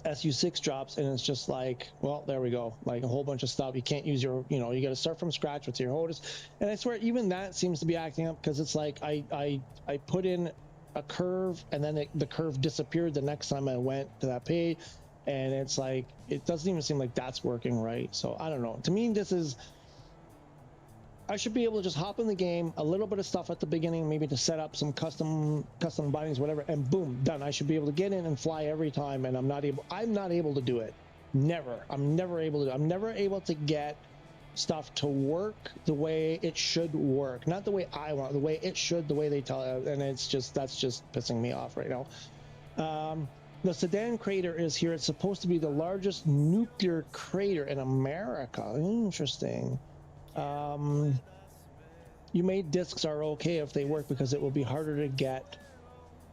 [SPEAKER 1] SU6 drops, and it's just like, well, there we go. Like a whole bunch of stuff. You can't use your, you know, you got to start from scratch with your Hotas. And I swear, even that seems to be acting up, because it's like I put in a curve, and then the curve disappeared the next time I went to that page. And it's like, it doesn't even seem like that's working right. So I don't know. To me, this is, I should be able to just hop in the game, a little bit of stuff at the beginning, maybe to set up some custom bindings, whatever, and boom, done. I should be able to get in and fly every time, and I'm not able to do it. Never. I'm never able to get stuff to work the way it should work. Not the way I want, the way it should, the way they tell it. And it's just, that's just pissing me off right now. The Sedan crater is here. It's supposed to be the largest nuclear crater in America. Interesting. You made discs are okay if they work, because it will be harder to get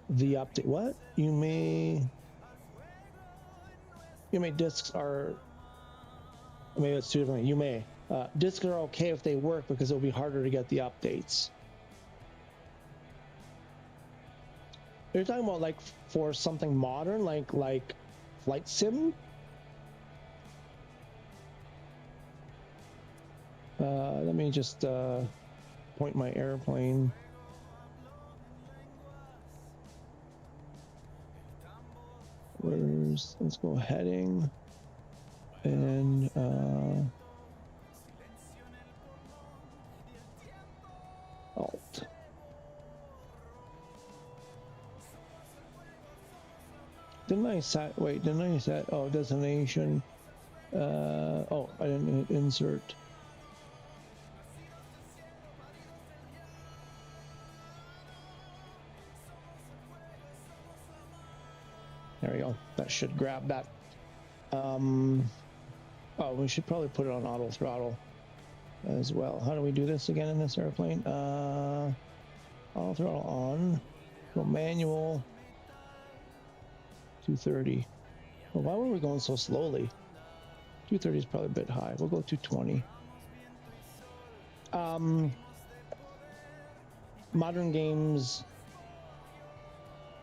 [SPEAKER 1] the update. What? You made discs are, maybe it's two different. You may. Discs are okay if they work, because it will be harder to get the updates. You're talking about like for something modern, like flight sim? Let me just point my airplane. Let's go heading, and Alt. Didn't I set, oh, destination, oh, I didn't insert. There we go. That should grab that. Oh, we should probably put it on auto throttle as well. How do we do this again in this airplane? Auto throttle on. Go manual. 230. Well, why were we going so slowly? 230 is probably a bit high. We'll go 220. Modern games.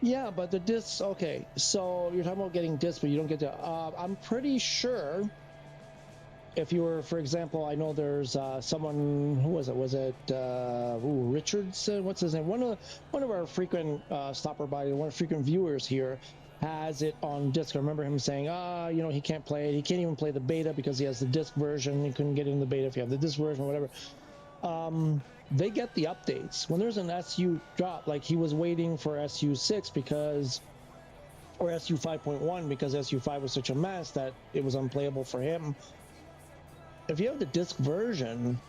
[SPEAKER 1] Yeah, but the discs, okay. So you're talking about getting discs, but you don't get to, I'm pretty sure if you were, for example, I know there's someone, who was it? Was it Richardson? What's his name? One of our frequent stopper by, one of frequent viewers here has it on disc. I remember him saying, you know, he can't play it. He can't even play the beta because he has the disc version. He couldn't get in the beta if you have the disc version or whatever. They get the updates when there's an SU drop. Like he was waiting for SU6 because or SU 5.1, because SU 5 was such a mess that it was unplayable for him. If you have the disc version,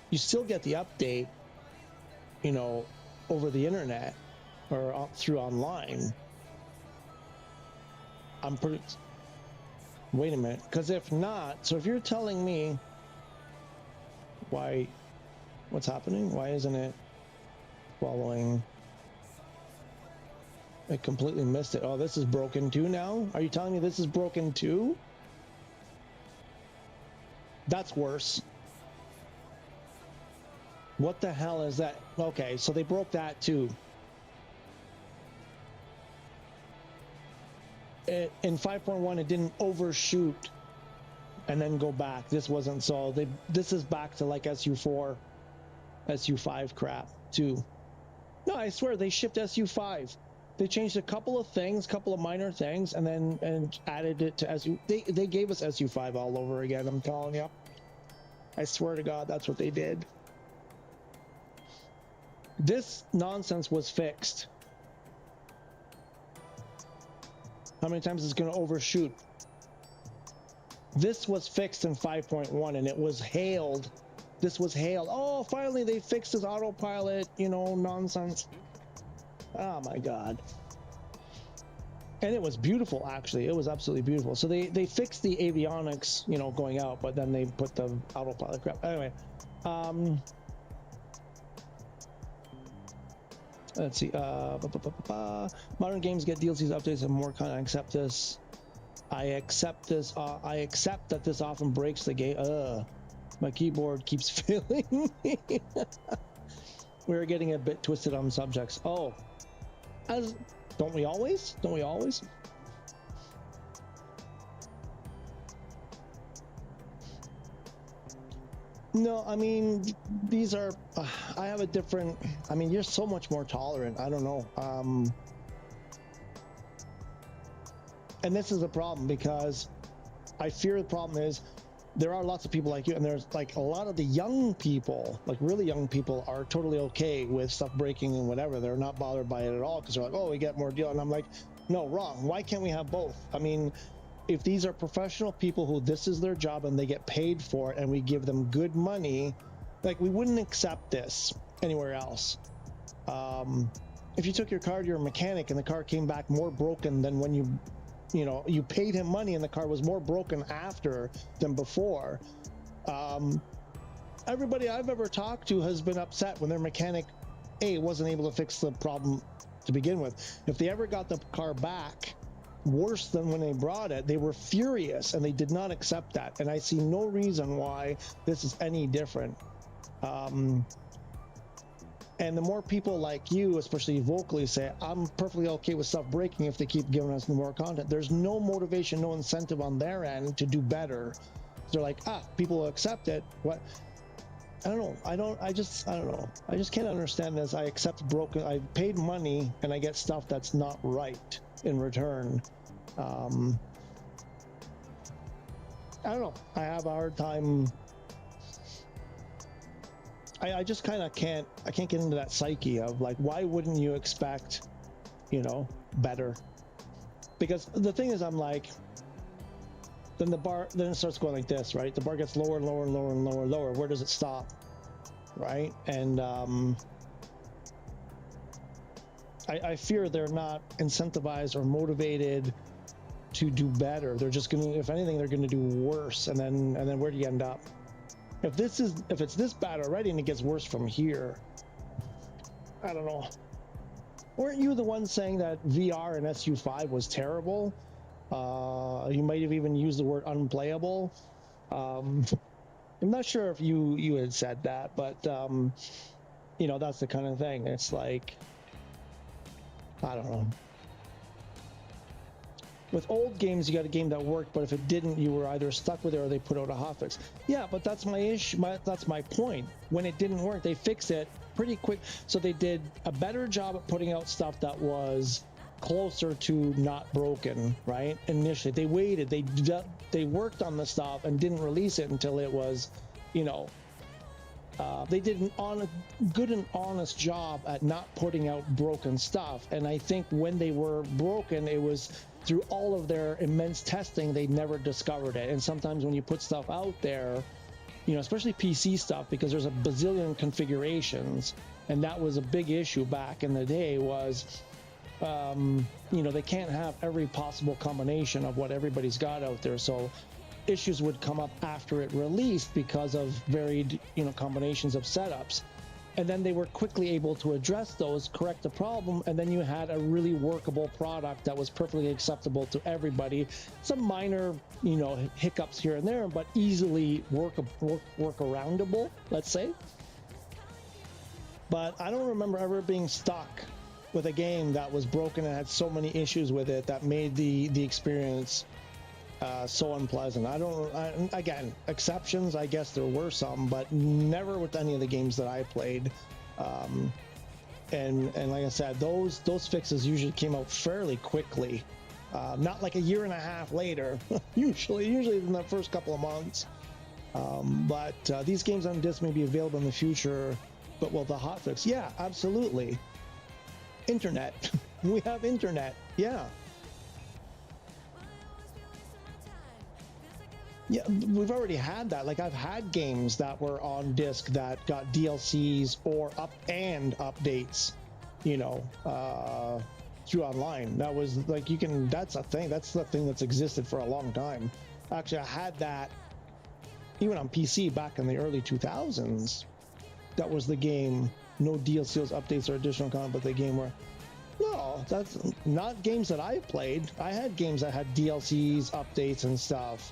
[SPEAKER 1] you still get the update, you know, over the internet or through online. I'm pretty... Wait a minute, because if not, so if you're telling me why, what's happening? Why isn't it following? I completely missed it. Oh, this is broken too now? Are you telling me this is broken too? That's worse. What the hell is that? Okay, so they broke that too. In 5.1, it didn't overshoot and then go back. This wasn't so. This is back to like SU4, SU5 crap too. No, I swear they shipped SU5. They changed a couple of things, couple of minor things, and then added it to SU. They gave us SU5 all over again. I'm telling you. I swear to God, that's what they did. This nonsense was fixed. How many times is it going to overshoot? This was fixed in 5.1 and it was hailed. This was hailed. Oh, finally they fixed this autopilot, you know, nonsense. Oh my God. And it was beautiful, actually. It was absolutely beautiful. So they fixed the avionics, you know, going out, but then they put the autopilot crap. Anyway, let's see. Modern games get DLCs, updates, and more content. I accept this. I accept this. I accept that this often breaks the game. My keyboard keeps failing me. We're getting a bit twisted on subjects. Oh, don't we always? Don't we always? No, I mean, these are, I have a different, I mean, you're so much more tolerant. I don't know. And this is a problem because I fear the problem is there are lots of people like you, and there's like a lot of the young people, like really young people, are totally okay with stuff breaking and whatever. They're not bothered by it at all because they're like, oh, we get more deal. And I'm like, no, wrong. Why can't we have both? I mean, if these are professional people who this is their job and they get paid for it and we give them good money, like we wouldn't accept this anywhere else. If you took your car to your mechanic and the car came back more broken than when you know, you paid him money and the car was more broken after than before. Everybody I've ever talked to has been upset when their mechanic wasn't able to fix the problem to begin with. If they ever got the car back worse than when they brought it, they were furious and they did not accept that. And I see no reason why this is any different. And the more people like you, especially vocally, say, I'm perfectly okay with stuff breaking if they keep giving us more content. There's no motivation, no incentive on their end to do better. They're like, people will accept it. What? I don't know. I don't know. I just can't understand this. I accept broken. I paid money and I get stuff that's not right in return. I don't know. I have a hard time. I just kind of can't get into that psyche of like, why wouldn't you expect, you know, better? Because the thing is, I'm like, then it starts going like this, right? The bar gets lower and lower and lower and lower and lower. Where does it stop? Right? And I fear they're not incentivized or motivated to do better. They're just gonna, if anything, they're gonna do worse. And then where do you end up? If it's this bad already and it gets worse from here, I don't know. Weren't you the one saying that VR and SU5 was terrible? You might have even used the word unplayable. I'm not sure if you had said that, but you know, that's the kind of thing. It's like, I don't know. With old games, you got a game that worked, but if it didn't, you were either stuck with it or they put out a hotfix. Yeah, but that's my issue. That's my point. When it didn't work, they fixed it pretty quick. So they did a better job at putting out stuff that was closer to not broken, right? Initially, they waited. They worked on the stuff and didn't release it until it was, you know, They did good and honest job at not putting out broken stuff. And I think when they were broken, it was through all of their immense testing, they never discovered it. And sometimes when you put stuff out there, you know, especially PC stuff, because there's a bazillion configurations, and that was a big issue back in the day, was, you know, they can't have every possible combination of what everybody's got out there. So issues would come up after it released because of varied, you know, combinations of setups. And then they were quickly able to address those, correct the problem, and then you had a really workable product that was perfectly acceptable to everybody. Some minor, you know, hiccups here and there, but easily workaroundable, let's say. But I don't remember ever being stuck with a game that was broken and had so many issues with it that made the experience so unpleasant. Again, exceptions, I guess there were some, but never with any of the games that I played. And like I said, those fixes usually came out fairly quickly, not like a year and a half later. usually in the first couple of months. But these games on disc may be available in the future, but will the hotfix? Yeah, absolutely. Internet. We have internet. Yeah. Yeah, we've already had that. Like, I've had games that were on disc that got DLCs or updates, you know, through online. That was like, that's a thing. That's the thing that's existed for a long time. Actually, I had that even on PC back in the early 2000s. That was the game. No DLCs, updates, or additional content, but the game where, no, that's not games that I played. I had games that had DLCs, updates, and stuff.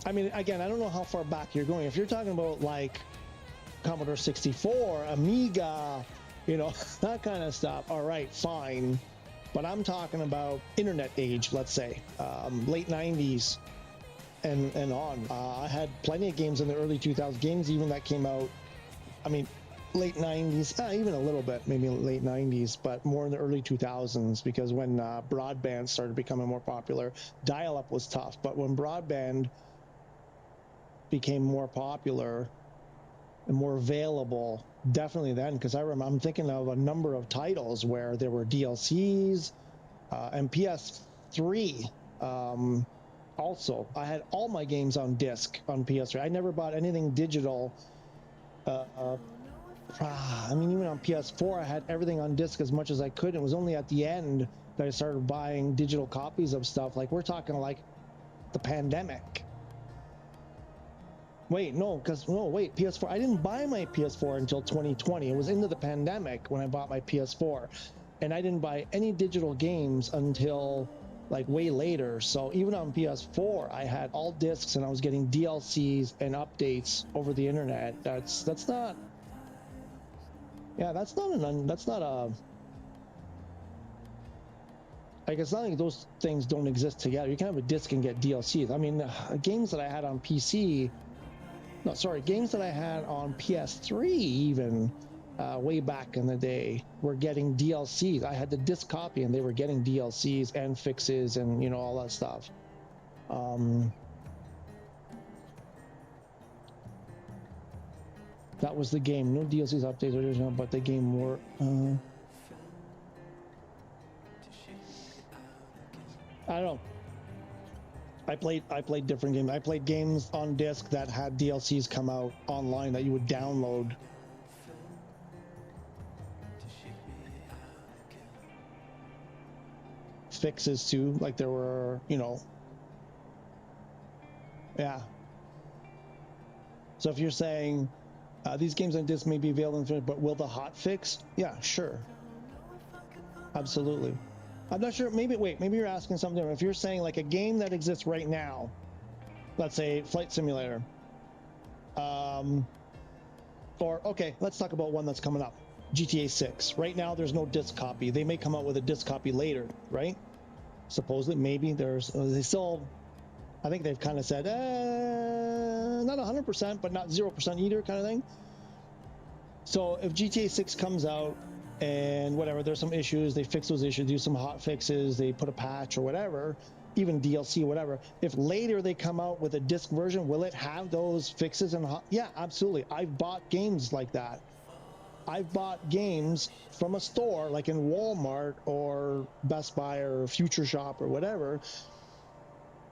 [SPEAKER 1] I mean, again, I don't know how far back you're going. If you're talking about like Commodore 64, Amiga, you know, that kind of stuff, all right, fine. But I'm talking about internet age, let's say, late 90s and on. I had plenty of games in the early 2000s, games even that came out, I mean, late 90s, even a little bit, maybe late 90s, but more in the early 2000s, because when broadband started becoming more popular, dial-up was tough. But when broadband became more popular and more available, definitely then, because I'm thinking of a number of titles where there were DLCs, and PS3 also. I had all my games on disc on PS3. I never bought anything digital. I mean, even on PS4, I had everything on disc as much as I could. It was only at the end that I started buying digital copies of stuff. Like, we're talking like the pandemic. Wait, PS4. I didn't buy my PS4 until 2020. It was into the pandemic when I bought my PS4. And I didn't buy any digital games until like way later. So even on PS4, I had all discs and I was getting DLCs and updates over the internet. That's not a, like, it's not like those things don't exist together. You can have a disc and get DLCs. I mean, games that I had on games that I had on PS3 even way back in the day were getting DLCs. I had the disc copy and they were getting DLCs and fixes and, you know, all that stuff. That was the game. No DLCs, updates, or additional, but the game were. I don't know. I played different games. I played games on disc that had DLCs come out online that you would download. Fixes too, like there were, you know. Yeah. So if you're saying these games on disc may be available, but will the hot fix? Yeah, sure. Absolutely. I'm not sure. Maybe you're asking something different. If you're saying like a game that exists right now, let's say Flight Simulator, or okay, let's talk about one that's coming up, GTA 6. Right now, there's no disc copy. They may come out with a disc copy later, right? Supposedly, maybe they still. I think they've kind of said, not 100%, but not 0% either, kind of thing. So if GTA 6 comes out and whatever, there's some issues, they fix those issues, do some hot fixes, they put a patch or whatever, even DLC, whatever. If later they come out with a disc version, will it have those fixes? And yeah, absolutely. I've bought games like that. I've bought games from a store like in Walmart or Best Buy or Future Shop or whatever.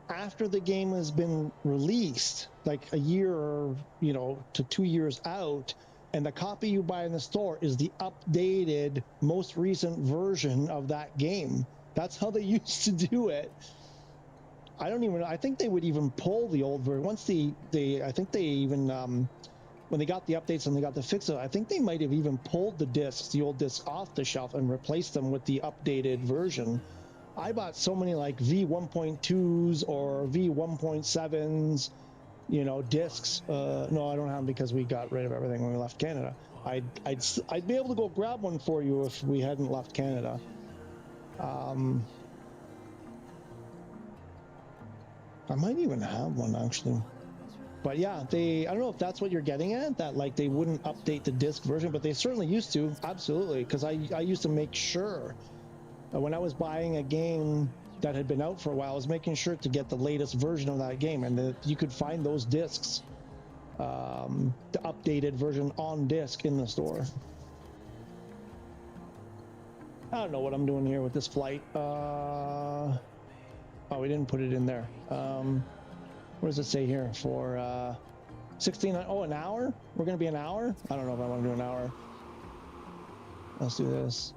[SPEAKER 1] After the game has been released, like a year or, you know, to 2 years out, and the copy you buy in the store is the updated, most recent version of that game. That's how they used to do it. I think they would even pull the old version. Once I think they even, when they got the updates and they got the fixes, I think they might have even pulled the old discs off the shelf and replaced them with the updated version. I bought so many like V1.2s or V1.7s, you know, discs. No, I don't have them because we got rid of everything when we left Canada. I'd be able to go grab one for you if we hadn't left Canada. I might even have one actually. But yeah, I don't know if that's what you're getting at, that like they wouldn't update the disc version, but they certainly used to, absolutely, because I used to make sure when I was buying a game that had been out for a while, I was making sure to get the latest version of that game, and that you could find those discs, the updated version on disc in the store. I don't know what I'm doing here with this flight. Oh, we didn't put it in there. What does it say here for 16? Oh, an hour? We're gonna be an hour? I don't know if I want to do an hour. Let's do this.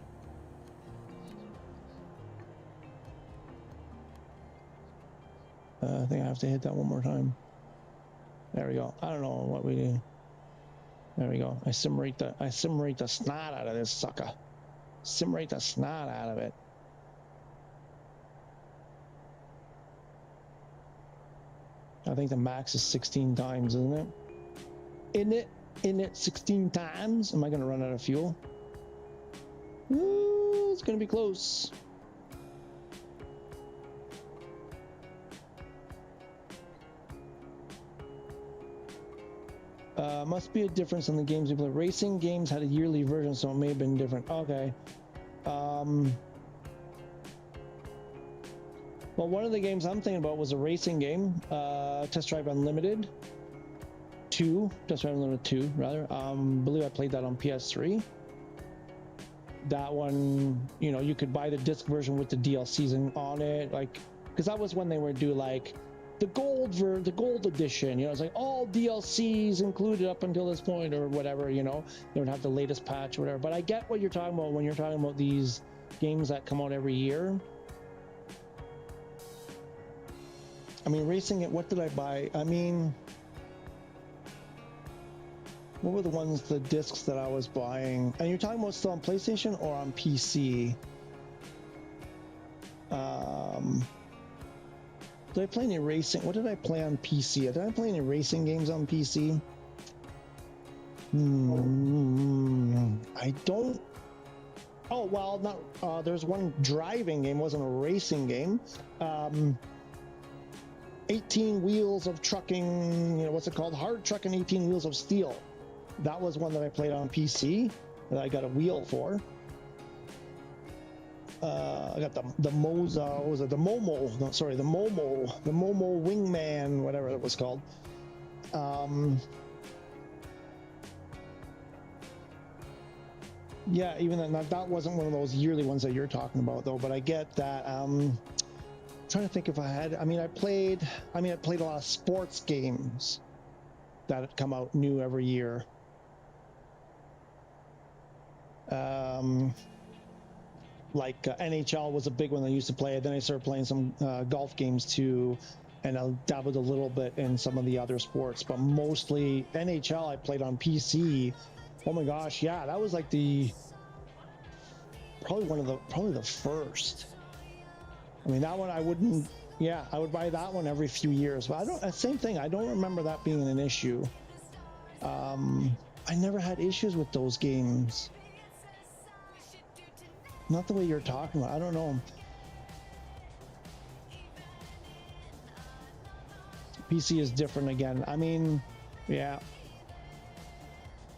[SPEAKER 1] I think I have to hit that one more time. There we go. I don't know what we do. There we go. I simrate the snot out of this sucker. Simrate the snot out of it. I think the max is 16 times, isn't it? In it 16 times. Am I gonna run out of fuel? Ooh, it's gonna be close. Must be a difference in the games you play. Racing games had a yearly version, so it may have been different. Okay. Well, one of the games I'm thinking about was a racing game, Test Drive Unlimited 2, Test Drive Unlimited 2, rather. I believe I played that on PS3. That one, you know, you could buy the disc version with the DLCs on it, like, because that was when they would do like the gold edition, you know, it's like all DLCs included up until this point or whatever, you know, they would have the latest patch or whatever. But I get what you're talking about when you're talking about these games that come out every year. I mean, racing it, what did I buy? I mean, what were the discs that I was buying? And you're talking about still on PlayStation or on PC? Did I play any racing? What did I play on PC? Did I play any racing games on PC? I don't. Oh, well, not. There's one driving game, wasn't a racing game. 18 Wheels of Trucking, you know, what's it called? Hard Trucking 18 Wheels of Steel. That was one that I played on PC that I got a wheel for. I got the Moza, what was it? The Momo, no, sorry, the Momo Wingman, whatever it was called. Yeah, even that wasn't one of those yearly ones that you're talking about though, but I get that. Trying to think if I had. I mean, I played a lot of sports games that had come out new every year. Like NHL was a big one I used to play. Then I started playing some golf games too, and I dabbled a little bit in some of the other sports, but mostly NHL I played on PC. Oh my gosh, yeah, that was like probably the first. I mean, that one I wouldn't. Yeah, I would buy that one every few years, but same thing. I don't remember that being an issue. I never had issues with those games. Not the way you're talking about. I don't know. PC is different again. I mean, yeah.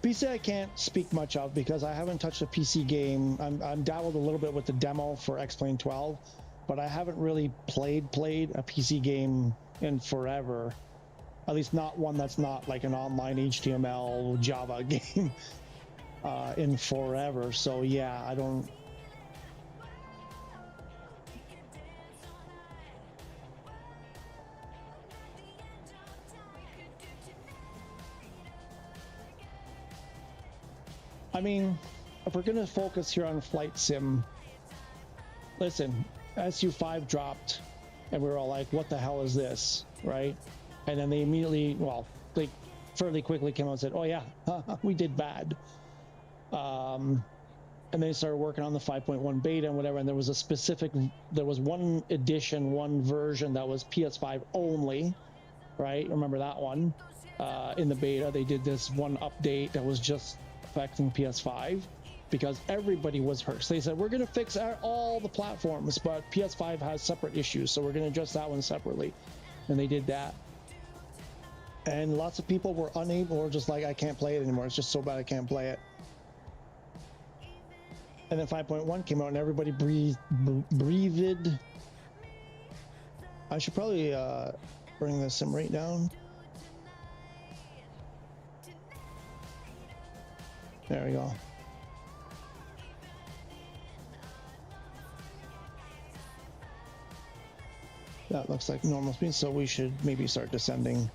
[SPEAKER 1] PC I can't speak much of because I haven't touched a PC game. I'm dabbled a little bit with the demo for X-Plane 12. but I haven't really played a PC game in forever. At least not one that's not like an online HTML Java game in forever. So yeah, I don't. I mean, if we're gonna focus here on flight sim, listen, SU5 dropped, and we were all like, "What the hell is this?" Right? And then they immediately, well, they fairly quickly came out and said, "Oh yeah, we did bad." And they started working on the 5.1 beta and whatever. And there was one edition, one version that was PS5 only, right? Remember that one? In the beta, they did this one update that was just affecting PS5 because everybody was hurt. So they said, we're going to fix all the platforms, but PS5 has separate issues, so we're going to address that one separately. And they did that. And lots of people were unable, or just like, I can't play it anymore. It's just so bad I can't play it. And then 5.1 came out and everybody breathed. I should probably bring the sim rate down. There we go. That looks like normal speed, so we should maybe start descending.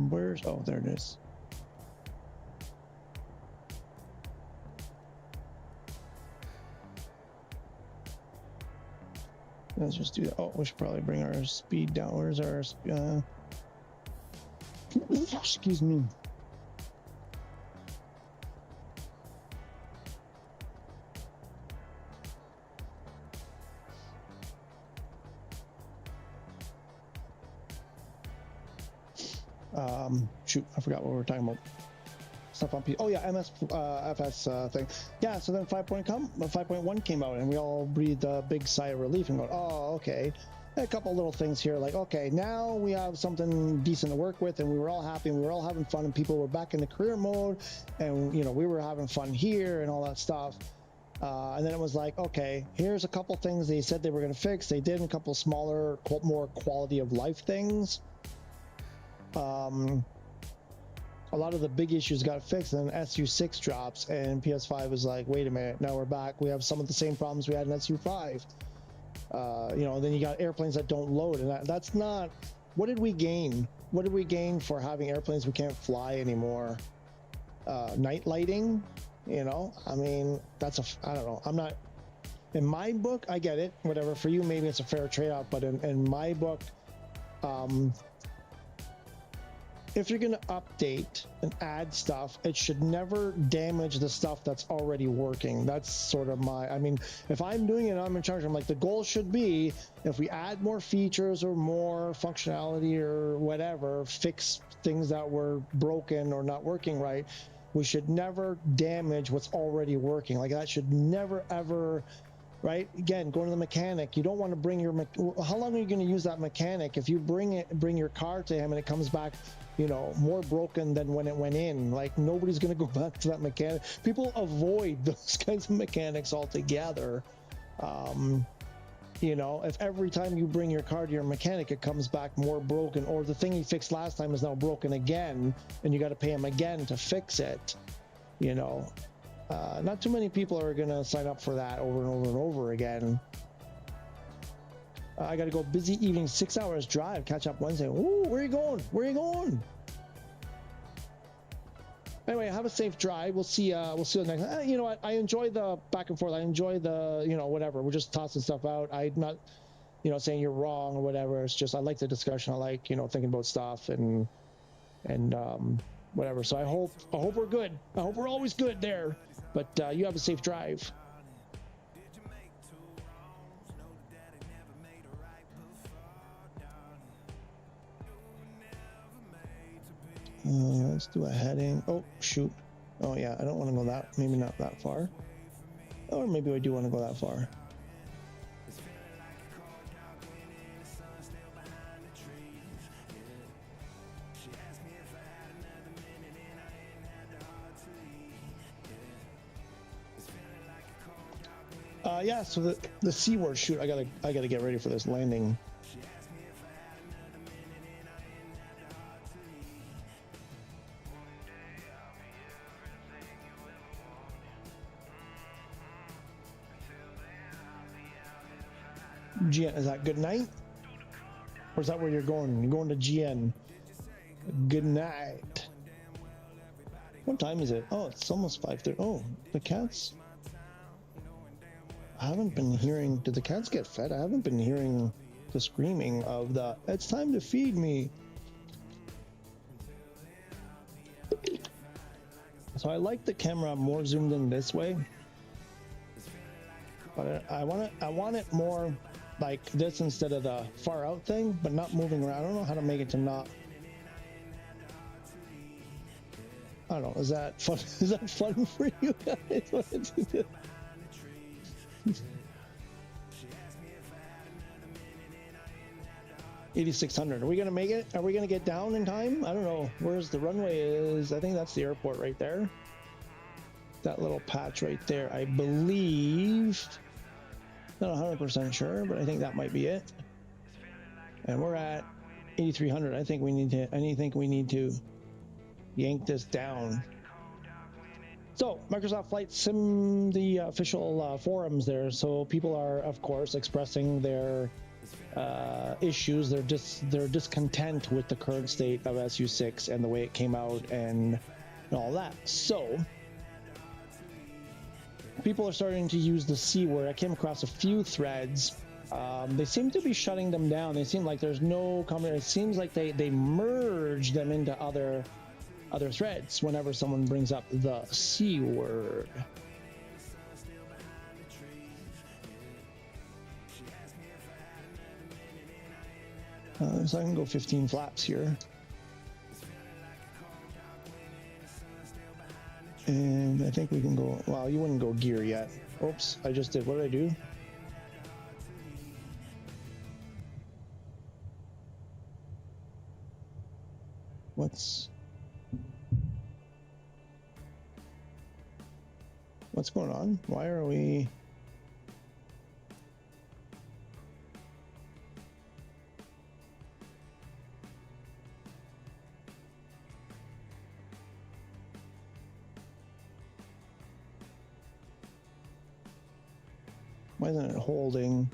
[SPEAKER 1] Where's, oh, there it is. Let's just do that. Oh, we should probably bring our speed down. Where's our, excuse me. Shoot, I forgot what we were talking about. Stuff on P. Oh yeah, MSFS thing. Yeah, so then 5.1 came out, and we all breathed a big sigh of relief and go, oh, okay. A couple little things here, like, okay, now we have something decent to work with, and we were all happy, and we were all having fun, and people were back in the career mode, and you know, we were having fun here and all that stuff. And then it was like, okay, here's a couple things they said they were going to fix. They did a couple smaller, more quality of life things. A lot of the big issues got fixed, and then SU6 drops, and PS5 is like, wait a minute, now we're back. We have some of the same problems we had in SU5. You know, then you got airplanes that don't load, and that's not. What did we gain? What did we gain for having airplanes we can't fly anymore? Night lighting, you know. I mean, I don't know. I'm not. In my book, I get it. Whatever, for you, maybe it's a fair trade-off, but in my book, if you're going to update and add stuff, it should never damage the stuff that's already working. That's sort of I mean, if I'm doing it, I'm in charge. I'm like, the goal should be, if we add more features or more functionality or whatever, fix things that were broken or not working right, we should never damage what's already working. Like, that should never, ever, right? Again, going to the mechanic, you don't want to bring your, how long are you going to use that mechanic? If you bring your car to him and it comes back, you know, more broken than when it went in, like, nobody's going to go back to that mechanic. People avoid those kinds of mechanics altogether. You know, if every time you bring your car to your mechanic, it comes back more broken, or the thing he fixed last time is now broken again, and you got to pay him again to fix it, you know, not too many people are going to sign up for that over and over and over again. I got to go, busy evening, 6 hours drive, catch up Wednesday. Ooh, where are you going? Where are you going? Anyway, have a safe drive. We'll see you next. You know what? I enjoy the back and forth. I enjoy the, you know, whatever. We're just tossing stuff out. I'm not, you know, saying you're wrong or whatever. It's just, I like the discussion. I like, you know, thinking about stuff and whatever. So I hope we're good. I hope we're always good there. But you have a safe drive. Let's do a heading. Oh, shoot. Oh, yeah, I don't want to go that, maybe not that far. Or maybe I do want to go that far. Yeah, so the C word, shoot, I gotta get ready for this landing. GN, is that good night? Or is that where you're going? You're going to GN. Good night. What time is it? Oh, it's almost 5:30. Oh, the cats. I haven't been hearing. Did the cats get fed? I haven't been hearing the screaming of the. It's time to feed me. So I like the camera more zoomed in this way, but I want it more like this instead of the far out thing, but not moving around. I don't know how to make it to not. I don't know. Is that fun? Is that fun for you guys? 8600. Are we gonna make it? Are we gonna get down in time? I don't know. Where's the runway is? I think that's the airport right there. That little patch right there. I believe. Not 100% sure, but I think that might be it. And we're at 8300. I think we need to yank this down. So Microsoft Flight Sim, the official forums there. So people are, of course, expressing their issues, their discontent with the current state of SU6 and the way it came out and all that. So people are starting to use the C word. I came across a few threads. They seem to be shutting them down. They seem like there's no comment. It seems like they merge them into other threads whenever someone brings up the C word. So I can go 15 flaps here. And I think we can go, well, you wouldn't go gear yet. Oops, I just did, what did I do? What's going on? Why are we? Why isn't it holding?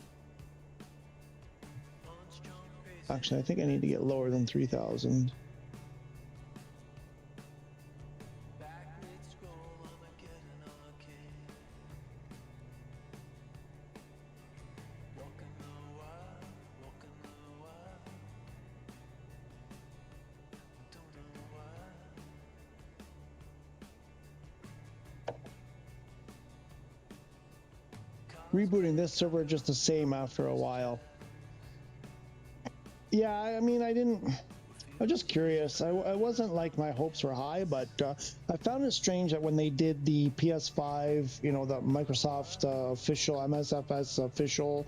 [SPEAKER 1] Actually, I think I need to get lower than 3,000. Rebooting this server just the same after a while. Yeah, I mean, I'm just curious. I wasn't like my hopes were high, but I found it strange that when they did the PS5, you know, the Microsoft official, MSFS official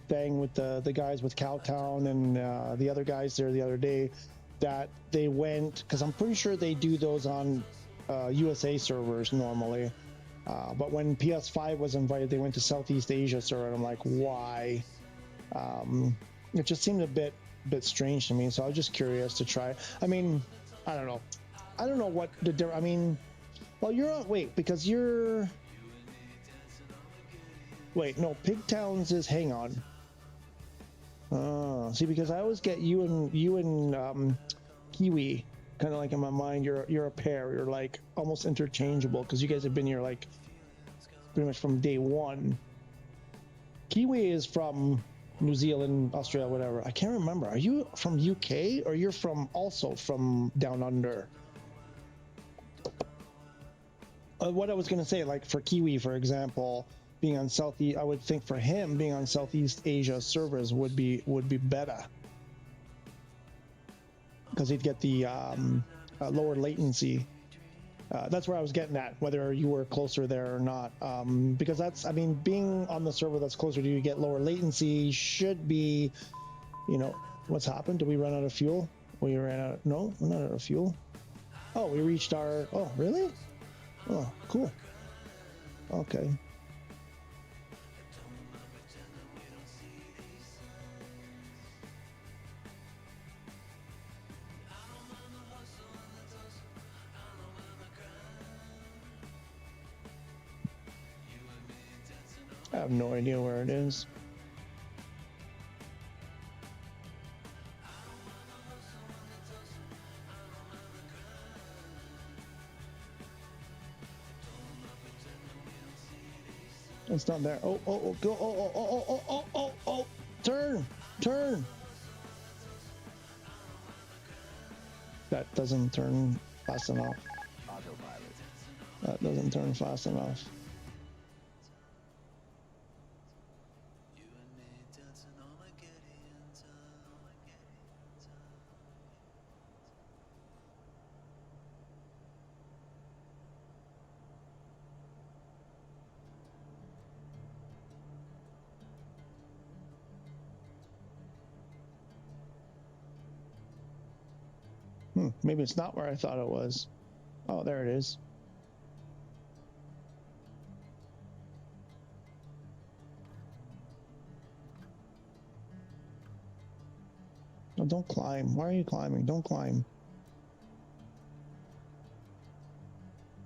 [SPEAKER 1] thing with the guys with Cowtown and the other guys there the other day, that they went, because I'm pretty sure they do those on USA servers normally. But when PS5 was invited, they went to Southeast Asia server, and I'm like, why? It just seemed a bit strange to me, so I was just curious to try. I mean, I don't know. I don't know what the difference. I mean, well, you're on. Wait, because you're. Wait, no. Pigtowns is. Hang on. See, because I always get you and Kiwi. Kind of like in my mind, you're a pair. You're like almost interchangeable because you guys have been here like pretty much from day one. Kiwi is from New Zealand, Australia, whatever. I can't remember. Are you from UK or you're from also from down under? What I was gonna say, like for Kiwi, for example, being on Southeast, I would think for him being on Southeast Asia servers would be better. Because he'd get the lower latency. That's where I was getting at, whether you were closer there or not. Because that's, I mean, being on the server that's closer to you, get lower latency should be, you know, what's happened? Did we run out of fuel? We ran out, no, we're not out of fuel. Oh, we reached our, oh, really? Oh, cool. Okay. I have no idea where it is. It's not there. Oh, oh, oh, go, oh, oh, oh, oh, oh, oh, oh, turn, turn. That doesn't turn fast enough.
[SPEAKER 4] Autopilot.
[SPEAKER 1] That doesn't turn fast enough. Maybe it's not where I thought it was. Oh, there it is. No, don't climb. Why are you climbing? Don't climb.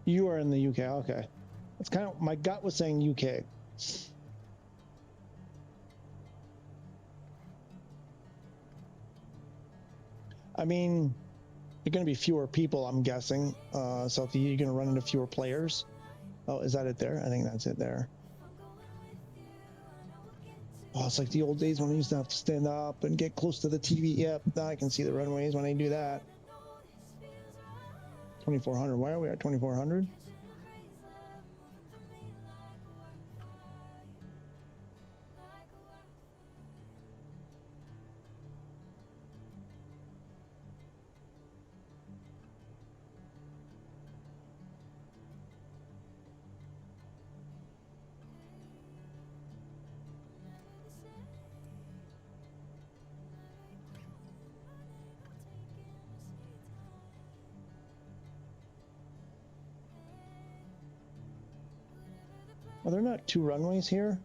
[SPEAKER 1] You are in the UK. Okay. It's kind of, my gut was saying UK. I mean, you're going to be fewer people, I'm guessing. So if you're going to run into fewer players. Oh, is that it there? I think that's it there. Oh, it's like the old days when I used to have to stand up and get close to the TV. Yep, now I can see the runways when I do that. 2400. Why are we at 2400? Are there not two runways here?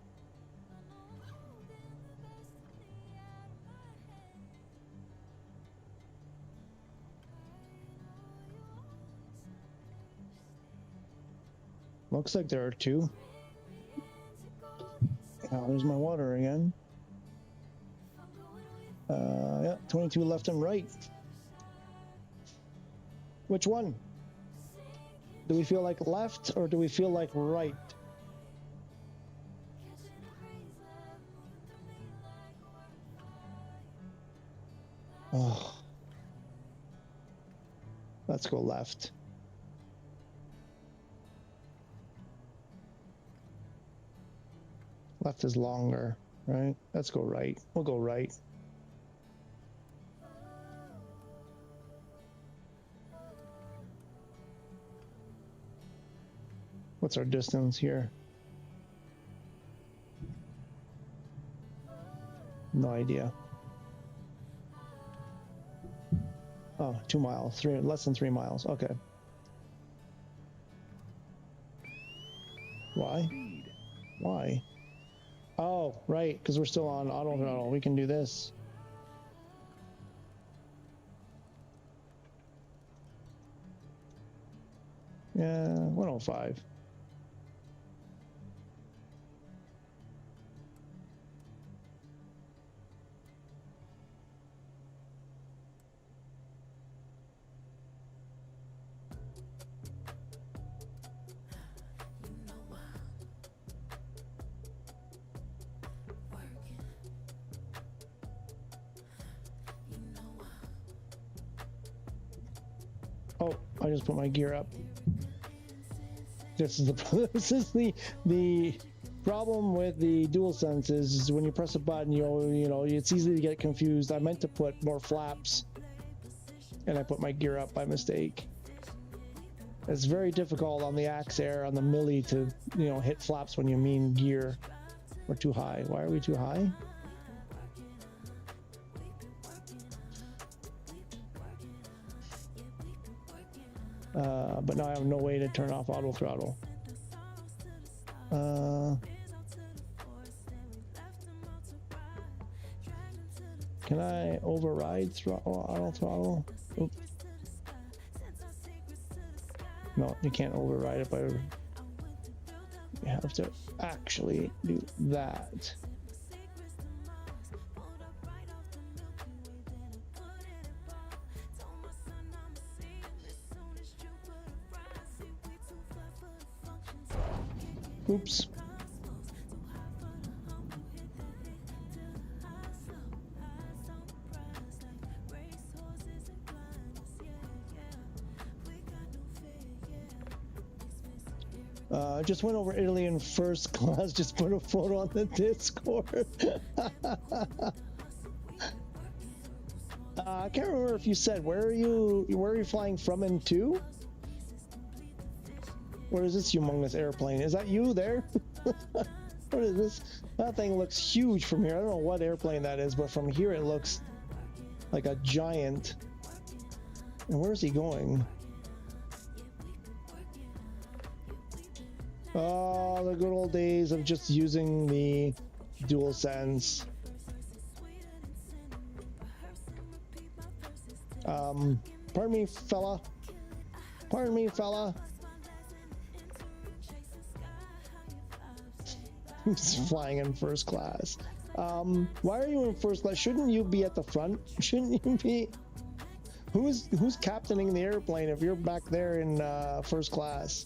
[SPEAKER 1] Looks like there are two. Oh, there's my water again. Yeah, 22 left and right. Which one? Do we feel like left or do we feel like right? Oh. Let's go left. Left is longer, right? Let's go right. We'll go right. What's our distance here? No idea. Oh, 2 miles, less than 3 miles. Okay. Why? Why? Oh, right, because we're still on auto throttle. We can do this. Yeah, 105. Oh, I just put my gear up. This is the problem with the DualSense is when you press a button, you know, it's easy to get confused. I meant to put more flaps and I put my gear up by mistake. It's very difficult on the Axe Air, on the Millie, to, you know, hit flaps when you mean gear. We're too high. Why are we too high? But now I have no way to turn off auto throttle. Can I override auto throttle? Oop. No, you can't override it, but you have to actually do that. Oops. Just went over Italy in first class. Just put a photo on the Discord. I can't remember if you said where are you flying from and to? What is this humongous airplane? Is that you there? What is this? That thing looks huge from here. I don't know what airplane that is, but from here it looks like a giant. And where's he going? Oh, the good old days of just using the DualSense. Pardon me, fella. Pardon me, fella. He's flying in first class. Why are you in first class? Shouldn't you be at the front? Shouldn't you be? Who's captaining the airplane if you're back there in first class?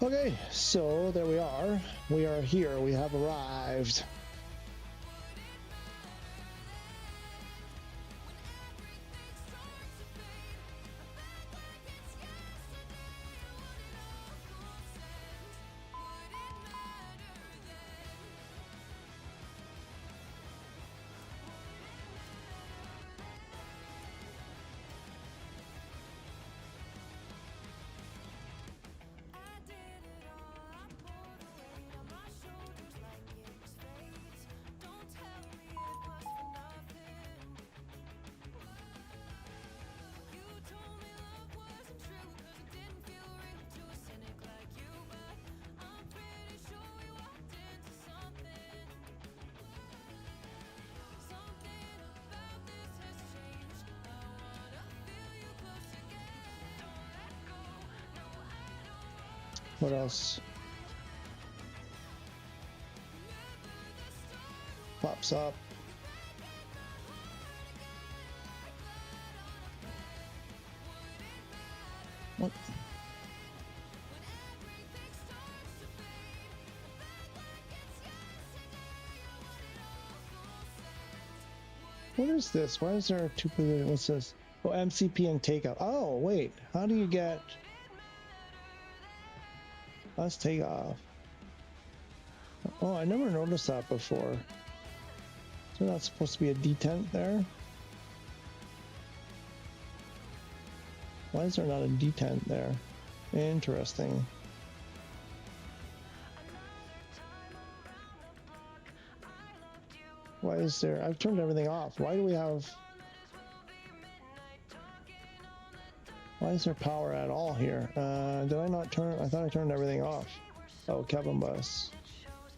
[SPEAKER 1] Okay, so there we are. We are here. We have arrived. What else pops up? What? What is this? Why is there two positions? What's this? Oh, MCP and takeoff. Oh, wait. How do you get... Let's take off. Oh, I never noticed that before. So that's supposed to be a detent there. Why is there not a detent there? Interesting. Why is there? I've turned everything off. Why do we have? Why is there power at all here? Did I not turn? I thought I turned everything off. Oh, Kevin bus.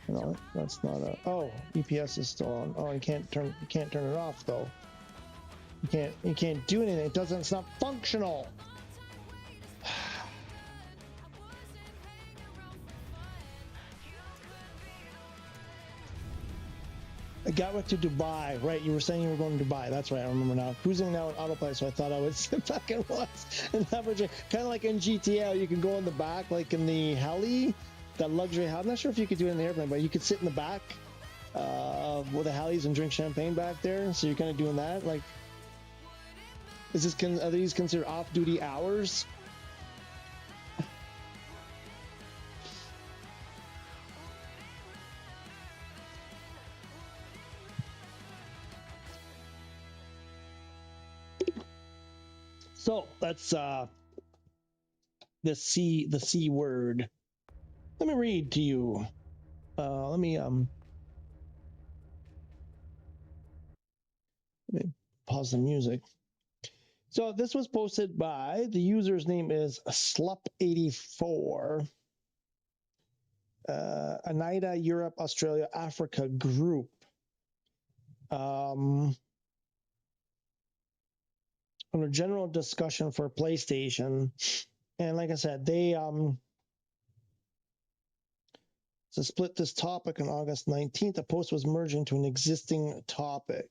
[SPEAKER 1] No, that's not a. Oh, EPS is still on. Oh, you can't turn it off though. You can't do anything. It doesn't. It's not functional. I got went to Dubai, right? You were saying you were going to Dubai. That's right. I remember now. Cruising now in autoplay, so I thought I would sit back and watch and have a drink. Kind of like in GTA, you can go in the back, like in the heli, that luxury heli. I'm not sure if you could do it in the airplane, but you could sit in the back with the helis and drink champagne back there. So you're kind of doing that. Like, is this are these considered off-duty hours? So that's the C word. Let me read to you. Let me pause the music. So this was posted by, the user's name is Slup84. Anida Europe Australia Africa group. On a general discussion for PlayStation, and like I said, they to split this topic on August 19th. The post was merged into an existing topic.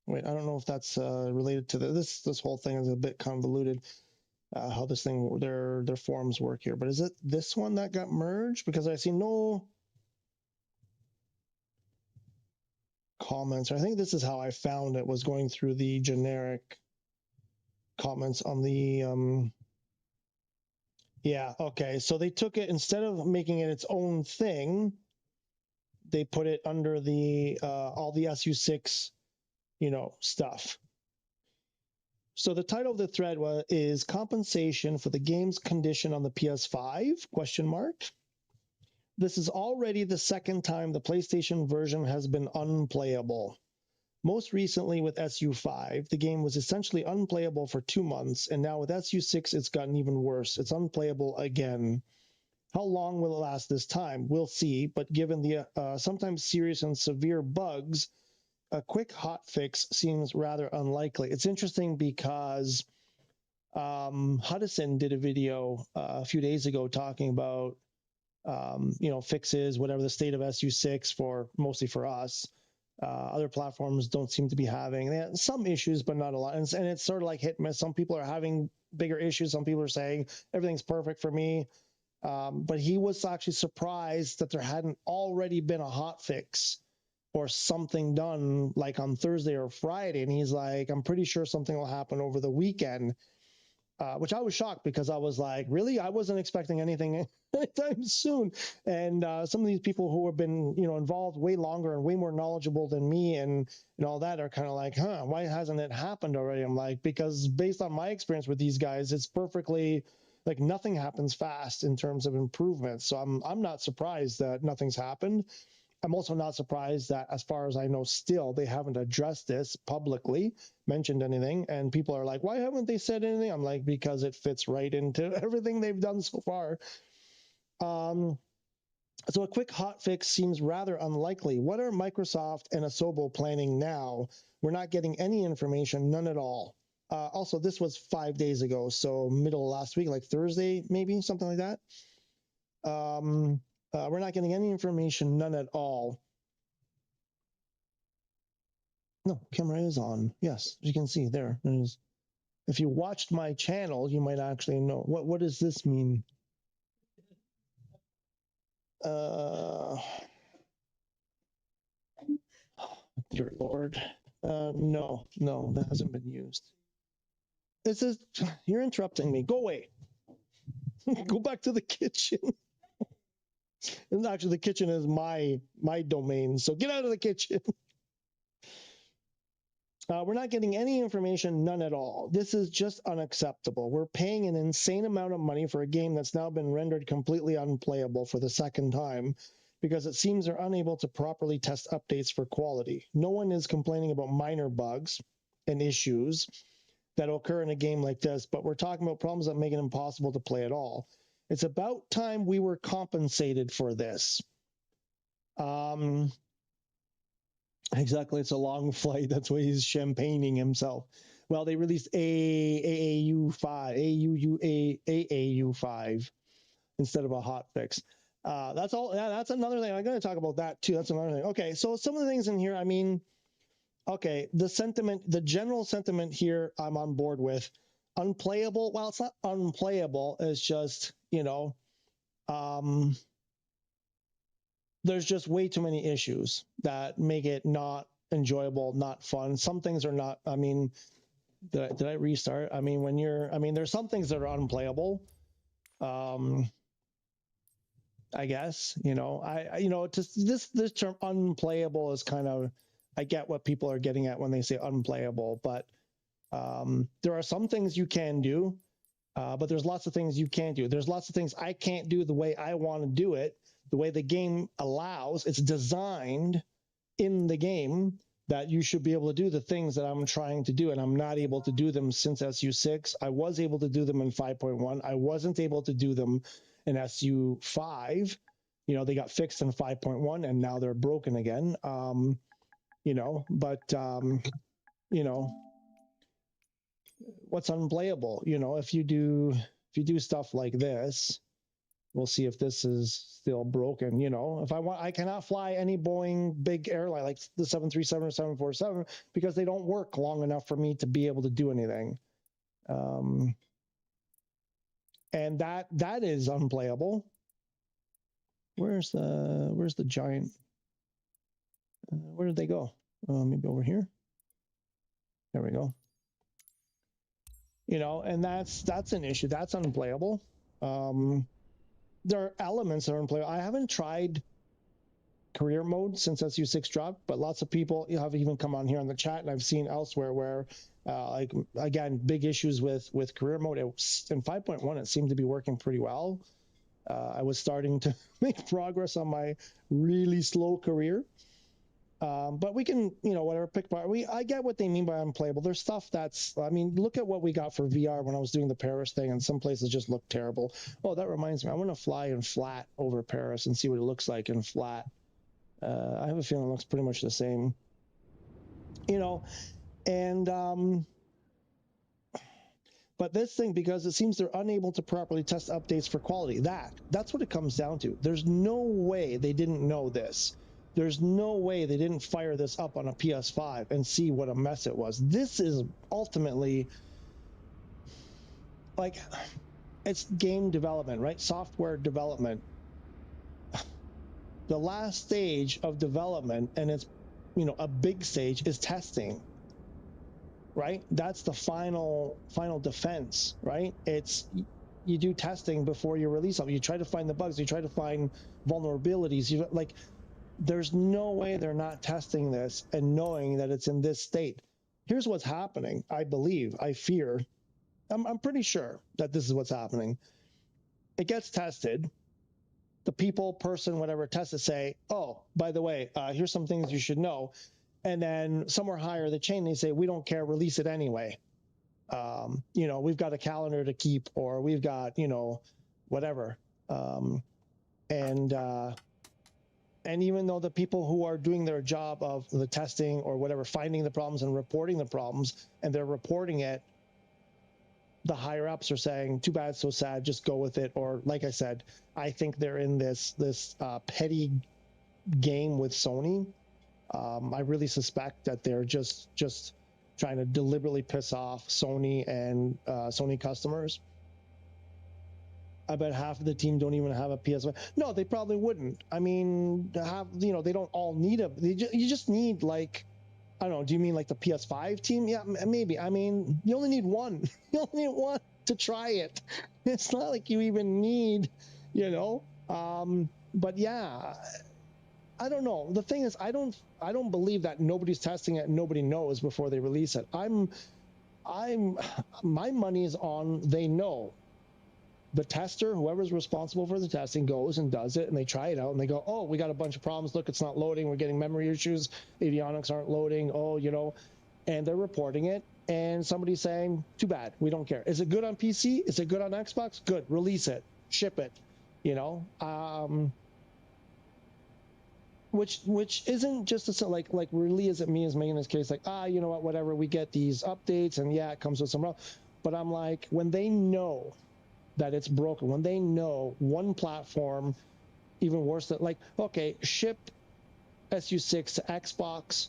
[SPEAKER 1] Wait, I don't know if that's related to this whole thing is a bit convoluted. How this thing their forums work here, but is it this one that got merged? Because I see no comments. I think this is how I found it, was going through the generic comments on the yeah, okay, so they took it, instead of making it its own thing, they put it under the all the SU6 stuff. So the title of the thread is compensation for the game's condition on the PS5 question mark. This is already the second time the PlayStation version has been unplayable. Most recently with SU5, the game was essentially unplayable for 2 months, and now with SU6, it's gotten even worse. It's unplayable again. How long will it last this time? We'll see, but given the sometimes serious and severe bugs, a quick hot fix seems rather unlikely. It's interesting because Hudson did a video a few days ago talking about fixes, whatever the state of SU6 for mostly for us. Other platforms don't seem to be having. They have some issues, but not a lot. And it's sort of like hit and miss. Some people are having bigger issues. Some people are saying everything's perfect for me. But he was actually surprised that there hadn't already been a hot fix or something done like on Thursday or Friday. And he's like, I'm pretty sure something will happen over the weekend, which I was shocked because I was like, really? I wasn't expecting anything anytime soon. And some of these people who have been, involved way longer and way more knowledgeable than me and all that are kind of like, why hasn't it happened already? I'm like, because based on my experience with these guys, it's perfectly like nothing happens fast in terms of improvements. So I'm not surprised that nothing's happened. I'm also not surprised that, as far as I know, still they haven't addressed this publicly, mentioned anything, and people are like, why haven't they said anything? I'm like, because it fits right into everything they've done so far. So a quick hot fix seems rather unlikely. What are Microsoft and Asobo planning now? We're not getting any information, none at all. Also, this was 5 days ago, so middle of last week, like Thursday, maybe, something like that. We're not getting any information, none at all. No, camera is on. Yes, as you can see there. If you watched my channel, you might actually know. What does this mean? Dear Lord. No, that hasn't been used. This is, you're interrupting me. Go away. Go back to the kitchen. And actually, the kitchen is my domain, so get out of the kitchen. We're not getting any information, none at all. This is just unacceptable. We're paying an insane amount of money for a game that's now been rendered completely unplayable for the second time because it seems they're unable to properly test updates for quality. No one is complaining about minor bugs and issues that occur in a game like this, but we're talking about problems that make it impossible to play at all. It's about time we were compensated for this. Exactly, it's a long flight. That's why he's champagning himself. Well, they released AAU5 instead of a hot fix. That's all. Yeah, that's another thing. I'm going to talk about that too. That's another thing. Okay, so some of the things in here, I mean, okay, the sentiment, the general sentiment here, I'm on board with. Unplayable. Well, it's not unplayable. It's just, there's just way too many issues that make it not enjoyable, not fun. Some things are not, I mean, did I restart? I mean, there's some things that are unplayable. I guess, just this term unplayable is kind of, I get what people are getting at when they say unplayable, but there are some things you can do, but there's lots of things you can't do. There's lots of things I can't do the way I want to do it, the way the game allows. It's designed in the game that you should be able to do the things that I'm trying to do, and I'm not able to do them since SU6. I was able to do them in 5.1. I wasn't able to do them in SU5. They got fixed in 5.1, and now they're broken again. What's unplayable? If you do stuff like this, we'll see if this is still broken. If I cannot fly any Boeing big airline like the 737 or 747 because they don't work long enough for me to be able to do anything. And that is unplayable. Where's the giant? Where did they go? Maybe over here. There we go. And that's an issue. That's unplayable. There are elements that are unplayable. I haven't tried career mode since SU6 dropped, but lots of people have even come on here in the chat, and I've seen elsewhere where, like, again, big issues with career mode. In 5.1, it seemed to be working pretty well. I was starting to make progress on my really slow career. But we can, whatever, pick part. I get what they mean by unplayable. There's stuff that's, I mean, look at what we got for VR when I was doing the Paris thing, and some places just look terrible. Oh, that reminds me, I want to fly in flat over Paris and see what it looks like in flat. I have a feeling it looks pretty much the same. But this thing, because it seems they're unable to properly test updates for quality, that's what it comes down to. There's no way they didn't know this. There's no way they didn't fire this up on a PS5 and see what a mess it was. This is ultimately, like, it's game development, right? Software development. The last stage of development, and it's, a big stage, is testing, right? That's the final defense, right? It's, you do testing before you release something. You try to find the bugs. You try to find vulnerabilities. There's no way they're not testing this and knowing that it's in this state. Here's what's happening. I believe, I fear, I'm pretty sure that this is what's happening. It gets tested. The person, whatever, tests it, say, oh, by the way, here's some things you should know. And then somewhere higher the chain, they say, we don't care, release it anyway. We've got a calendar to keep, or we've got, whatever. And even though the people who are doing their job of the testing or whatever, finding the problems and reporting the problems, and they're reporting it, the higher ups are saying, too bad, so sad, just go with it. Or, like I said, I think they're in this petty game with Sony. I really suspect that they're just trying to deliberately piss off Sony and Sony customers. I bet half of the team don't even have a PS5. No, they probably wouldn't. I mean, they don't all need you just need, like, I don't know, do you mean like the PS5 team? Yeah, maybe. I mean, you only need one. You only need one to try it. It's not like you even need, but yeah, I don't know. The thing is, I don't believe that nobody's testing it and nobody knows before they release it. My money is on they know. The tester, whoever's responsible for the testing, goes and does it, and they try it out, and they go, oh, we got a bunch of problems. Look, it's not loading. We're getting memory issues. Avionics aren't loading. Oh, you know, and they're reporting it, and somebody's saying, too bad. We don't care. Is it good on PC? Is it good on Xbox? Good. Release it. Ship it. You know, which isn't just a, like really isn't me as making this case like, you know what, whatever, we get these updates, and yeah, it comes with some wrong. But I'm like, when they know that it's broken, when they know one platform, even worse than, like, okay, ship SU6 to Xbox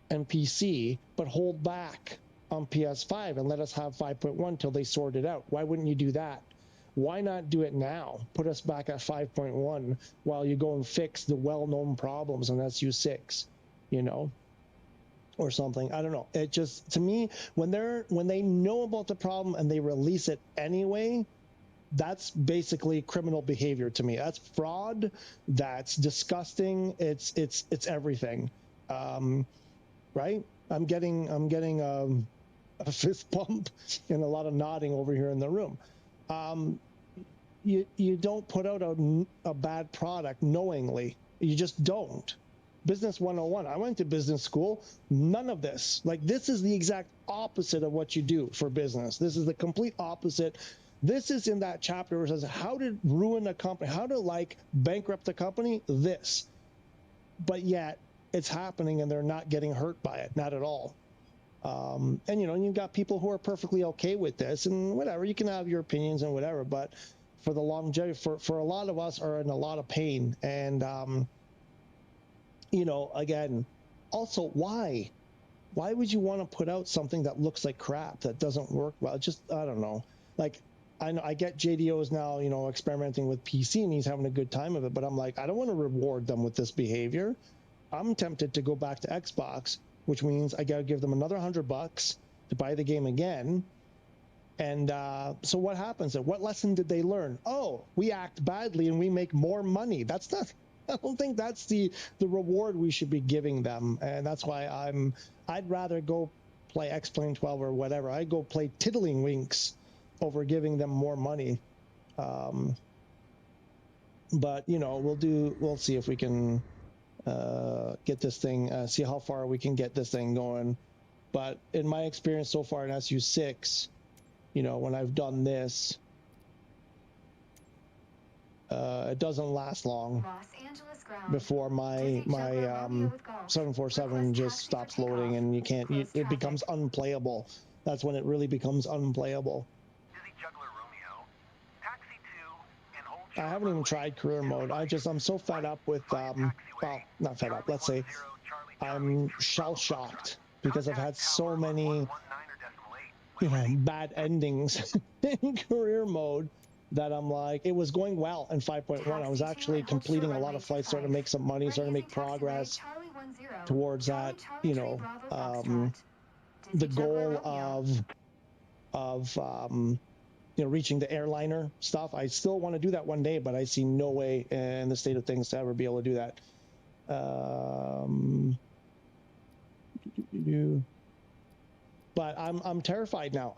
[SPEAKER 1] and PC, but hold back on PS5 and let us have 5.1 till they sort it out. Why wouldn't you do that? Why not do it now? Put us back at 5.1 while you go and fix the well-known problems on SU6, you know, or something. I don't know. It just, to me, when they know about the problem and they release it anyway, that's basically criminal behavior to me. That's fraud. That's disgusting. It's everything. Right? I'm getting a fist bump and a lot of nodding over here in the room. You don't put out a bad product knowingly. You just don't. Business 101. I went to business school. None of this. Like, this is the exact opposite of what you do for business. This is the complete opposite. This is in that chapter where it says how to ruin a company, how to like bankrupt a company, this. But yet it's happening and they're not getting hurt by it, not at all. And you know, you've got people who are perfectly okay with this and whatever, you can have your opinions and whatever, but for the longevity, for a lot of us are in a lot of pain. And, you know, again, also why would you want to put out something that looks like crap, that doesn't work well? Just, I don't know. Like, I know I get JDO's now, you know, experimenting with PC and he's having a good time of it, but I'm like, I don't want to reward them with this behavior. I'm tempted to go back to Xbox, which means I got to give them another $100 to buy the game again. And so what happens? What lesson did they learn? Oh, we act badly and we make more money. That's not, I don't think that's the reward we should be giving them. And that's why I'd rather go play X-Plane 12 or whatever. I'd go play Tiddlywinks over giving them more money. But, you know, we'll see if we can get this thing, see how far we can get this thing going. But in my experience so far in SU6, you know, when I've done this, it doesn't last long before my 747 just stops loading and you can't, it becomes unplayable. That's when it really becomes unplayable. I haven't even tried career mode. I'm so fed up with, well, not fed up, let's say, I'm shell-shocked because I've had so many, you know, bad endings in career mode that I'm like, it was going well in 5.1. I was actually completing a lot of flights, starting to make some money, starting to make progress towards that, you know, the goal of you know, reaching the airliner stuff. I still want to do that one day, but I see no way in the state of things to ever be able to do that. But I'm terrified now.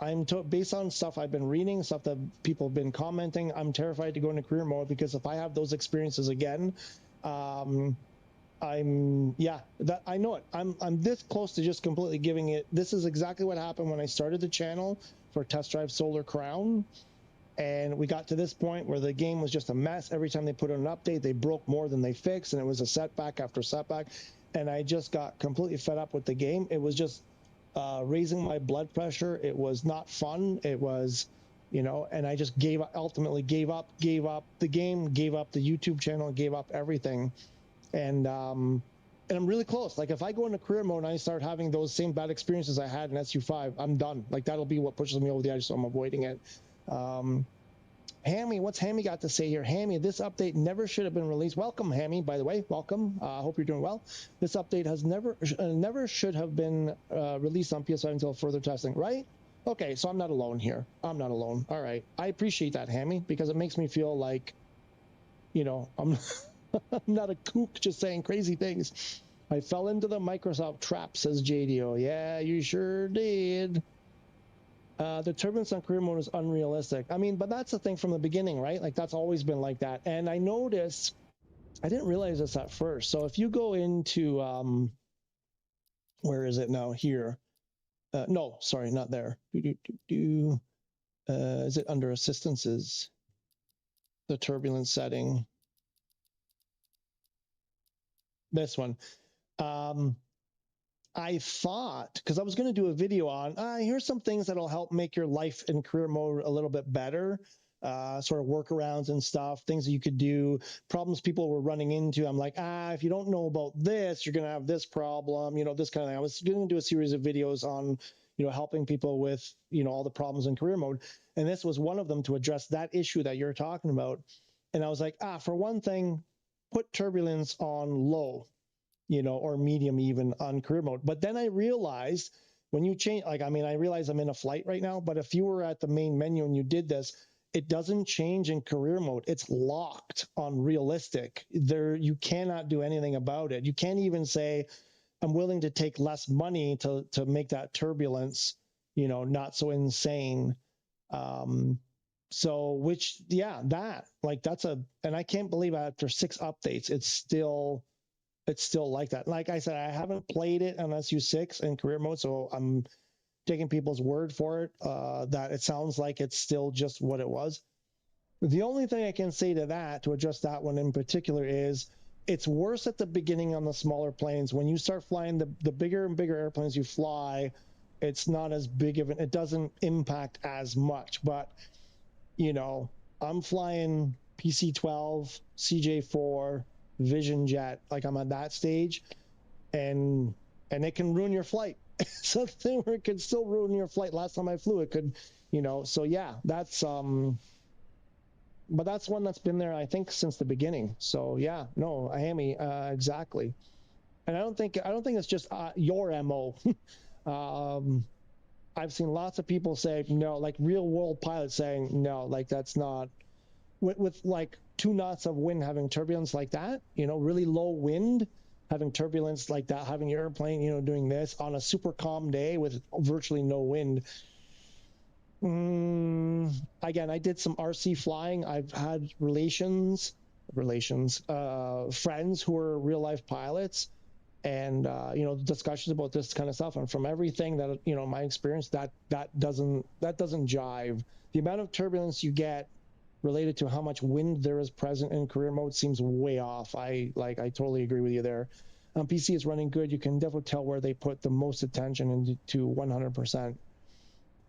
[SPEAKER 1] Based on stuff I've been reading, stuff that people have been commenting, I'm terrified to go into career mode because if I have those experiences again, I know it. I'm this close to just completely giving it. This is exactly what happened when I started the channel for Test Drive Solar Crown. And we got to this point where the game was just a mess. Every time they put in an update, they broke more than they fixed, and it was a setback after setback. And I just got completely fed up with the game. It was just raising my blood pressure. It was not fun. It was, you know, and I just ultimately gave up the game, gave up the YouTube channel, gave up everything. And I'm really close. Like, if I go into career mode and I start having those same bad experiences I had in SU5, I'm done. Like, that'll be what pushes me over the edge, so I'm avoiding it. Hammy, what's Hammy got to say here? Hammy, this update never should have been released. Welcome, Hammy, by the way. Welcome. I hope you're doing well. This update has never should have been released on PS5 until further testing, right? Okay, so I'm not alone here. I'm not alone. All right. I appreciate that, Hammy, because it makes me feel like, you know, I'm not a kook just saying crazy things. I fell into the Microsoft trap, says JDO. Yeah, you sure did. The turbulence on career mode is unrealistic. I mean, but that's the thing from the beginning, right? Like that's always been like that. And I noticed, I didn't realize this at first. So if you go into, where is it now? Here. No, sorry, not there. Is it under assistances? The turbulence setting. This one. I thought, because I was going to do a video on, here's some things that'll help make your life in career mode a little bit better, sort of workarounds and stuff, things that you could do, problems people were running into. I'm like, if you don't know about this, you're going to have this problem, you know, this kind of thing. I was going to do a series of videos on, you know, helping people with, you know, all the problems in career mode. And this was one of them to address that issue that you're talking about. And I was like, for one thing, put turbulence on low, you know, or medium even on career mode. But then I realized when you change, like, I mean, I realize I'm in a flight right now, but if you were at the main menu and you did this, it doesn't change in career mode. It's locked on realistic. There, you cannot do anything about it. You can't even say, I'm willing to take less money to make that turbulence, you know, not so insane. So, which, yeah, that's and I can't believe after 6 updates, it's still like that. Like I said, I haven't played it on SU6 in career mode, so I'm taking people's word for it, that it sounds like it's still just what it was. The only thing I can say to that, to address that one in particular, is it's worse at the beginning on the smaller planes. When you start flying the bigger and bigger airplanes you fly, it's not as big of it doesn't impact as much. But, you know, I'm flying PC-12, CJ4, Vision Jet, like I'm at that stage, and it can ruin your flight. So the thing where it could still ruin your flight. Last time I flew, it could, you know. So yeah, that's but that's one that's been there, I think, since the beginning. So yeah, no, Hammy, exactly. And I don't think it's just your MO. I've seen lots of people say no, like real world pilots saying no, like that's not with like 2 knots of wind having turbulence like that, you know, really low wind, having turbulence like that, having your airplane, you know, doing this on a super calm day with virtually no wind. Again, I did some RC flying. I've had friends who are real life pilots, and you know, discussions about this kind of stuff. And from everything that, you know, my experience, that doesn't jive. The amount of turbulence you get related to how much wind there is present in career mode seems way off. I totally agree with you there. PC is running good. You can definitely tell where they put the most attention into 100%.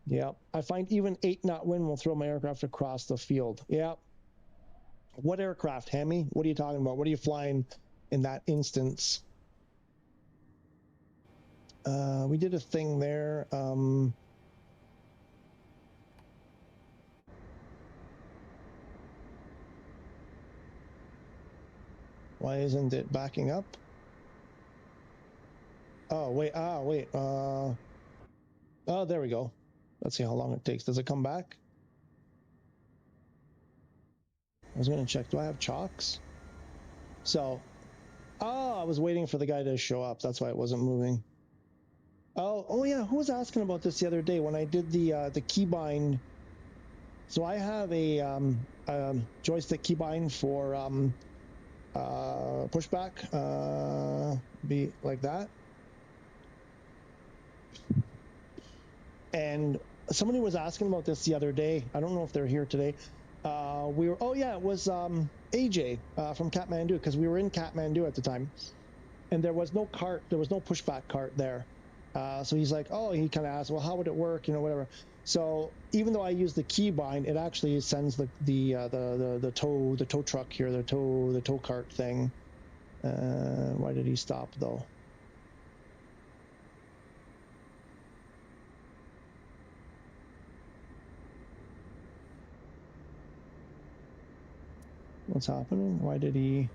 [SPEAKER 1] Yeah, I find even 8-knot wind will throw my aircraft across the field. Yeah. What aircraft, Hammy? What are you talking about? What are you flying in that instance? We did a thing there. Why isn't it backing up? Oh, wait. Oh, there we go. Let's see how long it takes. Does it come back? I was going to check. Do I have chocks? So, I was waiting for the guy to show up. That's why it wasn't moving. Oh yeah. Who was asking about this the other day when I did the keybind? So I have a joystick keybind for pushback, be like that. And somebody was asking about this the other day. I don't know if they're here today. It was AJ from Kathmandu, because we were in Kathmandu at the time, and there was no cart, there was no pushback cart there. So he's like, he kind of asked, well, how would it work, you know, whatever. So even though I use the keybind, it actually sends the tow truck here, the tow cart thing. Why did he stop though? What's happening? Why did he?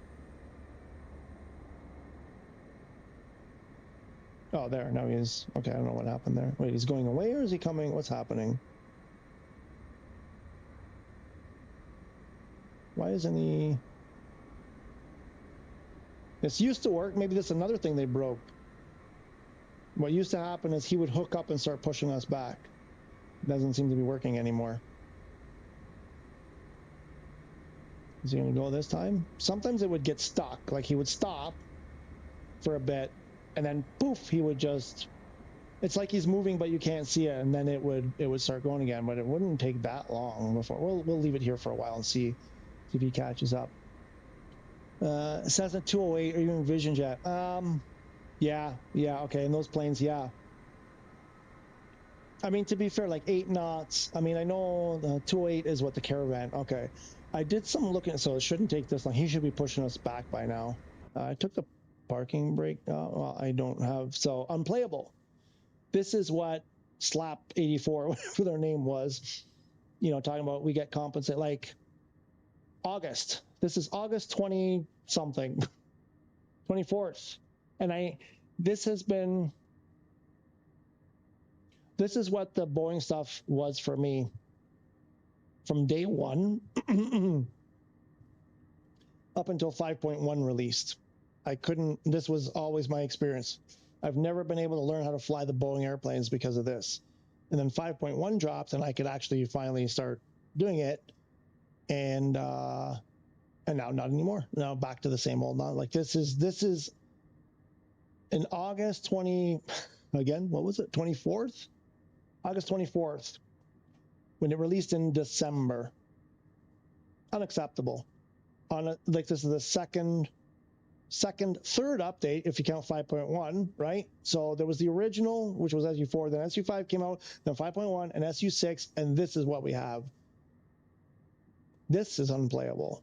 [SPEAKER 1] Oh, there, now he is. Okay, I don't know what happened there. Wait, he's going away or is he coming? What's happening? Why isn't he? This used to work. Maybe that's another thing they broke. What used to happen is he would hook up and start pushing us back. Doesn't seem to be working anymore. Is he going to go this time? Sometimes it would get stuck. Like he would stop for a bit, and then poof, he would just... It's like he's moving, but you can't see it, and then it would start going again. But it wouldn't take that long before. We'll leave it here for a while and see if he catches up. Cessna 208 or even Vision Jet. Yeah, okay. In those planes, yeah. I mean, to be fair, like 8 knots. I mean, I know 208 is what the Caravan. Okay. I did some looking, so it shouldn't take this long. He should be pushing us back by now. I took the parking brake. Well, I don't have, so unplayable. This is what Slap 84, whatever their name was, you know, talking about we get compensated, like August. This is August 20 something, 24th. And this is what the Boeing stuff was for me from day one up until 5.1 released. This was always my experience. I've never been able to learn how to fly the Boeing airplanes because of this. And then 5.1 dropped and I could actually finally start doing it. And now not anymore. Now back to the same old. Not like this is in August 20, again, what was it? 24th? August 24th, when it released in December. Unacceptable. Like this is the third update, if you count 5.1, right? So there was the original, which was SU4, then SU5 came out, then 5.1 and SU6, and this is what we have. This is unplayable.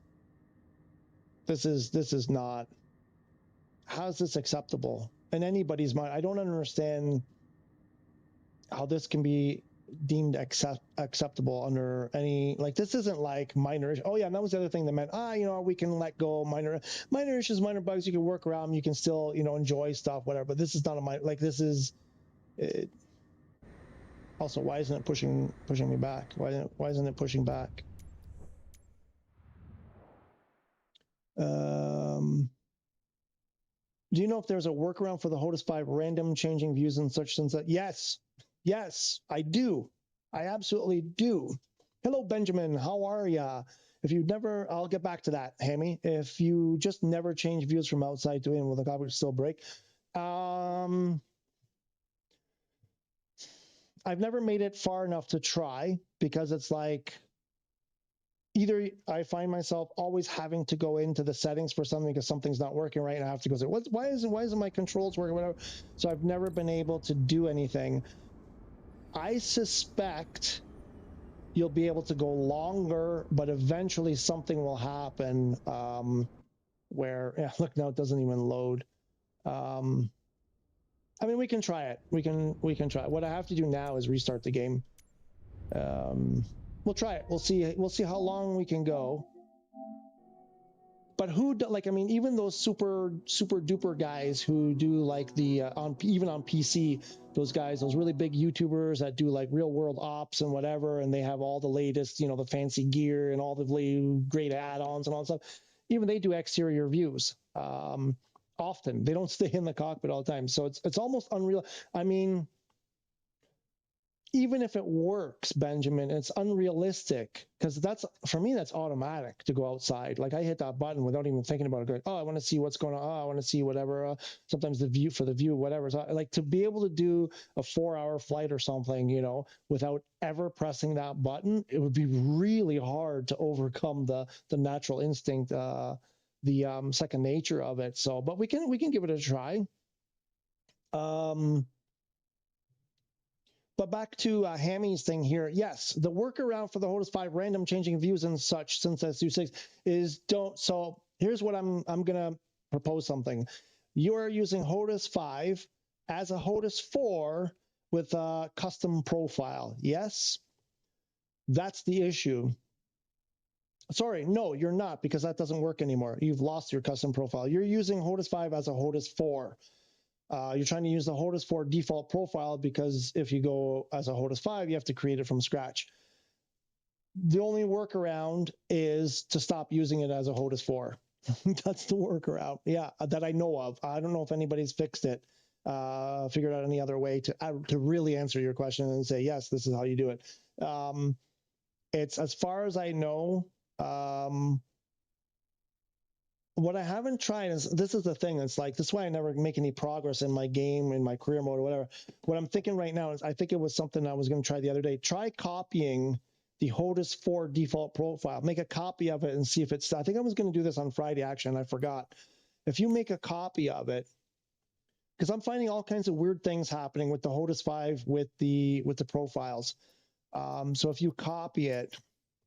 [SPEAKER 1] This is not. How is this acceptable in anybody's mind? I don't understand how this can be deemed acceptable under any, like, this isn't like minor. Oh yeah, and that was the other thing that meant, you know, we can let go minor issues, minor bugs, you can work around them, you can still, you know, enjoy stuff, whatever. But this is not like, this is it. Also, why isn't it pushing me back? Why isn't it pushing back? Do you know if there's a workaround for the Hotas 5 random changing views and such since that? Yes, I do. I absolutely do. Hello, Benjamin. How are ya? If you've never, I'll get back to that, Hammy. If you just never change views from outside to in, will the cockpit still break? I've never made it far enough to try because it's like, either I find myself always having to go into the settings for something because something's not working right, and I have to go say, why isn't my controls working, whatever. So I've never been able to do anything. I suspect you'll be able to go longer, but eventually something will happen where, yeah, look, now it doesn't even load. I mean, we can try it. We can try it. What I have to do now is restart the game. We'll try it. We'll see how long we can go. But like, I mean, even those super duper guys who do like the even on PC, those guys, those really big YouTubers that do like real world ops and whatever, and they have all the latest, you know, the fancy gear and all the great add-ons and all that stuff. Even they do exterior views. Often they don't stay in the cockpit all the time, so it's almost unreal. I mean, even if it works, Benjamin, it's unrealistic because for me, that's automatic to go outside. Like I hit that button without even thinking about it. Going, I want to see what's going on. I want to see whatever. Sometimes the view, whatever. So like to be able to do a 4-hour flight or something, you know, without ever pressing that button, it would be really hard to overcome the natural instinct, the second nature of it. So, but we can give it a try. But back to Hammy's thing here. Yes, the workaround for the Hotas 5 random changing views and such since SU6 is don't. So here's what I'm going to propose something. You are using Hotas 5 as a Hotas 4 with a custom profile. Yes, that's the issue. Sorry, no, you're not, because that doesn't work anymore. You've lost your custom profile. You're using Hotas 5 as a Hotas 4. You're trying to use the Hotas 4 default profile because if you go as a Hotas 5, you have to create it from scratch. The only workaround is to stop using it as a Hotas 4. That's the workaround. Yeah, that I know of. I don't know if anybody's fixed it, figured out any other way to really answer your question and say, yes, this is how you do it. It's, as far as I know, what I haven't tried is, this is the thing. It's like, this is why I never make any progress in my game, in my career mode or whatever. What I'm thinking right now is, I think it was something I was going to try the other day. Try copying the Hotas 4 default profile. Make a copy of it and see if it's, I think I was going to do this on Friday, actually, and I forgot. If you make a copy of it, because I'm finding all kinds of weird things happening with the Hotas 5 with the profiles. So if you copy it,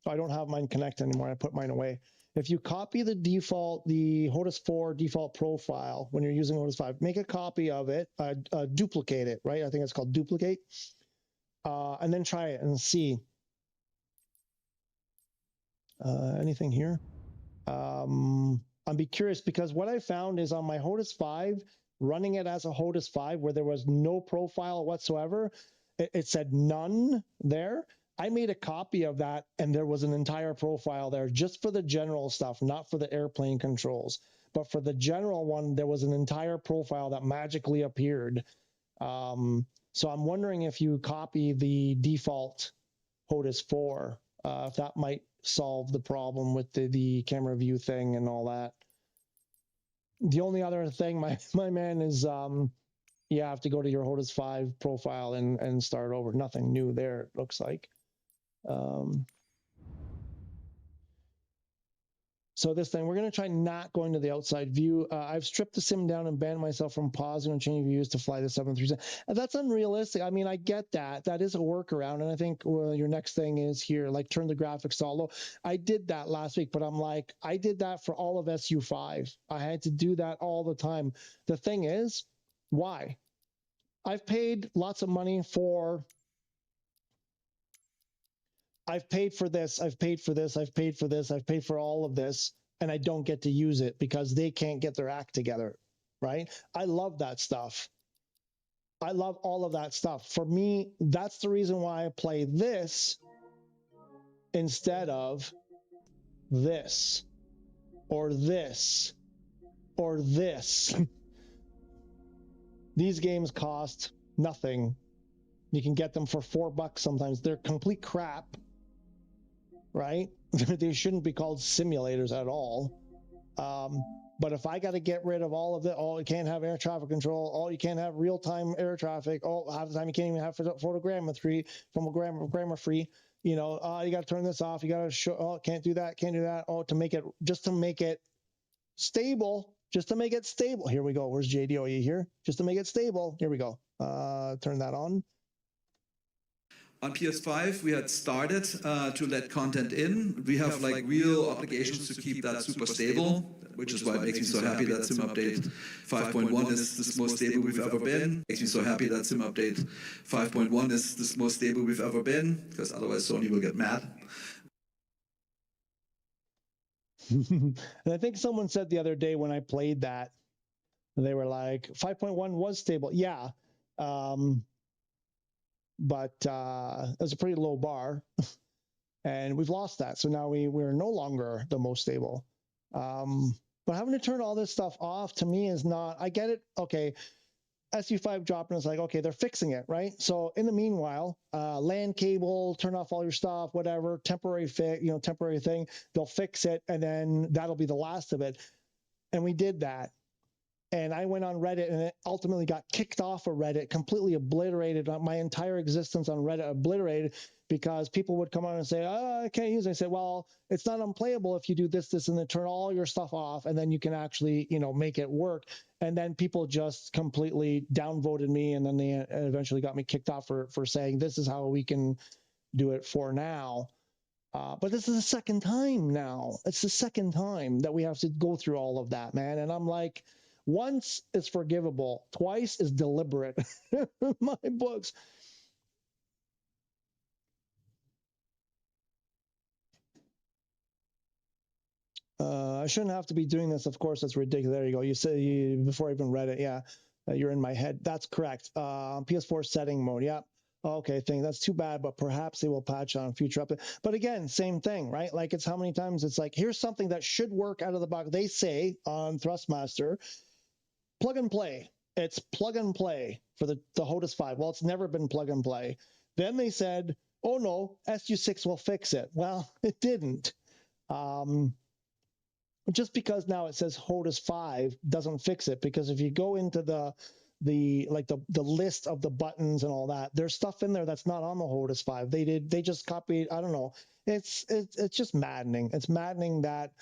[SPEAKER 1] I don't have mine connect anymore. I put mine away. If you copy the Hotas 4 default profile when you're using Hotas 5, make a copy of it, duplicate it, right? I think it's called duplicate, and then try it and see. Anything here? I'd be curious, because what I found is on my Hotas 5, running it as a Hotas 5 where there was no profile whatsoever, it said none there. I made a copy of that, and there was an entire profile there just for the general stuff, not for the airplane controls. But for the general one, there was an entire profile that magically appeared. So I'm wondering if you copy the default Hotas 4, if that might solve the problem with the camera view thing and all that. The only other thing, my man, is you have to go to your Hotas 5 profile and start over. Nothing new there, it looks like. So this thing, we're going to try not going to the outside view. I've stripped the sim down and banned myself from pausing and changing views to fly the 737. That's unrealistic. I mean, I get that. That is a workaround. And I think, well, your next thing is here, like turn the graphics to all low. I did that last week, but I'm like, I did that for all of SU5. I had to do that all the time. The thing is, why? I've paid lots of money for... I've paid for this, I've paid for this, I've paid for this, I've paid for all of this, and I don't get to use it because they can't get their act together, right? I love that stuff. I love all of that stuff. For me, that's the reason why I play this instead of this, or this, or this. These games cost nothing. You can get them for $4 sometimes. They're complete crap. Right? They shouldn't be called simulators at all. But if I got to get rid of all of it, you can't have air traffic control, you can't have real-time air traffic, half the time you can't even have photogrammetry free, you know, you got to turn this off, you got to show, can't do that, to make it, just to make it stable, Here we go. Where's JDOE here? Just to make it stable. Here we go. Turn that on.
[SPEAKER 6] On PS5, we had started to let content in. We have like real obligations to keep that super stable, which is why it makes me so happy that Sim Update 5.1 is the most stable we've ever been. Makes me so happy that Sim Update 5.1 is the most stable we've ever been, because otherwise Sony will get mad.
[SPEAKER 1] And I think someone said the other day when I played that, they were like, 5.1 was stable. Yeah. But it was a pretty low bar, and we've lost that. So now we're no longer the most stable. But having to turn all this stuff off, to me, is not, I get it. Okay, SU5 dropping is like, okay, they're fixing it, right? So in the meanwhile, LAN cable, turn off all your stuff, whatever, temporary thing, they'll fix it, and then that'll be the last of it. And we did that. And I went on Reddit, and it ultimately got kicked off of Reddit, completely obliterated, my entire existence on Reddit obliterated, because people would come on and say, I can't use it. I said, well, it's not unplayable if you do this, and then turn all your stuff off, and then you can actually, make it work. And then people just completely downvoted me, and then they eventually got me kicked off for saying, this is how we can do it for now. But this is the second time now. It's the second time that we have to go through all of that, man. And I'm like, once is forgivable, twice is deliberate. My books. I shouldn't have to be doing this. Of course, that's ridiculous. There you go. You say before I even read it. Yeah, you're in my head. That's correct. PS4 setting mode. Yeah. Okay, thing. That's too bad, but perhaps they will patch on future update. But again, same thing, right? Like it's how many times it's like, here's something that should work out of the box. They say on Thrustmaster, plug and play. It's plug and play for the Hotas 5. Well, it's never been plug and play. Then they said, oh no, SU6 will fix it. Well, it didn't. Just because now it says Hotas 5 doesn't fix it, because if you go into the list of the buttons and all that, there's stuff in there that's not on the Hotas 5. They just copied, I don't know. It's just maddening. It's maddening that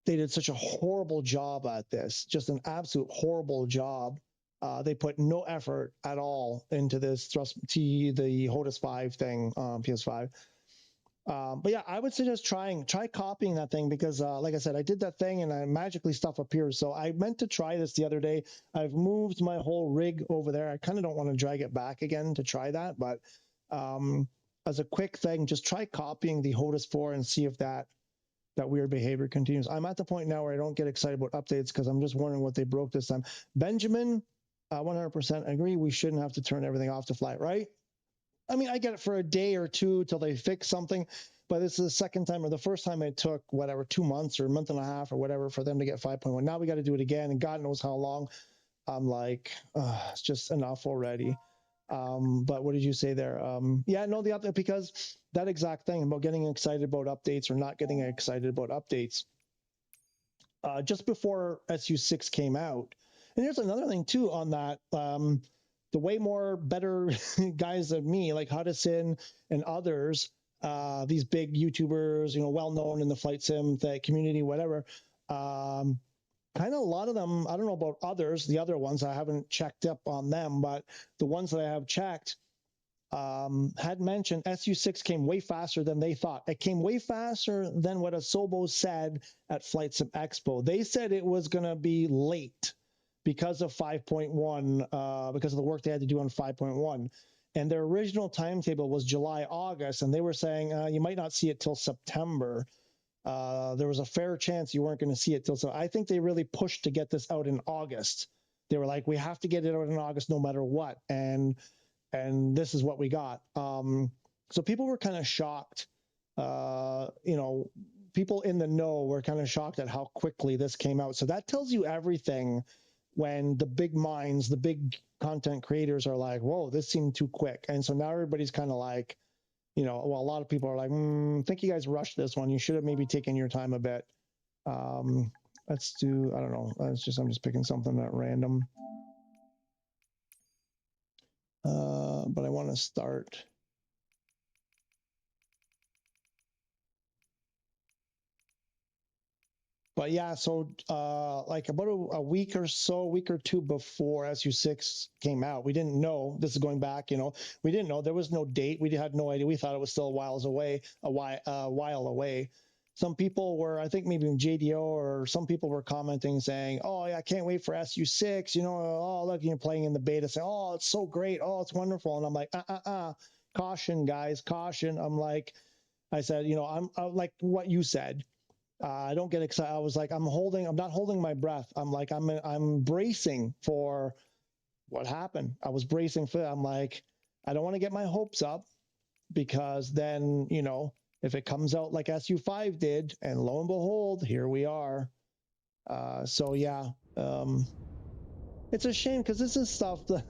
[SPEAKER 1] they did such a horrible job at this, just an absolute horrible job. They put no effort at all into this the Hotas 5 thing on PS5. But yeah, I would suggest try copying that thing, because like I said, I did that thing and magically stuff appears. So I meant to try this the other day. I've moved my whole rig over there. I kind of don't want to drag it back again to try that, but as a quick thing, just try copying the Hotas 4 and see if that weird behavior continues. I'm at the point now where I don't get excited about updates because I'm just wondering what they broke this time. Benjamin, 100% agree. We shouldn't have to turn everything off to fly, right? I mean, I get it for a day or two till they fix something, but this is the second time, or the first time it took, whatever, 2 months or a month and a half or whatever for them to get 5.1. Now we got to do it again, and God knows how long. I'm like, it's just enough already. But what did you say there? Yeah, no, the update, because that exact thing about getting excited about updates or not getting excited about updates. Just before SU6 came out, and here's another thing too on that. The way more better guys than me, like Hudson and others, these big YouTubers, well known in the flight sim community, whatever. Kind of a lot of them, I don't know about others, the other ones, I haven't checked up on them, but the ones that I have checked had mentioned SU6 came way faster than they thought. It came way faster than what Asobo said at Flight Sim Expo. They said it was going to be late because of 5.1, because of the work they had to do on 5.1. And their original timetable was July, August, and they were saying you might not see it till September. There was a fair chance you weren't going to see it till so. I think they really pushed to get this out in August. They were like, we have to get it out in August no matter what. And this is what we got. So people were kind of shocked. People in the know were kind of shocked at how quickly this came out. So that tells you everything when the big minds, the big content creators are like, whoa, this seemed too quick. And so now everybody's kind of like, a lot of people are like, I think you guys rushed this one. You should have maybe taken your time a bit. Let's do, I don't know. I'm just picking something at random. But I want to start. But yeah, so like about a week or two before SU6 came out, we didn't know. This is going back, we didn't know. There was no date. We had no idea. We thought it was still a while away. Some people were, I think maybe in JDO or some people were commenting saying, oh, yeah, I can't wait for SU6. Oh, look, you're playing in the beta, saying, oh, it's so great. Oh, it's wonderful. And I'm like, caution, guys, caution. I said, I'm like what you said. I don't get excited. I was like, I'm not holding my breath. I'm like, I'm bracing for what happened. I was bracing for it. I'm like, I don't want to get my hopes up, because then, if it comes out like SU5 did, and lo and behold, here we are. So yeah, it's a shame, because this is stuff that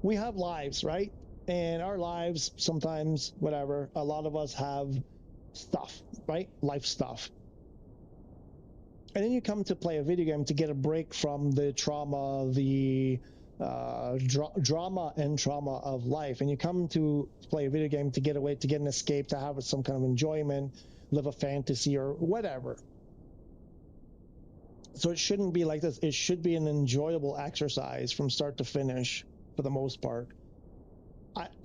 [SPEAKER 1] we have lives, right? And our lives sometimes, whatever, a lot of us have stuff, right? Life stuff. And then you come to play a video game to get a break from the trauma, the drama and trauma of life. And you come to play a video game to get away, to get an escape, to have some kind of enjoyment, live a fantasy or whatever. So it shouldn't be like this. It should be an enjoyable exercise from start to finish for the most part.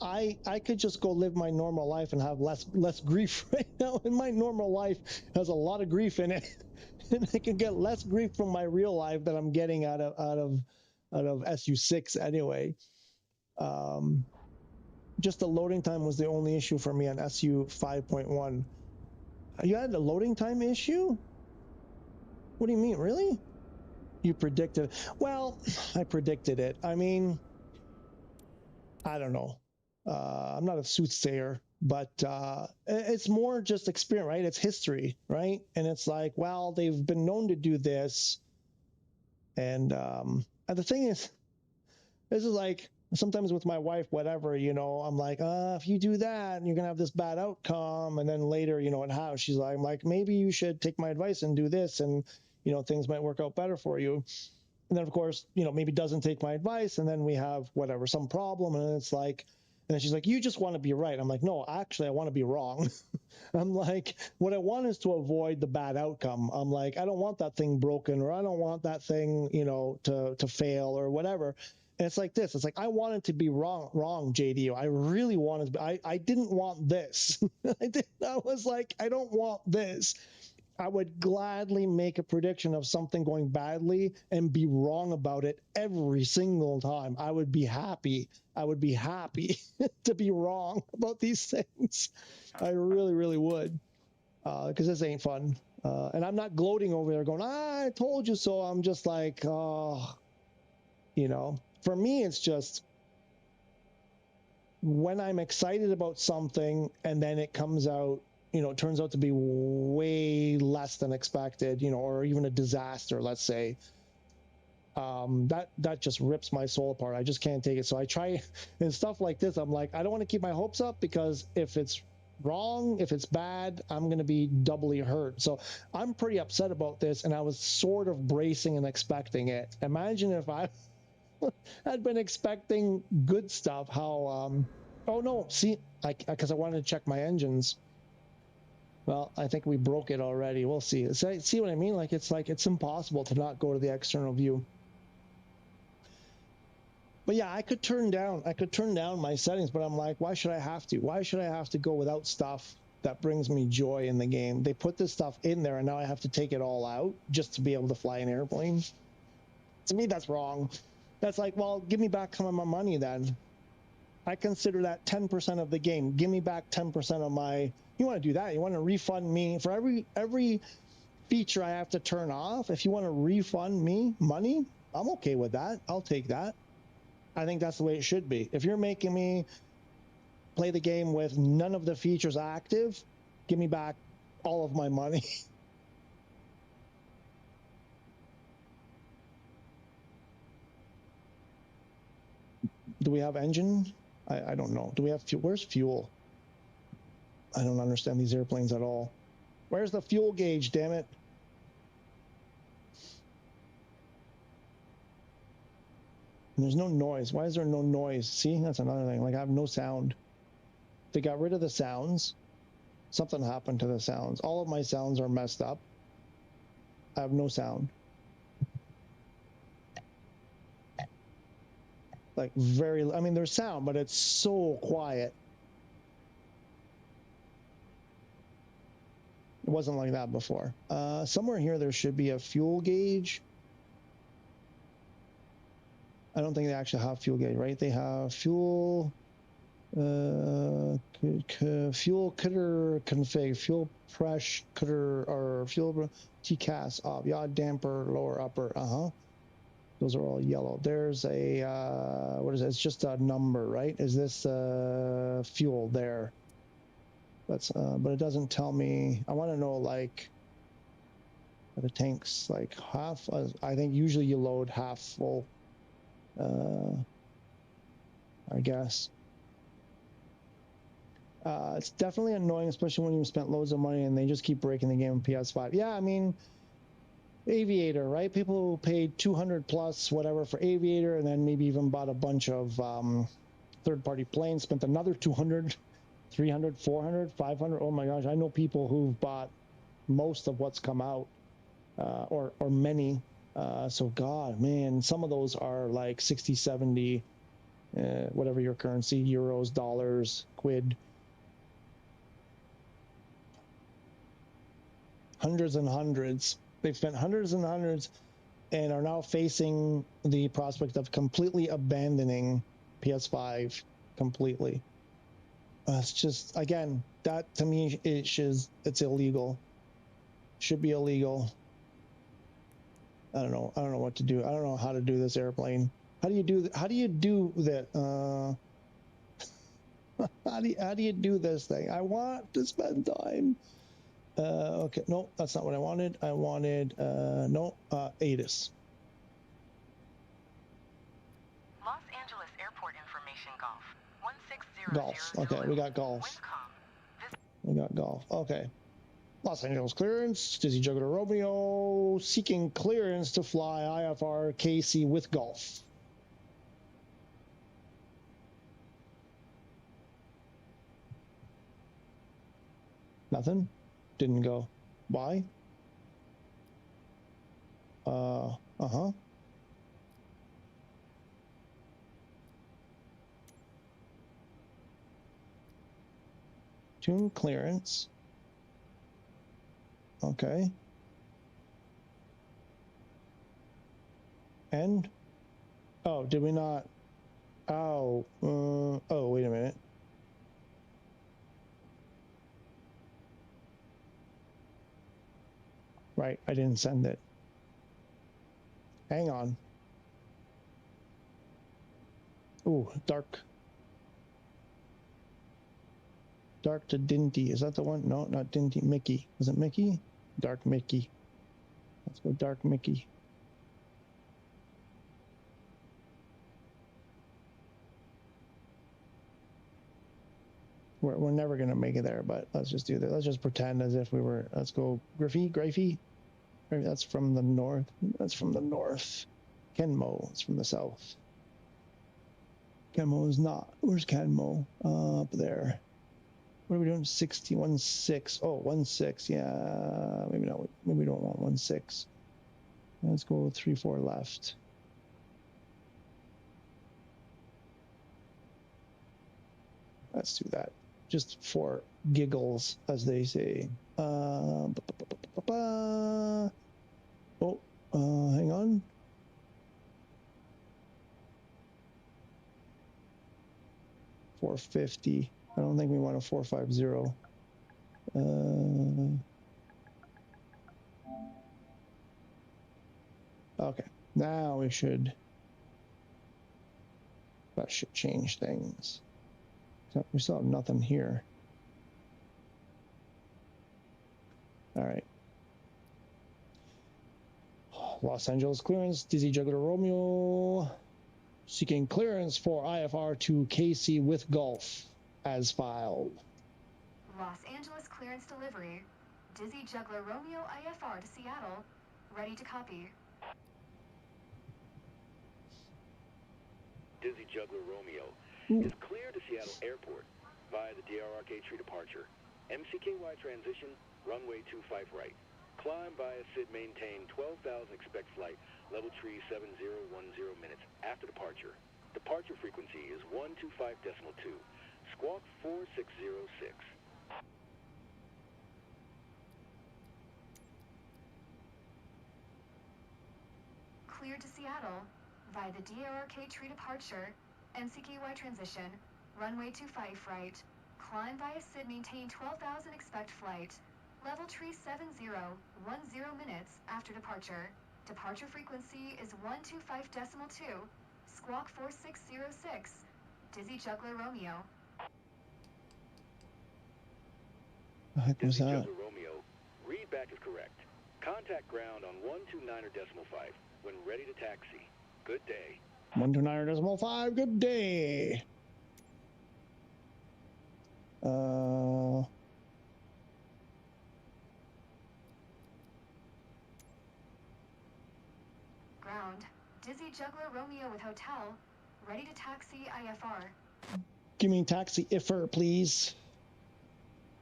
[SPEAKER 1] I could just go live my normal life and have less grief right now. And my normal life has a lot of grief in it. And I can get less grief from my real life than I'm getting out of SU6 anyway. Just the loading time was the only issue for me on SU 5.1. You had a loading time issue? What do you mean, really? You predicted? Well, I predicted it. I mean, I don't know. I'm not a soothsayer, but it's more just experience, right? It's history, right? And it's like, well, they've been known to do this. And the thing is, this is like sometimes with my wife, whatever, you know, I'm like, if you do that, you're going to have this bad outcome. And then later, you know, at house, she's like, maybe you should take my advice and do this. And, you know, things might work out better for you. And then, of course, you know, maybe doesn't take my advice. And then we have whatever, some problem. And it's like, and then she's like, you just want to be right. I'm like, no, actually, I want to be wrong. I'm like, what I want is to avoid the bad outcome. I'm like, I don't want that thing broken, or I don't want that thing, you know, to fail or whatever. And it's like this. It's like, I wanted to be wrong, JDO. I really wanted to be, I didn't want this. I was like, I don't want this. I would gladly make a prediction of something going badly and be wrong about it every single time. I would be happy. I would be happy to be wrong about these things. I really, really would, because this ain't fun. And I'm not gloating over there going, I told you so. I'm just like, oh, you know, for me, it's just when I'm excited about something and then it comes out, you know, it turns out to be way less than expected, you know, or even a disaster, let's say, that just rips my soul apart. I just can't take it. So I try, and stuff like this, I'm like, I don't want to keep my hopes up, because if it's wrong, if it's bad, I'm going to be doubly hurt. So I'm pretty upset about this, and I was sort of bracing and expecting it. Imagine if I had been expecting good stuff, how, oh no, see, because I wanted to check my engines. Well, I think we broke it already. We'll see. See what I mean? Like it's impossible to not go to the external view. But yeah, I could turn down my settings, but I'm like, why should I have to? Why should I have to go without stuff that brings me joy in the game? They put this stuff in there, and now I have to take it all out just to be able to fly an airplane. To me, that's wrong. That's like, well, give me back some of my money then. I consider that 10% of the game. Give me back 10% of my. You want to do that? You want to refund me for every feature I have to turn off? If you want to refund me money, I'm okay with that. I'll take that. I think that's the way it should be. If you're making me play the game with none of the features active, give me back all of my money. Do we have engine? I don't know. Do we have fuel? Where's fuel? I don't understand these airplanes at all. Where's the fuel gauge, damn it? And there's no noise. Why is there no noise? See, that's another thing. Like, I have no sound. They got rid of the sounds. Something happened to the sounds. All of my sounds are messed up. I have no sound. Like, I mean, there's sound, but it's so quiet. It wasn't like that before. Somewhere here, there should be a fuel gauge. I don't think they actually have fuel gauge, right? They have fuel, fuel cutter config, fuel press cutter, or fuel TCAS off, yaw damper, lower, upper, Those are all yellow. There's a, what is it? It's just a number, right? Is this fuel there? That's, but it doesn't tell me. I want to know, like, the tank's like half. I think usually you load half full. I guess. It's definitely annoying, especially when you spent loads of money and they just keep breaking the game on PS5. Yeah, I mean, Aviator, right? People who paid 200 plus whatever for Aviator, and then maybe even bought a bunch of third-party planes, spent another 200, 300, 400, 500. Oh my gosh, I know people who've bought most of what's come out, or many. So God, man, some of those are like 60, 70, whatever your currency, euros, dollars, quid. Hundreds and hundreds. They've spent hundreds and hundreds and are now facing the prospect of completely abandoning PS5 completely. It's just, again, that to me, it's illegal. Should be illegal. I don't know what to do. I don't know how to do this airplane. How do you do that? How do you do this thing? I want to spend time. Okay, no, that's not what I wanted. I wanted, no, ATIS.
[SPEAKER 7] Los Angeles Airport information golf. 1600
[SPEAKER 1] Golf. Okay, we got golf.
[SPEAKER 7] Windcom.
[SPEAKER 1] We got golf. Okay. Los Angeles clearance. Dizzy Juggler Romeo seeking clearance to fly IFR KC with golf. Nothing? Didn't go. Why? Uh-huh. Tune clearance. Okay. And? Oh, did we not? Oh, oh, wait a minute. Right, I didn't send it. Hang on. Ooh, dark. Dark to Dinty. Is that the one? No, not Dinty. Mickey. Is it Mickey? Dark Mickey. Let's go Dark Mickey. We're never going to make it there, but let's just do that. Let's just pretend as if we were. Let's go Griffey. Maybe that's from the north. That's from the north. Kenmo is from the south. Kenmo is not. Where's Kenmo? Up there. What are we doing? 61.6. Oh, 16. Yeah, maybe not. Maybe we don't want 16. Let's go 3-4 left. Let's do that. Just for giggles, as they say. Oh, hang on. $450. I don't think we want a 450. Okay, now we should. That should change things. So we still have nothing here. All right. Los Angeles clearance. Dizzy Juggler Romeo seeking clearance for IFR to KC with golf as filed.
[SPEAKER 2] Los Angeles clearance delivery. Dizzy Juggler Romeo IFR to Seattle. Ready to copy.
[SPEAKER 4] Dizzy Juggler Romeo is clear to Seattle Airport via the DRRK tree departure. MCKY transition, runway 25 right. Climb via SID maintain 12,000 expect flight, level tree 7010 minutes after departure. Departure frequency is 125.2. Squawk 4606.
[SPEAKER 2] Cleared to Seattle via the DRRK tree departure, MCKY transition, runway 25 right, climb via SID maintain 12,000 expect flight, level tree 7010 minutes after departure. Departure frequency is 125.2, squawk 4606, Dizzy Juggler Romeo.
[SPEAKER 1] The heck was
[SPEAKER 4] Dizzy
[SPEAKER 1] that?
[SPEAKER 4] Juggler Romeo, readback is correct. Contact ground on 129.5 when ready to taxi. Good day.
[SPEAKER 1] 129.5. Good day.
[SPEAKER 2] Ground. Dizzy Juggler Romeo with hotel. Ready to taxi IFR.
[SPEAKER 1] Give me taxi IFR, please.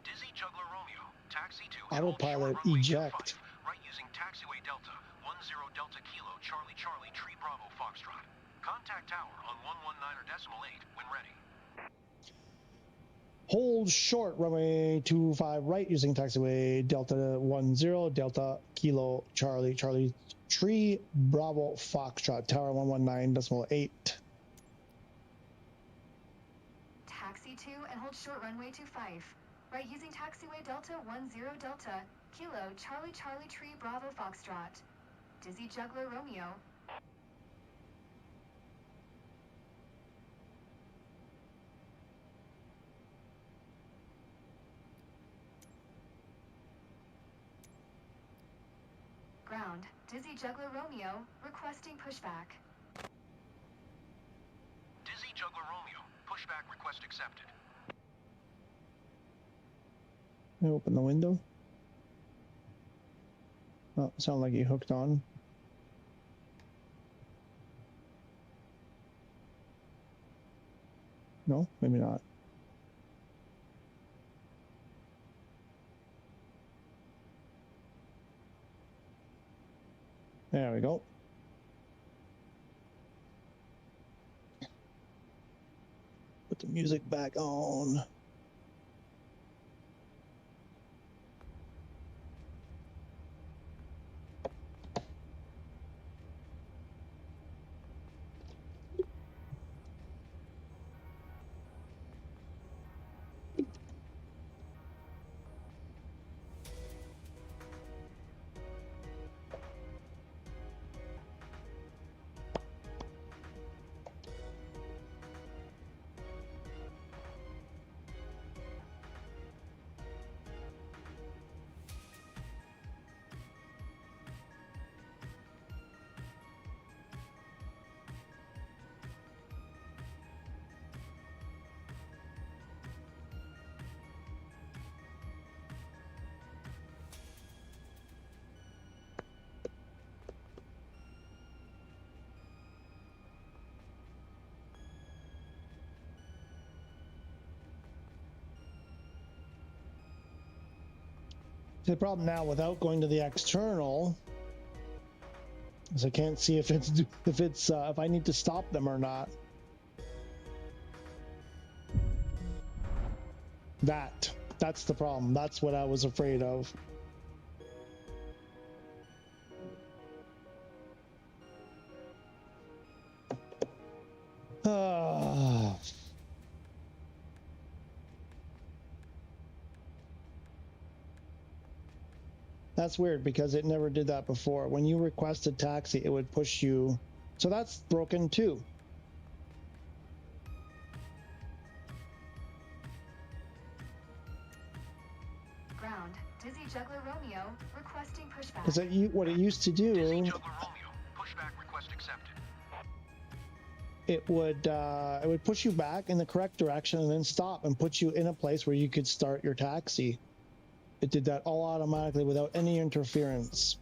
[SPEAKER 8] Dizzy Juggler Romeo, taxi to
[SPEAKER 1] Autopilot
[SPEAKER 8] Hold Short Runway
[SPEAKER 1] eject.
[SPEAKER 8] 25, right using taxiway Delta, 10 Delta Kilo Charlie Charlie Tree Bravo Foxtrot. Contact tower on 119.8 when ready.
[SPEAKER 1] Hold short runway 25 right using taxiway Delta 10 Delta Kilo Charlie Charlie Tree Bravo Foxtrot Tower 119.8.
[SPEAKER 2] Taxi to and hold short runway 25. Right using taxiway Delta 10 Delta Kilo Charlie Charlie Tree Bravo Foxtrot. Dizzy Juggler Romeo. Ground, Dizzy Juggler Romeo, requesting pushback.
[SPEAKER 8] Dizzy Juggler Romeo. Pushback request accepted.
[SPEAKER 1] Can I open the window? Oh, sound like you hooked on. No, maybe not. There we go. Put the music back on. The problem now, without going to the external, is I can't see if if I need to stop them or not. That's the problem. That's what I was afraid of. That's weird because it never did that before. When you requested taxi, it would push you. So that's broken too.
[SPEAKER 2] Ground, Dizzy Juggler Romeo, requesting pushback.
[SPEAKER 1] Because what it used to do,
[SPEAKER 8] Dizzy Juggler Romeo. Pushback request accepted.
[SPEAKER 1] it would push you back in the correct direction and then stop and put you in a place where you could start your taxi. It did that all automatically without any interference.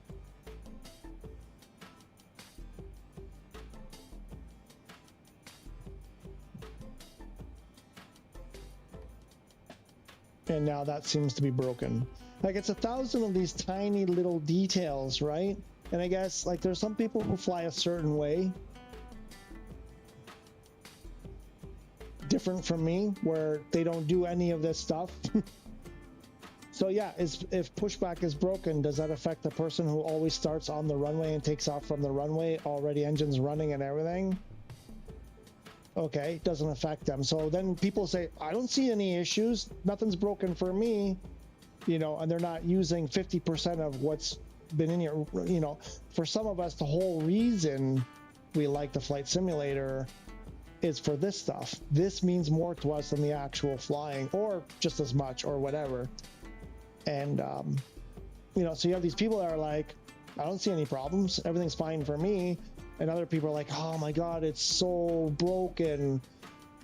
[SPEAKER 1] And now that seems to be broken. Like, it's 1,000 of these tiny little details, right? And I guess, like, there's some people who fly a certain way, different from me, where they don't do any of this stuff. So yeah, if pushback is broken, does that affect the person who always starts on the runway and takes off from the runway, already engines running and everything? Okay, doesn't affect them. So then people say, I don't see any issues, nothing's broken for me, you know, and they're not using 50% of what's been in here. You know, for some of us, the whole reason we like the flight simulator is for this stuff. This means more to us than the actual flying, or just as much, or whatever. And, you know, so you have these people that are like, I don't see any problems, everything's fine for me. And other people are like, oh my God, it's so broken.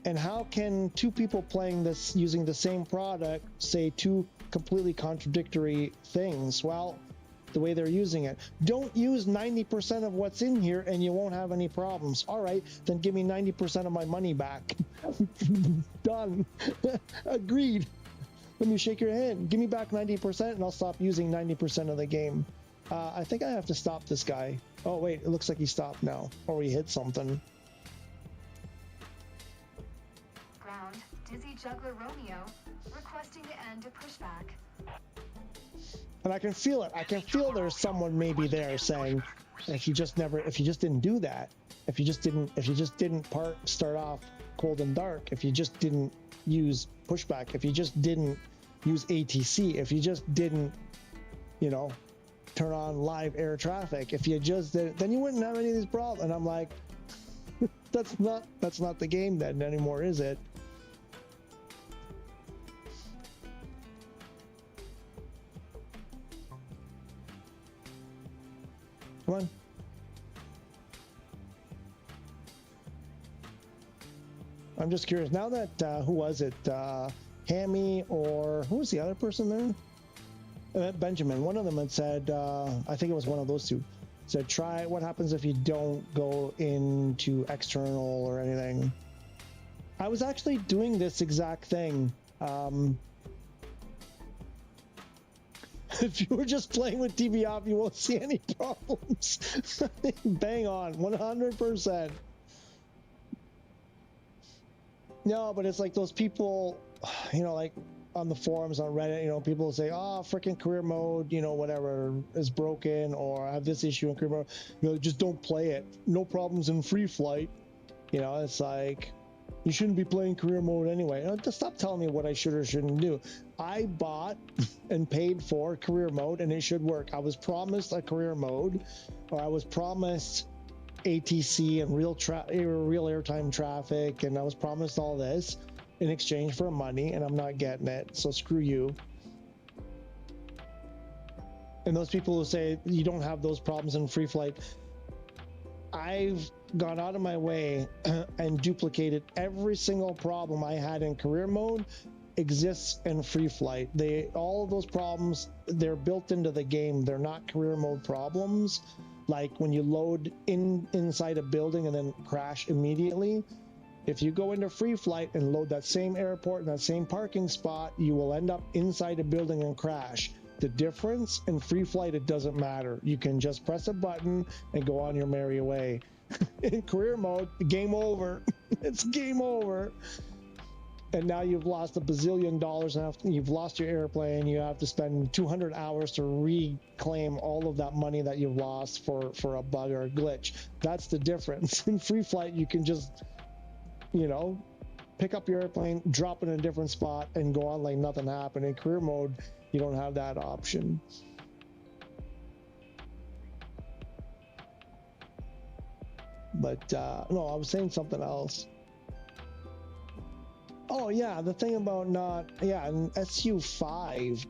[SPEAKER 1] And how can two people playing this using the same product say two completely contradictory things? Well, the way they're using it. Don't use 90% of what's in here and you won't have any problems. All right, then give me 90% of my money back. Done. Agreed. Let me shake your hand. Give me back 90% and I'll stop using 90% of the game. I think I have to stop this guy. Oh wait, it looks like he stopped now. Or he hit something.
[SPEAKER 2] Ground, Dizzy Juggler Romeo, requesting the end of pushback.
[SPEAKER 1] And I can feel it. I can feel there's someone maybe there saying, if you just didn't do that, if you just didn't start off cold and dark, if you just didn't use pushback, if you just didn't use ATC, if you just didn't, you know, turn on live air traffic, if you just did, then you wouldn't have any of these problems. And I'm like, that's not the game then anymore, is it? Come on. I'm just curious. Now that, who was it? Hammy, or who was the other person there? Benjamin. One of them had said, I think it was one of those two, said, try what happens if you don't go into external or anything. I was actually doing this exact thing. If you were just playing with TV off, you won't see any problems. Bang on, 100%. No, but it's like those people, you know, like on the forums on Reddit, you know, people say, oh, freaking career mode, you know, whatever is broken, or I have this issue in career mode. You know, just don't play it. No problems in free flight. You know, it's like, you shouldn't be playing career mode anyway. You know, just stop telling me what I should or shouldn't do. I bought and paid for career mode, and it should work. I was promised a career mode, or I was promised ATC and real airtime traffic, and I was promised all this in exchange for money, and I'm not getting it, so screw you. And those people who say you don't have those problems in free flight, I've gone out of my way and duplicated every single problem I had in career mode exists in free flight. All of those problems, they're built into the game. They're not career mode problems. Like when you load inside a building and then crash immediately. If you go into free flight and load that same airport and that same parking spot, you will end up inside a building and crash. The difference in free flight, it doesn't matter. You can just press a button and go on your merry way. In career mode, game over. It's game over. And now you've lost $1 bazillion, and you've lost your airplane. You have to spend 200 hours to reclaim all of that money that you've lost for a bug or a glitch. That's the difference. In free flight, you can just, you know, pick up your airplane, drop it in a different spot, and go on like nothing happened. In career mode, you don't have that option. But no, I was saying something else. Oh yeah, the thing about in SU5,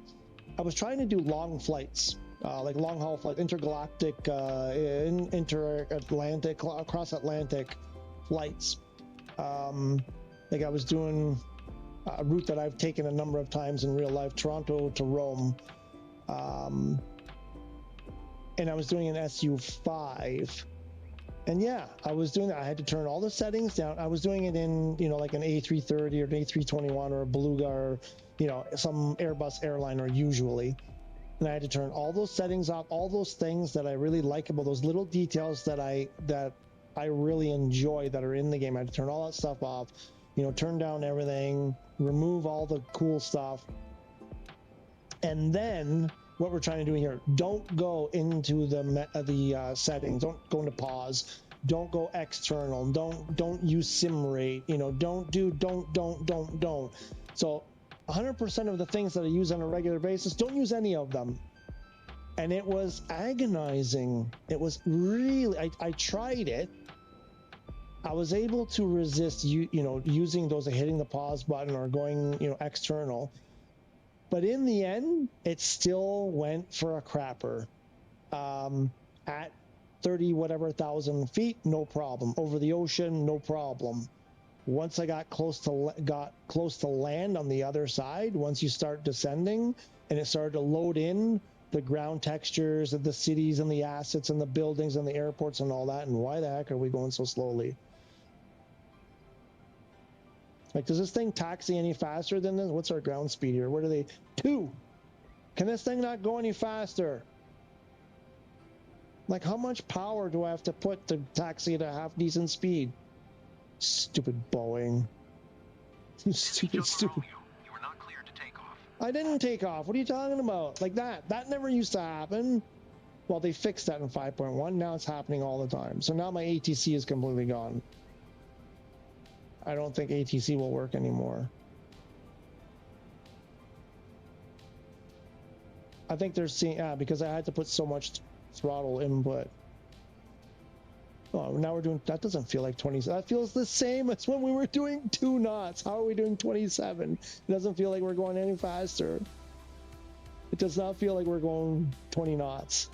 [SPEAKER 1] I was trying to do long flights, like long haul flight, intergalactic, inter-Atlantic, across Atlantic flights. Like I was doing a route that I've taken a number of times in real life, Toronto to Rome. And I was doing an SU5. And yeah, I was doing that. I had to turn all the settings down. I was doing it in, you know, like an A330 or an A321 or a Beluga or, you know, some Airbus airliner usually. And I had to turn all those settings off, all those things that I really like about those little details that I really enjoy that are in the game. I had to turn all that stuff off, you know, turn down everything, remove all the cool stuff. And then what we're trying to do here, don't go into the settings, don't go into pause, don't go external, don't use sim rate, you know, don't. So 100% of the things that I use on a regular basis, don't use any of them. And it was agonizing. It was really, I tried it. I was able to resist you know, using those, hitting the pause button or going, you know, external. But in the end, it still went for a crapper. At 30,000 feet, no problem. Over the ocean, no problem. Once I got close to land on the other side, once you start descending, and it started to load in the ground textures of the cities and the assets and the buildings and the airports and all that, and why the heck are we going so slowly? Like, does this thing taxi any faster than this? What's our ground speed here? What are they? 2. Can this thing not go any faster? Like, how much power do I have to put to taxi at a half decent speed? Stupid Boeing. Stupid.
[SPEAKER 8] You were not cleared to take off.
[SPEAKER 1] I didn't take off. What are you talking about? Like that. That never used to happen. Well, they fixed that in 5.1. Now it's happening all the time. So now my ATC is completely gone. I don't think ATC will work anymore. I think they're seeing, because I had to put so much throttle input. Oh, now we're doing, that doesn't feel like 20, that feels the same as when we were doing 2 knots. How are we doing 27? It doesn't feel like we're going any faster. It does not feel like we're going 20 knots.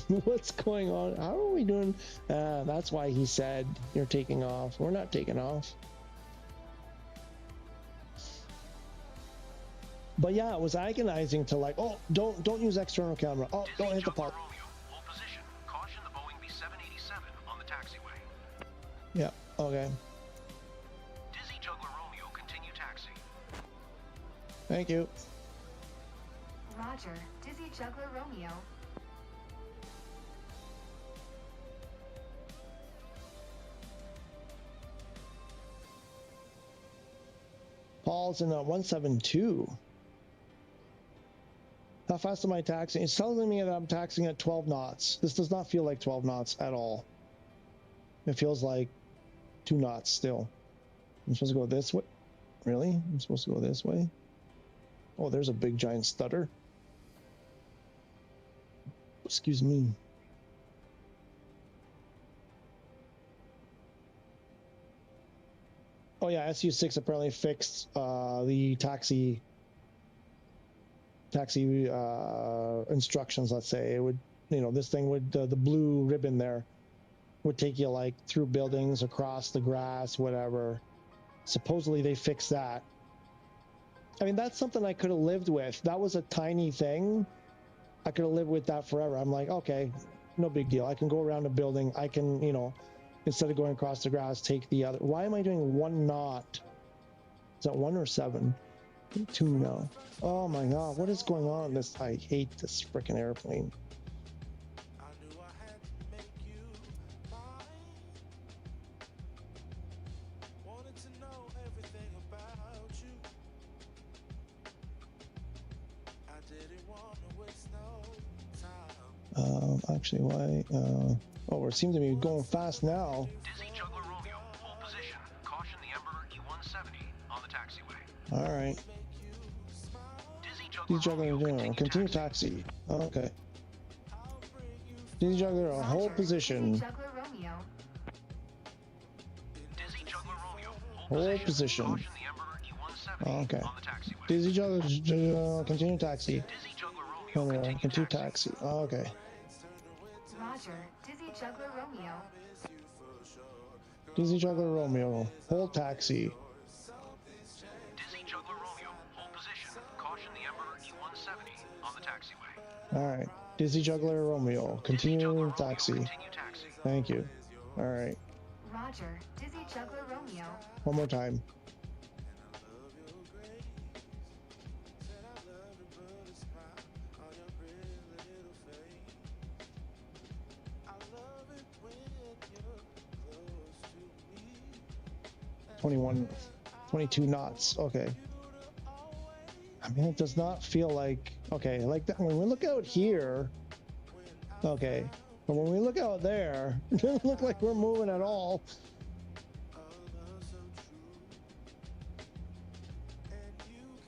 [SPEAKER 1] What's going on? How are we doing? That's why he said you're taking off. We're not taking off. But yeah, it was agonizing to like, oh, don't use external camera. Oh, don't hit the pulse.
[SPEAKER 8] Romeo, hold position. Caution the Boeing B-787 on the taxiway.
[SPEAKER 1] Yeah, okay.
[SPEAKER 8] Dizzy Juggler Romeo, continue taxi.
[SPEAKER 1] Thank you.
[SPEAKER 2] Roger. Dizzy Juggler Romeo.
[SPEAKER 1] Paul's in a 172. How fast am I taxiing? It's telling me that I'm taxiing at 12 knots. This does not feel like 12 knots at all. It feels like 2 knots still. I'm supposed to go this way? Really? I'm supposed to go this way? Oh, there's a big giant stutter. Excuse me. Oh yeah, SU6 apparently fixed the taxi instructions. Let's say it would, you know, this thing would the blue ribbon there would take you like through buildings, across the grass, whatever. Supposedly they fixed that. I mean, that's something I could have lived with. That was a tiny thing. I could have lived with that forever. I'm like, okay, no big deal. I can go around a building. I can, you know, instead of going across the grass, take the other. Why am I doing 1 knot? Is that 1 or 7? 2 now. Oh my God, what is going on? I hate this freaking airplane.
[SPEAKER 3] I knew I had to make you mine. Wanted to know everything about you. I didn't want to waste no time.
[SPEAKER 1] Actually, why? Oh, it seems to be going fast now.
[SPEAKER 8] Dizzy Juggler Romeo, hold position. Caution the Emperor E-170 on the taxiway.
[SPEAKER 1] All right.
[SPEAKER 8] Dizzy
[SPEAKER 1] Dizzy
[SPEAKER 8] Juggler
[SPEAKER 1] Juggler,
[SPEAKER 8] Romeo,
[SPEAKER 1] continue taxi. Oh, okay. Dizzy Juggler, hold position.
[SPEAKER 2] Dizzy Juggler Romeo.
[SPEAKER 8] Dizzy Juggler Romeo,
[SPEAKER 1] Hold position.
[SPEAKER 8] Caution the Emperor E-170
[SPEAKER 1] Oh, okay.
[SPEAKER 8] on the taxiway.
[SPEAKER 1] Dizzy Juggler, continue taxi.
[SPEAKER 8] Dizzy Juggler Romeo,
[SPEAKER 1] Continue taxi. Oh, okay.
[SPEAKER 2] Roger. Dizzy Juggler Romeo.
[SPEAKER 1] Dizzy Juggler Romeo, hold taxi.
[SPEAKER 8] Dizzy Juggler Romeo, hold position. Caution the Emperor E-170 on the taxiway.
[SPEAKER 1] All right. Dizzy Juggler Romeo, continue taxi.
[SPEAKER 8] Continue taxi.
[SPEAKER 1] Thank you. All right.
[SPEAKER 2] Roger. Dizzy Juggler Romeo.
[SPEAKER 1] One more time.
[SPEAKER 3] Said I love to put a smile on your pretty little face. I love it when you're close to me.
[SPEAKER 1] 21, 22 knots. Okay. I mean, it does not feel like, okay, like that. When we look out here, okay, but when we look out there, it doesn't look like we're moving at all.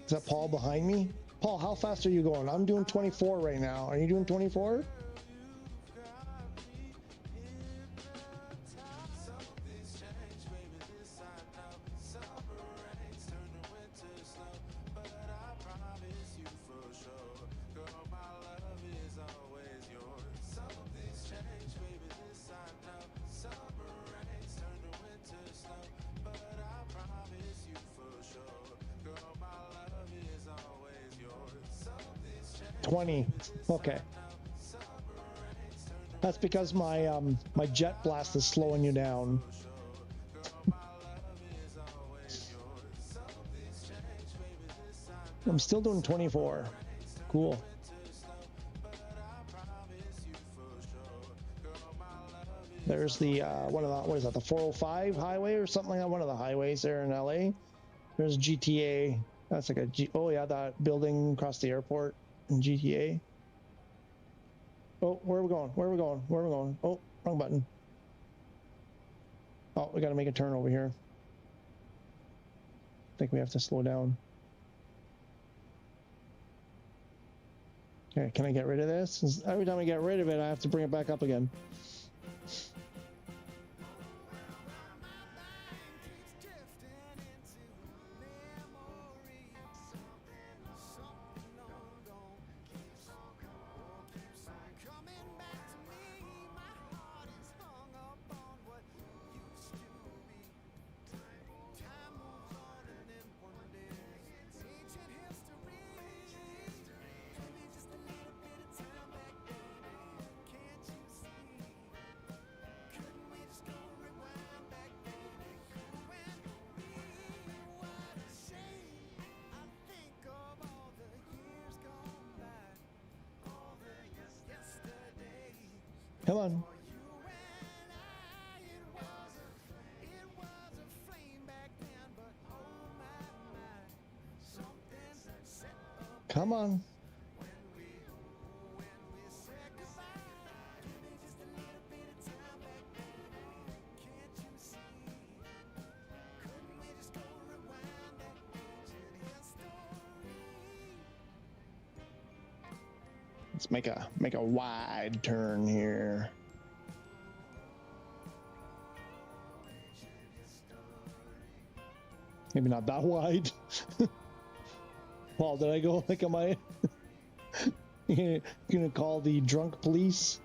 [SPEAKER 1] Is that Paul behind me? Paul, how fast are you going? I'm doing 24 right now. Are you doing 24? Okay. That's because my my jet blast is slowing you down. I'm still doing 24. Cool. There's the one of the, what is that, the 405 highway or something like that, one of the highways there in LA. There's GTA. That's like a oh yeah, that building across the airport in GTA. Oh, where are we going? Where are we going? Where are we going? Oh, wrong button. Oh, we got to make a turn over here. I think we have to slow down. Okay, can I get rid of this? Every time I get rid of it, I have to bring it back up again. Come on. Come on. Let's make a wide turn here. Maybe not that wide. Paul, did I go like, am I gonna call the drunk police?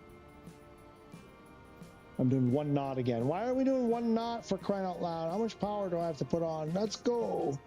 [SPEAKER 1] I'm doing 1 knot again. Why are we doing 1 knot, for crying out loud? How much power do I have to put on? Let's go.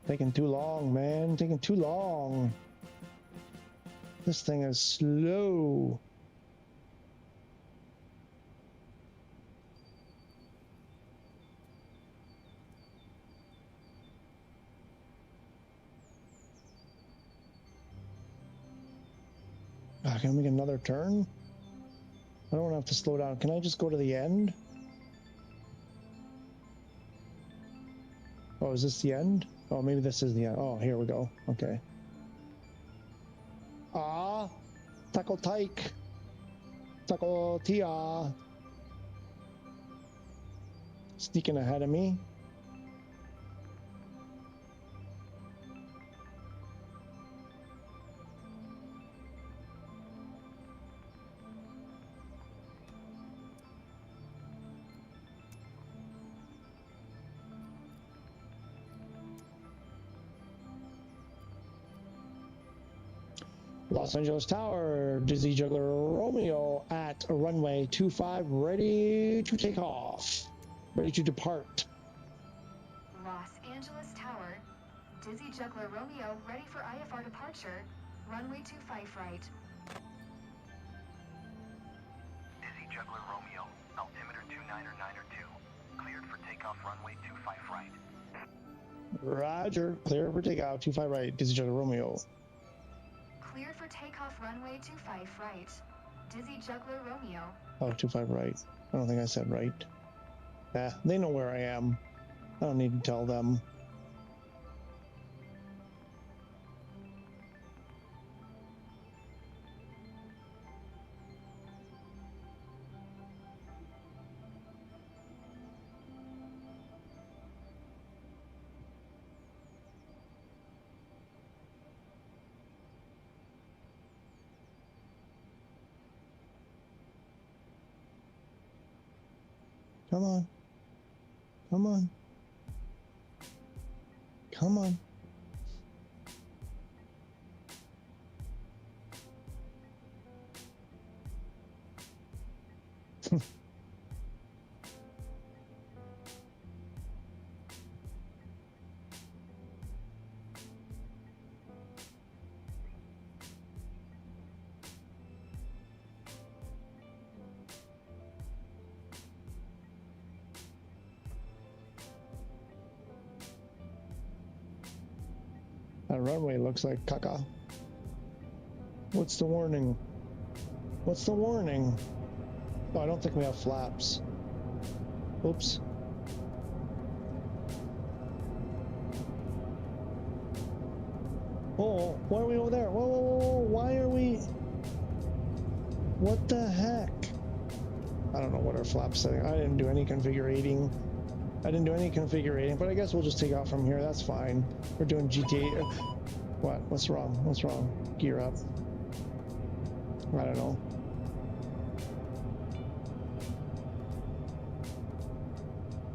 [SPEAKER 1] Taking too long, man. Taking too long. This thing is slow. Can I make another turn? I don't want to have to slow down. Can I just go to the end? Oh, is this the end? Oh, maybe this is the end. Oh, here we go. Okay. Taco Tyke. Taco Tia. Sneaking ahead of me. Los Angeles Tower, Dizzy Juggler Romeo at runway 25, ready to take off. Ready to depart.
[SPEAKER 2] Los Angeles Tower, Dizzy Juggler Romeo ready for IFR departure. Runway 25 right.
[SPEAKER 8] Dizzy Juggler Romeo, altimeter 299er2. Cleared for takeoff runway 25 right.
[SPEAKER 1] Roger, clear for takeoff 25 right, Dizzy Juggler Romeo.
[SPEAKER 2] Clear for takeoff runway 25 right. Dizzy Juggler Romeo.
[SPEAKER 1] Oh, 25 right. I don't think I said right. They know where I am. I don't need to tell them. Come on. Come on. Come on. That runway looks like caca. What's the warning? What's the warning? Oh, I don't think we have flaps. Oops. Oh, why are we over there? Whoa, whoa, whoa, why are we? What the heck? I don't know what our flap setting. I didn't do any configuring. But I guess we'll just take off from here. That's fine. We're doing GTA. What? What's wrong? What's wrong? Gear up. I don't know.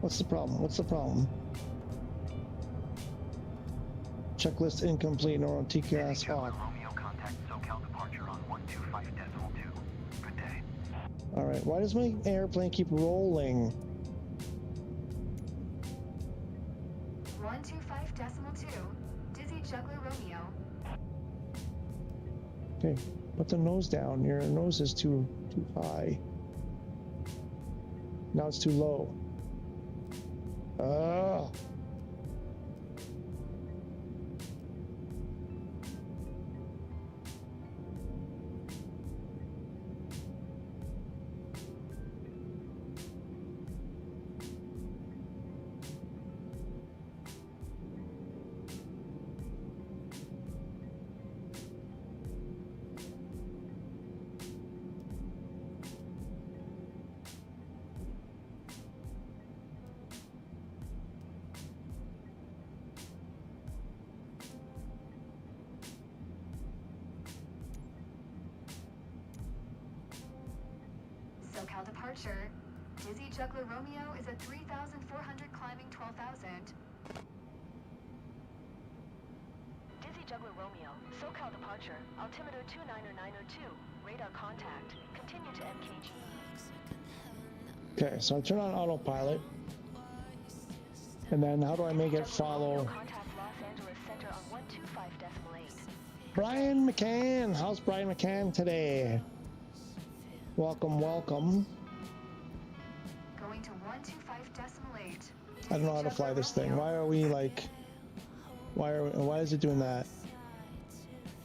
[SPEAKER 1] What's the problem? What's the problem? Checklist incomplete. Normal TCAS off.
[SPEAKER 8] Romeo, contact SoCal departure on 125.2. Good day.
[SPEAKER 1] All right. Why does my airplane keep rolling?
[SPEAKER 2] Dizzy Juggler Romeo.
[SPEAKER 1] Okay, put the nose down. Your nose is too high. Now it's too low. Ah.
[SPEAKER 2] SoCal departure. Dizzy Juggler Romeo is at 3,400 climbing 12,000.
[SPEAKER 7] Dizzy Juggler Romeo, SoCal departure, altimeter 29902, radar contact, continue to MKG.
[SPEAKER 1] Okay, so I turn on autopilot. And then how do I make it follow?
[SPEAKER 7] Contact Los Angeles Center on 125.8.
[SPEAKER 1] Brian McCann. How's Brian McCann today? Welcome, welcome.
[SPEAKER 2] Going to 125.8.
[SPEAKER 1] I don't know how to fly this thing. Why are we like? Why is it doing that?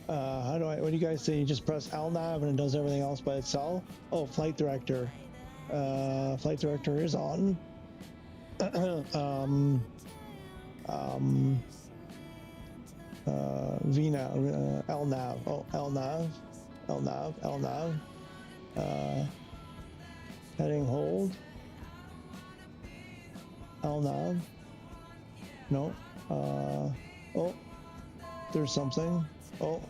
[SPEAKER 1] What do you guys say? You just press LNAV and it does everything else by itself? Oh, flight director. Flight director is on. VNAV, LNAV. Oh, LNAV. Heading hold. LNAV. No. Oh, there's something. Oh.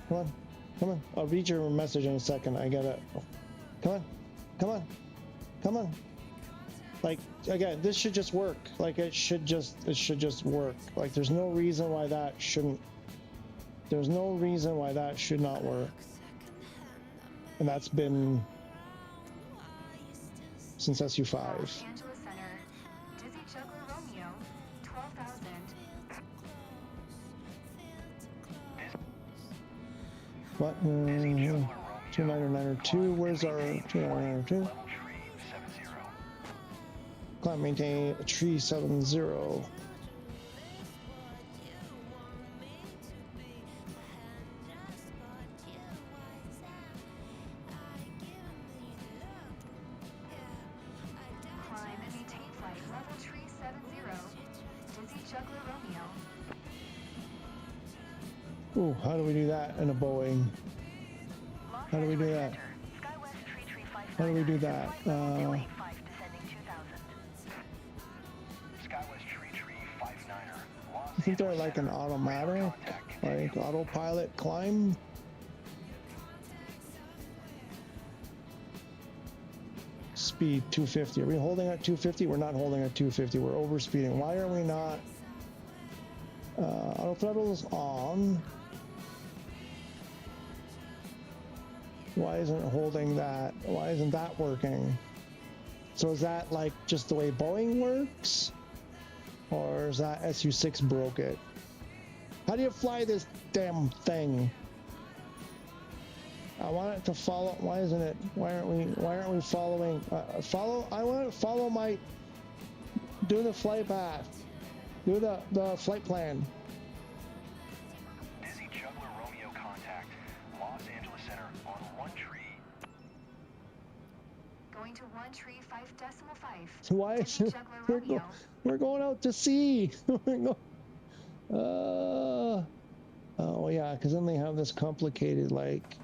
[SPEAKER 1] Come on. I'll read your message in a second. I gotta. Oh. Come on. Like, again, this should just work. Like, it should just work. Like, there's no reason why that shouldn't. There's no reason why that should not work. And that's been since SU5.
[SPEAKER 2] Los Angeles Center. Dizzy Juggler Romeo, 12,000.
[SPEAKER 1] What? 2992. Where's our 2992? Climb, maintain a tree 70.
[SPEAKER 2] Climb and maintain flight level tree 70. Dizzy Juggler Romeo.
[SPEAKER 1] Ooh, how do we do that in a Boeing? How do we do that? How do we do that? I think they're like an automatic, like autopilot climb. Speed 250. Are we holding at 250? We're not holding at 250. We're overspeeding. Why are we not? Auto throttle is on. Why isn't it holding that? Why isn't that working? So is that like just the way Boeing works? Or is that SU6 broke it? How do you fly this damn thing? I want it to follow. Why isn't it? Why aren't we following? I want to follow my. Do the flight path. Do the flight plan.
[SPEAKER 8] Dizzy Juggler Romeo contact. Los Angeles Center on 1 tree.
[SPEAKER 2] Going to 1 tree 5.5.
[SPEAKER 1] Why is
[SPEAKER 2] Dizzy Juggler Romeo.
[SPEAKER 1] we're going out to sea? Oh yeah, because then they have this complicated like.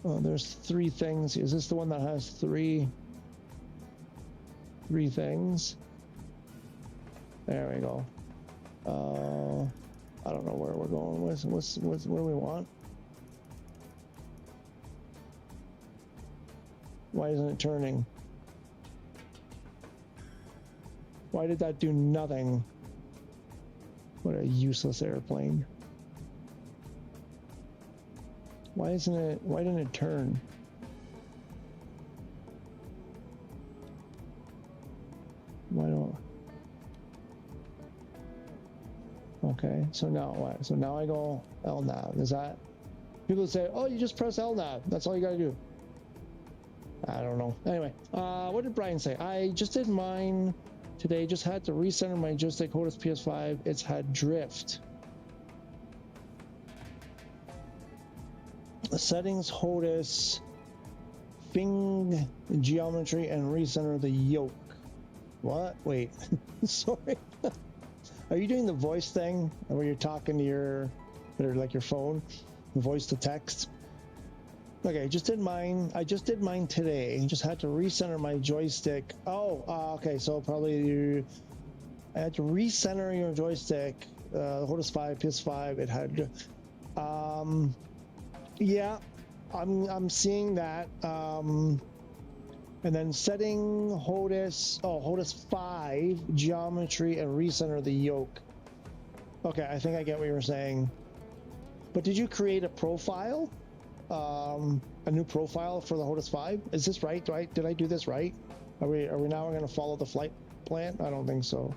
[SPEAKER 1] Oh, there's 3 things. Is this the one that has three things? There we go. I don't know where we're going. What do we want? Why isn't it turning? Why did that do nothing? What a useless airplane. Why didn't it turn? Okay, so now what? So now I go LNAV. Is that... People say, oh, you just press LNAV. That's all you gotta do. I don't know. Anyway, what did Brian say? I just did mine today. Just had to recenter my joystick Hotas PS5. It's had drift. Settings, Hotas, Fing geometry, and recenter the yoke. What? Wait. Sorry. Are you doing the voice thing where you're talking to your, or like your phone, voice to text? Okay, just did mine. I just did mine today. Just had to recenter my joystick. Oh, okay. So probably I had to recenter your joystick. The Hotas 5, PS5. It had. Yeah, I'm seeing that. And then setting Hotas. Oh, Hotas 5 geometry and recenter the yoke. Okay, I think I get what you were saying. But did you create a profile? A new profile for the Hotas 5? Is this right? Did I do this right? Are we now going to follow the flight plan? I don't think so.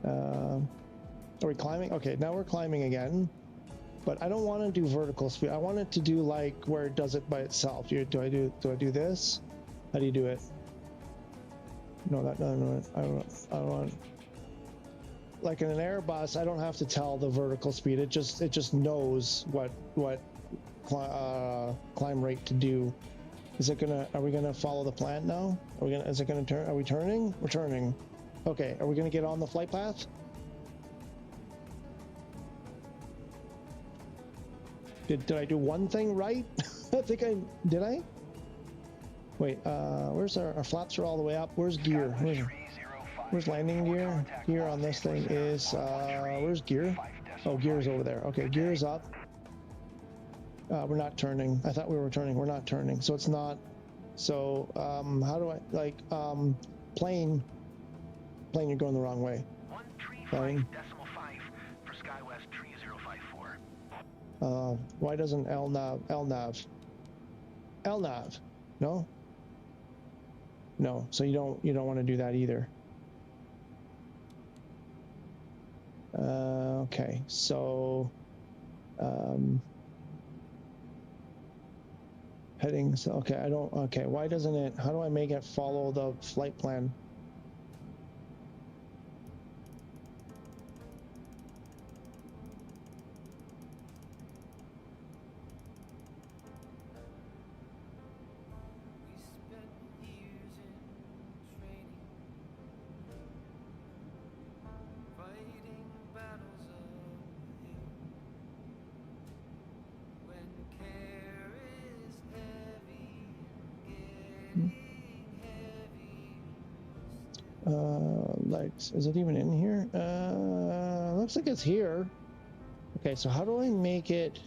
[SPEAKER 1] Are we climbing? Okay, now we're climbing again. But I don't want to do vertical speed. I want it to do like where it does it by itself. Do I do this? How do you do it? No, I don't want. Like in an Airbus, I don't have to tell the vertical speed. It just knows what climb rate to do. Are we gonna follow the plan now? Is it gonna turn? Are we turning? We're turning. Okay, are we gonna get on the flight path? Did I do one thing right? I think did I? Wait, where's our flaps are all the way up. Where's gear? Where's landing gear? Gear on this thing is, where's gear? Oh, gear is over there. Okay, gear is up. We're not turning. I thought we were turning. We're not turning. So it's not. So, how do I, like, plane, you're going the wrong way.
[SPEAKER 8] 135.5 for SkyWest 3054.
[SPEAKER 1] Why doesn't LNAV? No? No, so you don't want to do that either. Okay, so headings. Okay, okay, why doesn't it? How do I make it follow the flight plan? Legs. Is it even in here? Looks like it's here. Okay, so how do I make it?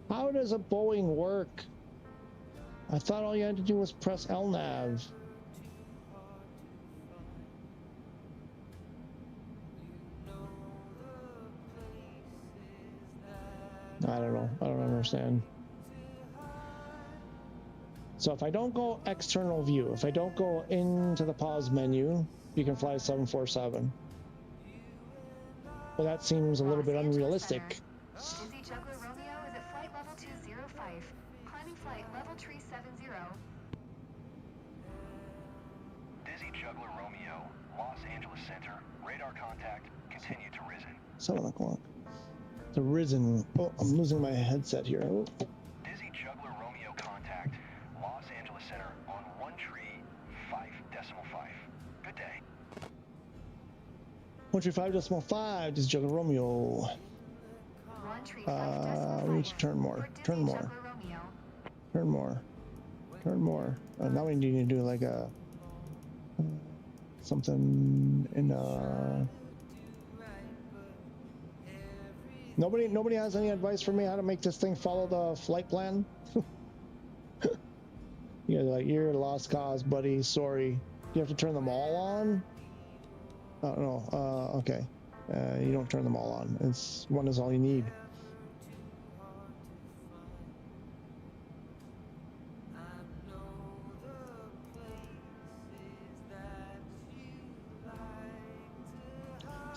[SPEAKER 1] How does a Boeing work? I thought all you had to do was press LNAV. I don't know. I don't understand. So if I don't go external view, if I don't go into the pause menu, you can fly 747. Well, that seems a little bit unrealistic.
[SPEAKER 2] Dizzy Juggler Romeo is at flight level 205, climbing flight level 370.
[SPEAKER 8] Dizzy Juggler Romeo, Los Angeles Center, radar contact, continue to Risen.
[SPEAKER 1] 7 o'clock. The Risen. Oh, I'm losing my headset here. Oh.
[SPEAKER 8] Dizzy Juggler Romeo contact, Los Angeles Center on 135.5. Good day.
[SPEAKER 1] 135.5. This is Juggler Romeo. We need to turn more. Turn more. Turn more. Turn more. Now we need to do like a something in Nobody has any advice for me how to make this thing follow the flight plan? You're like, you're a lost cause, buddy. Sorry. You have to turn them all on? Oh, no. Okay. You don't turn them all on. One is all you need.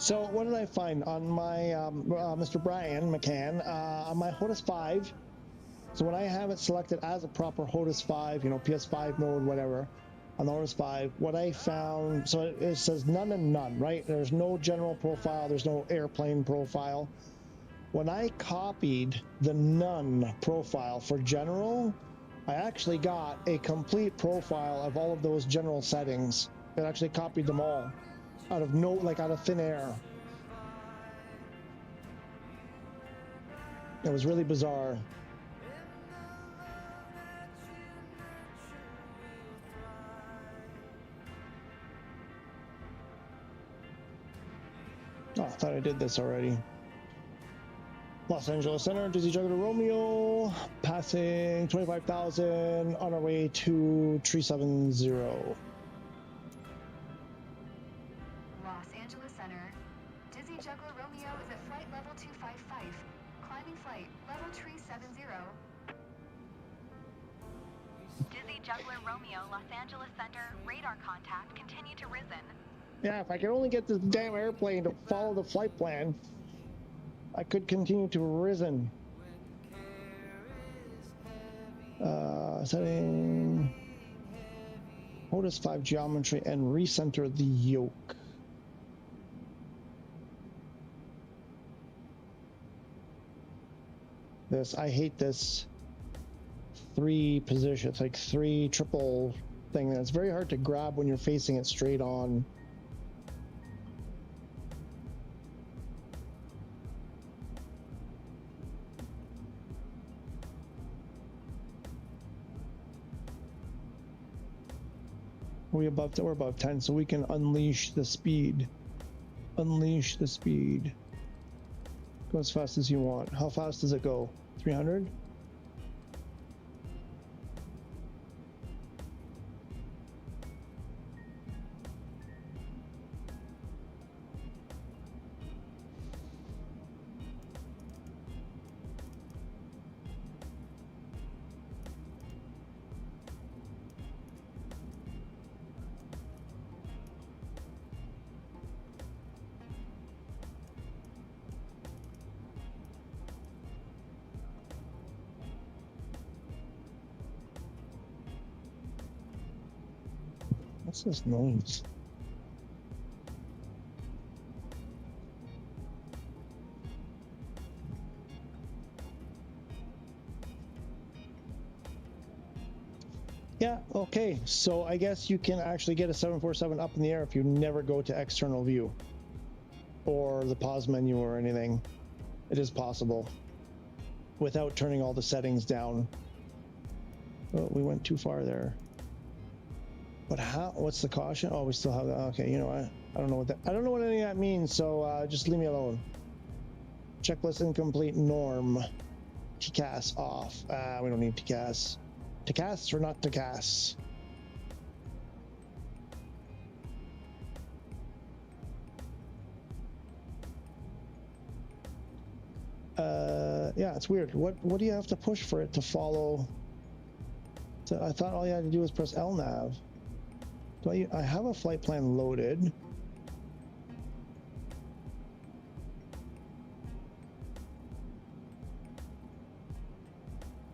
[SPEAKER 1] So what did I find on my Mr. Brian McCann on my Hotas 5? So when I have it selected as a proper Hotas 5, you know, PS5 mode, whatever, on the Hotas 5, what I found, so it says none and none, right? There's no general profile, there's no airplane profile. When I copied the none profile for general, I actually got a complete profile of all of those general settings. It actually copied them all out of out of thin air. It was really bizarre. Oh, I thought I did this already. Los Angeles Center, Dizzy Juggler Romeo, passing 25,000 on our way to 370.
[SPEAKER 2] Los Angeles Center. Dizzy Juggler Romeo is at flight level 255. Climbing flight level 370.
[SPEAKER 7] Dizzy Juggler Romeo, Los Angeles Center, radar contact, continue to risen.
[SPEAKER 1] Yeah, if I could only get this damn airplane to follow the flight plan, I could continue to risen. Setting Hotas 5 geometry and recenter the yoke. I hate this 3 position. It's like 3 triple thing. It's very hard to grab when you're facing it straight on. We're above 10, so we can unleash the speed. Unleash the speed. Go as fast as you want. How fast does it go? 300? What's this noise? Yeah, okay, so I guess you can actually get a 747 up in the air if you never go to external view or the pause menu or anything. It is possible without turning all the settings down. Oh, we went too far there. But how? What's the caution? Oh, we still have that. Okay, you know what? I don't know what that. I don't know what any of that means. So just leave me alone. Checklist incomplete. Norm. TCAS off. We don't need TCAS. TCAS or not TCAS? Yeah, it's weird. What do you have to push for it to follow? I thought all you had to do was press LNAV. I have a flight plan loaded.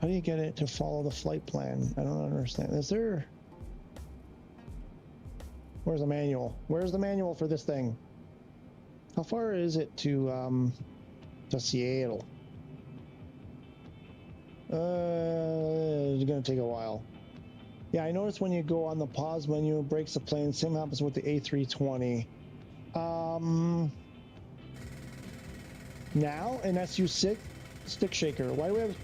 [SPEAKER 1] How do you get it to follow the flight plan? I don't understand. Is there... Where's the manual? Where's the manual for this thing? How far is it to Seattle? It's gonna take a while. Yeah, I noticed when you go on the pause menu, it breaks the plane. Same happens with the A320. Now an SU6 stick shaker. Why do we have?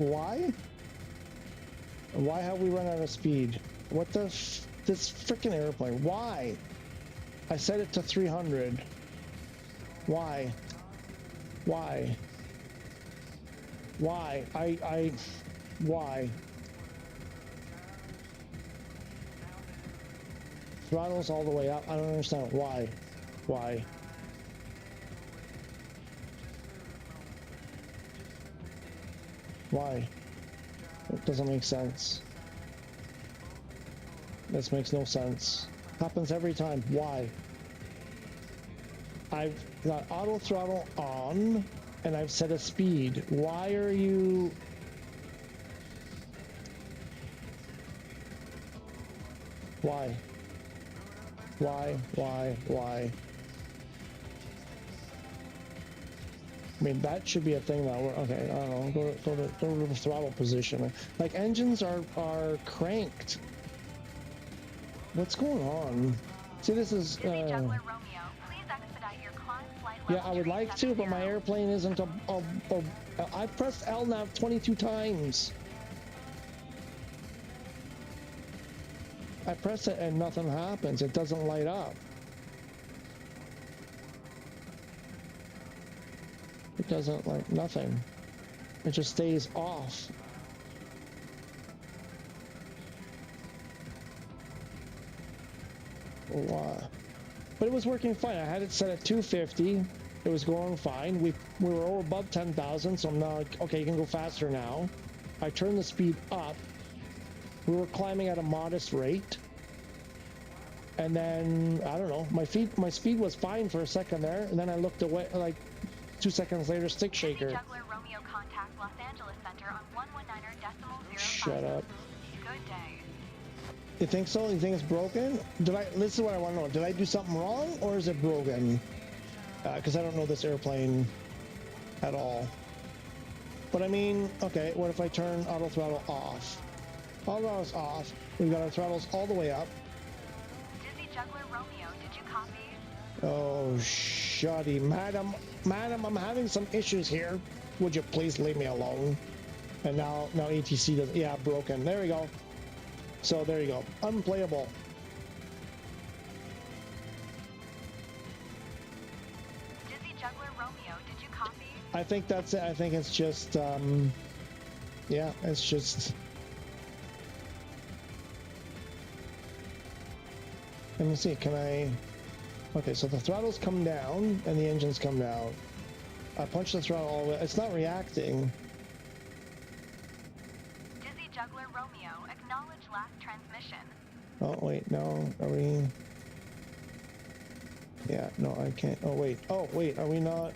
[SPEAKER 1] Why have we run out of speed? What the? This freaking airplane. Why? I set it to 300. Why? Why? Why? Why? Throttles all the way up. I don't understand why. Why? Why? It doesn't make sense. This makes no sense. Happens every time. Why? I've got auto throttle on and I've set a speed. Why are you... Why? Why? I mean, that should be a thing that we're... Okay, I don't know. Go to the throttle position. Like, engines are cranked. What's going on? See, this is...
[SPEAKER 7] Juggler Romeo, please expedite your climb flight
[SPEAKER 1] yeah,
[SPEAKER 7] level
[SPEAKER 1] I would like to, but my
[SPEAKER 7] 370.
[SPEAKER 1] airplane isn't I pressed LNAV 22 times. I press it and nothing happens. It doesn't light up. It doesn't, like, nothing. It just stays off. Wow. But it was working fine. I had it set at 250. It was going fine. We were over above 10,000, so I'm now like, okay, you can go faster now. I turned the speed up. We were climbing at a modest rate. And then, I don't know, my speed was fine for a second there, and then I looked away, like 2 seconds later, stick shaker.
[SPEAKER 7] Juggler Romeo contact Los Angeles Center on 119.0.
[SPEAKER 1] Shut up.
[SPEAKER 7] Good day.
[SPEAKER 1] You think so? You think it's broken? This is what I want to know. Did I do something wrong, or is it broken? Because I don't know this airplane at all. But I mean, okay, what if I turn auto throttle off? Auto throttle's off. We've got our throttles all the way up.
[SPEAKER 7] Dizzy Juggler Romeo, did you copy?
[SPEAKER 1] Oh, shuddy. Madam, I'm having some issues here. Would you please leave me alone? And now ATC does, yeah, broken. There we go. So there you go. Unplayable.
[SPEAKER 7] Dizzy Juggler Romeo, did you copy?
[SPEAKER 1] I think that's it. I think it's just, yeah, it's just... Let me see, can I... Okay, so the throttles come down and the engines come down. I punch the throttle all the way. It's not reacting.
[SPEAKER 7] Dizzy Juggler Romeo, acknowledge last transmission.
[SPEAKER 1] Oh, wait, no. Are we... Yeah, no, I can't. Oh, wait, are we not...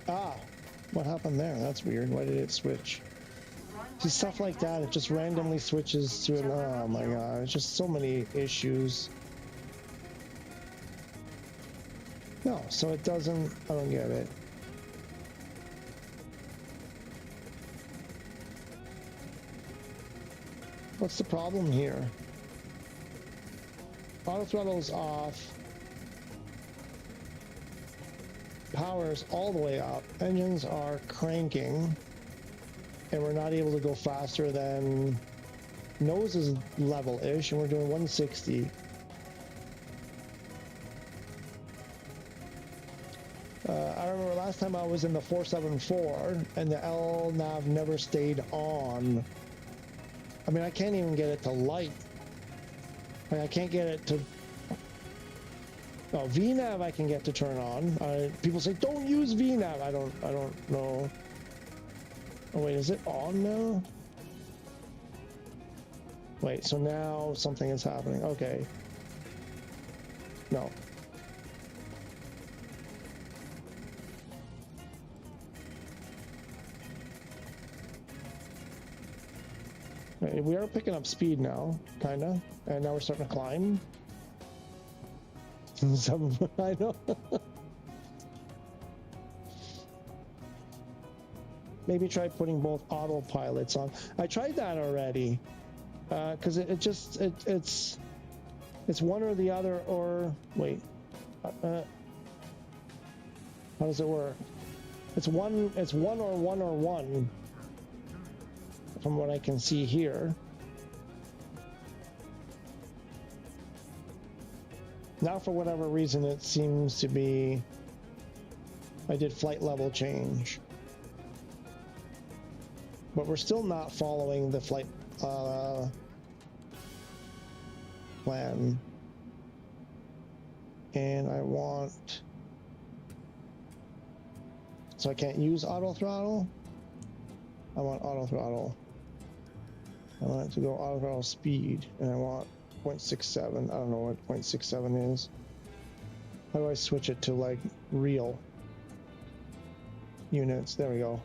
[SPEAKER 1] Ah, what happened there? That's weird. Why did it switch? See, stuff like that, it just randomly switches to an... Oh my god, it's just so many issues. No, so it doesn't... I don't get it. What's the problem here? Auto throttle's off. Power's all the way up. Engines are cranking. And we're not able to go faster than... Nose is level-ish, and we're doing 160. I remember last time I was in the 474, and the LNAV never stayed on. I mean, I can't even get it to light. Like, I can't get it to... Oh, VNAV I can get to turn on. People say, don't use VNAV. I don't know. Oh, wait, is it on now? Wait, so now something is happening. Okay. No. Right, we are picking up speed now, kinda. And now we're starting to climb. I know. Maybe try putting both autopilots on. I tried that already, because it's one or the other, or wait, how does it work? It's one or one, from what I can see here. Now, for whatever reason, it seems to be, I did flight level change. But we're still not following the flight plan. And I want... So I can't use auto throttle? I want auto throttle. I want it to go auto throttle speed, and I want 0.67. I don't know what 0.67 is. How do I switch it to like real units? There we go.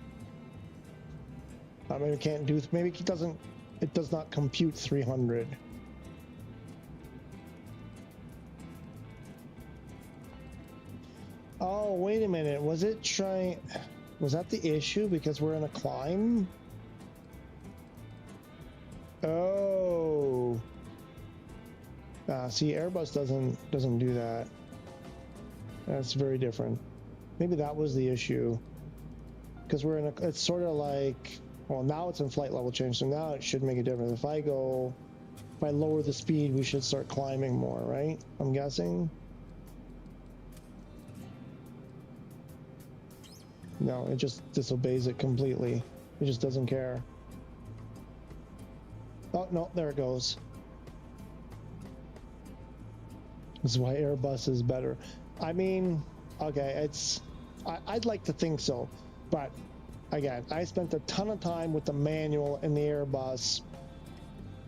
[SPEAKER 1] Maybe it can't do. Maybe it doesn't. It does not compute 300. Oh, wait a minute. Was it trying? Was that the issue because we're in a climb? Oh. See, Airbus doesn't do that. That's very different. Maybe that was the issue. Because we're in a. It's sort of like. Well, now it's in flight level change, so now it should make a difference. If I lower the speed, we should start climbing more, right? I'm guessing. No, it just disobeys it completely. It just doesn't care. Oh, no, there it goes. This is why Airbus is better. I mean, okay, I'd like to think so, but again, I spent a ton of time with the manual in the Airbus,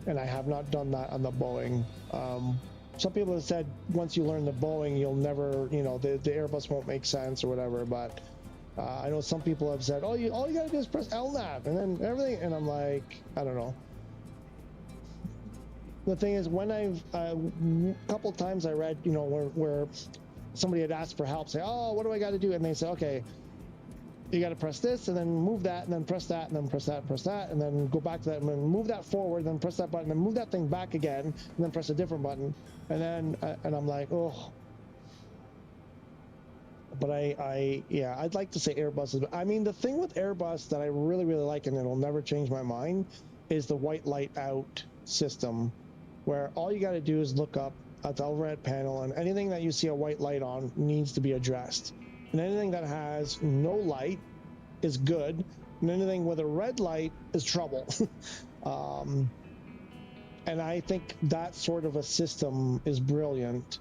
[SPEAKER 1] and I have not done that on the Boeing. Some people have said once you learn the Boeing, you'll never, you know, the Airbus won't make sense or whatever, but I know some people have said, all you gotta do is press LNAV and then everything, and I'm like, I don't know. The thing is, when I've a couple times I read, you know, where somebody had asked for help, say, oh, what do I got to do? And they say, okay, you got to press this and then move that and then press that and then press that and then go back to that and then move that forward, then press that button, then move that thing back again and then press a different button, and then and I'm like, oh. But yeah, I'd like to say Airbus is. I mean, the thing with Airbus that I really like, and it'll never change my mind, is the white light out system, where all you got to do is look up at the overhead panel, and anything that you see a white light on needs to be addressed, and anything that has no light is good, and anything with a red light is trouble. And I think that sort of a system is brilliant.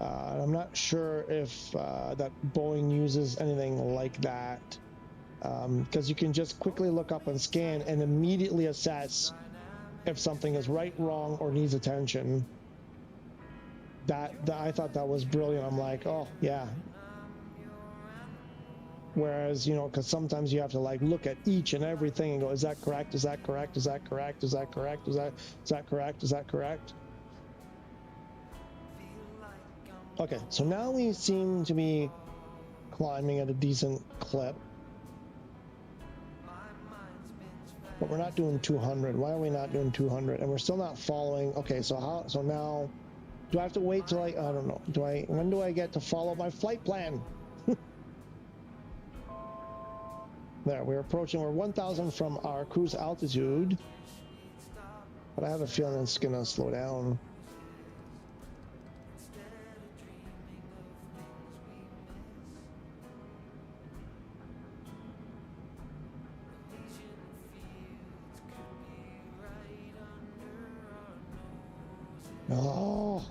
[SPEAKER 1] I'm not sure if that Boeing uses anything like that, because you can just quickly look up and scan and immediately assess if something is right, wrong, or needs attention. That I thought that was brilliant. I'm like, oh yeah. Whereas, you know, because sometimes you have to like look at each and everything and go, is that correct? Is that correct? Is that correct? Is that correct? Is that correct? Is that correct? Okay, so now we seem to be climbing at a decent clip. But we're not doing 200. Why are we not doing 200? And we're still not following. Okay, so now, do I have to wait till I don't know. When do I get to follow my flight plan? There, we're 1,000 from our cruise altitude. But I have a feeling it's gonna slow down. Oh.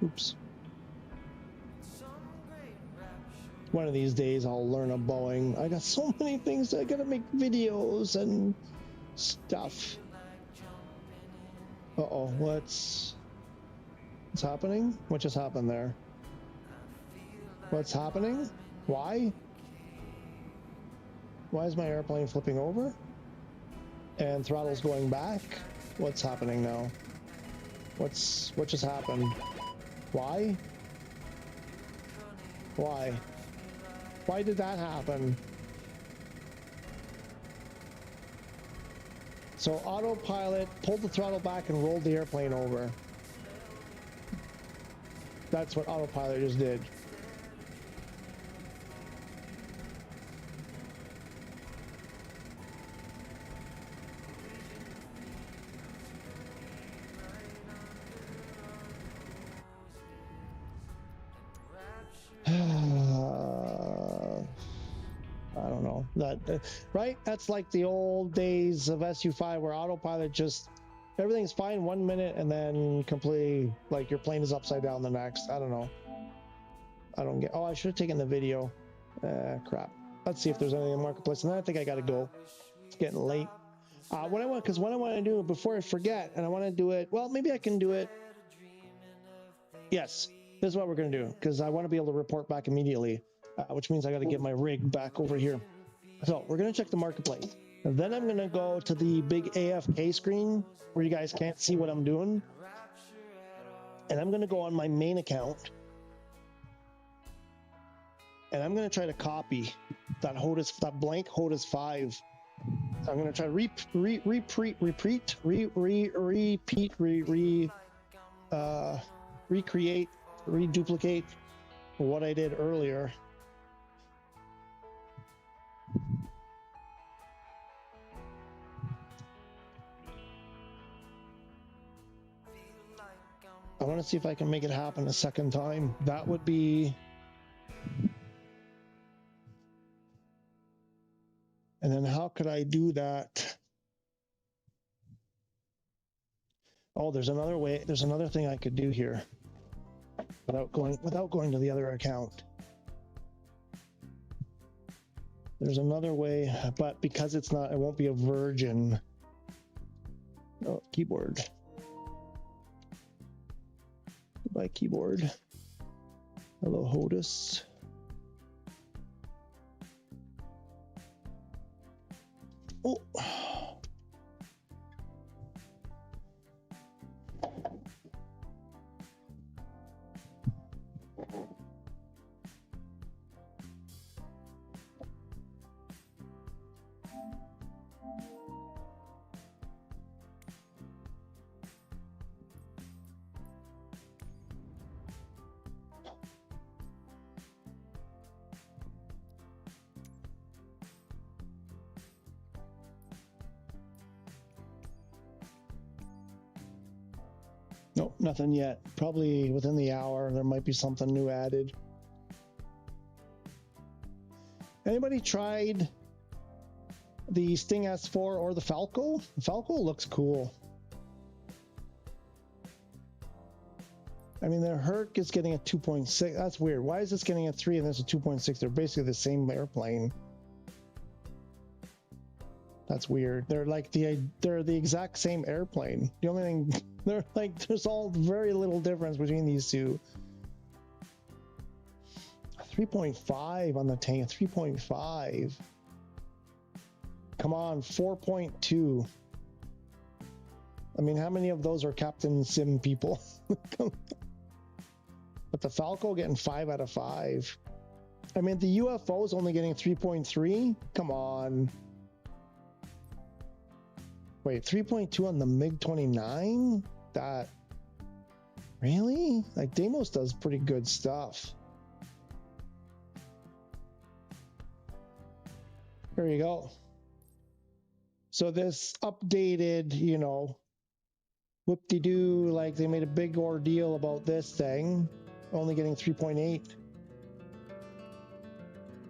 [SPEAKER 1] Oops. One of these days I'll learn a Boeing. I got so many things. I gotta make videos and stuff. Uh-oh, what's happening? What just happened there? What's happening? Why? Why is my airplane flipping over? And throttle's going back? What's happening now? What just happened? Why? Why? Why did that happen? So autopilot pulled the throttle back and rolled the airplane over. That's what autopilot just did. I don't know. That right? That's like the old days of SU5 where autopilot just everything's fine 1 minute and then completely like your plane is upside down the next. I don't know. I don't get. Oh, I should have taken the video. Crap. Let's see if there's anything in the marketplace. And then I think I gotta go. It's getting late. What I want to do before I forget, and I want to do it. Well, maybe I can do it. Yes, this is what we're gonna do because I want to be able to report back immediately, which means I got to get my rig back over here. So we're gonna check the marketplace. And then I'm gonna go to the big AFK screen where you guys can't see what I'm doing, and I'm gonna go on my main account, and I'm gonna try to copy that blank Hotas 5. So I'm gonna try to recreate, reduplicate what I did earlier. I want to see if I can make it happen a second time. That would be... And then how could I do that? Oh, there's another way. There's another thing I could do here without going to the other account. There's another way, but because it won't be a virgin. Oh, keyboard. Goodbye, keyboard. Hello, Hotas. Oh. Nope, nothing yet. Probably within the hour, there might be something new added. Anybody tried the Sting S4 or the Falco? The Falco looks cool. I mean, the Herc is getting a 2.6. That's weird. Why is this getting a 3 and this a 2.6? They're basically the same airplane. That's weird. They're the exact same airplane. The only thing there's all very little difference between these two. 3.5 on the tank. 3.5. Come on, 4.2. I mean, how many of those are Captain Sim people? But the Falco getting 5 out of 5. I mean, the UFO is only getting 3.3. Come on. Wait, 3.2 on the MiG-29? That... Really? Like, Deimos does pretty good stuff. There you go. So this updated, you know, whoop-de-doo, like they made a big ordeal about this thing, only getting 3.8.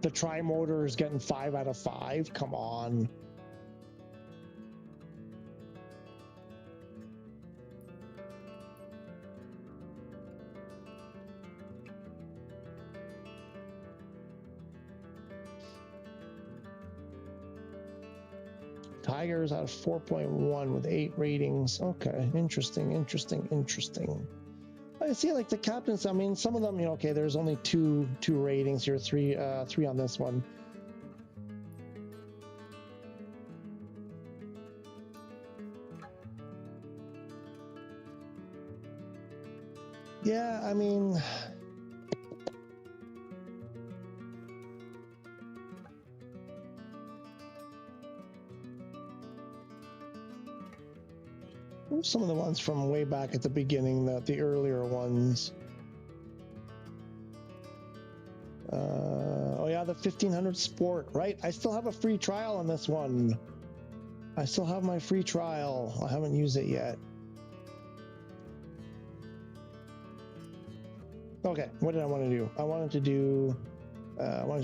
[SPEAKER 1] The tri-motor is getting 5 out of 5. Come on. Tiger's at 4.1 with 8 ratings. Okay, interesting. I see, like the captains. I mean, some of them, you know, okay, there's only two ratings here, three on this one. Yeah, I mean. Some of the ones from way back at the beginning, the earlier ones. Oh yeah, the 1500 Sport, right? I still have a free trial on this one. I still have my free trial. I haven't used it yet. Okay, what did I want to do? I wanted to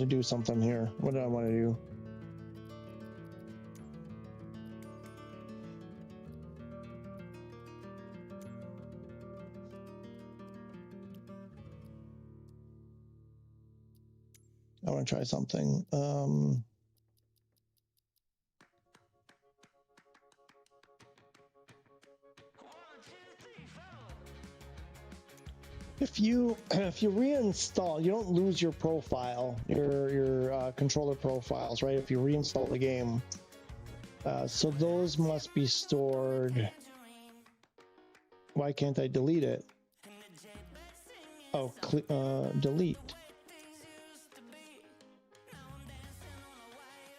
[SPEAKER 1] do something here. What did I want to do? I want to try something. If you reinstall, you don't lose your profile, your controller profiles, right? If you reinstall the game, so those must be stored. Why can't I delete it? Oh, delete.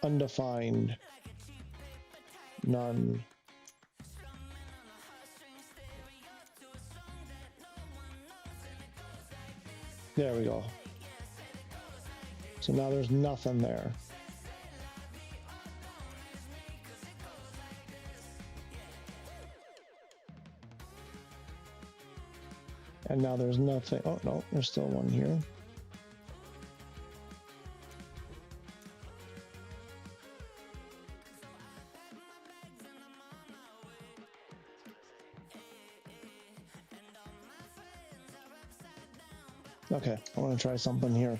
[SPEAKER 1] Undefined. None. There we go. So now there's nothing there. And now there's nothing. Oh, no, there's still one here. Okay, I want to try something here.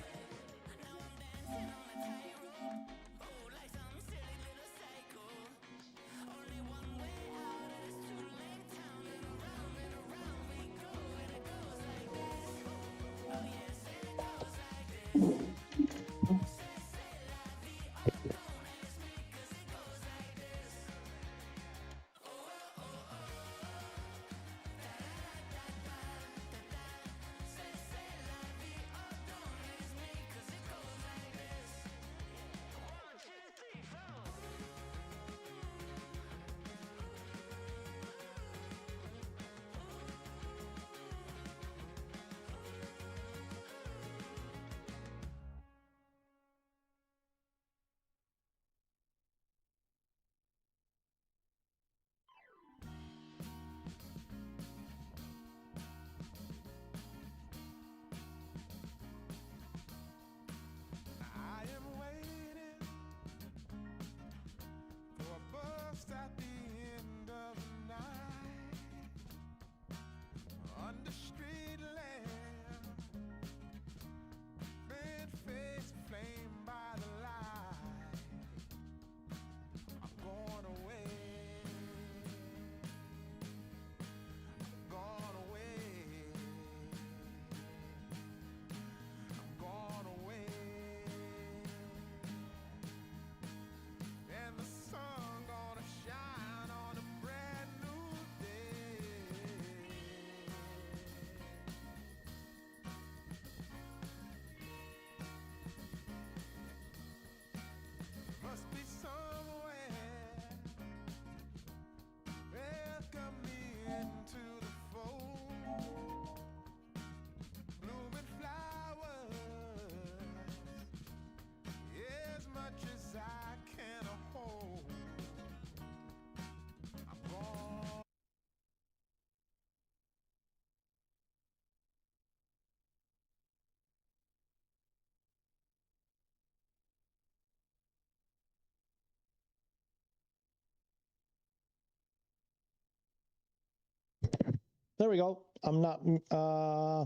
[SPEAKER 1] There we go. I'm not, I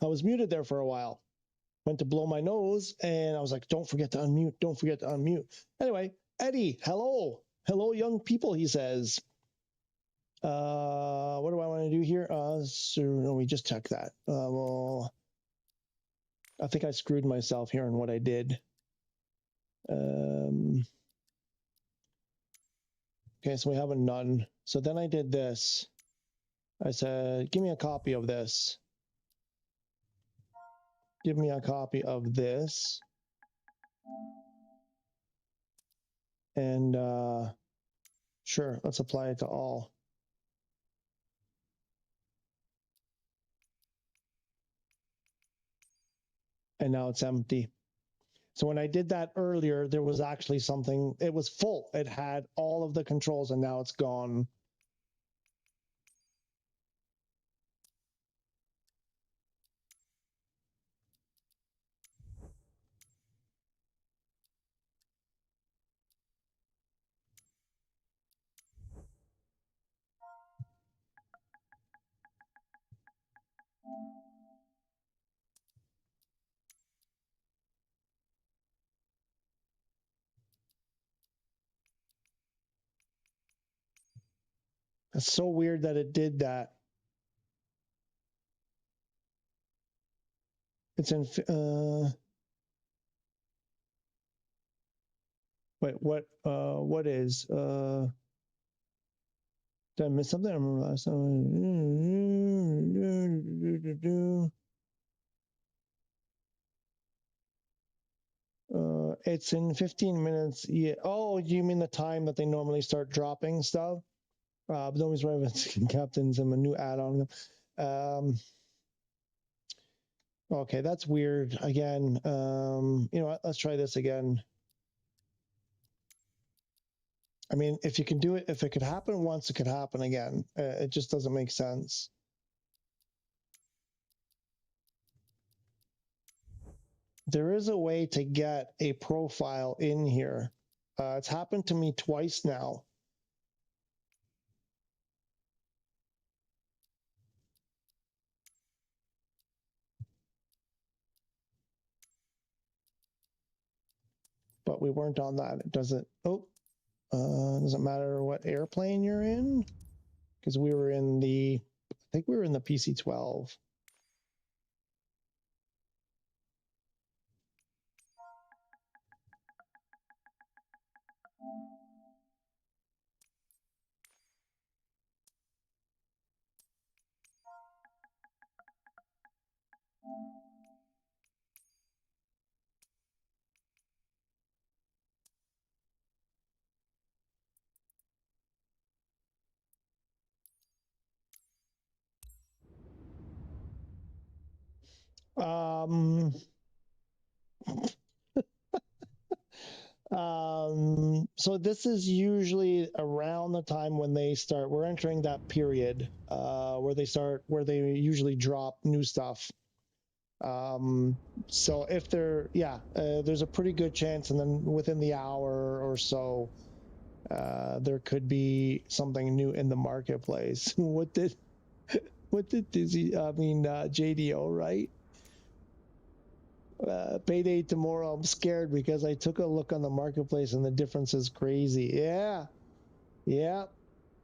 [SPEAKER 1] was muted there for a while. Went to blow my nose and I was like, don't forget to unmute. Don't forget to unmute. Anyway, Eddie, hello. Hello, young people, he says. What do I want to do here? So no, we just check that. Well, I think I screwed myself here in what I did. Okay, so we have a none. So then I did this. I said, give me a copy of this. Give me a copy of this. And sure, let's apply it to all. And now it's empty. So when I did that earlier, there was actually something, it was full. It had all of the controls and now it's gone. It's so weird that it did that. It's in, wait, what is, did I miss something? I remember last time. It's in 15 minutes. Yeah. Oh, you mean the time that they normally start dropping stuff? Nobody's right. Captains and a new add-on. Okay, that's weird. Again, you know what? Let's try this again. I mean, if you can do it, if it could happen once, it could happen again. It just doesn't make sense. There is a way to get a profile in here. It's happened to me twice now. But we weren't on that. It doesn't, doesn't matter what airplane you're in, because we were in the, I think we were in the PC-12. So this is usually around the time when they start, we're entering that period where they usually drop new stuff. So if there's a pretty good chance, and then within the hour or so, there could be something new in the marketplace. What did JDO, right? Payday tomorrow. I'm scared because I took a look on the marketplace and the difference is crazy. Yeah,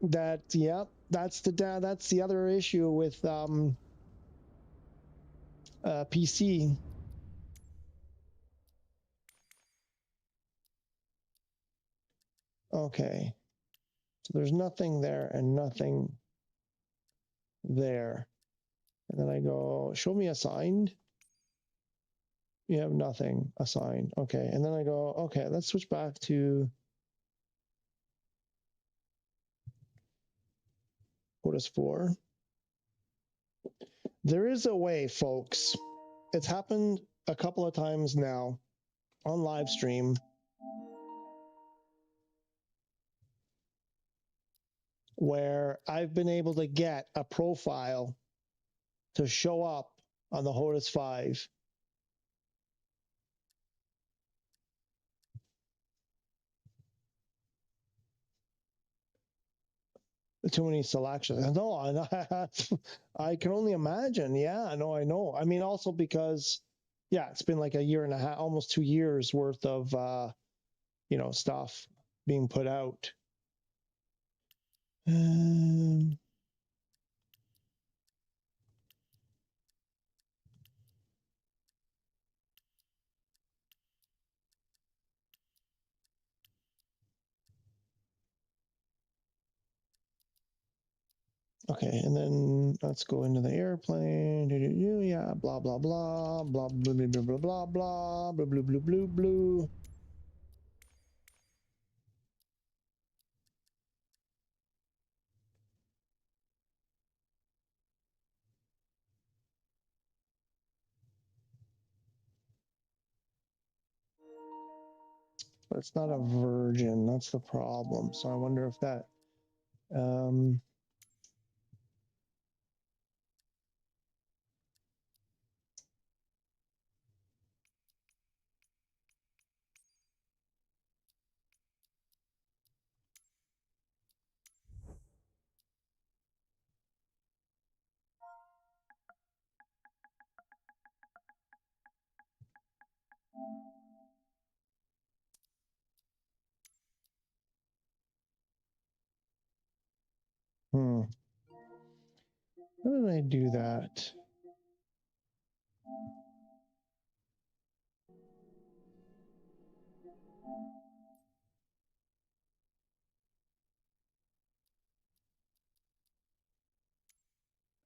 [SPEAKER 1] that's the other issue with PC. Okay, so there's nothing there and nothing there, and then I go, show me assigned. You have nothing assigned. Okay, and then I go, okay, let's switch back to Hotas 4. There is a way, folks. It's happened a couple of times now on live stream where I've been able to get a profile to show up on the Hotas 5. Too many selections. No, I can only imagine. Yeah, I know. I mean, also because, yeah, it's been like a year and a half, almost 2 years worth of, stuff being put out. Okay, and then let's go into the airplane. Yeah, blah blah blah blah blah blah blah blah blah blah blue blue blue blue. But it's not a virgin. That's the problem. So I wonder if that. How did I do that?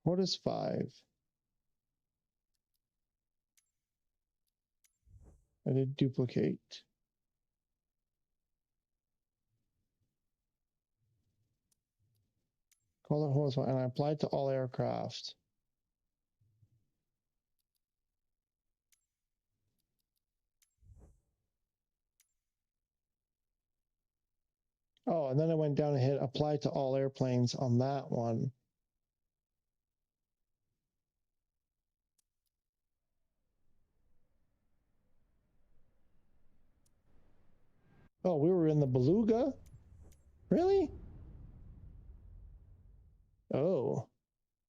[SPEAKER 1] Hotas 5. I did duplicate. Call it Hotas 5, and I applied to all aircraft. Oh, and then I went down and hit apply to all airplanes on that one. Oh, we were in the Beluga? Really? Oh.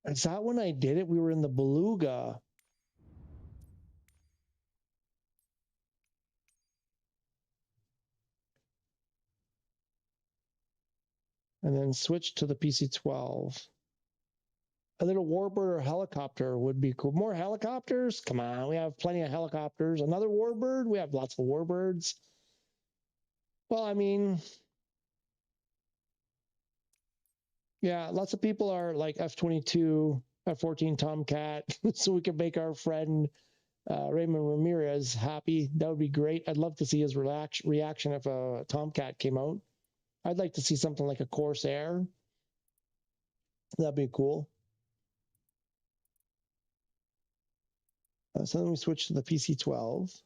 [SPEAKER 1] Is that when I did it? We were in the Beluga. And then switch to the PC-12. A little warbird or helicopter would be cool. More helicopters? Come on, we have plenty of helicopters. Another warbird? We have lots of warbirds. Well, I mean, yeah, lots of people are like F-22, F-14 Tomcat, so we could make our friend Raymond Ramirez happy. That would be great. I'd love to see his reaction if a Tomcat came out. I'd like to see something like a Corsair. That'd be cool. So then we switched to the PC-12.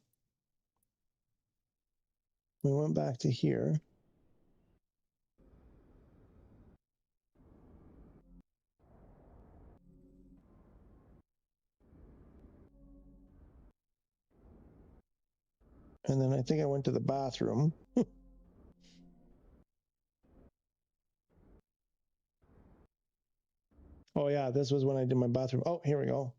[SPEAKER 1] We went back to here. And then I think I went to the bathroom. Oh yeah, this was when I did my bathroom. Oh, here we go.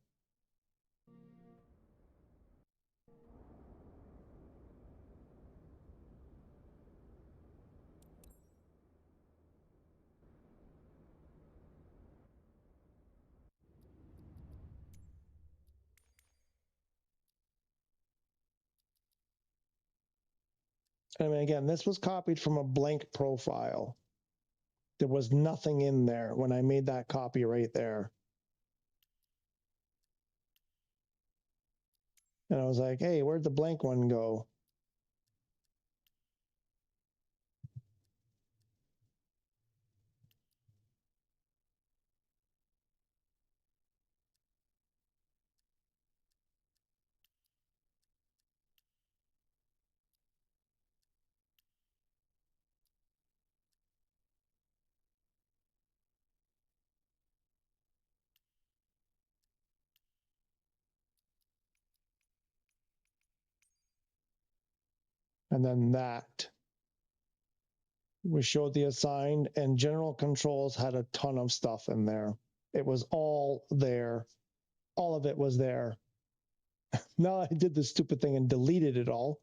[SPEAKER 1] I mean, again, this was copied from a blank profile. There was nothing in there when I made that copy right there. And I was like, hey, where'd the blank one go? And then that. We showed the assigned, and general controls had a ton of stuff in there. It was all there. All of it was there. Now I did this stupid thing and deleted it all.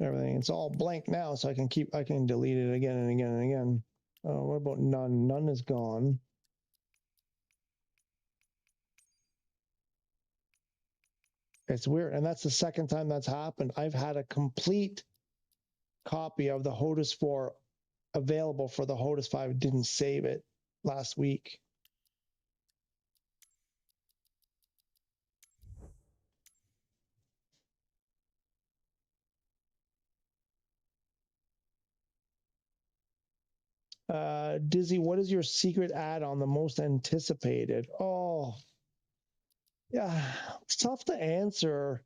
[SPEAKER 1] Everything, it's all blank now, so I can delete it again and again and again. What about none? None is gone. It's weird, and that's the second time that's happened. I've had a complete copy of the Hotas 4 available for the Hotas 5. Didn't save it last week. Dizzy, what is your secret add-on the most anticipated? Oh, yeah, it's tough to answer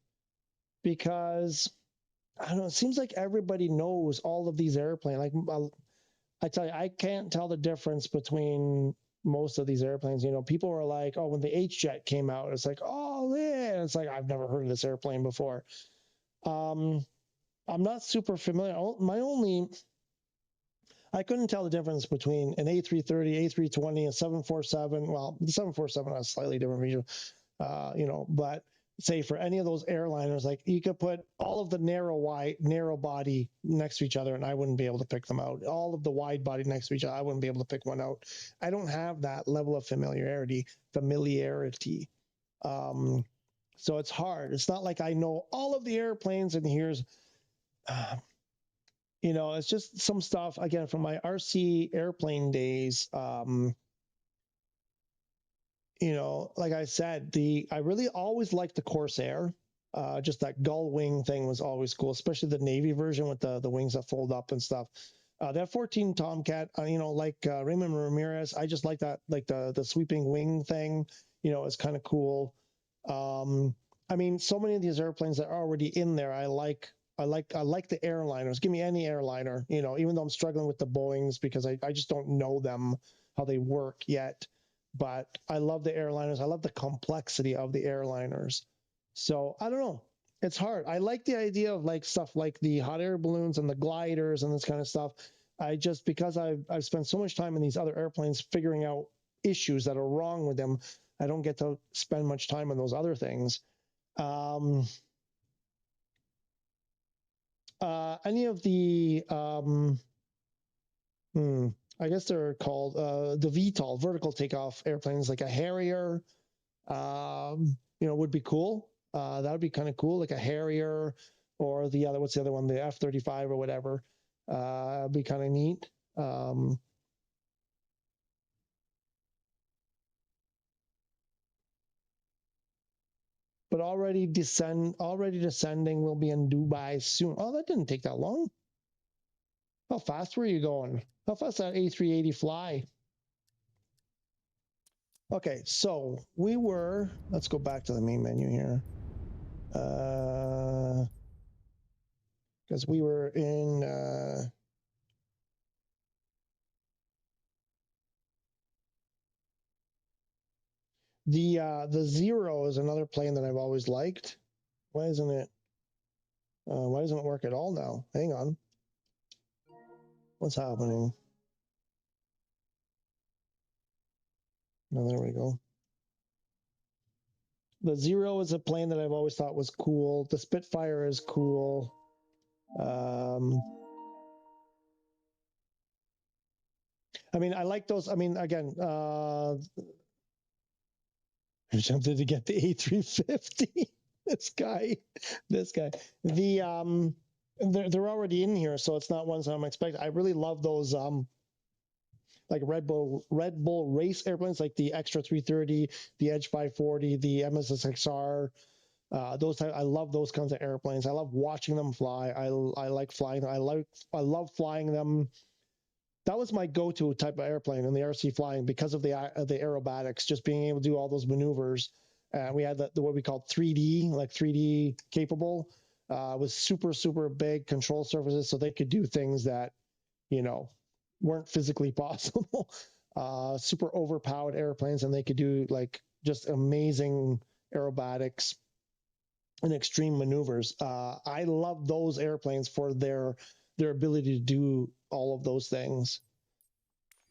[SPEAKER 1] because I don't know. It seems like everybody knows all of these airplanes. Like I tell you, I can't tell the difference between most of these airplanes. You know, people were like, "Oh, when the H-Jet came out, it's like, oh yeah," it's like I've never heard of this airplane before. I'm not super familiar. I couldn't tell the difference between an A330, A320, a 747. Well, the 747 has a slightly different feature, you know, but say for any of those airliners, like you could put all of the narrow body next to each other and I wouldn't be able to pick them out. All of the wide body next to each other, I wouldn't be able to pick one out. I don't have that level of familiarity. So it's hard. It's not like I know all of the airplanes and here's, it's just some stuff, again, from my RC airplane days. Like I said, I really always liked the Corsair. Just that gull wing thing was always cool, especially the Navy version with the wings that fold up and stuff. The F-14 Tomcat, like Raymond Ramirez, I just like that, like the sweeping wing thing, is kind of cool. So many of these airplanes that are already in there, I like the airliners. Give me any airliner, even though I'm struggling with the Boeings because I just don't know them, how they work yet. But I love the airliners. I love the complexity of the airliners. So I don't know. It's hard. I like the idea of like stuff like the hot air balloons and the gliders and this kind of stuff. Because I've spent so much time in these other airplanes figuring out issues that are wrong with them, I don't get to spend much time on those other things. Any of the I guess they're called the VTOL, vertical takeoff airplanes, like a Harrier, would be cool. That would be kind of cool, like a Harrier, or what's the other one, the F-35 or whatever. Be kind of neat. But already descending. Will be in Dubai soon. Oh, that didn't take that long. How fast were you going? How fast did that A380 fly? Okay, so let's go back to the main menu here. Because we were in the Zero is another plane that I've always liked. Why doesn't it work at all now? Hang on. What's happening? Oh, there we go. The Zero is a plane that I've always thought was cool. The Spitfire is cool. I like those. Again, I'm tempted to get the A350. This guy. They're already in here, so it's not ones that I'm expecting. I really love those like Red Bull race airplanes, like the Extra 330, the Edge 540, the MSFS24. Those type, I love those kinds of airplanes. I love watching them fly. I like flying them. I love flying them. That was my go-to type of airplane in the RC flying because of the aerobatics, just being able to do all those maneuvers. We had the what we called 3D, like 3D capable, with super big control surfaces, so they could do things that weren't physically possible. Super overpowered airplanes, and they could do like just amazing aerobatics and extreme maneuvers. I love those airplanes for their ability to do all of those things.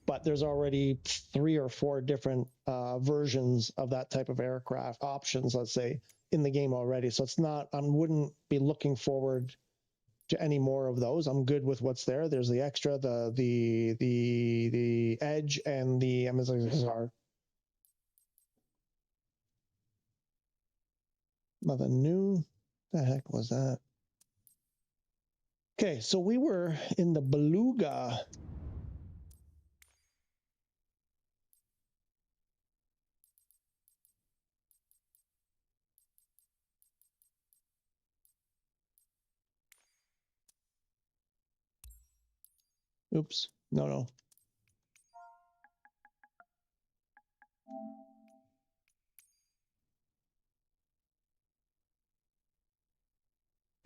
[SPEAKER 1] But there's already 3 or 4 different versions of that type of aircraft options, let's say, in the game already. So it's not, I wouldn't be looking forward to any more of those. I'm good with what's there. There's the Extra, the Edge, and the MSFS24. Nothing new. The heck was that? Okay, so we were in the Beluga. Oops, no.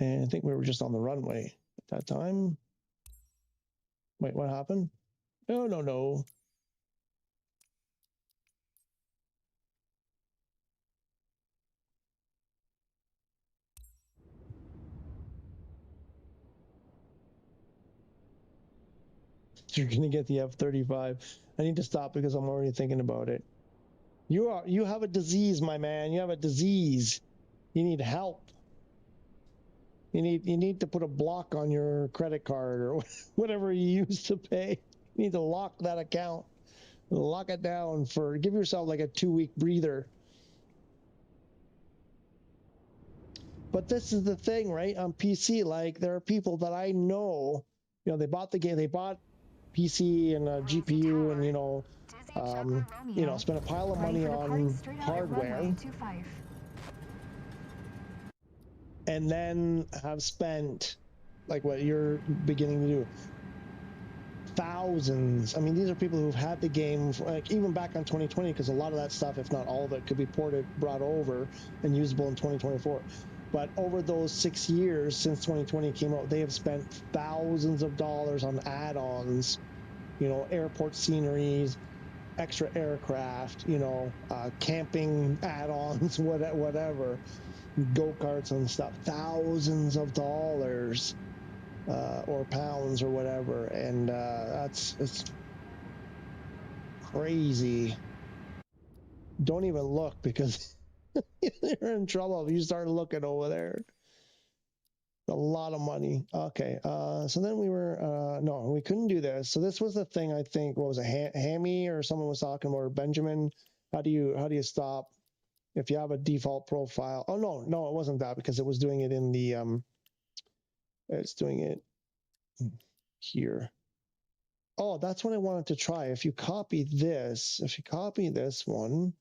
[SPEAKER 1] And I think we were just on the runway at that time. Wait, what happened? No. You're gonna get the F-35. I need to stop because I'm already thinking about it. You have a disease, my man. You have a disease. You need help. You need to put a block on your credit card or whatever you use to pay. You need to lock that account. Lock it down give yourself like a 2-week breather. But this is the thing, right? On PC, like there are people that I know, you know, they bought the game, they bought PC and a GPU and, spent a pile of money on hardware. And then have spent like what you're beginning to do. Thousands. I mean, these are people who've had the game like even back on 2020, because a lot of that stuff, if not all of it, could be brought over and usable in 2024. But over those 6 years since 2020 came out, they have spent thousands of dollars on add-ons, you know, airport sceneries, extra aircraft, you know, camping add-ons, whatever, go-karts and stuff, thousands of dollars. Or pounds or whatever, and it's crazy. Don't even look, because you're in trouble if you start looking over there. A lot of money. Okay, so then we were no, we couldn't do this. So this was the thing, I think. What was it, Hammy or someone was talking about, or Benjamin? How do you stop if you have a default profile? Oh no, it wasn't that, because it was doing it in the it's doing it here. Oh, that's what I wanted to try. If you copy this one.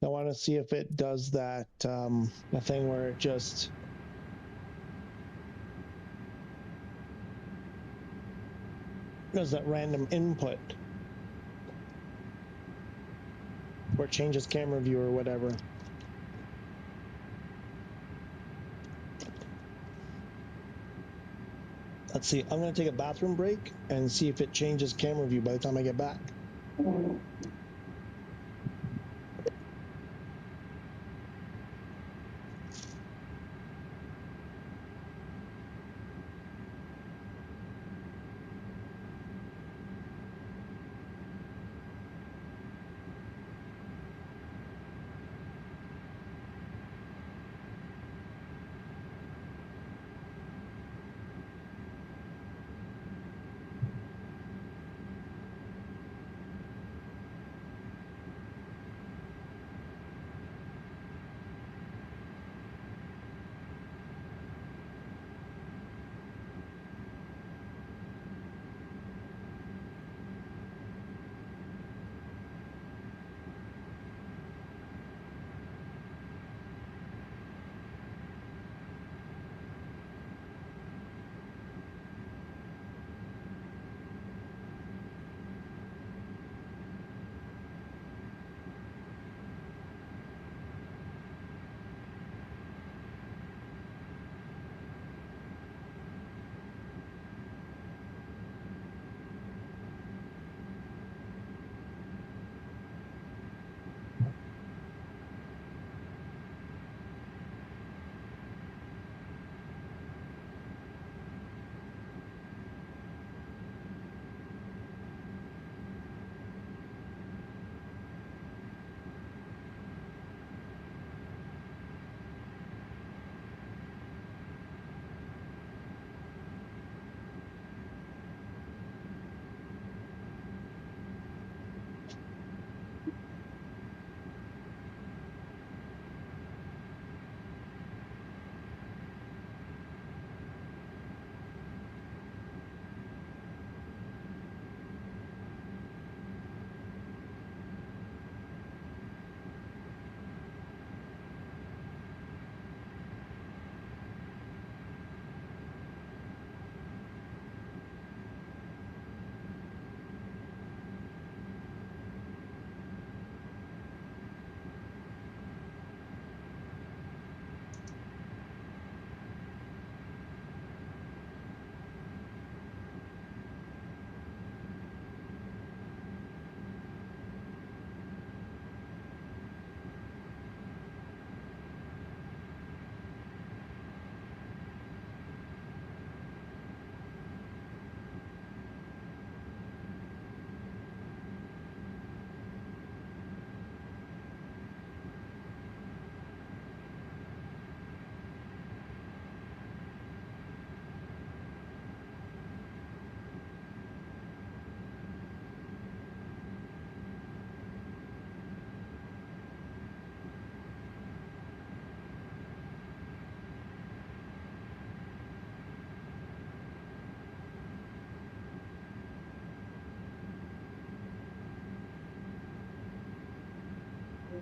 [SPEAKER 1] I want to see if it does that the thing where it just does that random input where it changes camera view or whatever. Let's see. I'm going to take a bathroom break and see if it changes camera view by the time I get back.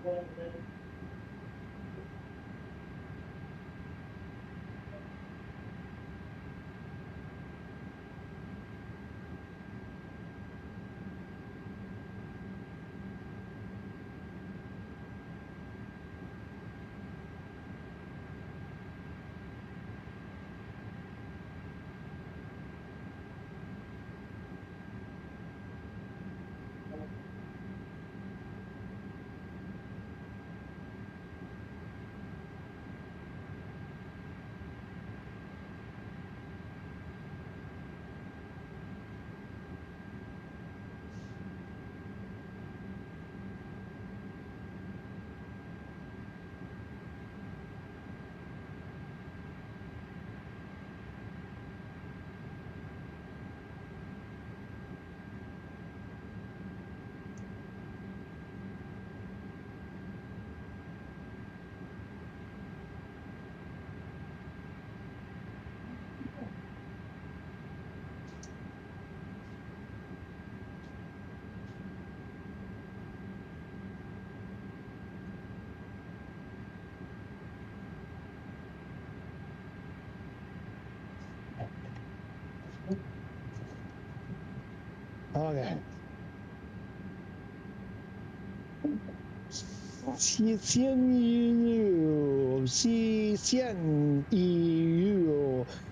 [SPEAKER 1] Okay.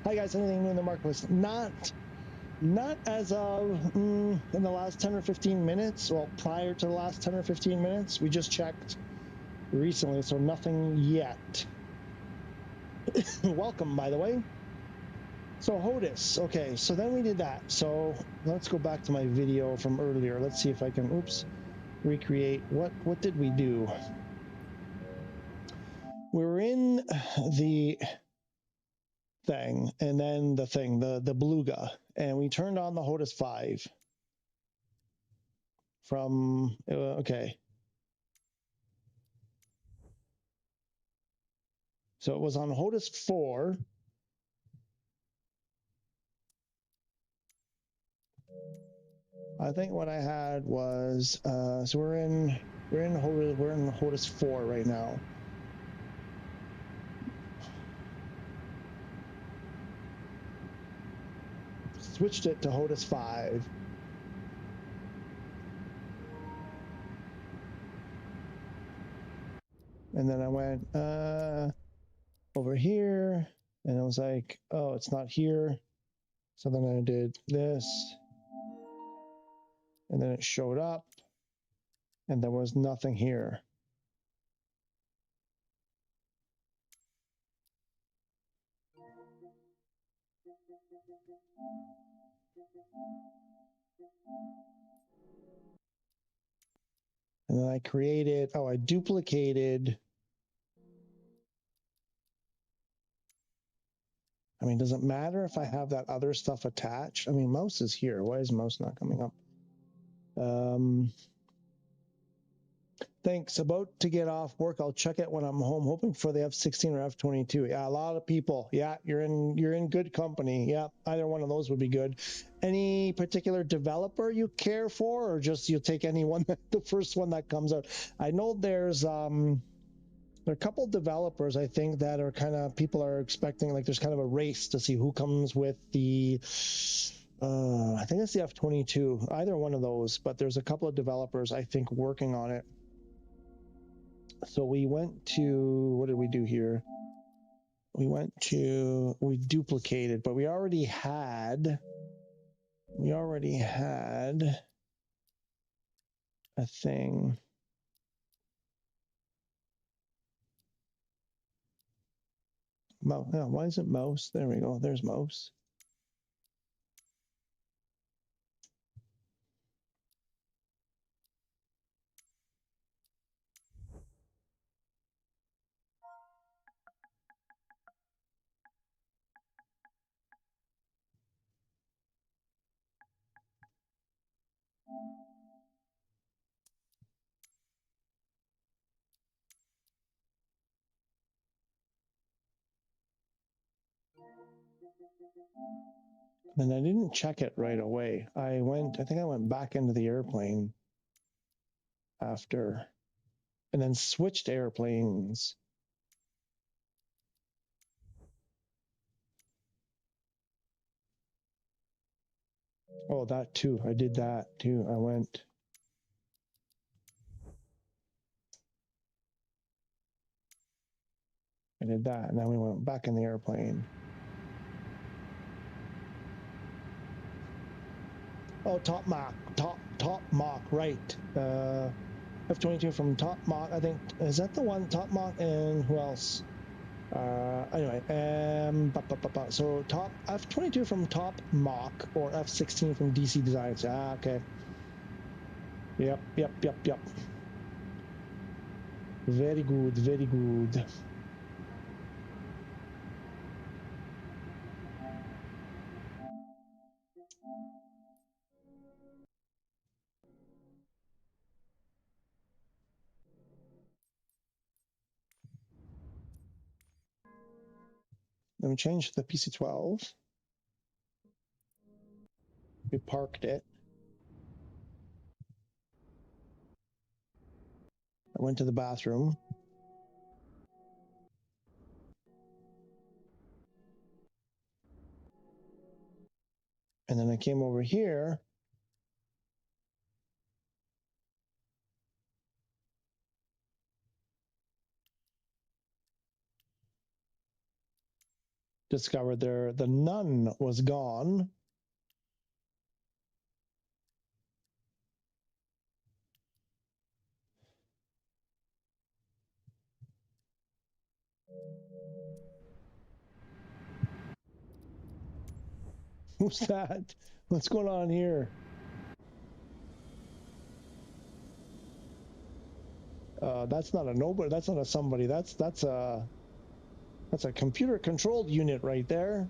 [SPEAKER 1] Hi guys, anything new in the marketplace? Not as of in the last 10 or 15 minutes. Well, prior to the last 10 or 15 minutes, we just checked recently, so nothing yet. Welcome, by the way. So Hotas, okay, so then we did that. So let's go back to my video from earlier. Let's see if I can, recreate. What did we do? We were in the thing, and then the Beluga, and we turned on the Hotas 5 from, okay. So it was on Hotas 4. I think what I had was so we're in Hotas 4 right now. Switched it to Hotas 5. And then I went over here, and I was like, oh, it's not here. So then I did this, and then it showed up, and there was nothing here. And then I I duplicated. I mean, does it matter if I have that other stuff attached? I mean, mouse is here. Why is mouse not coming up? Thanks. About to get off work. I'll check it when I'm home, hoping for the F16 or F22. Yeah, a lot of people. Yeah, you're in good company. Yeah, either one of those would be good. Any particular developer you care for, or just you'll take anyone, the first one that comes out? I know there are a couple developers, I think, that are kind of, people are expecting, like there's kind of a race to see who comes with the, I think it's the F22, either one of those, but there's a couple of developers, I think, working on it. So we went to, what did we do here? We duplicated, but we already had a thing. Why is it mouse? There we go. There's mouse. And I didn't check it right away. I think I went back into the airplane after. and then switched airplanes. Oh, that too. I did that too. I did that, and then we went back in the airplane. Oh, top Mach, right. F-22 from top Mach, I think, is that the one, top Mach, and who else? Anyway, so top F-22 from top Mach, or F-16 from DC Designs. Ah, okay. Yep. Very good, very good. Let me change the PC-12. We parked it. I went to the bathroom. And then I came over here. Discovered the nun was gone. Who's that? What's going on here? That's not a nobody. That's not a somebody. That's a computer controlled unit right there.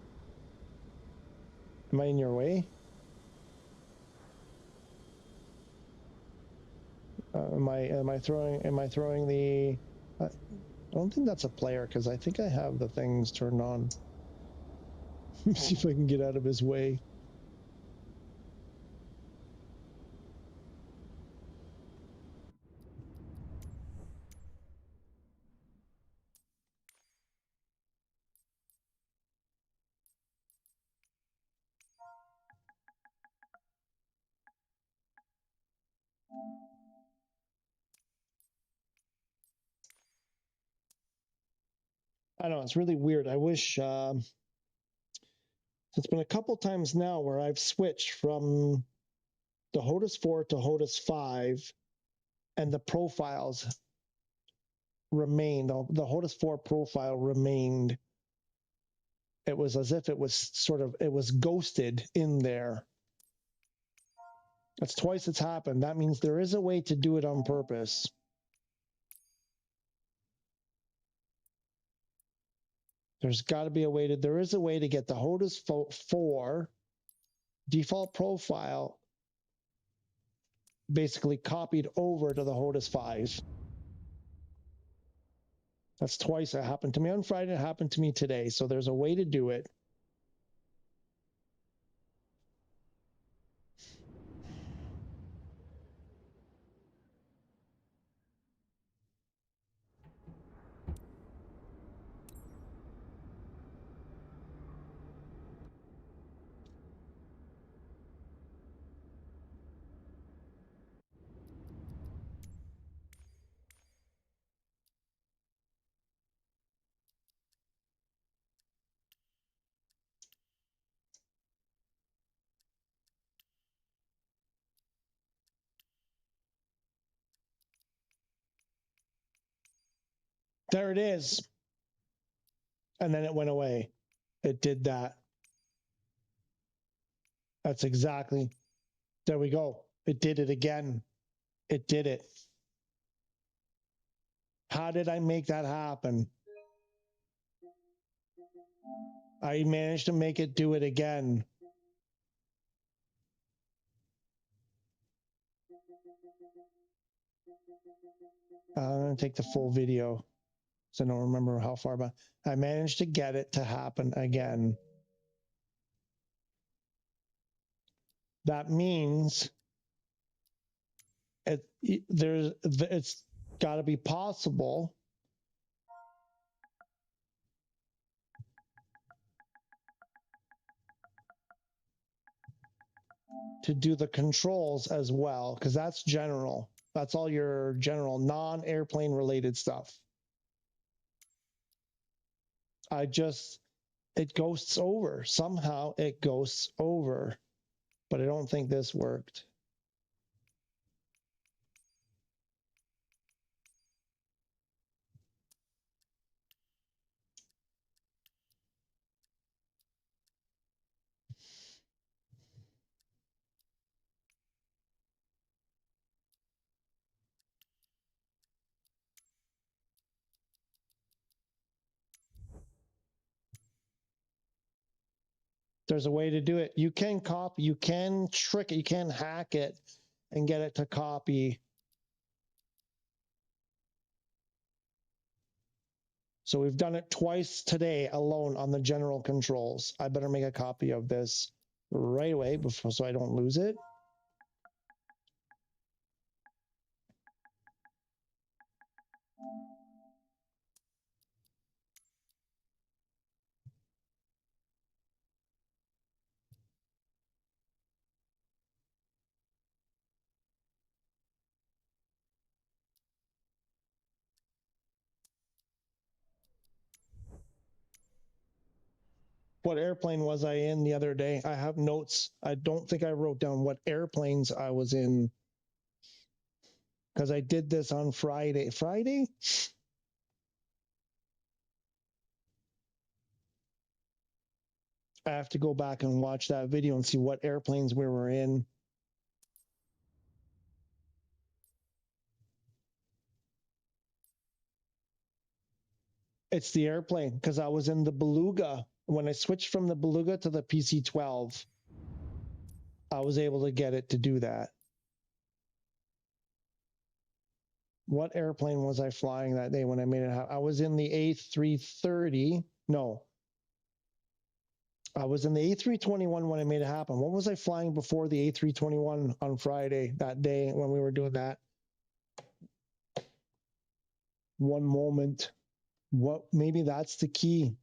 [SPEAKER 1] Am I in your way? Am I throwing the? I don't think that's a player because I think I have the things turned on. Let me see if I can get out of his way. I know, it's really weird. I wish it's been a couple times now where I've switched from the Hotas 4 to Hotas 5, and the profiles remained. The Hotas 4 profile remained. It was as if it was ghosted in there. That's twice it's happened. That means there is a way to do it on purpose. There's got to be a way to, there is a way to get the Hotas 4 default profile basically copied over to the Hotas 5. That's twice. It happened to me on Friday. It happened to me today. So there's a way to do it. There it is. And then it went away. It did that. That's exactly. There we go. It did it again. It did it. How did I make that happen? I managed to make it do it again. I'm going to take the full video, so I don't remember how far back. I managed to get it to happen again. That means it's got to be possible to do the controls as well, because that's general. That's all your general non-airplane related stuff. It ghosts over. Somehow it ghosts over, but I don't think this worked. There's a way to do it. You can copy, you can trick it, you can hack it and get it to copy. So we've done it twice today alone on the general controls. I better make a copy of this right away so I don't lose it. What airplane was I in the other day? I have notes. I don't think I wrote down what airplanes I was in, because I did this on Friday. Friday? I have to go back and watch that video and see what airplanes we were in. It's the airplane, because I was in the Beluga. When I switched from the Beluga to the PC-12, I was able to get it to do that. What airplane was I flying that day when I made it happen? I was in the A330. No. I was in the A321 when I made it happen. What was I flying before the A321 on Friday, that day when we were doing that? One moment. Maybe that's the key.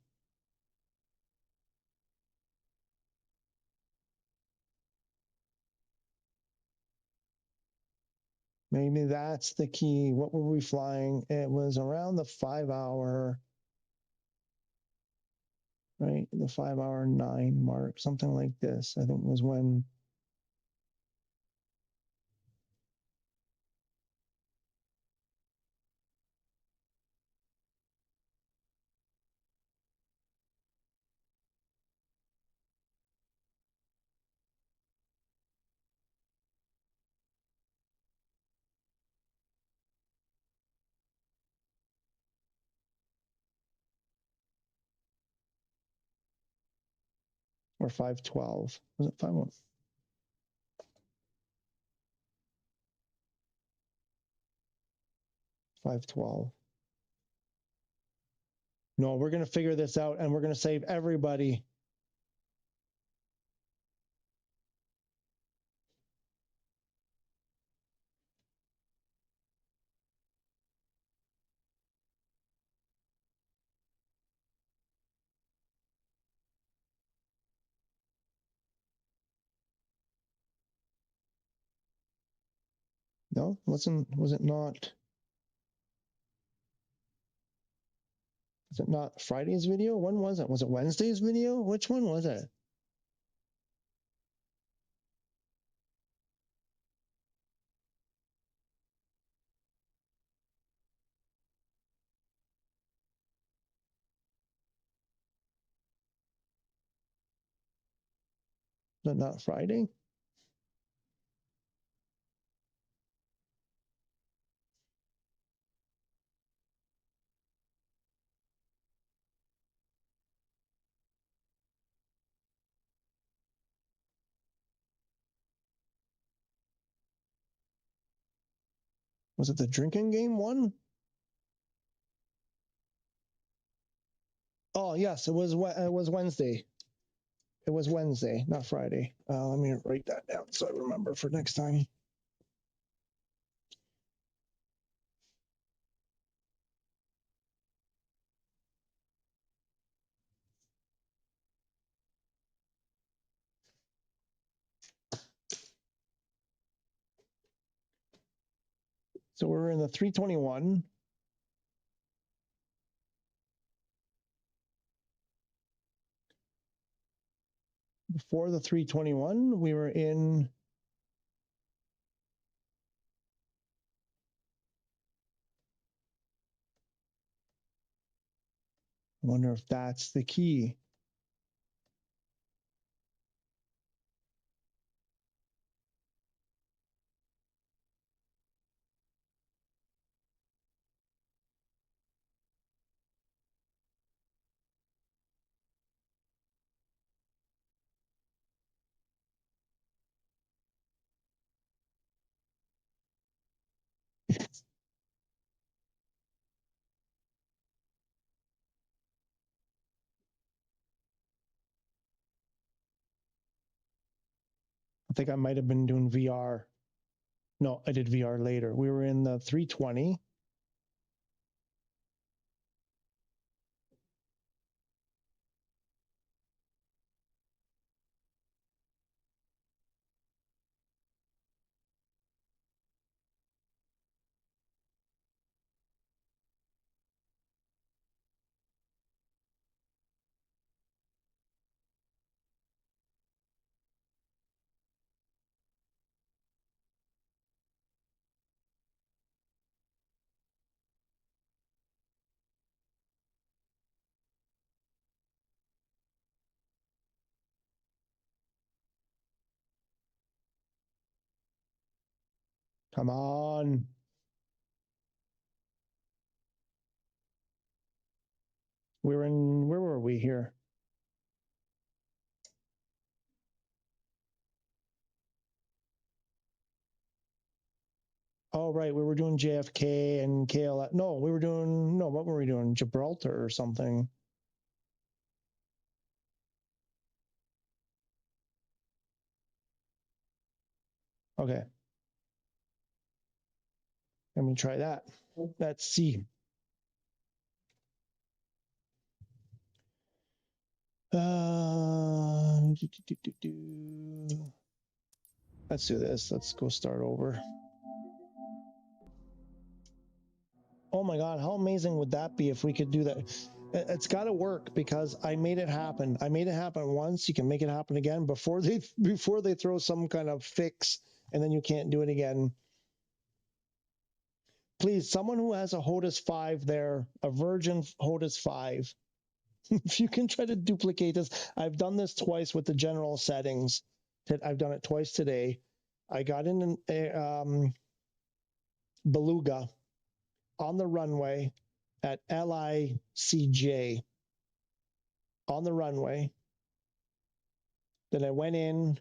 [SPEAKER 1] Maybe that's the key. What were we flying? It was around the 5 hour, right? The 5 hour 9 mark, something like this. I think was when. Or 512. Was it 512? 512. No, we're going to figure this out and we're going to save everybody. No, was it not? Was it not Friday's video? When was it? Was it Wednesday's video? Which one was it? Was it not Friday? Was it the drinking game one? Oh, yes, it was Wednesday. It was Wednesday, not Friday. Let me write that down so I remember for next time. So we're in the 321. Before the 321, we were in I wonder if that's the key. I think I might have been doing VR. No, I did VR later. We were in the 320. Come on. We're in, where were we here? Oh, right. We were doing JFK and KLF. No, we were doing, no, what were we doing? Gibraltar or something. Okay. Let me try that. Let's see. Let's do this. Let's go start over. Oh my God, how amazing would that be if we could do that? It's got to work because I made it happen. I made it happen once. You can make it happen again before they throw some kind of fix and then you can't do it again. Please, someone who has a Hotas 5 there, a Virgin Hotas 5, if you can try to duplicate this. I've done this twice with the general settings. I've done it twice today. I got in a Beluga on the runway at LICJ on the runway. Then I went in,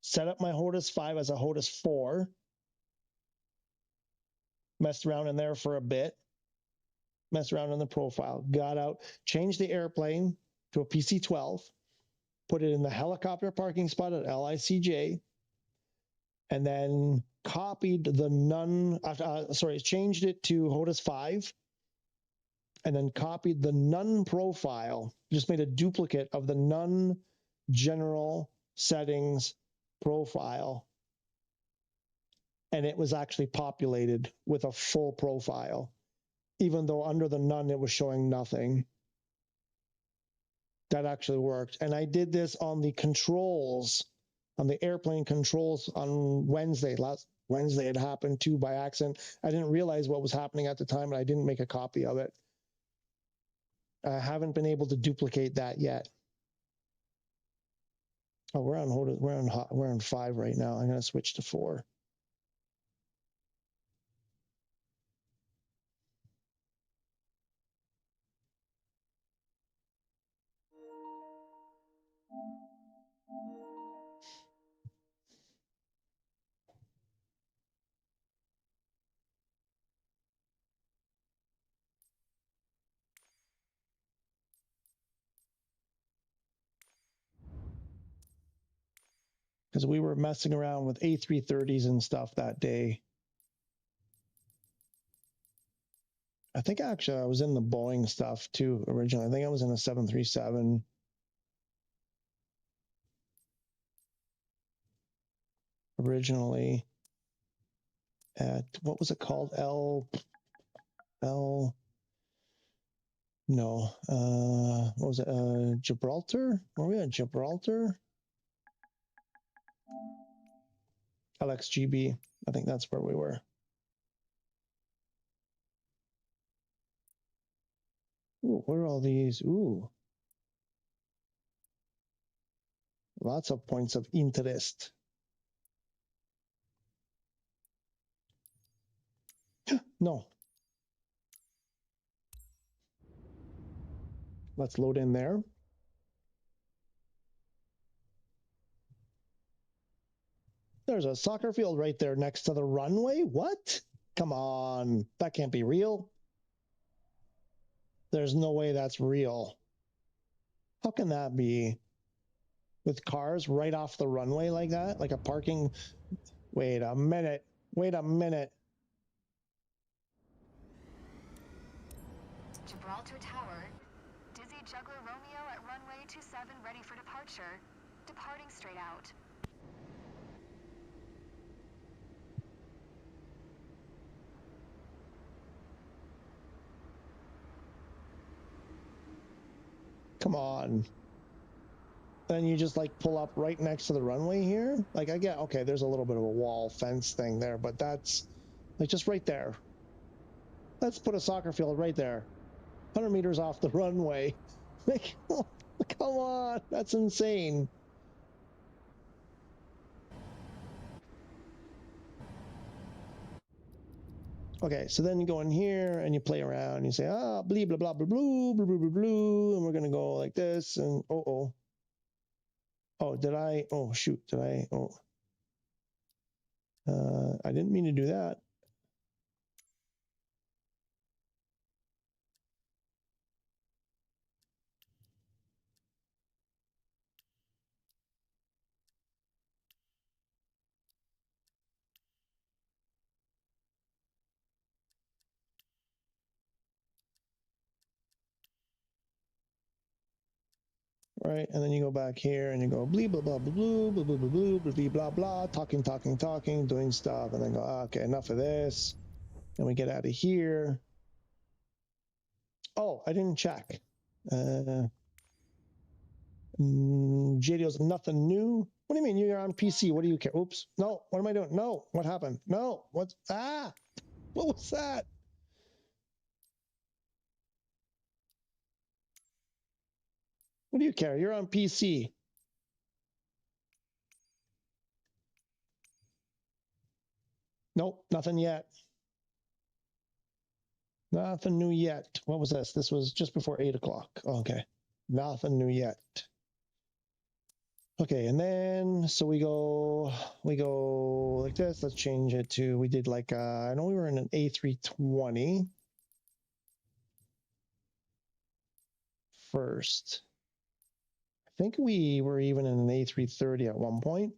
[SPEAKER 1] set up my Hotas 5 as a Hotas 4, messed around in there for a bit, messed around in the profile, got out, changed the airplane to a PC-12, put it in the helicopter parking spot at LICJ, and then copied the changed it to Hotas 5, and then copied the none profile, just made a duplicate of the none general settings profile, and it was actually populated with a full profile, even though under the none it was showing nothing. That actually worked. And I did this on the controls, on the airplane controls on Wednesday. Last Wednesday it happened too by accident. I didn't realize what was happening at the time, and I didn't make a copy of it. I haven't been able to duplicate that yet. Oh, we're on 5 right now. I'm going to switch to 4. Because we were messing around with A330s and stuff that day. I think actually I was in the Boeing stuff too originally. I think I was in a 737. Originally. at, what was it called? No, what was it? Gibraltar? Were we at Gibraltar? LXGB. I think that's where we were. Ooh, what are all these? Ooh. Lots of points of interest. No. Let's load in there. There's a soccer field right there next to the runway. What? Come on. That can't be real. There's no way that's real. How can that be? With cars right off the runway like that? Like a parking... Wait a minute. Wait a minute.
[SPEAKER 2] Gibraltar Tower. Dizzy Juggler Romeo at runway 27 ready for departure. Departing straight out.
[SPEAKER 1] Come on. Then you just like pull up right next to the runway here. Like I get, okay, there's a little bit of a wall fence thing there, but that's like just right there. Let's put a soccer field right there. 100 meters off the runway. Like, oh, come on, that's insane. Okay, so then you go in here and you play around. You say, ah, blee, blah, blah, blah, blue, blue, blue, blue, blue, and we're gonna go like this, and oh, did I? Oh, shoot, did I? Oh, I didn't mean to do that. Right, and then you go back here and you go blee blah blah blah blue blah blah blah blue blah blah blah talking doing stuff, and then go okay, enough of this, and we get out of here. Oh, I didn't check. JDO's nothing new. What do you mean you're on PC? What do you care? Oops, no. What am I doing? No. What happened? No. What's what was that? What do you care? You're on PC. Nope, nothing yet. Nothing new yet. What was this? This was just before 8 o'clock. Okay. Nothing new yet. Okay, and then, so we go like this. Let's change it to, we did like, I know we were in an A320 first. I think we were even in an A330 at one point.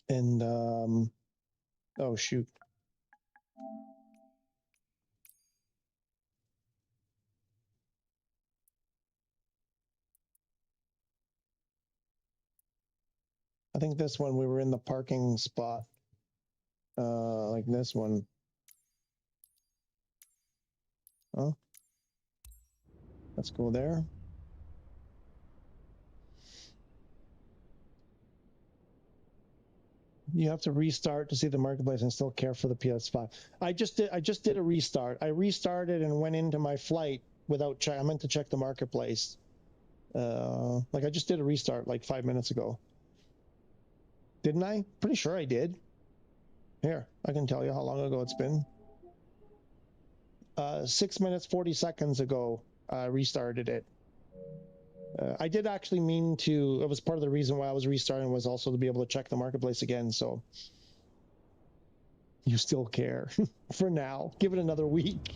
[SPEAKER 1] And, oh, shoot. I think this one, we were in the parking spot, like this one. Oh, let's go there. You have to restart to see the marketplace and still care for the PS5. I just did a restart. I restarted and went into my flight without check. I meant to check the marketplace. Like I just did a restart like 5 minutes ago. Didn't I? Pretty sure I did. Here, I can tell you how long ago it's been. 6 minutes, 40 seconds ago, I restarted it. I did actually mean to, it was part of the reason why I was restarting was also to be able to check the marketplace again, so. You still care for now. Give it another week.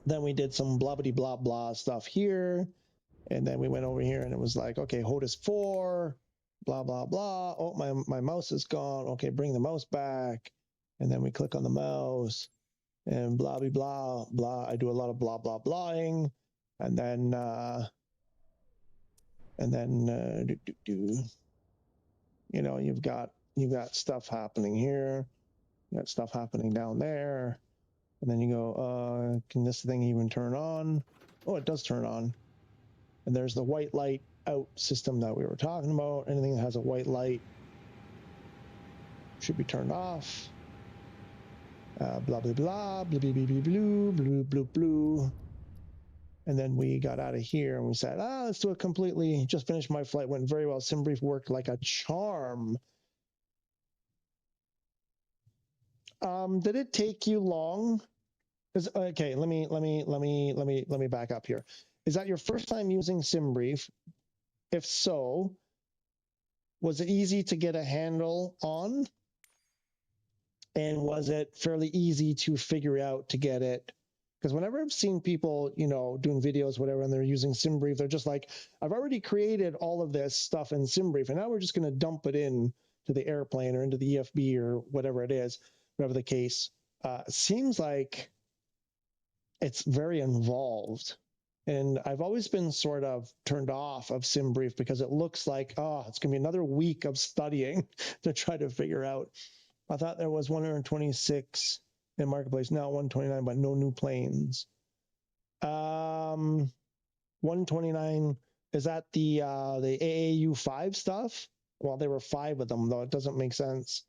[SPEAKER 1] Then we did some blah blah blah stuff here, and then we went over here and it was like, okay, Hotas 4, blah blah blah. Oh, my mouse is gone. Okay, bring the mouse back, and then we click on the mouse, and blah blah blah blah. I do a lot of blah blah blahing, And then you know, you've got stuff happening here, you got stuff happening down there, and then you go, can this thing even turn on? Oh, it does turn on. And there's the white light out system that we were talking about. Anything that has a white light should be turned off. Blah blah blah, blah blah blah blah blue, blue blue blue. And then we got out of here and we said, let's do it completely. Just finished my flight, went very well. SimBrief worked like a charm. Did it take you long? Okay, let me back up here. Is that your first time using SimBrief? If so, was it easy to get a handle on? And was it fairly easy to figure out to get it? Because whenever I've seen people, you know, doing videos, whatever, and they're using SimBrief, they're just like, I've already created all of this stuff in SimBrief, and now we're just going to dump it in to the airplane or into the EFB or whatever it is, whatever the case. Seems like it's very involved. And I've always been sort of turned off of SimBrief because it looks like, it's going to be another week of studying to try to figure out. I thought there was 126 in Marketplace, now 129, but no new planes. 129, is that the AAU5 stuff? Well, there were 5 of them, though. It doesn't make sense.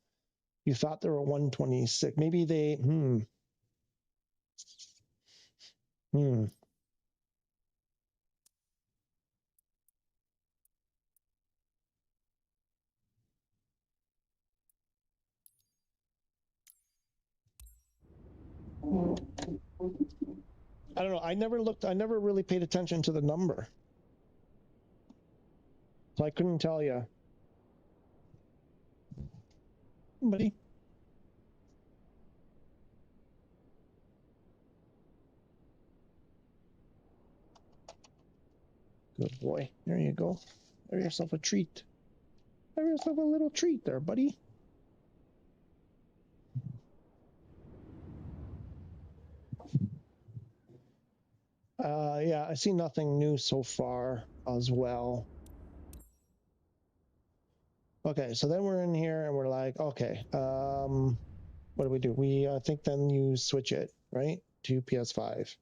[SPEAKER 1] You thought there were 126. Maybe they, I don't know. I never really paid attention to the number. So I couldn't tell you. Buddy? Good boy. There you go. Have yourself a treat. Have yourself a little treat there, buddy. Yeah, I see nothing new so far as well. Okay, so then we're in here and we're like, okay, what do we do? We I think then you switch it, right, to PS5.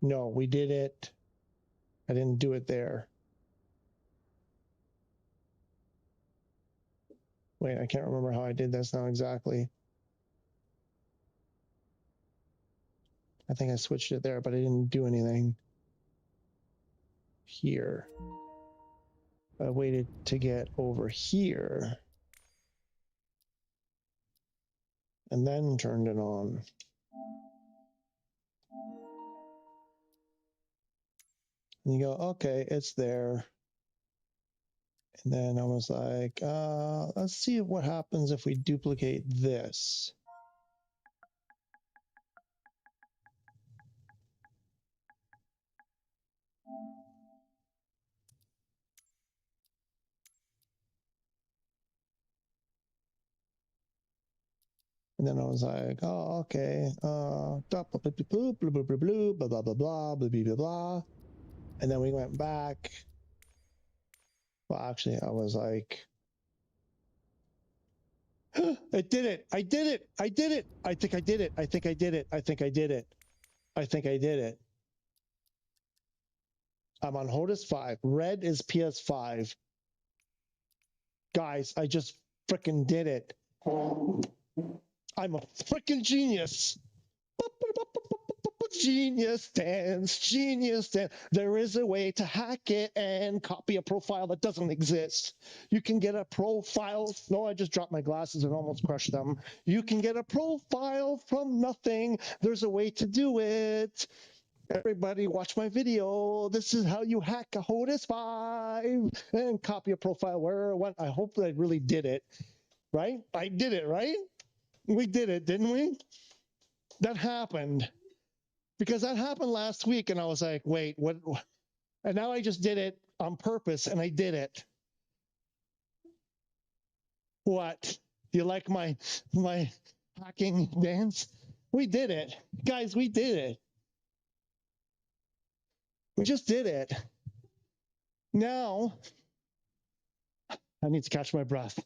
[SPEAKER 1] No, we did it. I didn't do it there. Wait, I can't remember how I did this now exactly. I think I switched it there, but I didn't do anything here. I waited to get over here and then turned it on. And you go, okay, it's there. And then I was like, let's see what happens if we duplicate this. And then I was like, oh, okay, blah, blah, blah, blah, blah, blah, blah, blah, blah, blah, blah, blah, blah, blah, blah. And then we went back. Well, actually, I was like, I did it. I did it. I did it. I think I did it. I think I did it. I think I did it. I think I did it. I'm on Hotas 5. Red is PS5. Guys, I just freaking did it. I'm a freaking genius. Genius dance, genius dance. There is a way to hack it and copy a profile that doesn't exist. You can get a profile. No, I just dropped my glasses and almost crushed them. You can get a profile from nothing. There's a way to do it. Everybody watch my video. This is how you hack a Hotas 5 and copy a profile where it went. I hope that I really did it, right? I did it, right? We did it, didn't we? That happened. Because that happened last week, and I was like, wait, what? And now I just did it on purpose, and I did it. What? You like my hacking dance? We did it. Guys, we did it. We just did it. Now, I need to catch my breath.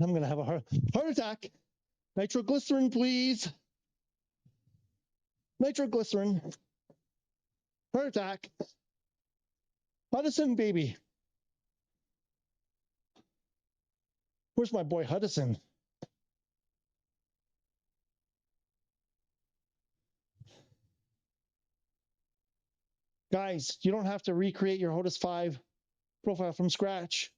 [SPEAKER 1] I'm going to have a heart attack. Nitroglycerin, please. Nitroglycerin. Heart attack. Hudson, baby. Where's my boy Hudson? Guys, you don't have to recreate your Hotas 5 profile from scratch.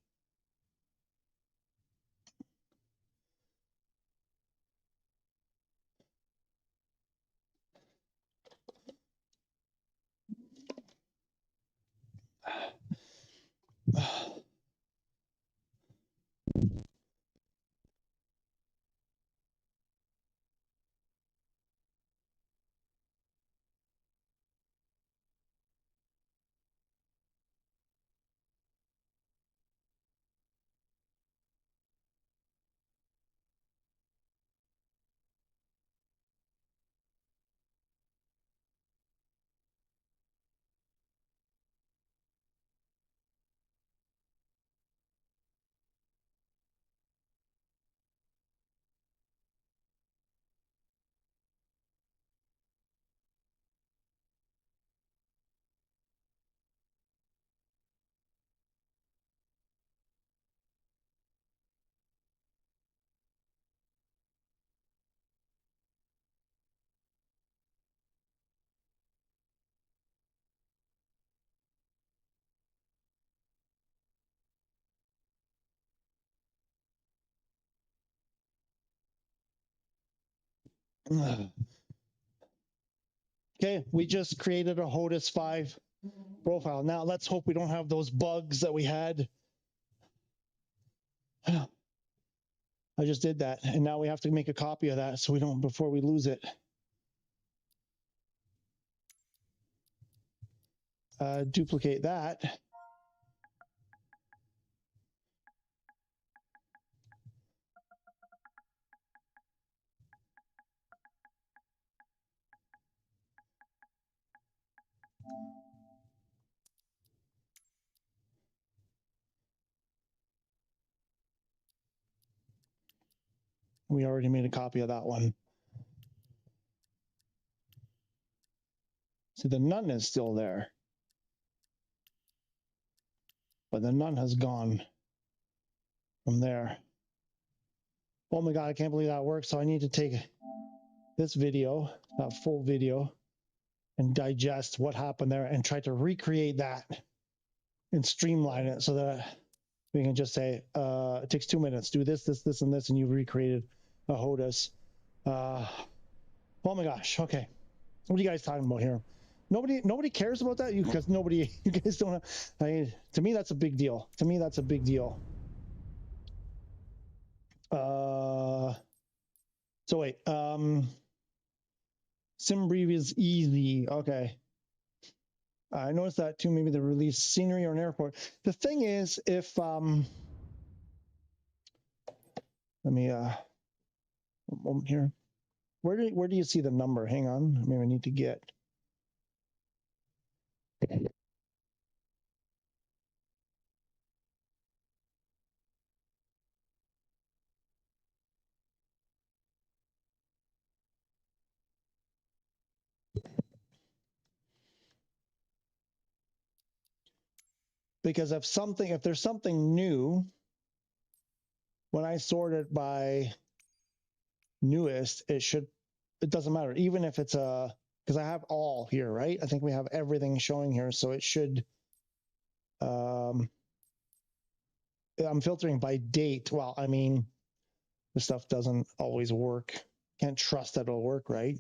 [SPEAKER 1] Okay, we just created a Hotas 5 profile. Now let's hope we don't have those bugs that we had. I just did that, and now we have to make a copy of that so we don't, before we lose it. Duplicate that. We already made a copy of that one. See, the none is still there, but the none has gone from there. Oh my God, I can't believe that works. So I need to take this video, that full video, and digest what happened there and try to recreate that and streamline it so that we can just say, it takes 2 minutes, do this, this, this, and this, and you've recreated a Hotas. Oh my gosh, okay. What are you guys talking about here? Nobody cares about that, because you guys don't have, I mean, to me, that's a big deal. To me, that's a big deal. So wait, SimBrief is easy. Okay. I noticed that too. Maybe the release scenery or an airport. The thing is, if let me one moment here. Where do you see the number? Hang on. Maybe I need to get. Because if there's something new, when I sort it by newest, it doesn't matter. Even if it's because I have all here, right? I think we have everything showing here. So it should, I'm filtering by date. Well, I mean, this stuff doesn't always work. Can't trust that it'll work, right?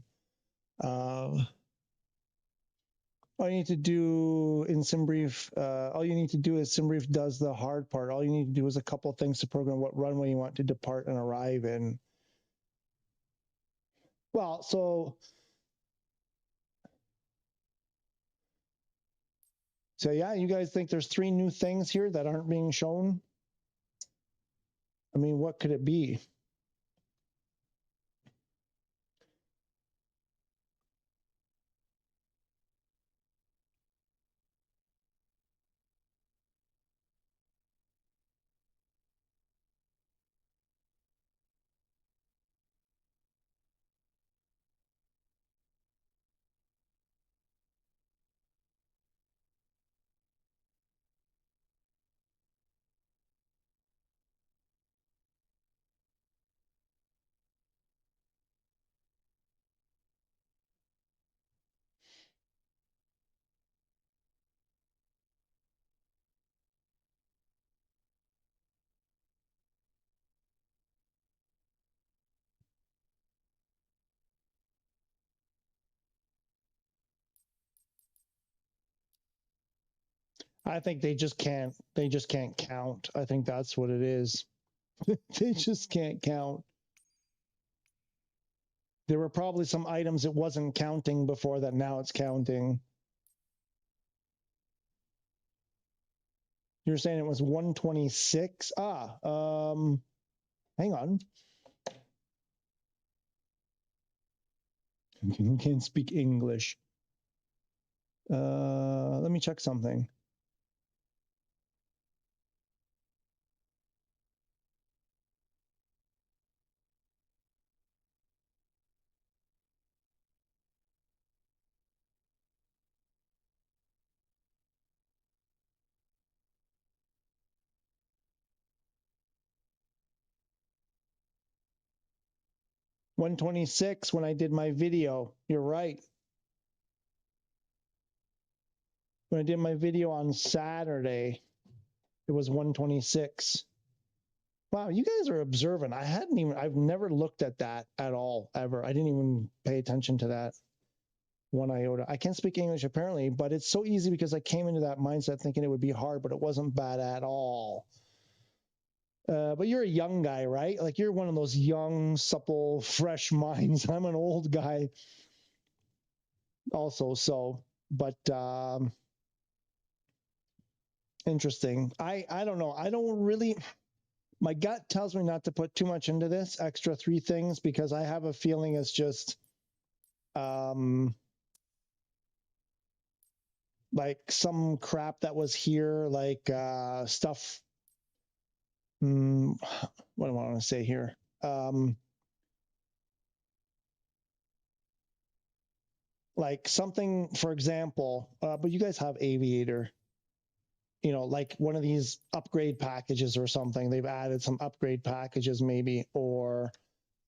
[SPEAKER 1] All you need to do in SimBrief, all you need to do is SimBrief does the hard part. All you need to do is a couple of things to program what runway you want to depart and arrive in. Well, so yeah, you guys think there's 3 new things here that aren't being shown? I mean, what could it be? I think they just can't count. I think that's what it is. They just can't count. There were probably some items it wasn't counting before that now it's counting. You're saying it was 126? Hang on. Can't speak English. Let me check something. $126 when I did my video. You're right. When I did my video on Saturday, it was 126. Wow, you guys are observant. I've never looked at that at all, ever. I didn't even pay attention to that one iota. I can't speak English apparently, but it's so easy because I came into that mindset thinking it would be hard, but it wasn't bad at all. But you're a young guy, right? Like you're one of those young, supple, fresh minds. I'm an old guy also, so, but interesting. I don't know. I don't really, my gut tells me not to put too much into this extra 3 things because I have a feeling it's just like some crap that was here, like stuff. What do I want to say here? Like something, for example, but you guys have Aviator, you know, like one of these upgrade packages or something. They've added some upgrade packages maybe, or,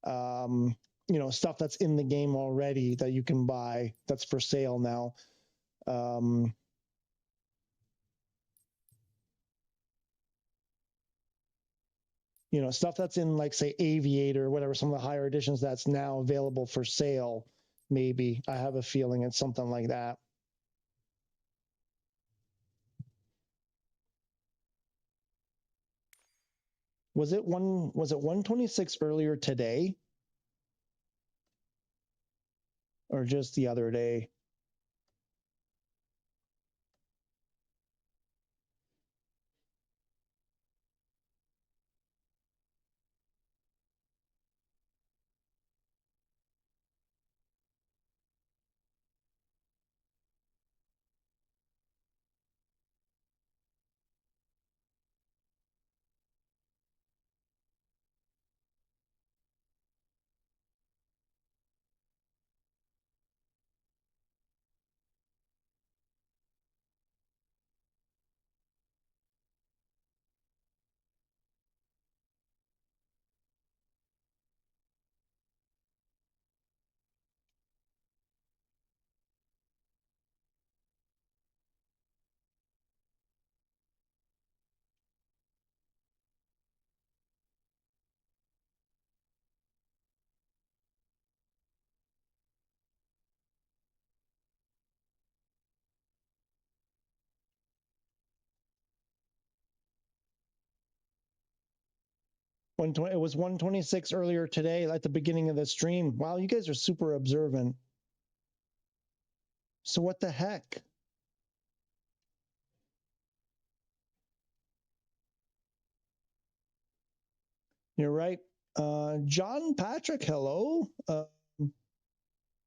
[SPEAKER 1] you know, stuff that's in the game already that you can buy that's for sale now. You know, stuff that's in like, say, Aviator or whatever, some of the higher editions that's now available for sale. Maybe I have a feeling it's something like that. Was it 126 earlier today? Or just the other day? It was 126 earlier today at the beginning of the stream. Wow, you guys are super observant. So what the heck? You're right. John Patrick, hello. But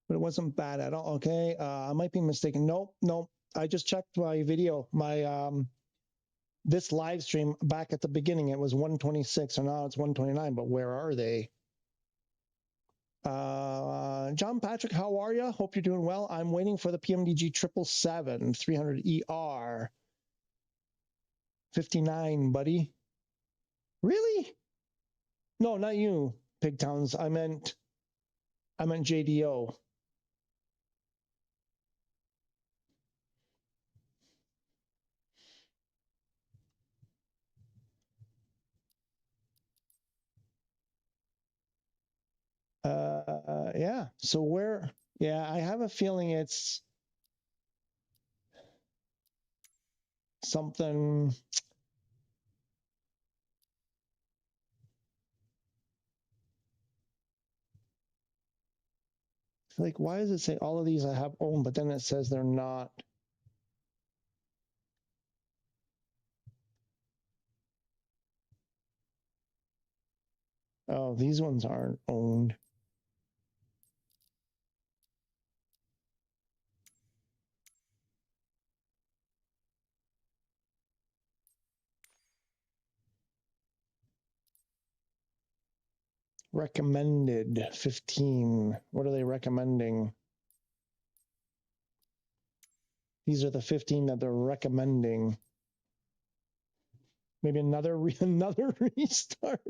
[SPEAKER 1] it wasn't bad at all. Okay, I might be mistaken. Nope. I just checked my video, my this live stream back at the beginning. It was 126, and now it's 129. But where are they? John Patrick, how are you? Hope you're doing well. I'm waiting for the PMDG 777 300 ER 59, buddy. Really? No, not you, Pigtowns. I meant JDO. Yeah. So where? Yeah, I have a feeling it's something. Like, why does it say all of these I have owned, but then it says they're not? Oh, these ones aren't owned. Recommended 15. What are they recommending? These are the 15 that they're recommending. Maybe another another restart.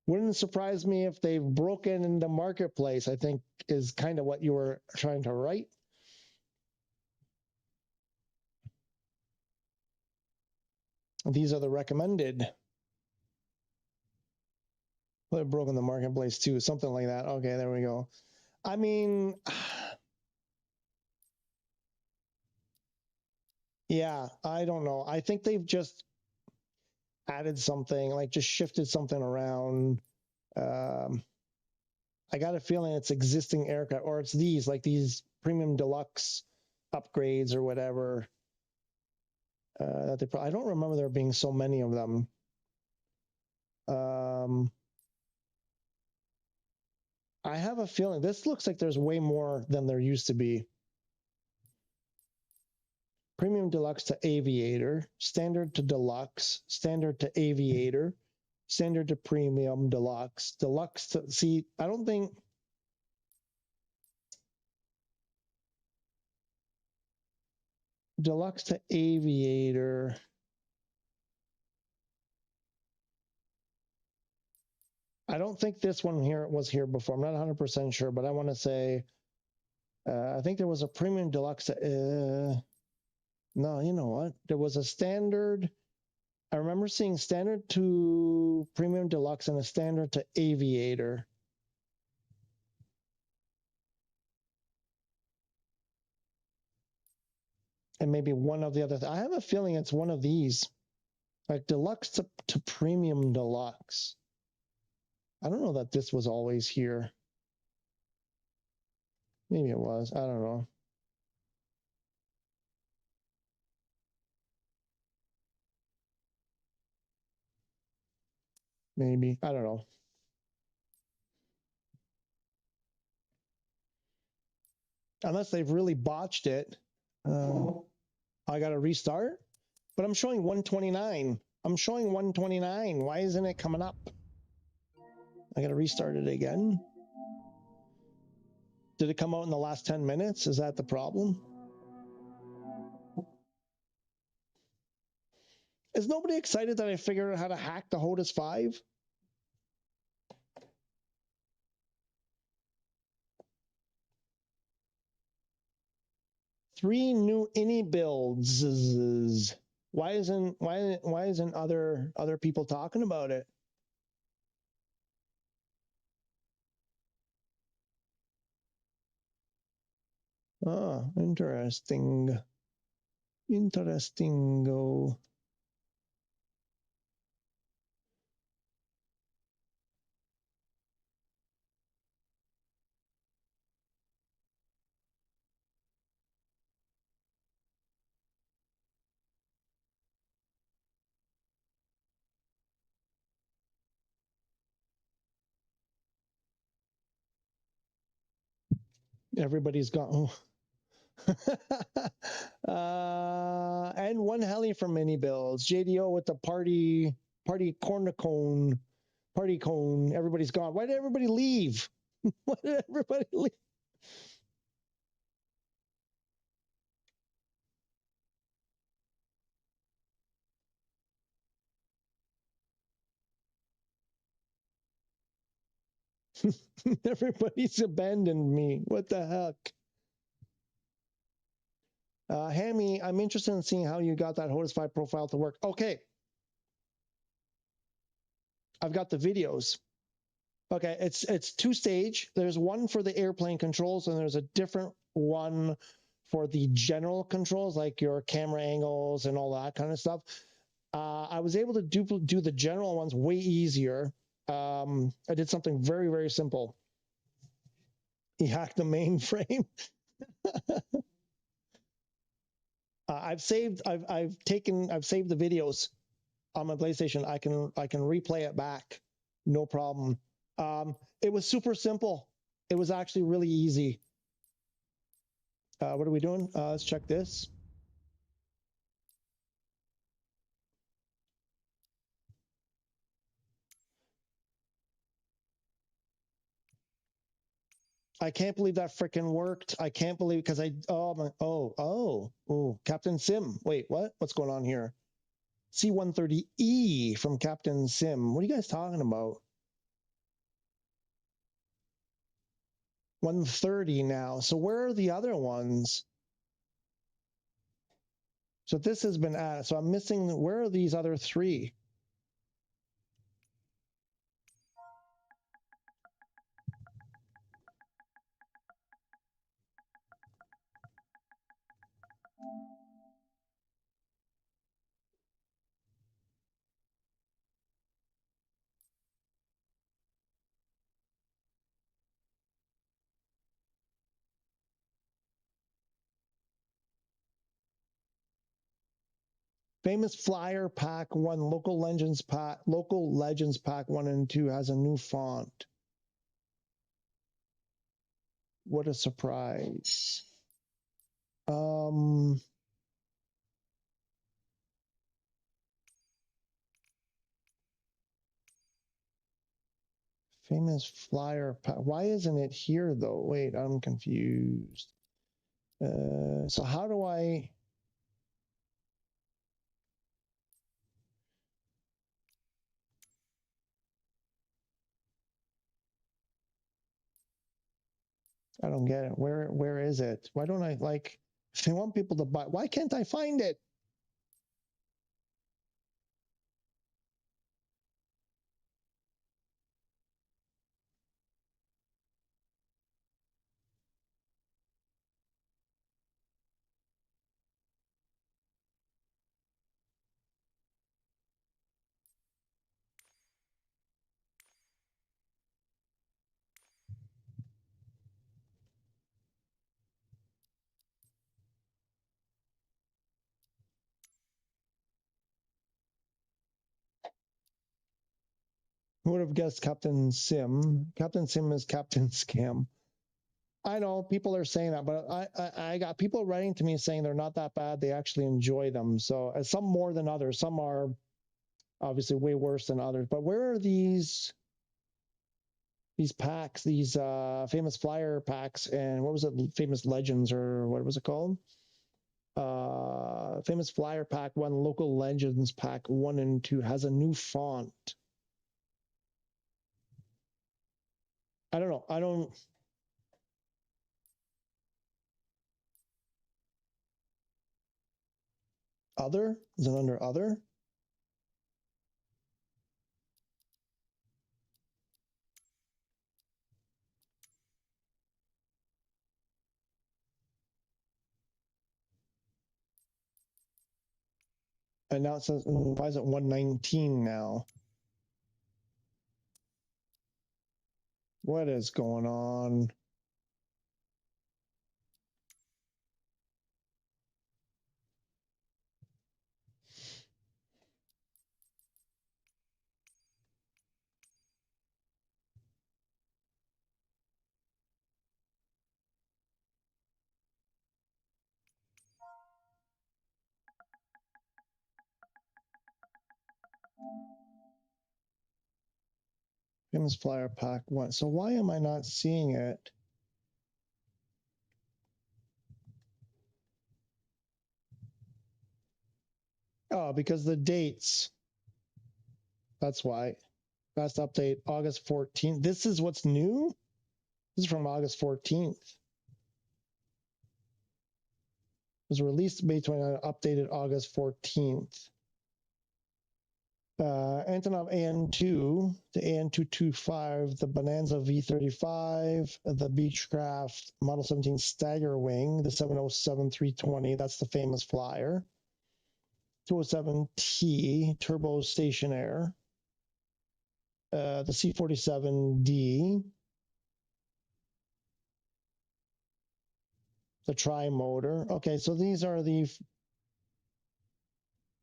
[SPEAKER 1] Wouldn't surprise me if they've broken in the marketplace, I think is kind of what you were trying to write. These are the recommended. Well, they've broken the marketplace too, something like that. Okay, there we go. I mean, yeah, I don't know. I think they've just added something, like just shifted something around. I got a feeling it's existing aircraft, or it's these, like these premium deluxe upgrades or whatever. That they I don't remember there being so many of them. I have a feeling this looks like there's way more than there used to be. Premium deluxe to aviator, standard to deluxe, standard to aviator, standard to premium deluxe, deluxe to, see, I don't think, deluxe to aviator. I don't think this one here was here before. I'm not 100% sure, but I want to say, I think there was a premium deluxe to, no, you know what? There was a standard. I remember seeing standard to premium deluxe and a standard to aviator. And maybe one of the other. I have a feeling it's one of these, like deluxe to premium deluxe. I don't know that this was always here. Maybe it was. I don't know. Maybe. I don't know. Unless they've really botched it. I got to restart. But I'm showing 129. I'm showing 129. Why isn't it coming up? I got to restart it again. Did it come out in the last 10 minutes? Is that the problem? Is nobody excited that I figured out how to hack the Hotas 5? Three new ini builds. Why isn't other people talking about it? Oh, interesting. Interestingo. Everybody's gone. And one heli from mini builds. JDO with the party cone. Everybody's gone. Why did everybody leave? Why did everybody leave? Everybody's abandoned me. What the heck? Hammy, I'm interested in seeing how you got that Hotas 5 profile to work. Okay. I've got the videos. Okay, it's two-stage. There's one for the airplane controls, and there's a different one for the general controls, like your camera angles and all that kind of stuff. I was able to do the general ones way easier. I did something very, very simple. He hacked the mainframe. I've saved the videos on my PlayStation. I can replay it back, no problem. It was super simple. It was actually really easy. What are we doing? Let's check this. I can't believe that freaking worked. I can't believe, because Captain Sim. Wait, what? What's going on here? C-130E from Captain Sim. What are you guys talking about? 130 now. So where are the other ones? So this has been added. So I'm missing, where are these other three? Famous Flyer Pack 1, Local Legends Pack 1 and 2 has a new font. What a surprise. Famous Flyer Pack. Why isn't it here though? Wait, I'm confused. So how do I... I don't get it. Where is it? Why don't I, like, if I want people to buy, why can't I find it? Who would have guessed Captain Sim? Captain Sim is Captain Scam. I know people are saying that, but I got people writing to me saying they're not that bad. They actually enjoy them. So some more than others. Some are obviously way worse than others. But where are these packs, these famous Flyer packs, and what was it? Famous Legends, or what was it called? Famous Flyer Pack 1, Local Legends Pack 1 and 2 has a new font. I don't know. I don't... Other? Is it under other? And now it says, why is it 119 now? What is going on? Famous Flyer Pack 1. So why am I not seeing it? Oh, because the dates. That's why. Last update, August 14th. This is what's new? This is from August 14th. It was released May 29, updated August 14th. Antonov AN2, the AN225, the Bonanza V35, the Beechcraft Model 17 Stagger Wing, the 707-320, that's the famous flyer, 207T Turbo Stationaire, the C-47D, the tri-motor. Okay, so these are the.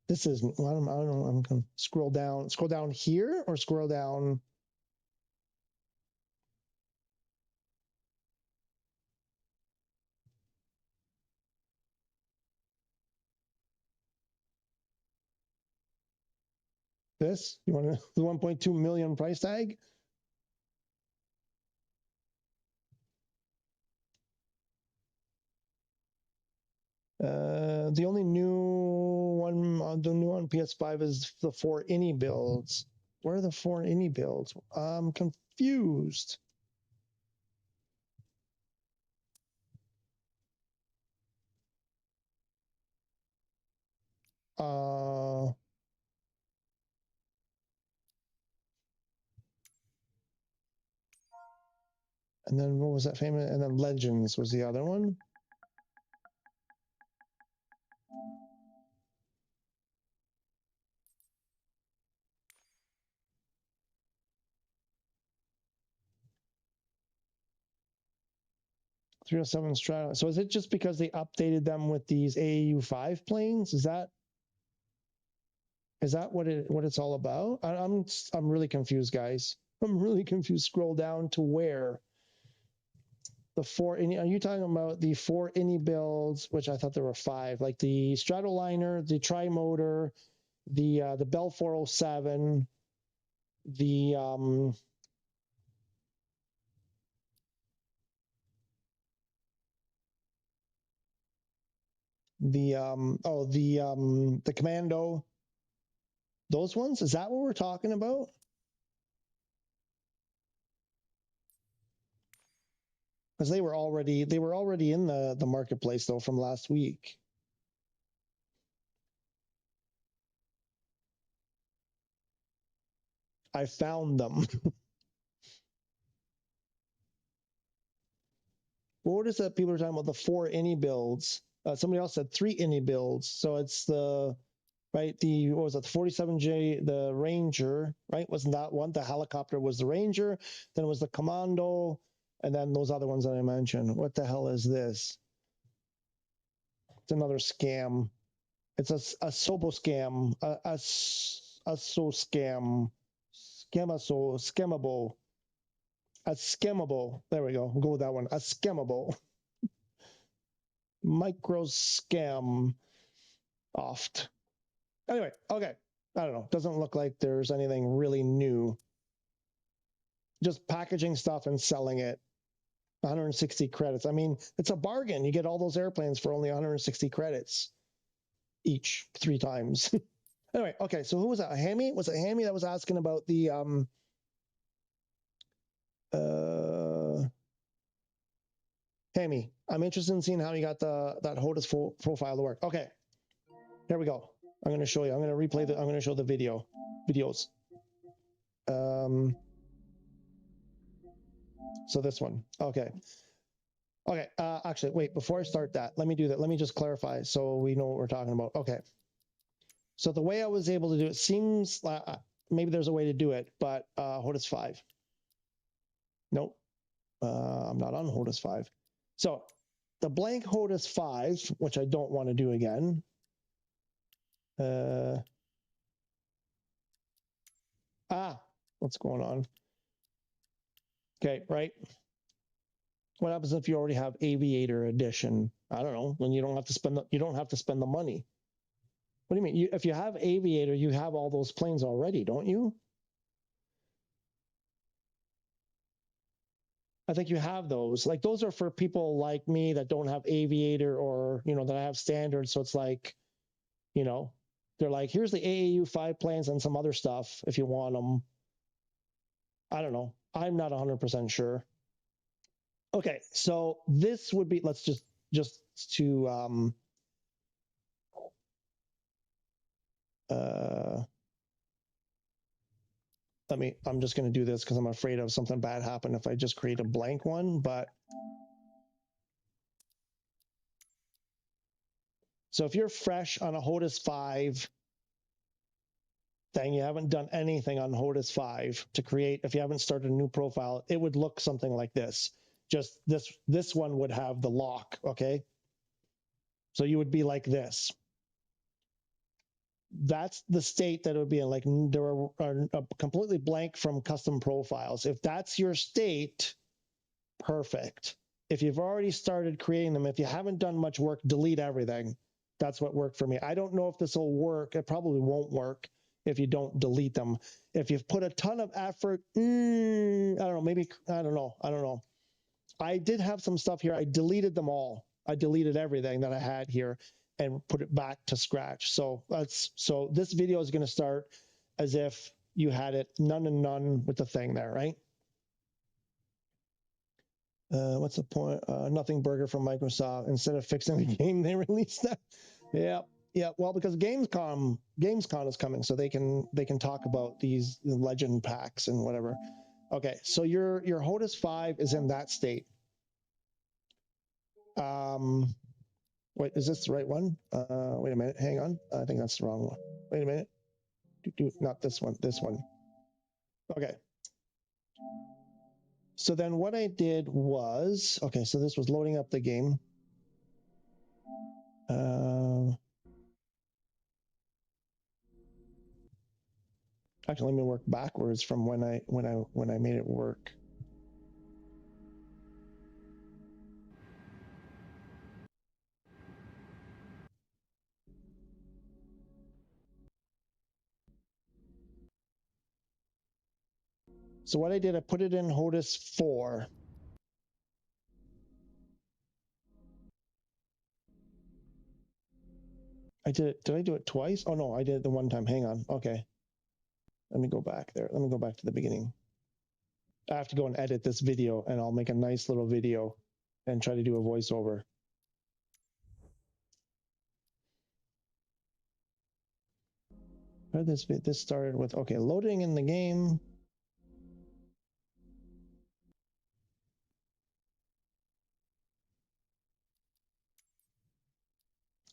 [SPEAKER 1] This isn't. Well, I don't know. I'm going to scroll down. Scroll down here or scroll down. This? You want the 1.2 million price tag? The only new one on the new on PS5 is the 4 ini builds. Where are the 4 ini builds? I'm confused. And then what was that famous? And then Legends was the other one. .307 Strata. So is it just because they updated them with these AAU5 planes? Is that what it's all about? I'm really confused, guys. I'm really confused. Scroll down to where the 4 ini. Are you talking about the 4 ini builds, which I thought there were 5, like the Stratoliner, the Tri-Motor, the Bell 407, the Commando, those ones? Is that what we're talking about? Because they were already in the marketplace though from last week. I found them. What is that people are talking about? The 4 ini builds. Somebody else said 3 ini builds. So it's the right, the what was it, the 47J, the Ranger, right? Wasn't that one? The helicopter was the Ranger, then it was the Commando, and then those other ones that I mentioned. What the hell is this? It's another scam. It's a Sobo scam, a so scam, scammable, a scammable. There we go. We'll go with that one. A scammable, micro scam, oft. Anyway, okay. I don't know. Doesn't look like there's anything really new. Just packaging stuff and selling it. 160 credits. I mean, it's a bargain. You get all those airplanes for only 160 credits each 3 times. Anyway, okay. So who was that? Hammy? Was it Hammy that was asking about the Hammy? I'm interested in seeing how you got that Hotas profile to work. Okay. Here we go. I'm going to show you. I'm going to replay I'm going to show the videos. So this one. Okay. Okay. Actually, wait, before I start that, let me do that. Let me just clarify so we know what we're talking about. Okay. So the way I was able to do it seems maybe there's a way to do it, but Hotas 5. Nope. I'm not on Hotas 5. So the blank Hotas 5, which I don't want to do again. What's going on? Okay, right. What happens if you already have Aviator Edition? I don't know. When you don't have to spend the money. What do you mean? If you have Aviator, you have all those planes already, don't you? I think you have those. Like those are for people like me that don't have Aviator or that I have standard. So it's like, they're like, here's the AAU 5 planes and some other stuff if you want them. I don't know. I'm not 100% sure. Okay, so this would be, let's just to I'm just going to do this because I'm afraid of something bad happen if I just create a blank one, but. So if you're fresh on a Hotas 5, then you haven't done anything on Hotas 5 to create, if you haven't started a new profile, it would look something like this. Just this one would have the lock, okay? So you would be like this. That's the state that it would be in. Like there are completely blank from custom profiles. If that's your state, perfect. If you've already started creating them, if you haven't done much work, delete everything. That's what worked for me. I don't know if this will work. It probably won't work if you don't delete them. If you've put a ton of effort, I don't know, maybe, I don't know. I did have some stuff here. I deleted them all. I deleted everything that I had here and put it back to scratch. So this video is going to start as if you had it none and none with the thing there, right? What's the point? Nothing burger from Microsoft. Instead of fixing the game, they released that. Yeah. Well, because Gamescom is coming, so they can talk about these legend packs and whatever. Okay, so your Hotas 5 is in that state. Wait, is this the right one? Wait a minute, hang on. I think that's the wrong one. Wait a minute. Not this one. This one. Okay. So then what I did was, okay, so this was loading up the game. Actually, let me work backwards from when I made it work. So what I did, I put it in Hotas 4. Did I do it twice? Oh no, I did it the one time. Hang on. Okay. Let me go back there. Let me go back to the beginning. I have to go and edit this video, and I'll make a nice little video and try to do a voiceover. This started with, okay, loading in the game.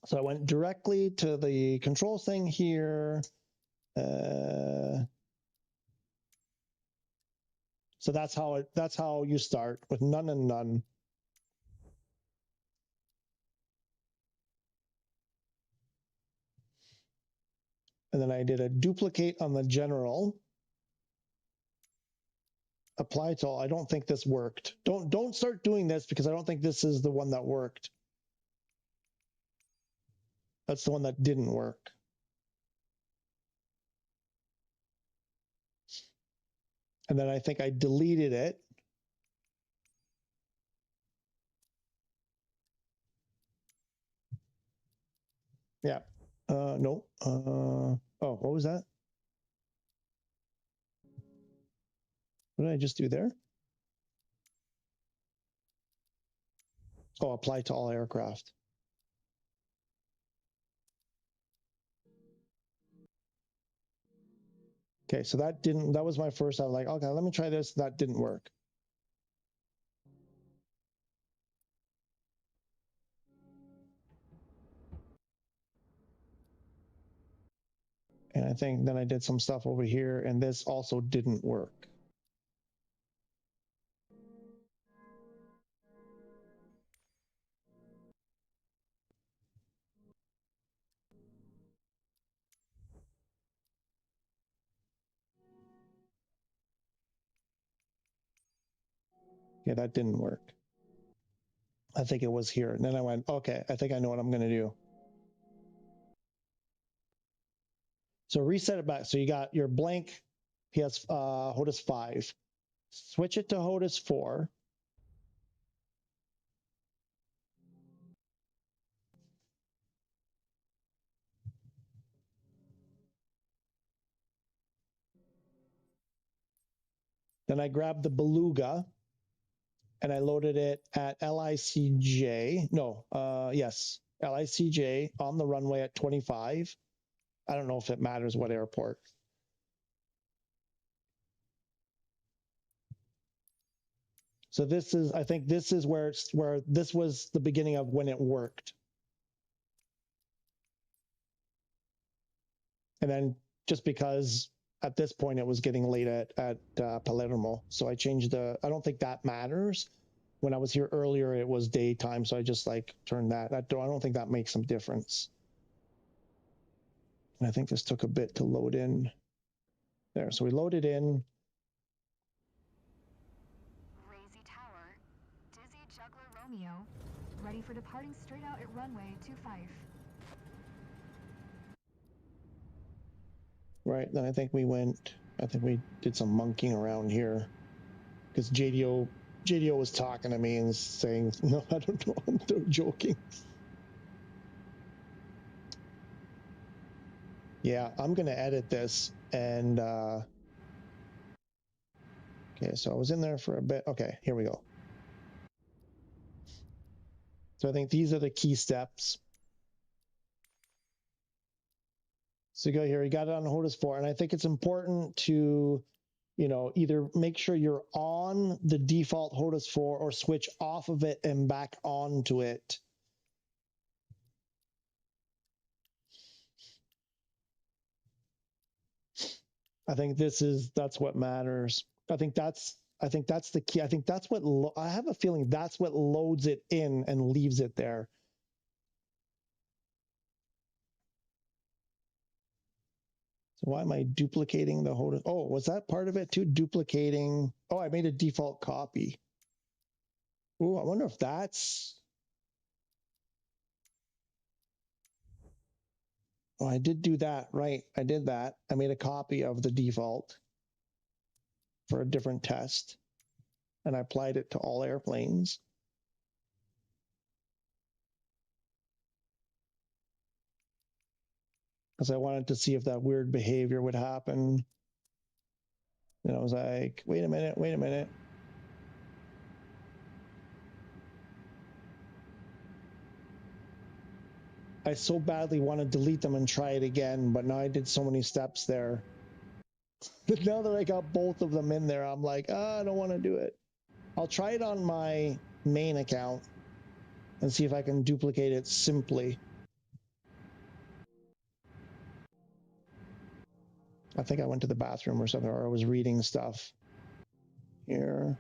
[SPEAKER 1] So I went directly to the controls thing here. So that's how you start, with none and none. And then I did a duplicate on the general. Apply to all. I don't think this worked. Don't start doing this because I don't think this is the one that worked. That's the one that didn't work. And then I think I deleted it. Yeah. No. Oh, what was that? What did I just do there? Oh, apply to all aircraft. Okay, so that was my first. I was like, okay, let me try this. That didn't work. And I think then I did some stuff over here, and this also didn't work. Yeah, that didn't work. I think it was here. And then I went, okay, I think I know what I'm going to do. So reset it back. So you got your blank Hotas 5. Switch it to Hotas 4. Then I grabbed the Beluga and I loaded it at LICJ. No, yes, LICJ on the runway at 25. I don't know if it matters what airport. So this is, I think this is where this was the beginning of when it worked. And then just because at this point it was getting late at Palermo, so I changed I don't think that matters. When I was here earlier, it was daytime, so I just like turned that. I don't think that makes some difference. And I think this took a bit to load in. There, so we loaded in.
[SPEAKER 2] Razy Tower, Dizzy Juggler Romeo, ready for departing straight out at runway 25.
[SPEAKER 1] Right, then I think we did some monkeying around here because JDO was talking to me and saying, no, I don't know, I'm joking. Yeah, I'm gonna edit this and okay, so I was in there for a bit. Okay, here we go. So I think these are the key steps. So you go here, you got it on Hotas 4, and I think it's important to, you know, either make sure you're on the default Hotas 4 or switch off of it and back onto it. I think that's what matters. I think that's the key. I think that's what I have a feeling that's what loads it in and leaves it there. So why am I duplicating the Hotas? Oh, was that part of it too? Duplicating. Oh, I made a default copy. Oh, I wonder if that's. Oh, I did do that, right? I did that. I made a copy of the default for a different test, and I applied it to all airplanes. Because I wanted to see if that weird behavior would happen. And I was like, wait a minute, wait a minute. I so badly want to delete them and try it again, but now I did so many steps there. Now that I got both of them in there, I'm like, I don't want to do it. I'll try it on my main account and see if I can duplicate it simply. I think I went to the bathroom or something, or I was reading stuff. Here.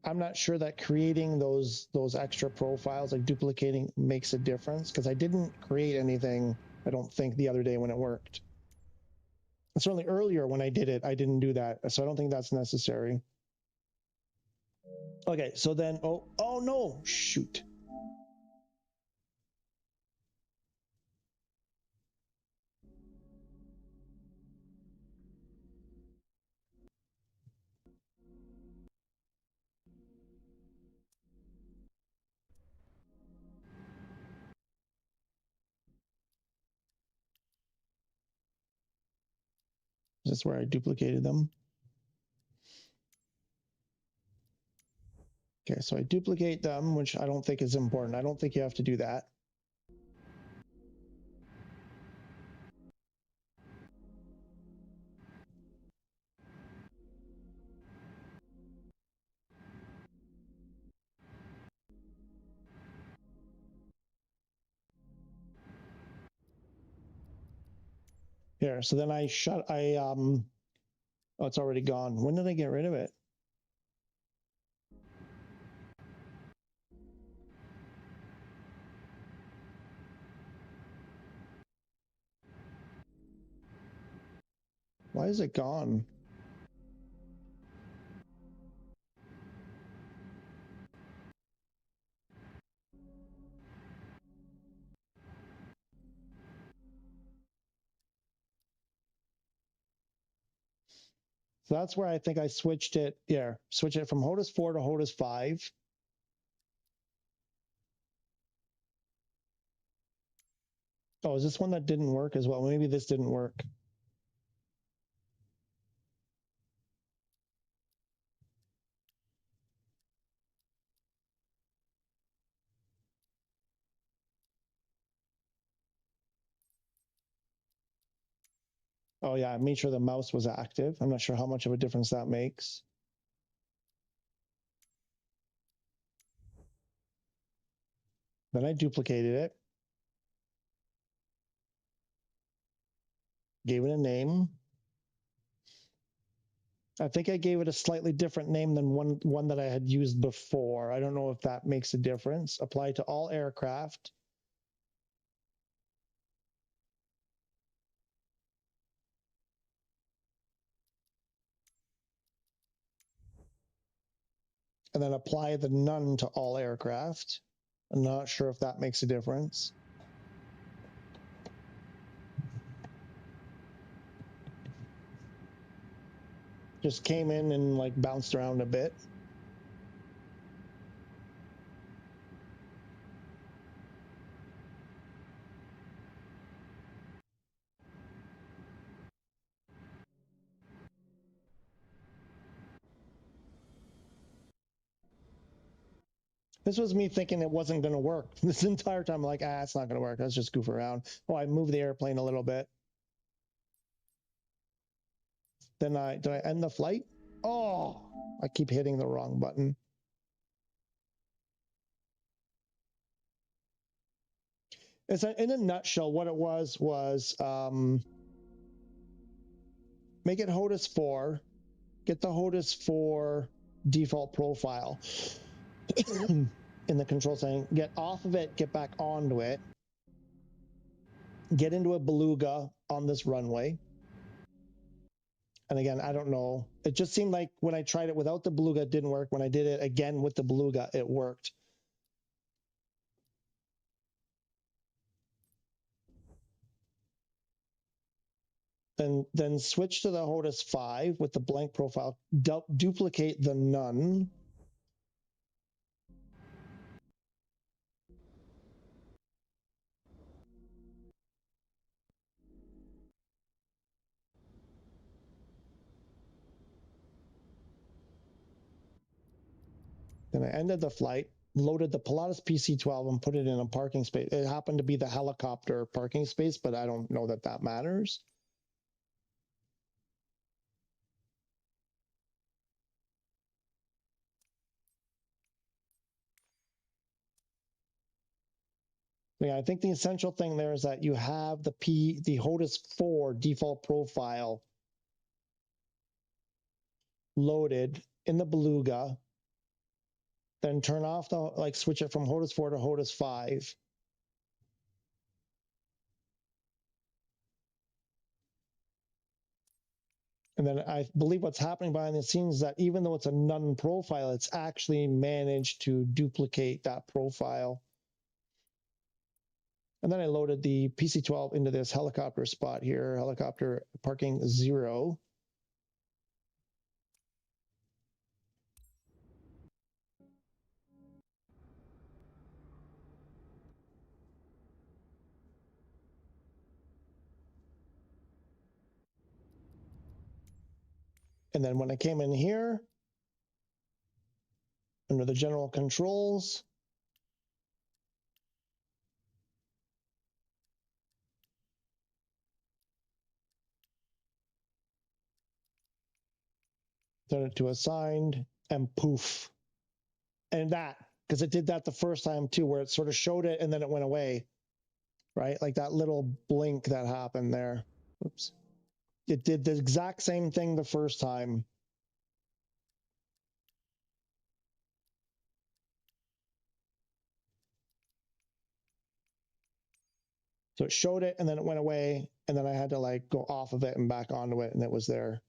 [SPEAKER 1] I'm not sure that creating those extra profiles, like duplicating, makes a difference, because I didn't create anything, I don't think, the other day when it worked. And certainly earlier when I did it, I didn't do that, so I don't think that's necessary. Okay, so then, oh no, shoot. This is where I duplicated them. Okay, so I duplicate them, which I don't think is important. I don't think you have to do that. Here, so then oh, it's already gone. When did I get rid of it? Why is it gone? So that's where I think I switched it. Yeah, switch it from Hotas 4 to Hotas 5. Oh, is this one that didn't work as well? Maybe this didn't work. Oh yeah, I made sure the mouse was active. I'm not sure how much of a difference that makes. Then I duplicated it. Gave it a name. I think I gave it a slightly different name than one that I had used before. I don't know if that makes a difference. Apply to all aircraft. And then apply the none to all aircraft. I'm not sure if that makes a difference. Just came in and like bounced around a bit. This was me thinking it wasn't going to work. This entire time, I'm like, it's not going to work. Let's just goof around. Oh, I moved the airplane a little bit. Then did I end the flight? Oh, I keep hitting the wrong button. It's in a nutshell, what it was make it Hotas 4, get the Hotas 4 default profile in the control setting, get off of it, get back onto it, get into a beluga on this runway. And again, I don't know. It just seemed like when I tried it without the beluga, it didn't work. When I did it again with the beluga, it worked. Then switch to the Hotas 5 with the blank profile, duplicate the none. Then I ended the flight, loaded the Pilatus PC-12 and put it in a parking space. It happened to be the helicopter parking space, but I don't know that that matters. Yeah, I think the essential thing there is that you have the Hotas 4 default profile loaded in the beluga, then turn off the, switch it from Hotas 4 to Hotas 5. And then I believe what's happening behind the scenes is that even though it's a none profile, it's actually managed to duplicate that profile. And then I loaded the PC-12 into this helicopter spot here, helicopter parking 0. And then when I came in here, under the general controls, turn it to assigned, and poof. And that, because it did that the first time too, where it sort of showed it and then it went away, right? Like that little blink that happened there. Oops. It did the exact same thing the first time. So it showed it and then it went away, and then I had to like go off of it and back onto it, and it was there.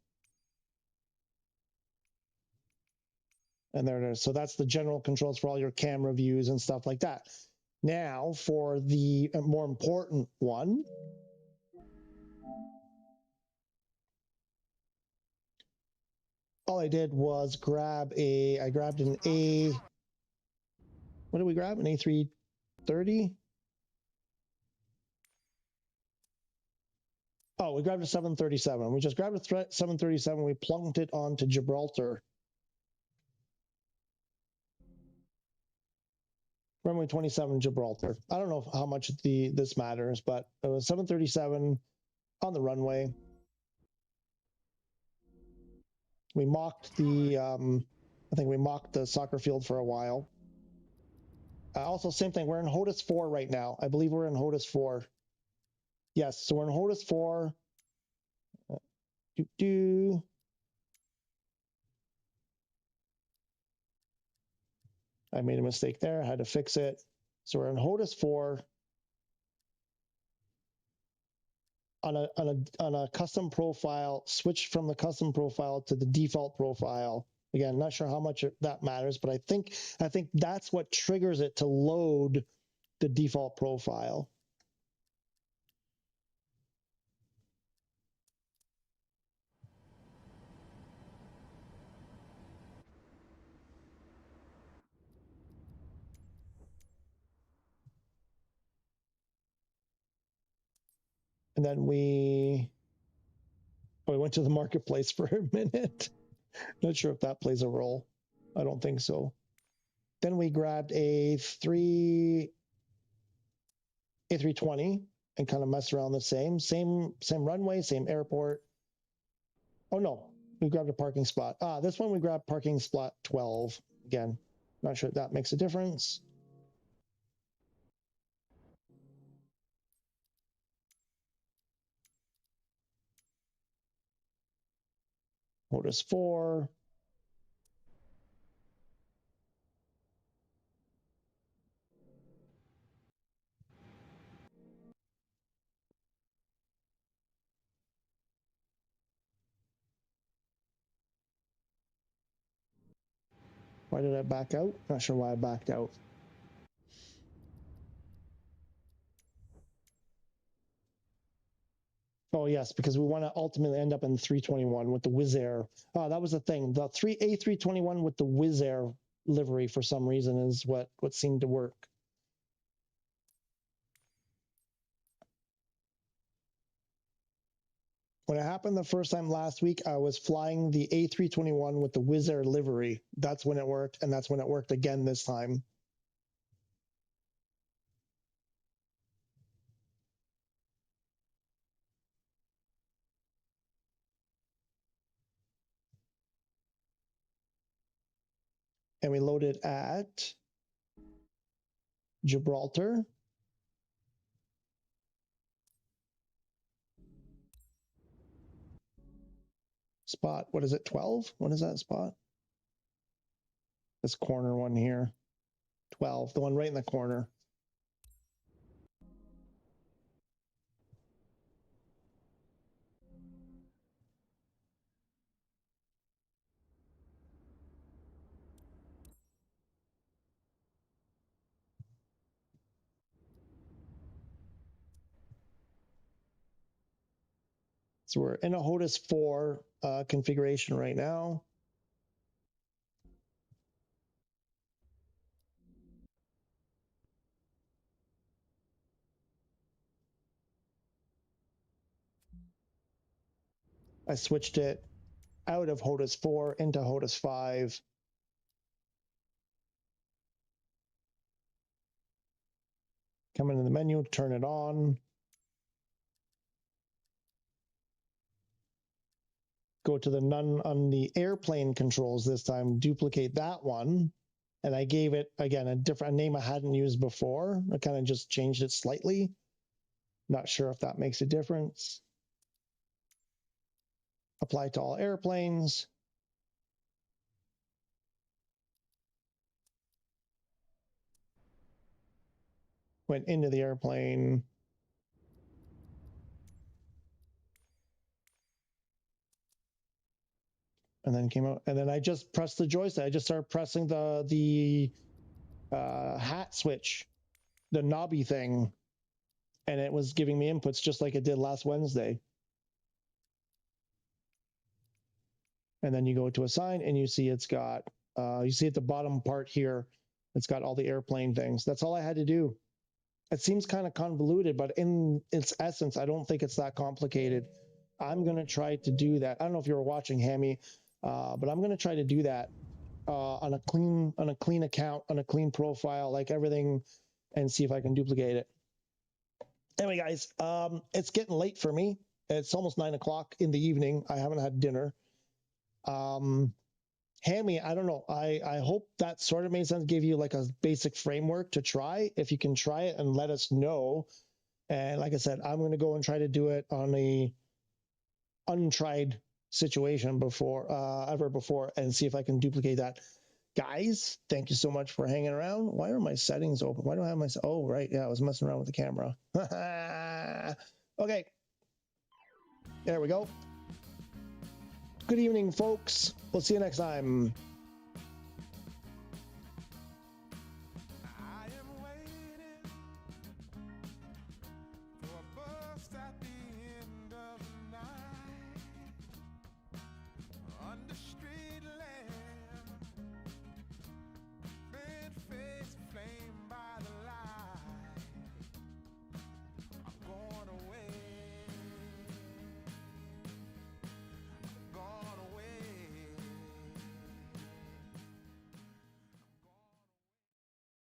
[SPEAKER 1] And there it is. So that's the general controls for all your camera views and stuff like that. Now for the more important one. All I did was I grabbed an what did we grab? An A330? Oh, we grabbed a 737. We just grabbed a 737. We plunked it onto Gibraltar. Runway 27 Gibraltar. I don't know how much this matters, but it was 737 on the runway. We mocked the, I think we mocked the soccer field for a while. Also, same thing. We're in Hotas 4 right now. I believe we're in Hotas 4. Yes, so we're in Hotas 4. I made a mistake there. I had to fix it. So we're in Hotas 4 on a custom profile. Switch from the custom profile to the default profile. Again, not sure how much that matters, but I think that's what triggers it to load the default profile. And then we went to the marketplace for a minute. Not sure if that plays a role. I don't think so. Then we grabbed a A320 and kind of messed around the same runway, same airport. Oh no, we grabbed a parking spot. This one we grabbed parking spot 12. Again, not sure if that makes a difference. Hotas 4. Why did I back out? Not sure why I backed out. Oh yes, because we want to ultimately end up in 321 with the Wizz Air. That was the thing. The A321 with the Wizz Air livery for some reason is what seemed to work. When it happened the first time last week, I was flying the A321 with the Wizz Air livery. That's when it worked, and that's when it worked again this time. And we loaded at Gibraltar. Spot, what is it, 12? What is that spot? This corner one here. 12, the one right in the corner. So we're in a Hotas 4 configuration right now. I switched it out of Hotas 4 into Hotas 5. Come into the menu, turn it on. Go to the none on the airplane controls this time, duplicate that one. And I gave it, again, a different name I hadn't used before. I kind of just changed it slightly. Not sure if that makes a difference. Apply to all airplanes. Went into the airplane. And then came out. And then I just pressed the joystick. I just started pressing the hat switch, the knobby thing. And it was giving me inputs just like it did last Wednesday. And then you go to assign and you see it's got, you see at the bottom part here, it's got all the airplane things. That's all I had to do. It seems kind of convoluted, but in its essence, I don't think it's that complicated. I'm going to try to do that. I don't know if you were watching, Hammy, but I'm going to try to do that on a clean account, on a clean profile, like everything, and see if I can duplicate it. Anyway, guys, it's getting late for me. It's almost 9 o'clock in the evening. I haven't had dinner. Hammy, I don't know. I hope that sort of made sense, give you like a basic framework to try. If you can try it and let us know. And like I said, I'm going to go and try to do it on a untried situation ever before and see if I can duplicate that. Guys, thank you so much for hanging around. Why are my settings open? Why do I have my... Oh, right. Yeah, I was messing around with the camera. Okay. There we go. Good evening, folks. We'll see you next time.